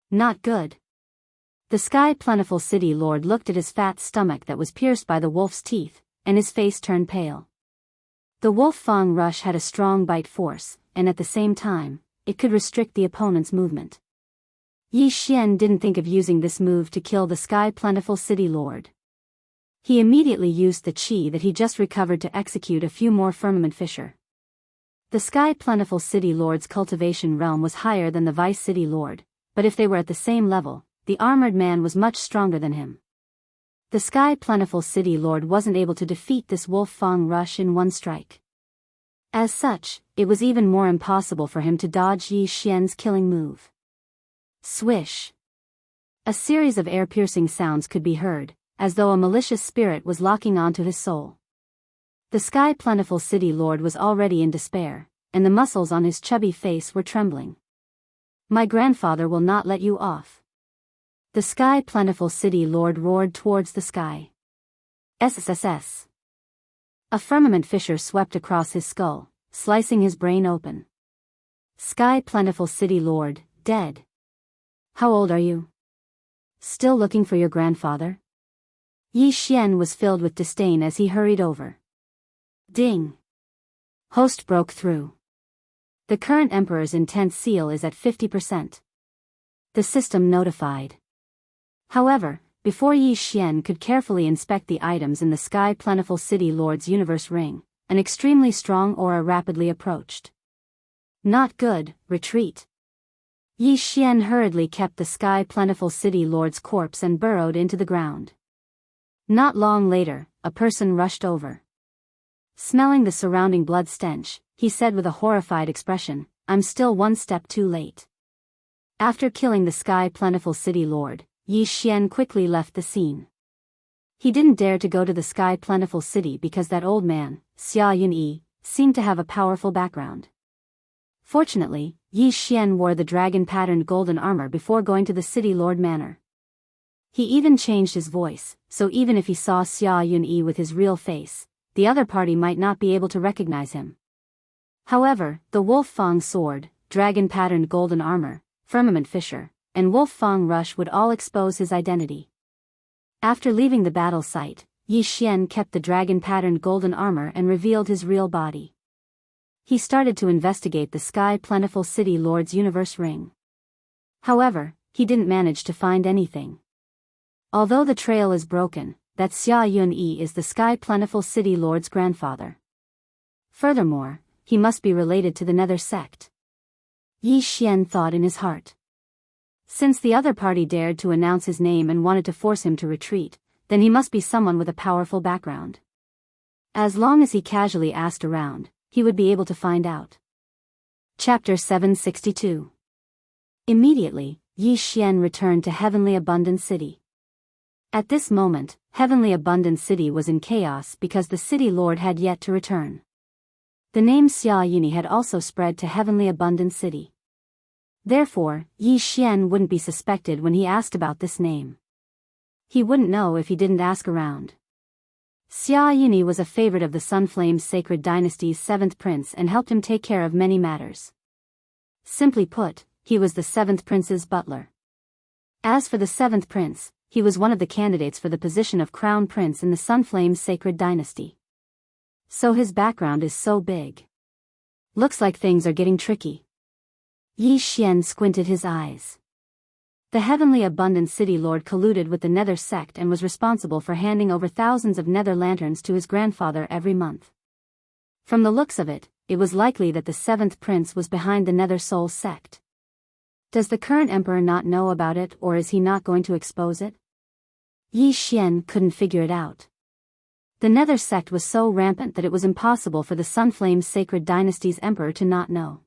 Not good. The Sky Plentiful City Lord looked at his fat stomach that was pierced by the wolf's teeth, and his face turned pale. The wolf fang rush had a strong bite force, and at the same time, it could restrict the opponent's movement. Yi Xian didn't think of using this move to kill the Sky Plentiful City Lord. He immediately used the qi that he just recovered to execute a few more firmament fissure. The Sky Plentiful City Lord's cultivation realm was higher than the Vice City Lord, but if they were at the same level, the armored man was much stronger than him. The Sky Plentiful City Lord wasn't able to defeat this wolf fang rush in one strike. As such, it was even more impossible for him to dodge Yi Xian's killing move. Swish. A series of air-piercing sounds could be heard, as though a malicious spirit was locking onto his soul. The Sky Plentiful City Lord was already in despair, and the muscles on his chubby face were trembling. My grandfather will not let you off. The Sky Plentiful City Lord roared towards the sky. SSSS. A firmament fissure swept across his skull, slicing his brain open. Sky Plentiful City Lord, dead. How old are you? Still looking for your grandfather? Yi Xian was filled with disdain as he hurried over. Ding. Host broke through. The current Emperor's intent seal is at 50%. The system notified. However, before Yi Xian could carefully inspect the items in the Sky Plentiful City Lord's universe ring, an extremely strong aura rapidly approached. Not good, retreat. Yi Xian hurriedly kept the Sky Plentiful City Lord's corpse and burrowed into the ground. Not long later, a person rushed over. Smelling the surrounding blood stench, he said with a horrified expression, I'm still one step too late. After killing the Sky Plentiful City Lord, Yi Xian quickly left the scene. He didn't dare to go to the Sky Plentiful City because that old man, Xia Yunyi, seemed to have a powerful background. Fortunately, Yi Xian wore the dragon-patterned golden armor before going to the City Lord Manor. He even changed his voice, so even if he saw Xia Yunyi with his real face, the other party might not be able to recognize him. However, the Wolf Fang sword, dragon-patterned golden armor, firmament fissure, and Wolf Fang rush would all expose his identity. After leaving the battle site, Yi Xian kept the dragon-patterned golden armor and revealed his real body. He started to investigate the Sky Plentiful City Lord's universe ring. However, he didn't manage to find anything. Although the trail is broken, that Xia Yunyi is the Sky Plentiful City Lord's grandfather. Furthermore, he must be related to the Nether sect. Yi Xian thought in his heart. Since the other party dared to announce his name and wanted to force him to retreat, then he must be someone with a powerful background. As long as he casually asked around, he would be able to find out. Chapter 762. Immediately, Yi Xian returned to Heavenly Abundant City. At this moment, Heavenly Abundant City was in chaos because the City Lord had yet to return. The name Xia Yunyi had also spread to Heavenly Abundant City. Therefore, Yi Xian wouldn't be suspected when he asked about this name. He wouldn't know if he didn't ask around. Xia Yunyi was a favorite of the Sunflame's Sacred Dynasty's 7th prince and helped him take care of many matters. Simply put, he was the 7th prince's butler. As for the 7th prince, he was one of the candidates for the position of crown prince in the Sunflame's Sacred Dynasty. So his background is so big. Looks like things are getting tricky. Yi Xian squinted his eyes. The Heavenly Abundant City Lord colluded with the Nether sect and was responsible for handing over thousands of Nether lanterns to his grandfather every month. From the looks of it, it was likely that the 7th prince was behind the Nether Soul sect. Does the current emperor not know about it, or is he not going to expose it? Yi Xian couldn't figure it out. The Nether sect was so rampant that it was impossible for the Sunflame's Sacred Dynasty's emperor to not know.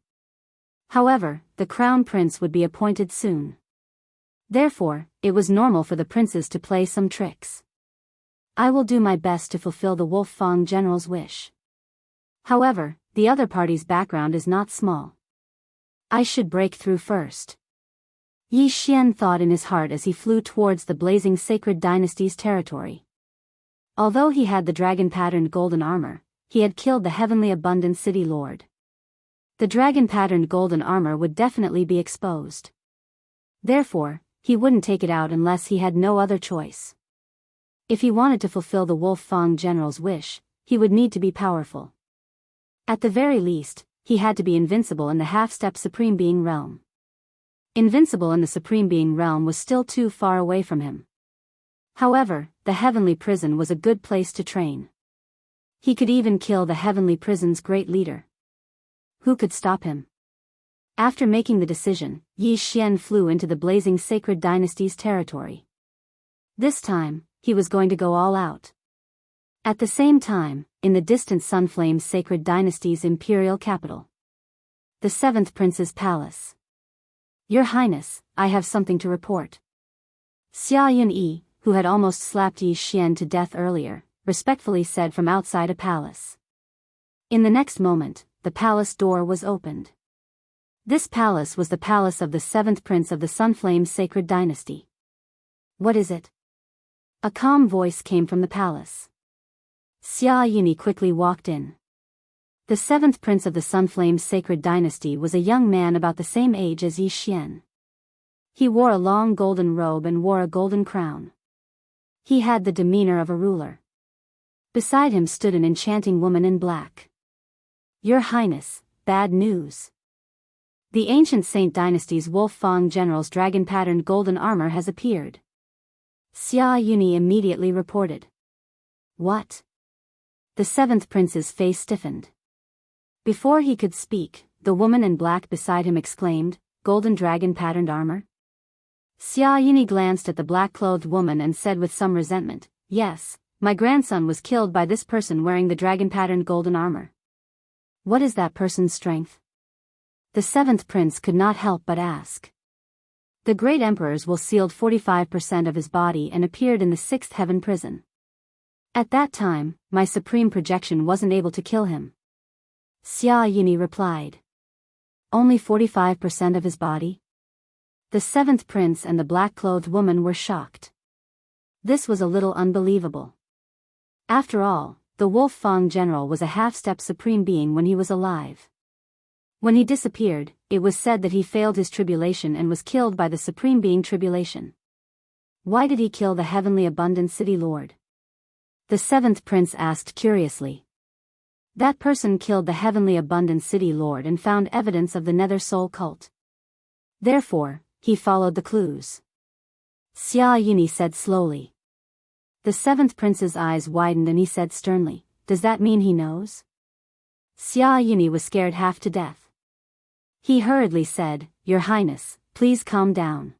However, the crown prince would be appointed soon. Therefore, it was normal for the princes to play some tricks. I will do my best to fulfill the Wolf Fang general's wish. However, the other party's background is not small. I should break through first. Yi Xian thought in his heart as he flew towards the blazing sacred dynasty's territory. Although he had the dragon-patterned golden armor, he had killed the heavenly abundant city lord. The dragon-patterned golden armor would definitely be exposed. Therefore, he wouldn't take it out unless he had no other choice. If he wanted to fulfill the Wolf Fang general's wish, he would need to be powerful. At the very least, he had to be invincible in the half-step Supreme Being realm. Invincible in the Supreme Being realm was still too far away from him. However, the heavenly prison was a good place to train. He could even kill the heavenly prison's great leader. Who could stop him? After making the decision, Yi Xian flew into the blazing sacred dynasty's territory. This time, he was going to go all out. At the same time, in the distant Sunflame sacred dynasty's imperial capital, the 7th prince's palace. Your Highness, I have something to report. Xia Yunyi, who had almost slapped Yi Xian to death earlier, respectfully said from outside a palace. In the next moment, the palace door was opened. This palace was the palace of the 7th prince of the Sunflame sacred dynasty. What is it? A calm voice came from the palace. Xia Yunyi quickly walked in. The 7th prince of the Sunflame sacred dynasty was a young man about the same age as Yi Xian. He wore a long golden robe and wore a golden crown. He had the demeanor of a ruler. Beside him stood an enchanting woman in black. Your Highness, bad news. The ancient Saint Dynasty's Wolf Fang general's dragon-patterned golden armor has appeared. Xia Yunyi immediately reported. What? The 7th prince's face stiffened. Before he could speak, the woman in black beside him exclaimed, golden dragon-patterned armor? Xia Yunyi glanced at the black-clothed woman and said with some resentment, yes, my grandson was killed by this person wearing the dragon-patterned golden armor. What is that person's strength? The 7th prince could not help but ask. The great emperor's will sealed 45% of his body and appeared in the 6th heaven prison. At that time, my supreme projection wasn't able to kill him. Xia Yunyi replied. Only 45% of his body? The 7th prince and the black-clothed woman were shocked. This was a little unbelievable. After all, the Wolf Fang general was a half-step supreme being when he was alive. When he disappeared, it was said that he failed his tribulation and was killed by the Supreme Being Tribulation. Why did he kill the heavenly abundant city lord? The 7th prince asked curiously. That person killed the heavenly abundant city lord and found evidence of the Nether Soul cult. Therefore, he followed the clues. Xia Yunyi said slowly. The 7th prince's eyes widened and he said sternly, does that mean he knows? Xia Yunyi was scared half to death. He hurriedly said, Your Highness, please calm down.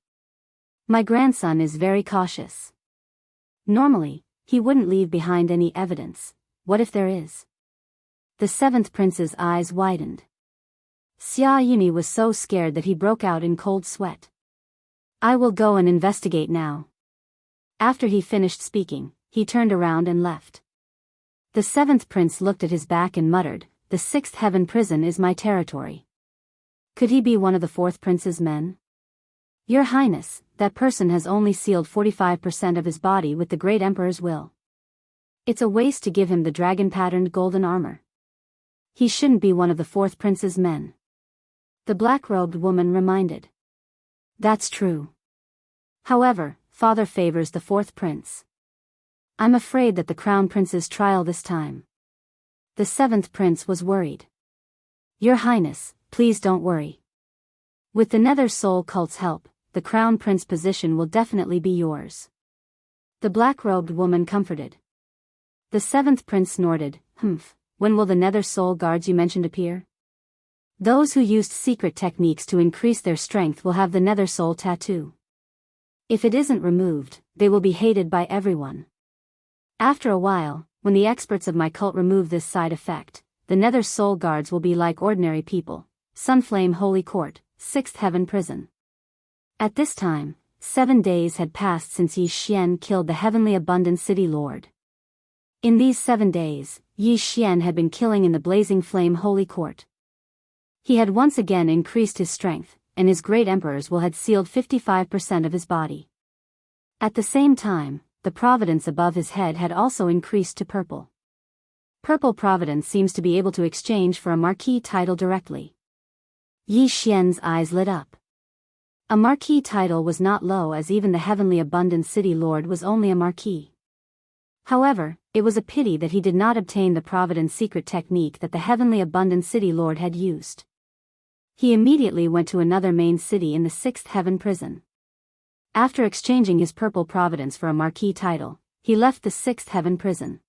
My grandson is very cautious. Normally, he wouldn't leave behind any evidence. What if there is? The 7th prince's eyes widened. Xia Yunyi was so scared that he broke out in cold sweat. I will go and investigate now. After he finished speaking, he turned around and left. The 7th prince looked at his back and muttered, the 6th heaven prison is my territory. Could he be one of the 4th prince's men? Your Highness, that person has only sealed 45% of his body with the great emperor's will. It's a waste to give him the dragon-patterned golden armor. He shouldn't be one of the 4th prince's men. The black-robed woman reminded. That's true. However, father favors the 4th prince. I'm afraid that the crown prince's trial this time. The 7th prince was worried. Your Highness, please don't worry. With the Nether Soul cult's help, the crown prince position will definitely be yours. The black-robed woman comforted. The 7th prince snorted, when will the Nether Soul guards you mentioned appear? Those who used secret techniques to increase their strength will have the Nether Soul tattoo. If it isn't removed, they will be hated by everyone. After a while, when the experts of my cult remove this side effect, the Nether Soul guards will be like ordinary people, Sunflame Holy Court, 6th Heaven Prison. At this time, 7 days had passed since Yi Xian killed the Heavenly Abundant City Lord. In these 7 days, Yi Xian had been killing in the Blazing Flame Holy Court. He had once again increased his strength, and his great emperor's will had sealed 55% of his body. At the same time, the providence above his head had also increased to purple. Purple providence seems to be able to exchange for a marquis title directly. Yi Xian's eyes lit up. A marquis title was not low, as even the Heavenly Abundant City Lord was only a marquis. However, it was a pity that he did not obtain the Providence secret technique that the Heavenly Abundant City Lord had used. He immediately went to another main city in the 6th Heaven Prison. After exchanging his purple providence for a marquis title, he left the 6th Heaven Prison.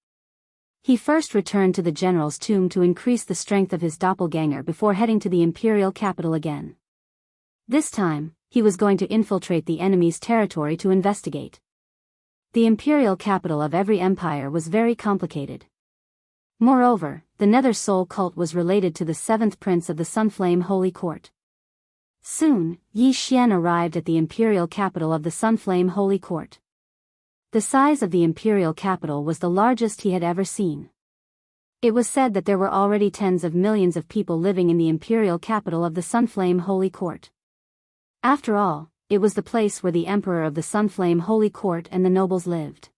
He first returned to the general's tomb to increase the strength of his doppelganger before heading to the imperial capital again. This time, he was going to infiltrate the enemy's territory to investigate. The imperial capital of every empire was very complicated. Moreover, the Nether Soul cult was related to the 7th prince of the Sunflame Holy Court. Soon, Yi Xian arrived at the imperial capital of the Sunflame Holy Court. The size of the imperial capital was the largest he had ever seen. It was said that there were already tens of millions of people living in the imperial capital of the Sunflame Holy Court. After all, it was the place where the emperor of the Sunflame Holy Court and the nobles lived.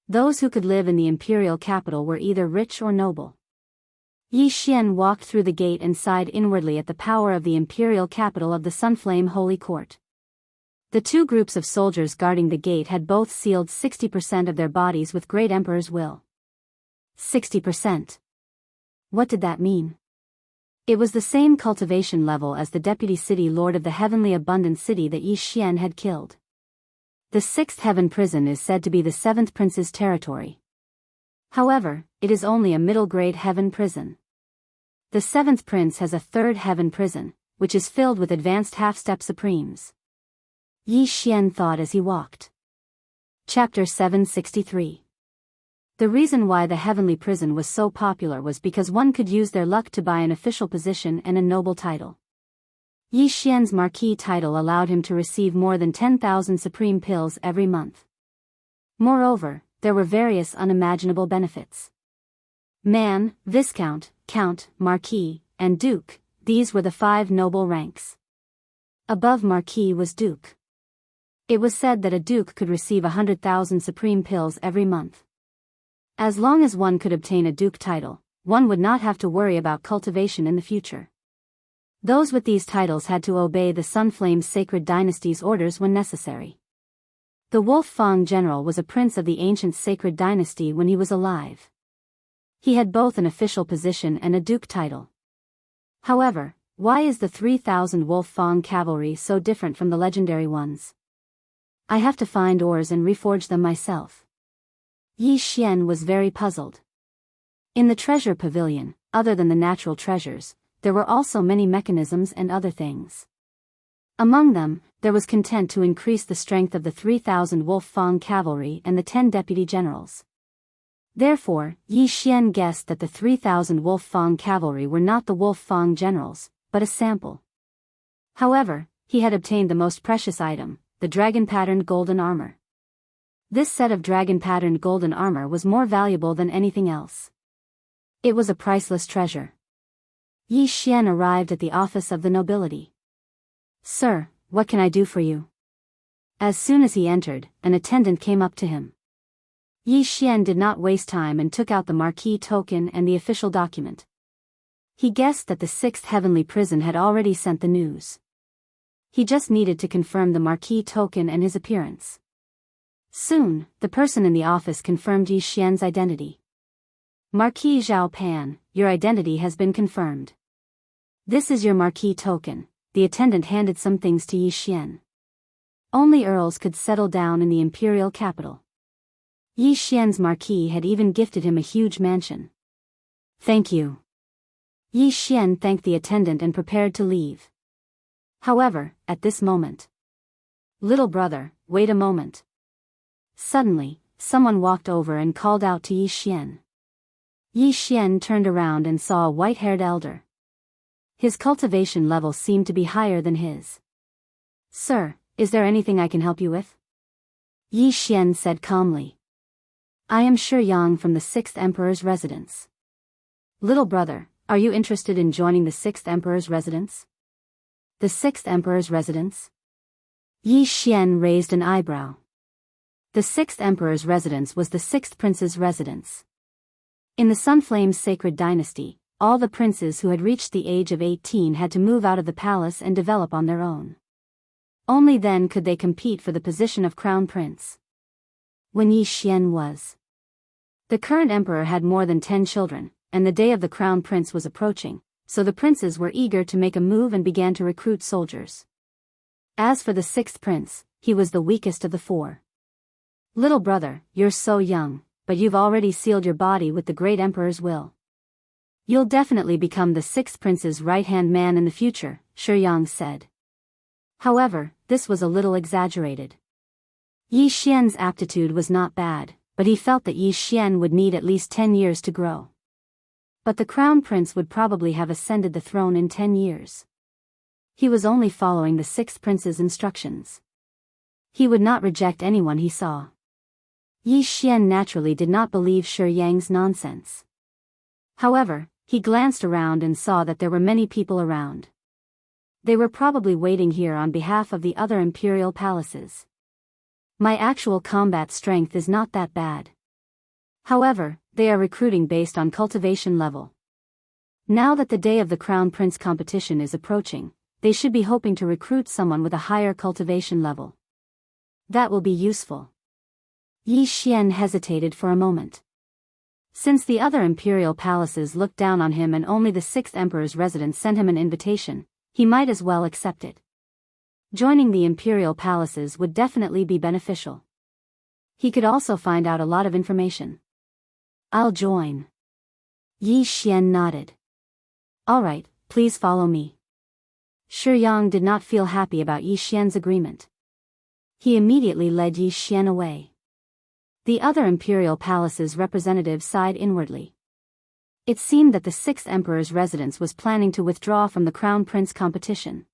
Those who could live in the imperial capital were either rich or noble. Yi Xian walked through the gate and sighed inwardly at the power of the imperial capital of the Sunflame Holy Court. The two groups of soldiers guarding the gate had both sealed 60% of their bodies with Great Emperor's will. 60%. What did that mean? It was the same cultivation level as the Deputy City Lord of the Heavenly Abundant City that Yi Xian had killed. The 6th Heaven Prison is said to be the 7th Prince's territory. However, it is only a middle-grade heaven prison. The 7th Prince has a 3rd Heaven Prison, which is filled with advanced half-step supremes. Yi Xian thought as he walked. Chapter 763. The reason why the heavenly prison was so popular was because one could use their luck to buy an official position and a noble title. Yi Xian's marquis title allowed him to receive more than 10,000 supreme pills every month. Moreover, there were various unimaginable benefits. Man, Viscount, Count, Marquis, and Duke, these were the 5 noble ranks. Above Marquis was Duke. It was said that a Duke could receive 100,000 supreme pills every month. As long as one could obtain a Duke title, one would not have to worry about cultivation in the future. Those with these titles had to obey the Sunflame's sacred dynasty's orders when necessary. The Wolf Fang general was a prince of the ancient sacred dynasty when he was alive. He had both an official position and a duke title. However, why is the 3,000 Wolf Fang cavalry so different from the legendary ones? I have to find ores and reforge them myself. Yi Xian was very puzzled. In the treasure pavilion, other than the natural treasures, there were also many mechanisms and other things. Among them, there was content to increase the strength of the 3,000 Wolf Fang cavalry and the 10 deputy generals. Therefore, Yi Xian guessed that the 3,000 Wolf Fang cavalry were not the Wolf Fang generals, but a sample. However, he had obtained the most precious item, the dragon-patterned golden armor. This set of dragon-patterned golden armor was more valuable than anything else. It was a priceless treasure. Yi Xian arrived at the office of the nobility. "Sir, what can I do for you?" As soon as he entered, an attendant came up to him. Yi Xian did not waste time and took out the marquis token and the official document. He guessed that the 6th heavenly prison had already sent the news. He just needed to confirm the marquis token and his appearance. Soon, the person in the office confirmed Yi Xian's identity. "Marquis Zhao Pan, your identity has been confirmed. This is your marquis token." The attendant handed some things to Yi Xian. Only earls could settle down in the imperial capital. Yi Xian's marquis had even gifted him a huge mansion. "Thank you." Yi Xian thanked the attendant and prepared to leave. However, at this moment. "Little brother, wait a moment." Suddenly, someone walked over and called out to Yi Xian. Yi Xian turned around and saw a white-haired elder. His cultivation level seemed to be higher than his. "Sir, is there anything I can help you with?" Yi Xian said calmly. "I am Shi Yang from the 6th Emperor's residence." "Little brother, are you interested in joining the 6th Emperor's residence?" "The 6th Emperor's residence?" Yi Xian raised an eyebrow. The 6th Emperor's residence was the 6th Prince's residence. In the Sunflame's sacred dynasty, all the princes who had reached the age of 18 had to move out of the palace and develop on their own. Only then could they compete for the position of crown prince. When Yi Xian was. The current emperor had more than 10 children, and the day of the crown prince was approaching, so the princes were eager to make a move and began to recruit soldiers. As for the 6th prince, he was the weakest of the 4. "Little brother, you're so young, but you've already sealed your body with the great emperor's will. You'll definitely become the 6th prince's right-hand man in the future," Shi Yang said. However, this was a little exaggerated. Yi Xian's aptitude was not bad, but he felt that Yi Xian would need at least 10 years to grow. But the crown prince would probably have ascended the throne in 10 years. He was only following the 6th prince's instructions. He would not reject anyone he saw. Yi Xian naturally did not believe Shi Yang's nonsense. However, he glanced around and saw that there were many people around. They were probably waiting here on behalf of the other imperial palaces. My actual combat strength is not that bad. However, they are recruiting based on cultivation level. Now that the day of the Crown Prince competition is approaching, they should be hoping to recruit someone with a higher cultivation level. That will be useful. Yi Xian hesitated for a moment. Since the other imperial palaces looked down on him and only the 6th emperor's residence sent him an invitation, he might as well accept it. Joining the imperial palaces would definitely be beneficial. He could also find out a lot of information. "I'll join." Yi Xian nodded. "All right, please follow me." Shi Yang did not feel happy about Yi Xian's agreement. He immediately led Yi Xian away. The other imperial palace's representatives sighed inwardly. It seemed that the 6th emperor's residence was planning to withdraw from the crown prince competition.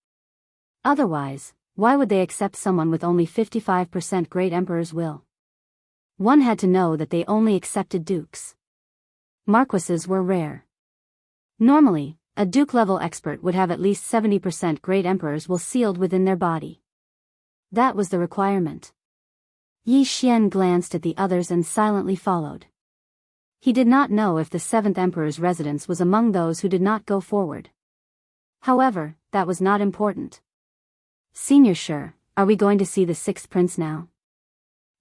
Otherwise, why would they accept someone with only 55% great emperor's will? One had to know that they only accepted dukes. Marquises were rare. Normally, a duke-level expert would have at least 70% great emperor's will sealed within their body. That was the requirement. Yi Xian glanced at the others and silently followed. He did not know if the 7th emperor's residence was among those who did not go forward. However, that was not important. "Senior Shi, are we going to see the 6th prince now?"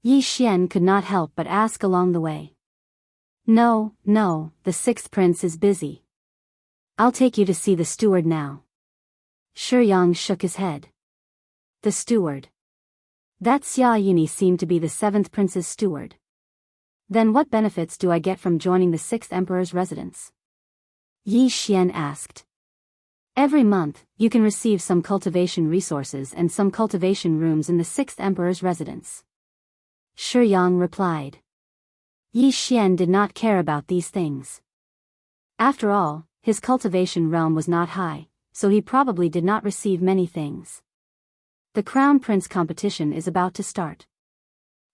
Yi Xian could not help but ask along the way. No, the 6th prince is busy. I'll take you to see the steward now." Shi Yang shook his head. The steward. That Xia Yuni seemed to be the 7th prince's steward. Then what benefits do I get from joining the 6th emperor's residence? Yi Xian asked. Every month, you can receive some cultivation resources and some cultivation rooms in the 6th emperor's residence. Shi Yang replied. Yi Xian did not care about these things. After all, his cultivation realm was not high, so he probably did not receive many things. The Crown Prince competition is about to start.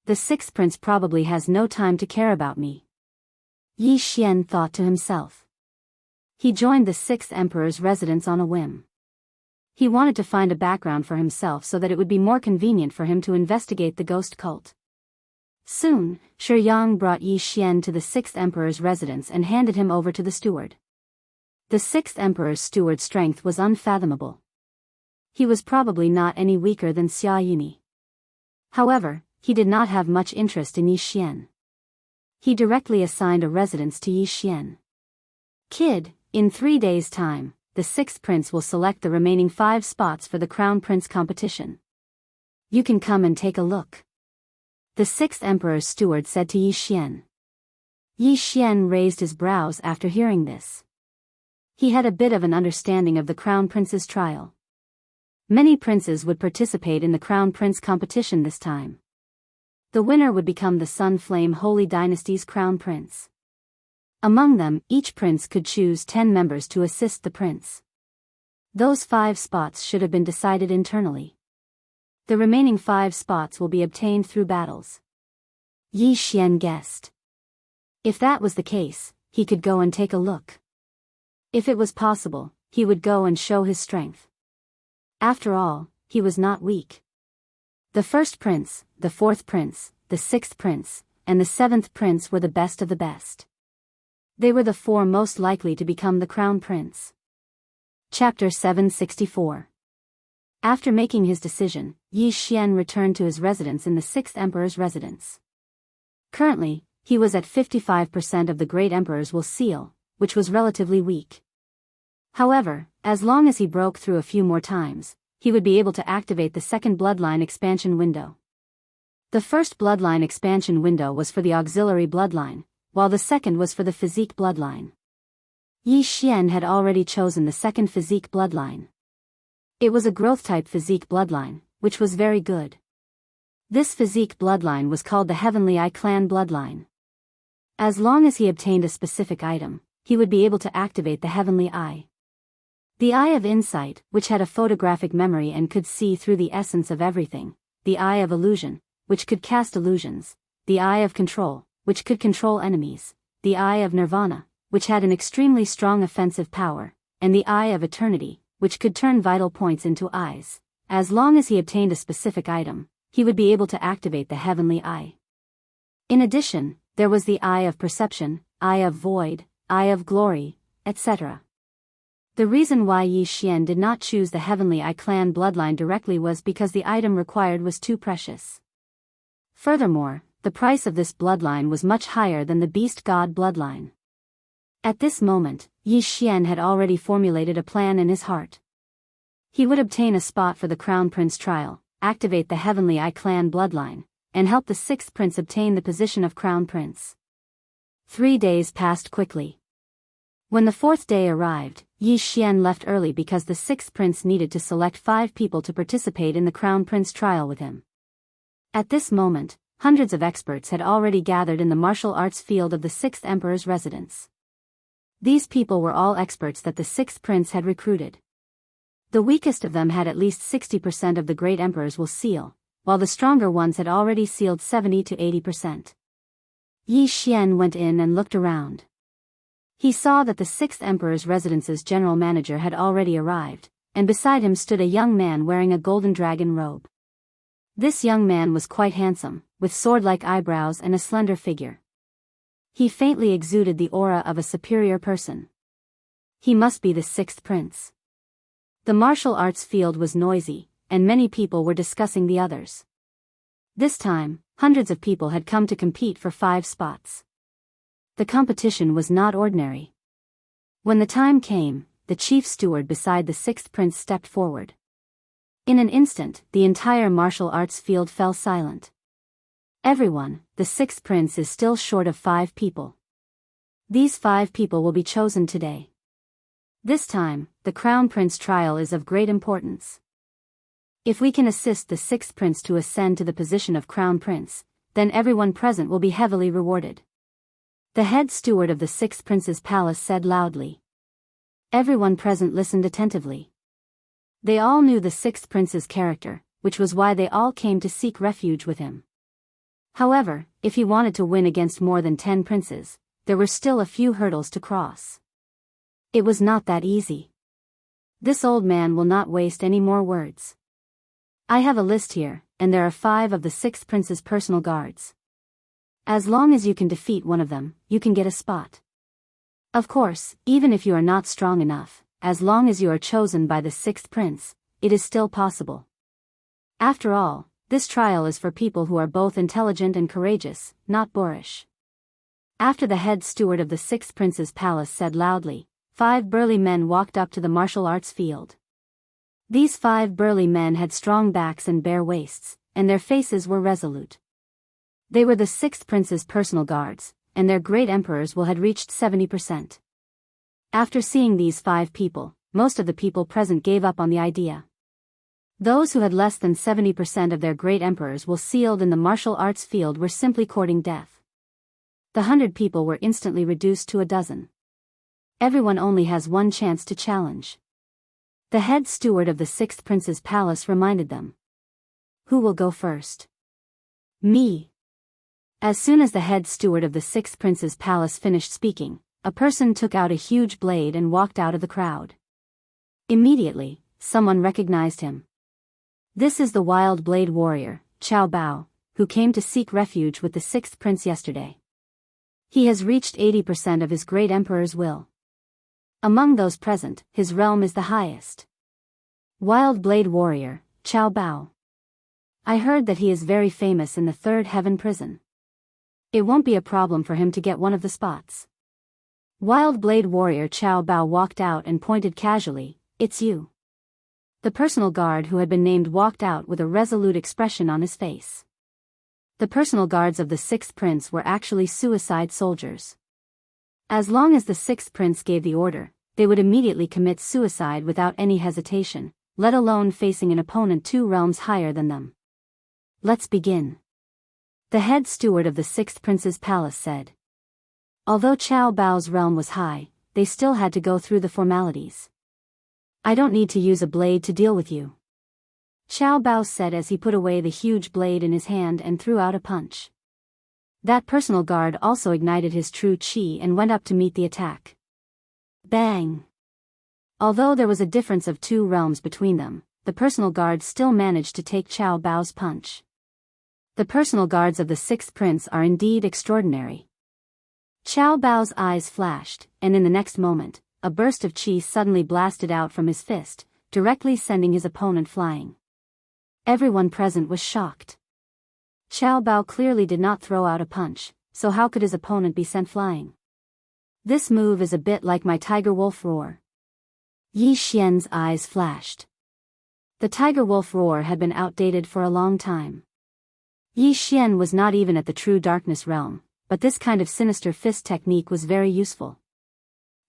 The 6th prince probably has no time to care about me. Yi Xian thought to himself. He joined the 6th emperor's residence on a whim. He wanted to find a background for himself so that it would be more convenient for him to investigate the ghost cult. Soon, Shi Yang brought Yi Xian to the 6th emperor's residence and handed him over to the steward. The 6th emperor's steward's strength was unfathomable. He was probably not any weaker than Xia Yuni. However, he did not have much interest in Yi Xian. He directly assigned a residence to Yi Xian. Kid, in 3 days' time, the 6th prince will select the remaining 5 spots for the Crown Prince competition. You can come and take a look. The 6th emperor's steward said to Yi Xian. Yi Xian raised his brows after hearing this. He had a bit of an understanding of the Crown Prince's trial. Many princes would participate in the Crown Prince competition this time. The winner would become the Sun Flame Holy Dynasty's Crown Prince. Among them, each prince could choose 10 members to assist the prince. Those 5 spots should have been decided internally. The remaining 5 spots will be obtained through battles. Yi Xian guessed. If that was the case, he could go and take a look. If it was possible, he would go and show his strength. After all, he was not weak. The first prince, the fourth prince, the sixth prince, and the seventh prince were the best of the best. They were the 4 most likely to become the crown prince. Chapter 764. After making his decision, Yi Xian returned to his residence in the 6th Emperor's residence. Currently, he was at 55% of the Great Emperor's will seal, which was relatively weak. However, as long as he broke through a few more times, he would be able to activate the second bloodline expansion window. The first bloodline expansion window was for the auxiliary bloodline, while the second was for the physique bloodline. Yi Xian had already chosen the second physique bloodline. It was a growth-type physique bloodline, which was very good. This physique bloodline was called the Heavenly Eye Clan bloodline. As long as he obtained a specific item, he would be able to activate the Heavenly Eye. The Eye of Insight, which had a photographic memory and could see through the essence of everything, the Eye of Illusion, which could cast illusions, the Eye of Control, which could control enemies, the Eye of Nirvana, which had an extremely strong offensive power, and the Eye of Eternity, which could turn vital points into eyes. As long as he obtained a specific item, he would be able to activate the Heavenly Eye. In addition, there was the Eye of Perception, Eye of Void, Eye of Glory, etc. The reason why Yi Xian did not choose the Heavenly Eye Clan bloodline directly was because the item required was too precious. Furthermore, the price of this bloodline was much higher than the Beast God bloodline. At this moment, Yi Xian had already formulated a plan in his heart. He would obtain a spot for the Crown Prince trial, activate the Heavenly Eye Clan bloodline, and help the 6th prince obtain the position of Crown Prince. 3 days passed quickly. When the 4th day arrived, Yi Xian left early because the 6th prince needed to select 5 people to participate in the Crown Prince trial with him. At this moment, hundreds of experts had already gathered in the martial arts field of the 6th Emperor's residence. These people were all experts that the 6th prince had recruited. The weakest of them had at least 60% of the Great Emperor's will seal, while the stronger ones had already sealed 70 to 80%. Yi Xian went in and looked around. He saw that the 6th Emperor's residence's general manager had already arrived, and beside him stood a young man wearing a golden dragon robe. This young man was quite handsome, with sword-like eyebrows and a slender figure. He faintly exuded the aura of a superior person. He must be the 6th prince. The martial arts field was noisy, and many people were discussing the others. This time, hundreds of people had come to compete for 5 spots. The competition was not ordinary. When the time came, the chief steward beside the 6th prince stepped forward. In an instant, the entire martial arts field fell silent. Everyone, the 6th prince is still short of 5 people. These 5 people will be chosen today. This time, the Crown Prince trial is of great importance. If we can assist the 6th prince to ascend to the position of Crown Prince, then everyone present will be heavily rewarded. The head steward of the 6th prince's palace said loudly. Everyone present listened attentively. They all knew the 6th prince's character, which was why they all came to seek refuge with him. However, if he wanted to win against more than 10 princes, there were still a few hurdles to cross. It was not that easy. This old man will not waste any more words. I have a list here, and there are 5 of the 6th prince's personal guards. As long as you can defeat one of them, you can get a spot. Of course, even if you are not strong enough, as long as you are chosen by the 6th prince, it is still possible. After all, this trial is for people who are both intelligent and courageous, not boorish. After the head steward of the 6th prince's palace said loudly, 5 burly men walked up to the martial arts field. These 5 burly men had strong backs and bare waists, and their faces were resolute. They were the 6th prince's personal guards, and their great emperor's will had reached 70%. After seeing these 5 people, most of the people present gave up on the idea. Those who had less than 70% of their great emperor's will sealed in the martial arts field were simply courting death. The 100 people were instantly reduced to a dozen. Everyone only has one chance to challenge. The head steward of the sixth prince's palace reminded them. Who will go first? Me. As soon as the head steward of the sixth prince's palace finished speaking, a person took out a huge blade and walked out of the crowd. Immediately, someone recognized him. This is the wild blade warrior, Qiao Bao, who came to seek refuge with the sixth prince yesterday. He has reached 80% of his great emperor's will. Among those present, his realm is the highest. Wild blade warrior, Qiao Bao. I heard that he is very famous in the third heaven prison. It won't be a problem for him to get one of the spots. Wild blade warrior Qiao Bao walked out and pointed casually, "It's you." The personal guard who had been named walked out with a resolute expression on his face. The personal guards of the sixth prince were actually suicide soldiers. As long as the sixth prince gave the order, they would immediately commit suicide without any hesitation, let alone facing an opponent 2 realms higher than them. Let's begin. The head steward of the sixth prince's palace said. Although Qiao Bao's realm was high, they still had to go through the formalities. I don't need to use a blade to deal with you. Qiao Bao said as he put away the huge blade in his hand and threw out a punch. That personal guard also ignited his true qi and went up to meet the attack. Bang! Although there was a difference of 2 realms between them, the personal guard still managed to take Qiao Bao's punch. The personal guards of the sixth prince are indeed extraordinary. Qiao Bao's eyes flashed, and in the next moment, a burst of qi suddenly blasted out from his fist, directly sending his opponent flying. Everyone present was shocked. Qiao Bao clearly did not throw out a punch, so how could his opponent be sent flying? This move is a bit like my tiger wolf roar. Yi Xian's eyes flashed. The tiger wolf roar had been outdated for a long time. Yi Xian was not even at the true darkness realm, but this kind of sinister fist technique was very useful.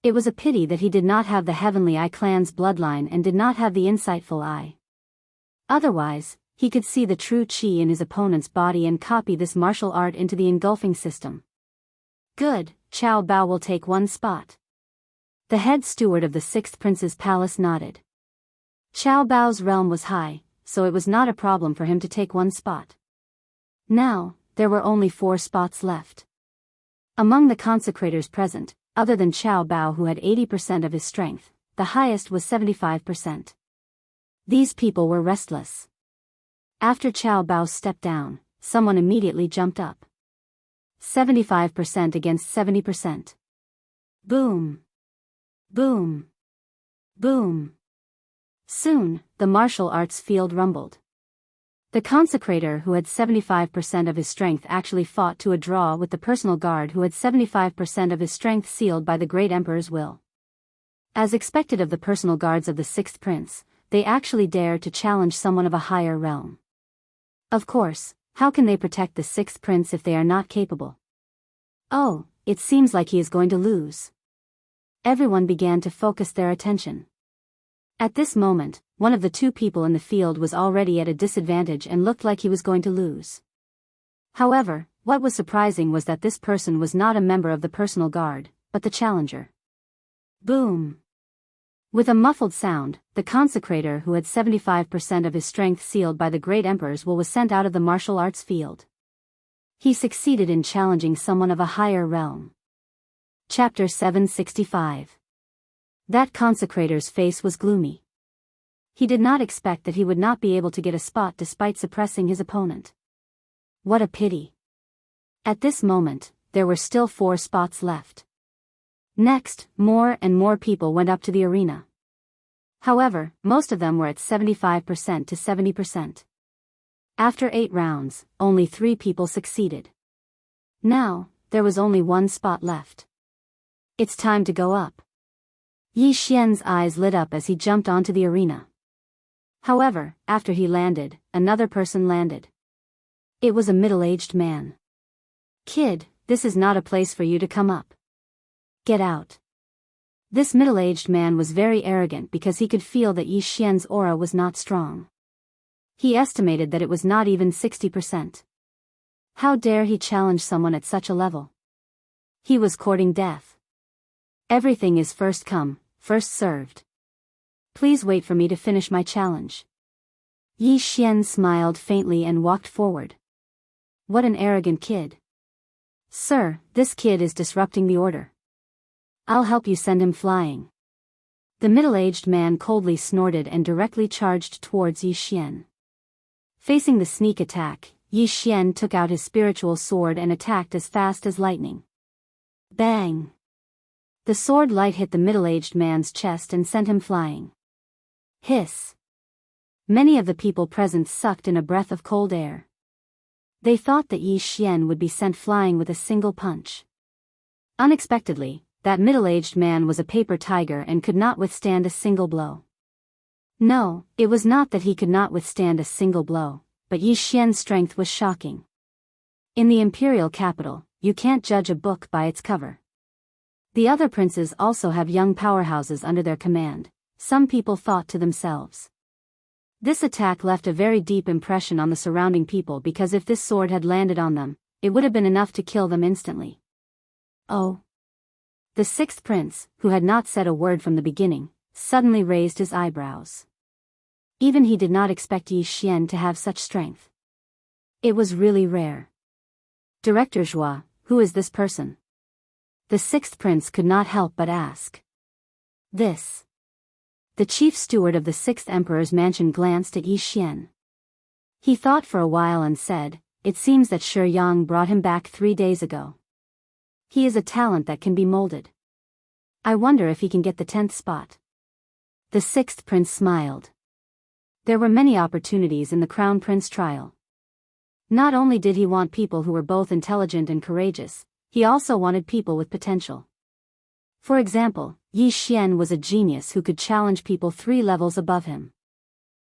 It was a pity that he did not have the Heavenly Eye clan's bloodline and did not have the insightful eye. Otherwise, he could see the true qi in his opponent's body and copy this martial art into the engulfing system. Good, Qiao Bao will take 1 spot. The head steward of the sixth prince's palace nodded. Qiao Bao's realm was high, so it was not a problem for him to take 1 spot. Now, there were only 4 spots left. Among the consecrators present, other than Qiao Bao who had 80% of his strength, the highest was 75%. These people were restless. After Qiao Bao stepped down, someone immediately jumped up. 75% against 70%. Boom. Boom. Boom. Soon, the martial arts field rumbled. The consecrator who had 75% of his strength actually fought to a draw with the personal guard who had 75% of his strength sealed by the great emperor's will. As expected of the personal guards of the sixth prince, they actually dared to challenge someone of a higher realm. Of course, how can they protect the sixth prince if they are not capable? Oh, it seems like he is going to lose. Everyone began to focus their attention. At this moment, one of the 2 people in the field was already at a disadvantage and looked like he was going to lose. However, what was surprising was that this person was not a member of the personal guard, but the challenger. Boom! With a muffled sound, the consecrator who had 75% of his strength sealed by the great emperor's will was sent out of the martial arts field. He succeeded in challenging someone of a higher realm. Chapter 765. That consecrator's face was gloomy. He did not expect that he would not be able to get a spot despite suppressing his opponent. What a pity. At this moment, there were still 4 spots left. Next, more and more people went up to the arena. However, most of them were at 75% to 70%. After 8 rounds, only 3 people succeeded. Now, there was only 1 spot left. It's time to go up. Yi Xian's eyes lit up as he jumped onto the arena. However, after he landed, another person landed. It was a middle-aged man. Kid, this is not a place for you to come up. Get out. This middle-aged man was very arrogant because he could feel that Yi Xian's aura was not strong. He estimated that it was not even 60%. How dare he challenge someone at such a level? He was courting death. Everything is first come, first served. Please wait for me to finish my challenge. Yi Xian smiled faintly and walked forward. What an arrogant kid. Sir, this kid is disrupting the order. I'll help you send him flying. The middle-aged man coldly snorted and directly charged towards Yi Xian. Facing the sneak attack, Yi Xian took out his spiritual sword and attacked as fast as lightning. Bang! The sword light hit the middle-aged man's chest and sent him flying. Hiss! Many of the people present sucked in a breath of cold air. They thought that Yi Xian would be sent flying with a single punch. Unexpectedly, that middle-aged man was a paper tiger and could not withstand a single blow. No, it was not that he could not withstand a single blow, but Yi Xian's strength was shocking. In the imperial capital, you can't judge a book by its cover. The other princes also have young powerhouses under their command, some people thought to themselves. This attack left a very deep impression on the surrounding people because if this sword had landed on them, it would have been enough to kill them instantly. Oh! The sixth prince, who had not said a word from the beginning, suddenly raised his eyebrows. Even he did not expect Yi Xian to have such strength. It was really rare. Director Zhua, who is this person? The sixth prince could not help but ask. This. The chief steward of the sixth emperor's mansion glanced at Yi Xian. He thought for a while and said, "It seems that Shi Yang brought him back 3 days ago. He is a talent that can be molded. I wonder if he can get the 10th spot." The sixth prince smiled. There were many opportunities in the crown prince trial. Not only did he want people who were both intelligent and courageous, he also wanted people with potential. For example, Yi Xian was a genius who could challenge people 3 levels above him.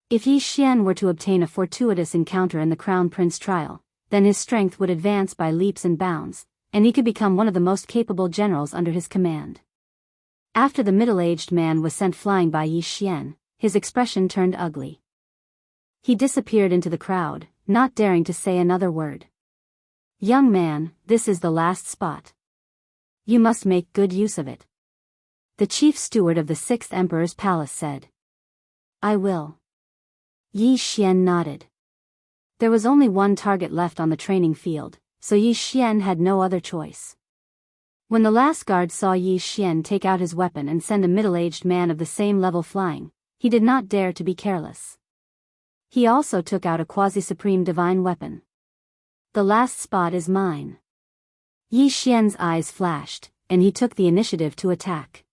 If Yi Xian were to obtain a fortuitous encounter in the crown prince trial, then his strength would advance by leaps and bounds, and he could become one of the most capable generals under his command. After the middle-aged man was sent flying by Yi Xian, his expression turned ugly. He disappeared into the crowd, not daring to say another word. "Young man, this is the last spot. You must make good use of it," the chief steward of the sixth emperor's palace said. "I will." Yi Xian nodded. There was only one target left on the training field, so Yi Xian had no other choice. When the last guard saw Yi Xian take out his weapon and send a middle-aged man of the same level flying, he did not dare to be careless. He also took out a quasi-supreme divine weapon. "The last spot is mine." Yi Xian's eyes flashed, and he took the initiative to attack.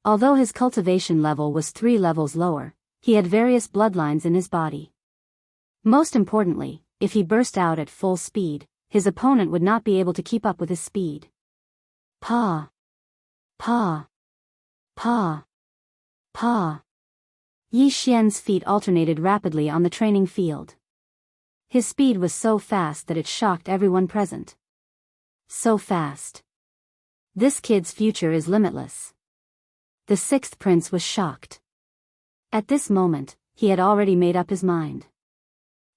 Although his cultivation level was 3 levels lower, he had various bloodlines in his body. Most importantly, if he burst out at full speed, his opponent would not be able to keep up with his speed. Pa! Pa! Pa! Pa! Yi Xian's feet alternated rapidly on the training field. His speed was so fast that it shocked everyone present. So fast. This kid's future is limitless. The sixth prince was shocked. At this moment, he had already made up his mind.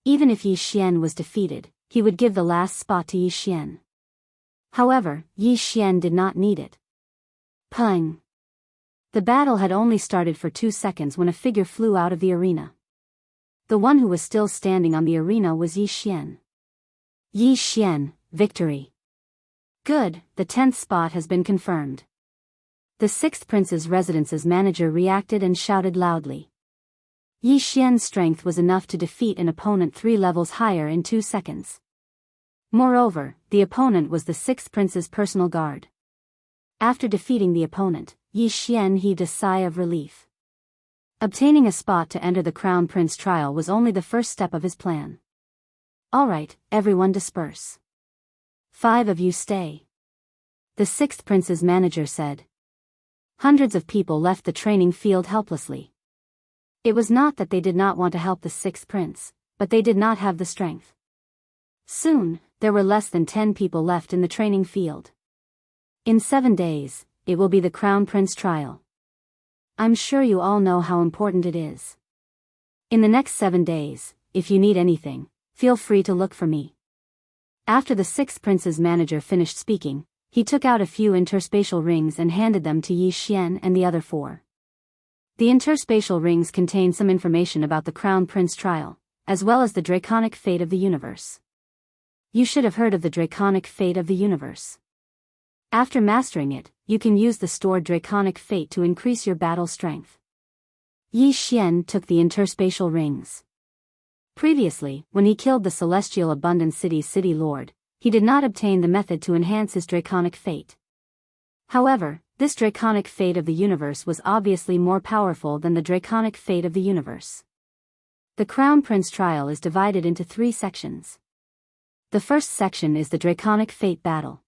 Even if Yi Xian was defeated, he would give the last spot to Yi Xian. However, Yi Xian did not need it. Pang! The battle had only started for 2 seconds when a figure flew out of the arena. The one who was still standing on the arena was Yi Xian. Yi Xian, victory. Good, the 10th spot has been confirmed. The sixth prince's residence's manager reacted and shouted loudly. Yi Xian's strength was enough to defeat an opponent 3 levels higher in 2 seconds. Moreover, the opponent was the sixth prince's personal guard. After defeating the opponent, Yi Xian heaved a sigh of relief. Obtaining a spot to enter the crown prince trial was only the first step of his plan. Alright, everyone disperse. 5 of you stay. The sixth prince's manager said. Hundreds of people left the training field helplessly. It was not that they did not want to help the sixth prince, but they did not have the strength. Soon, there were less than 10 people left in the training field. In 7 days, it will be the crown prince trial. I'm sure you all know how important it is. In the next 7 days, if you need anything, feel free to look for me. After the sixth prince's manager finished speaking, he took out a few interspatial rings and handed them to Yi Xian and the other 4. The interspatial rings contain some information about the Crown Prince trial, as well as the draconic fate of the universe. You should have heard of the draconic fate of the universe. After mastering it, you can use the stored draconic fate to increase your battle strength. Yi Xian took the interspatial rings. Previously, when he killed the Celestial Abundant City's city lord, he did not obtain the method to enhance his draconic fate. However, this draconic fate of the universe was obviously more powerful than the draconic fate of the universe. The Crown Prince trial is divided into 3 sections. The first section is the draconic fate battle.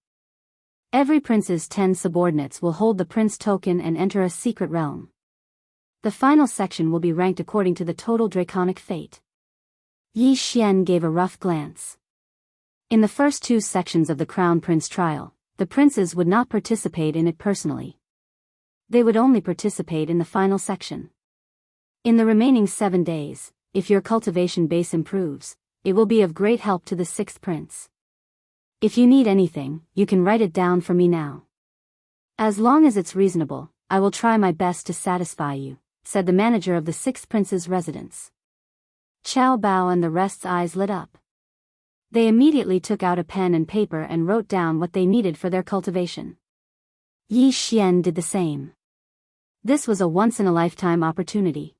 Every prince's 10 subordinates will hold the prince token and enter a secret realm. The final section will be ranked according to the total draconic fate. Yi Xian gave a rough glance. In the first 2 sections of the Crown Prince trial, the princes would not participate in it personally. They would only participate in the final section. In the remaining 7 days, if your cultivation base improves, it will be of great help to the 6th prince. If you need anything, you can write it down for me now. As long as it's reasonable, I will try my best to satisfy you, said the manager of the 6th prince's residence. Qiao Bao and the rest's eyes lit up. They immediately took out a pen and paper and wrote down what they needed for their cultivation. Yi Xian did the same. This was a once-in-a-lifetime opportunity.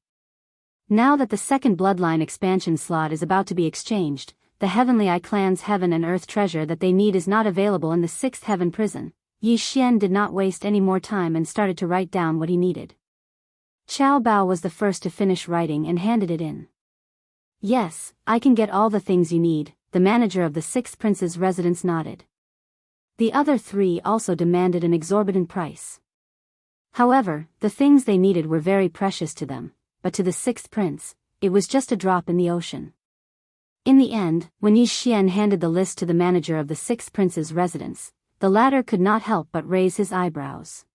Now that the second bloodline expansion slot is about to be exchanged, the Heavenly Eye clan's heaven and earth treasure that they need is not available in the 6th heaven prison. Yi Xian did not waste any more time and started to write down what he needed. Qiao Bao was the first to finish writing and handed it in. Yes, I can get all the things you need, the manager of the 6th prince's residence nodded. The other 3 also demanded an exorbitant price. However, the things they needed were very precious to them, but to the 6th prince, it was just a drop in the ocean. In the end, when Yi Xian handed the list to the manager of the 6th prince's residence, the latter could not help but raise his eyebrows.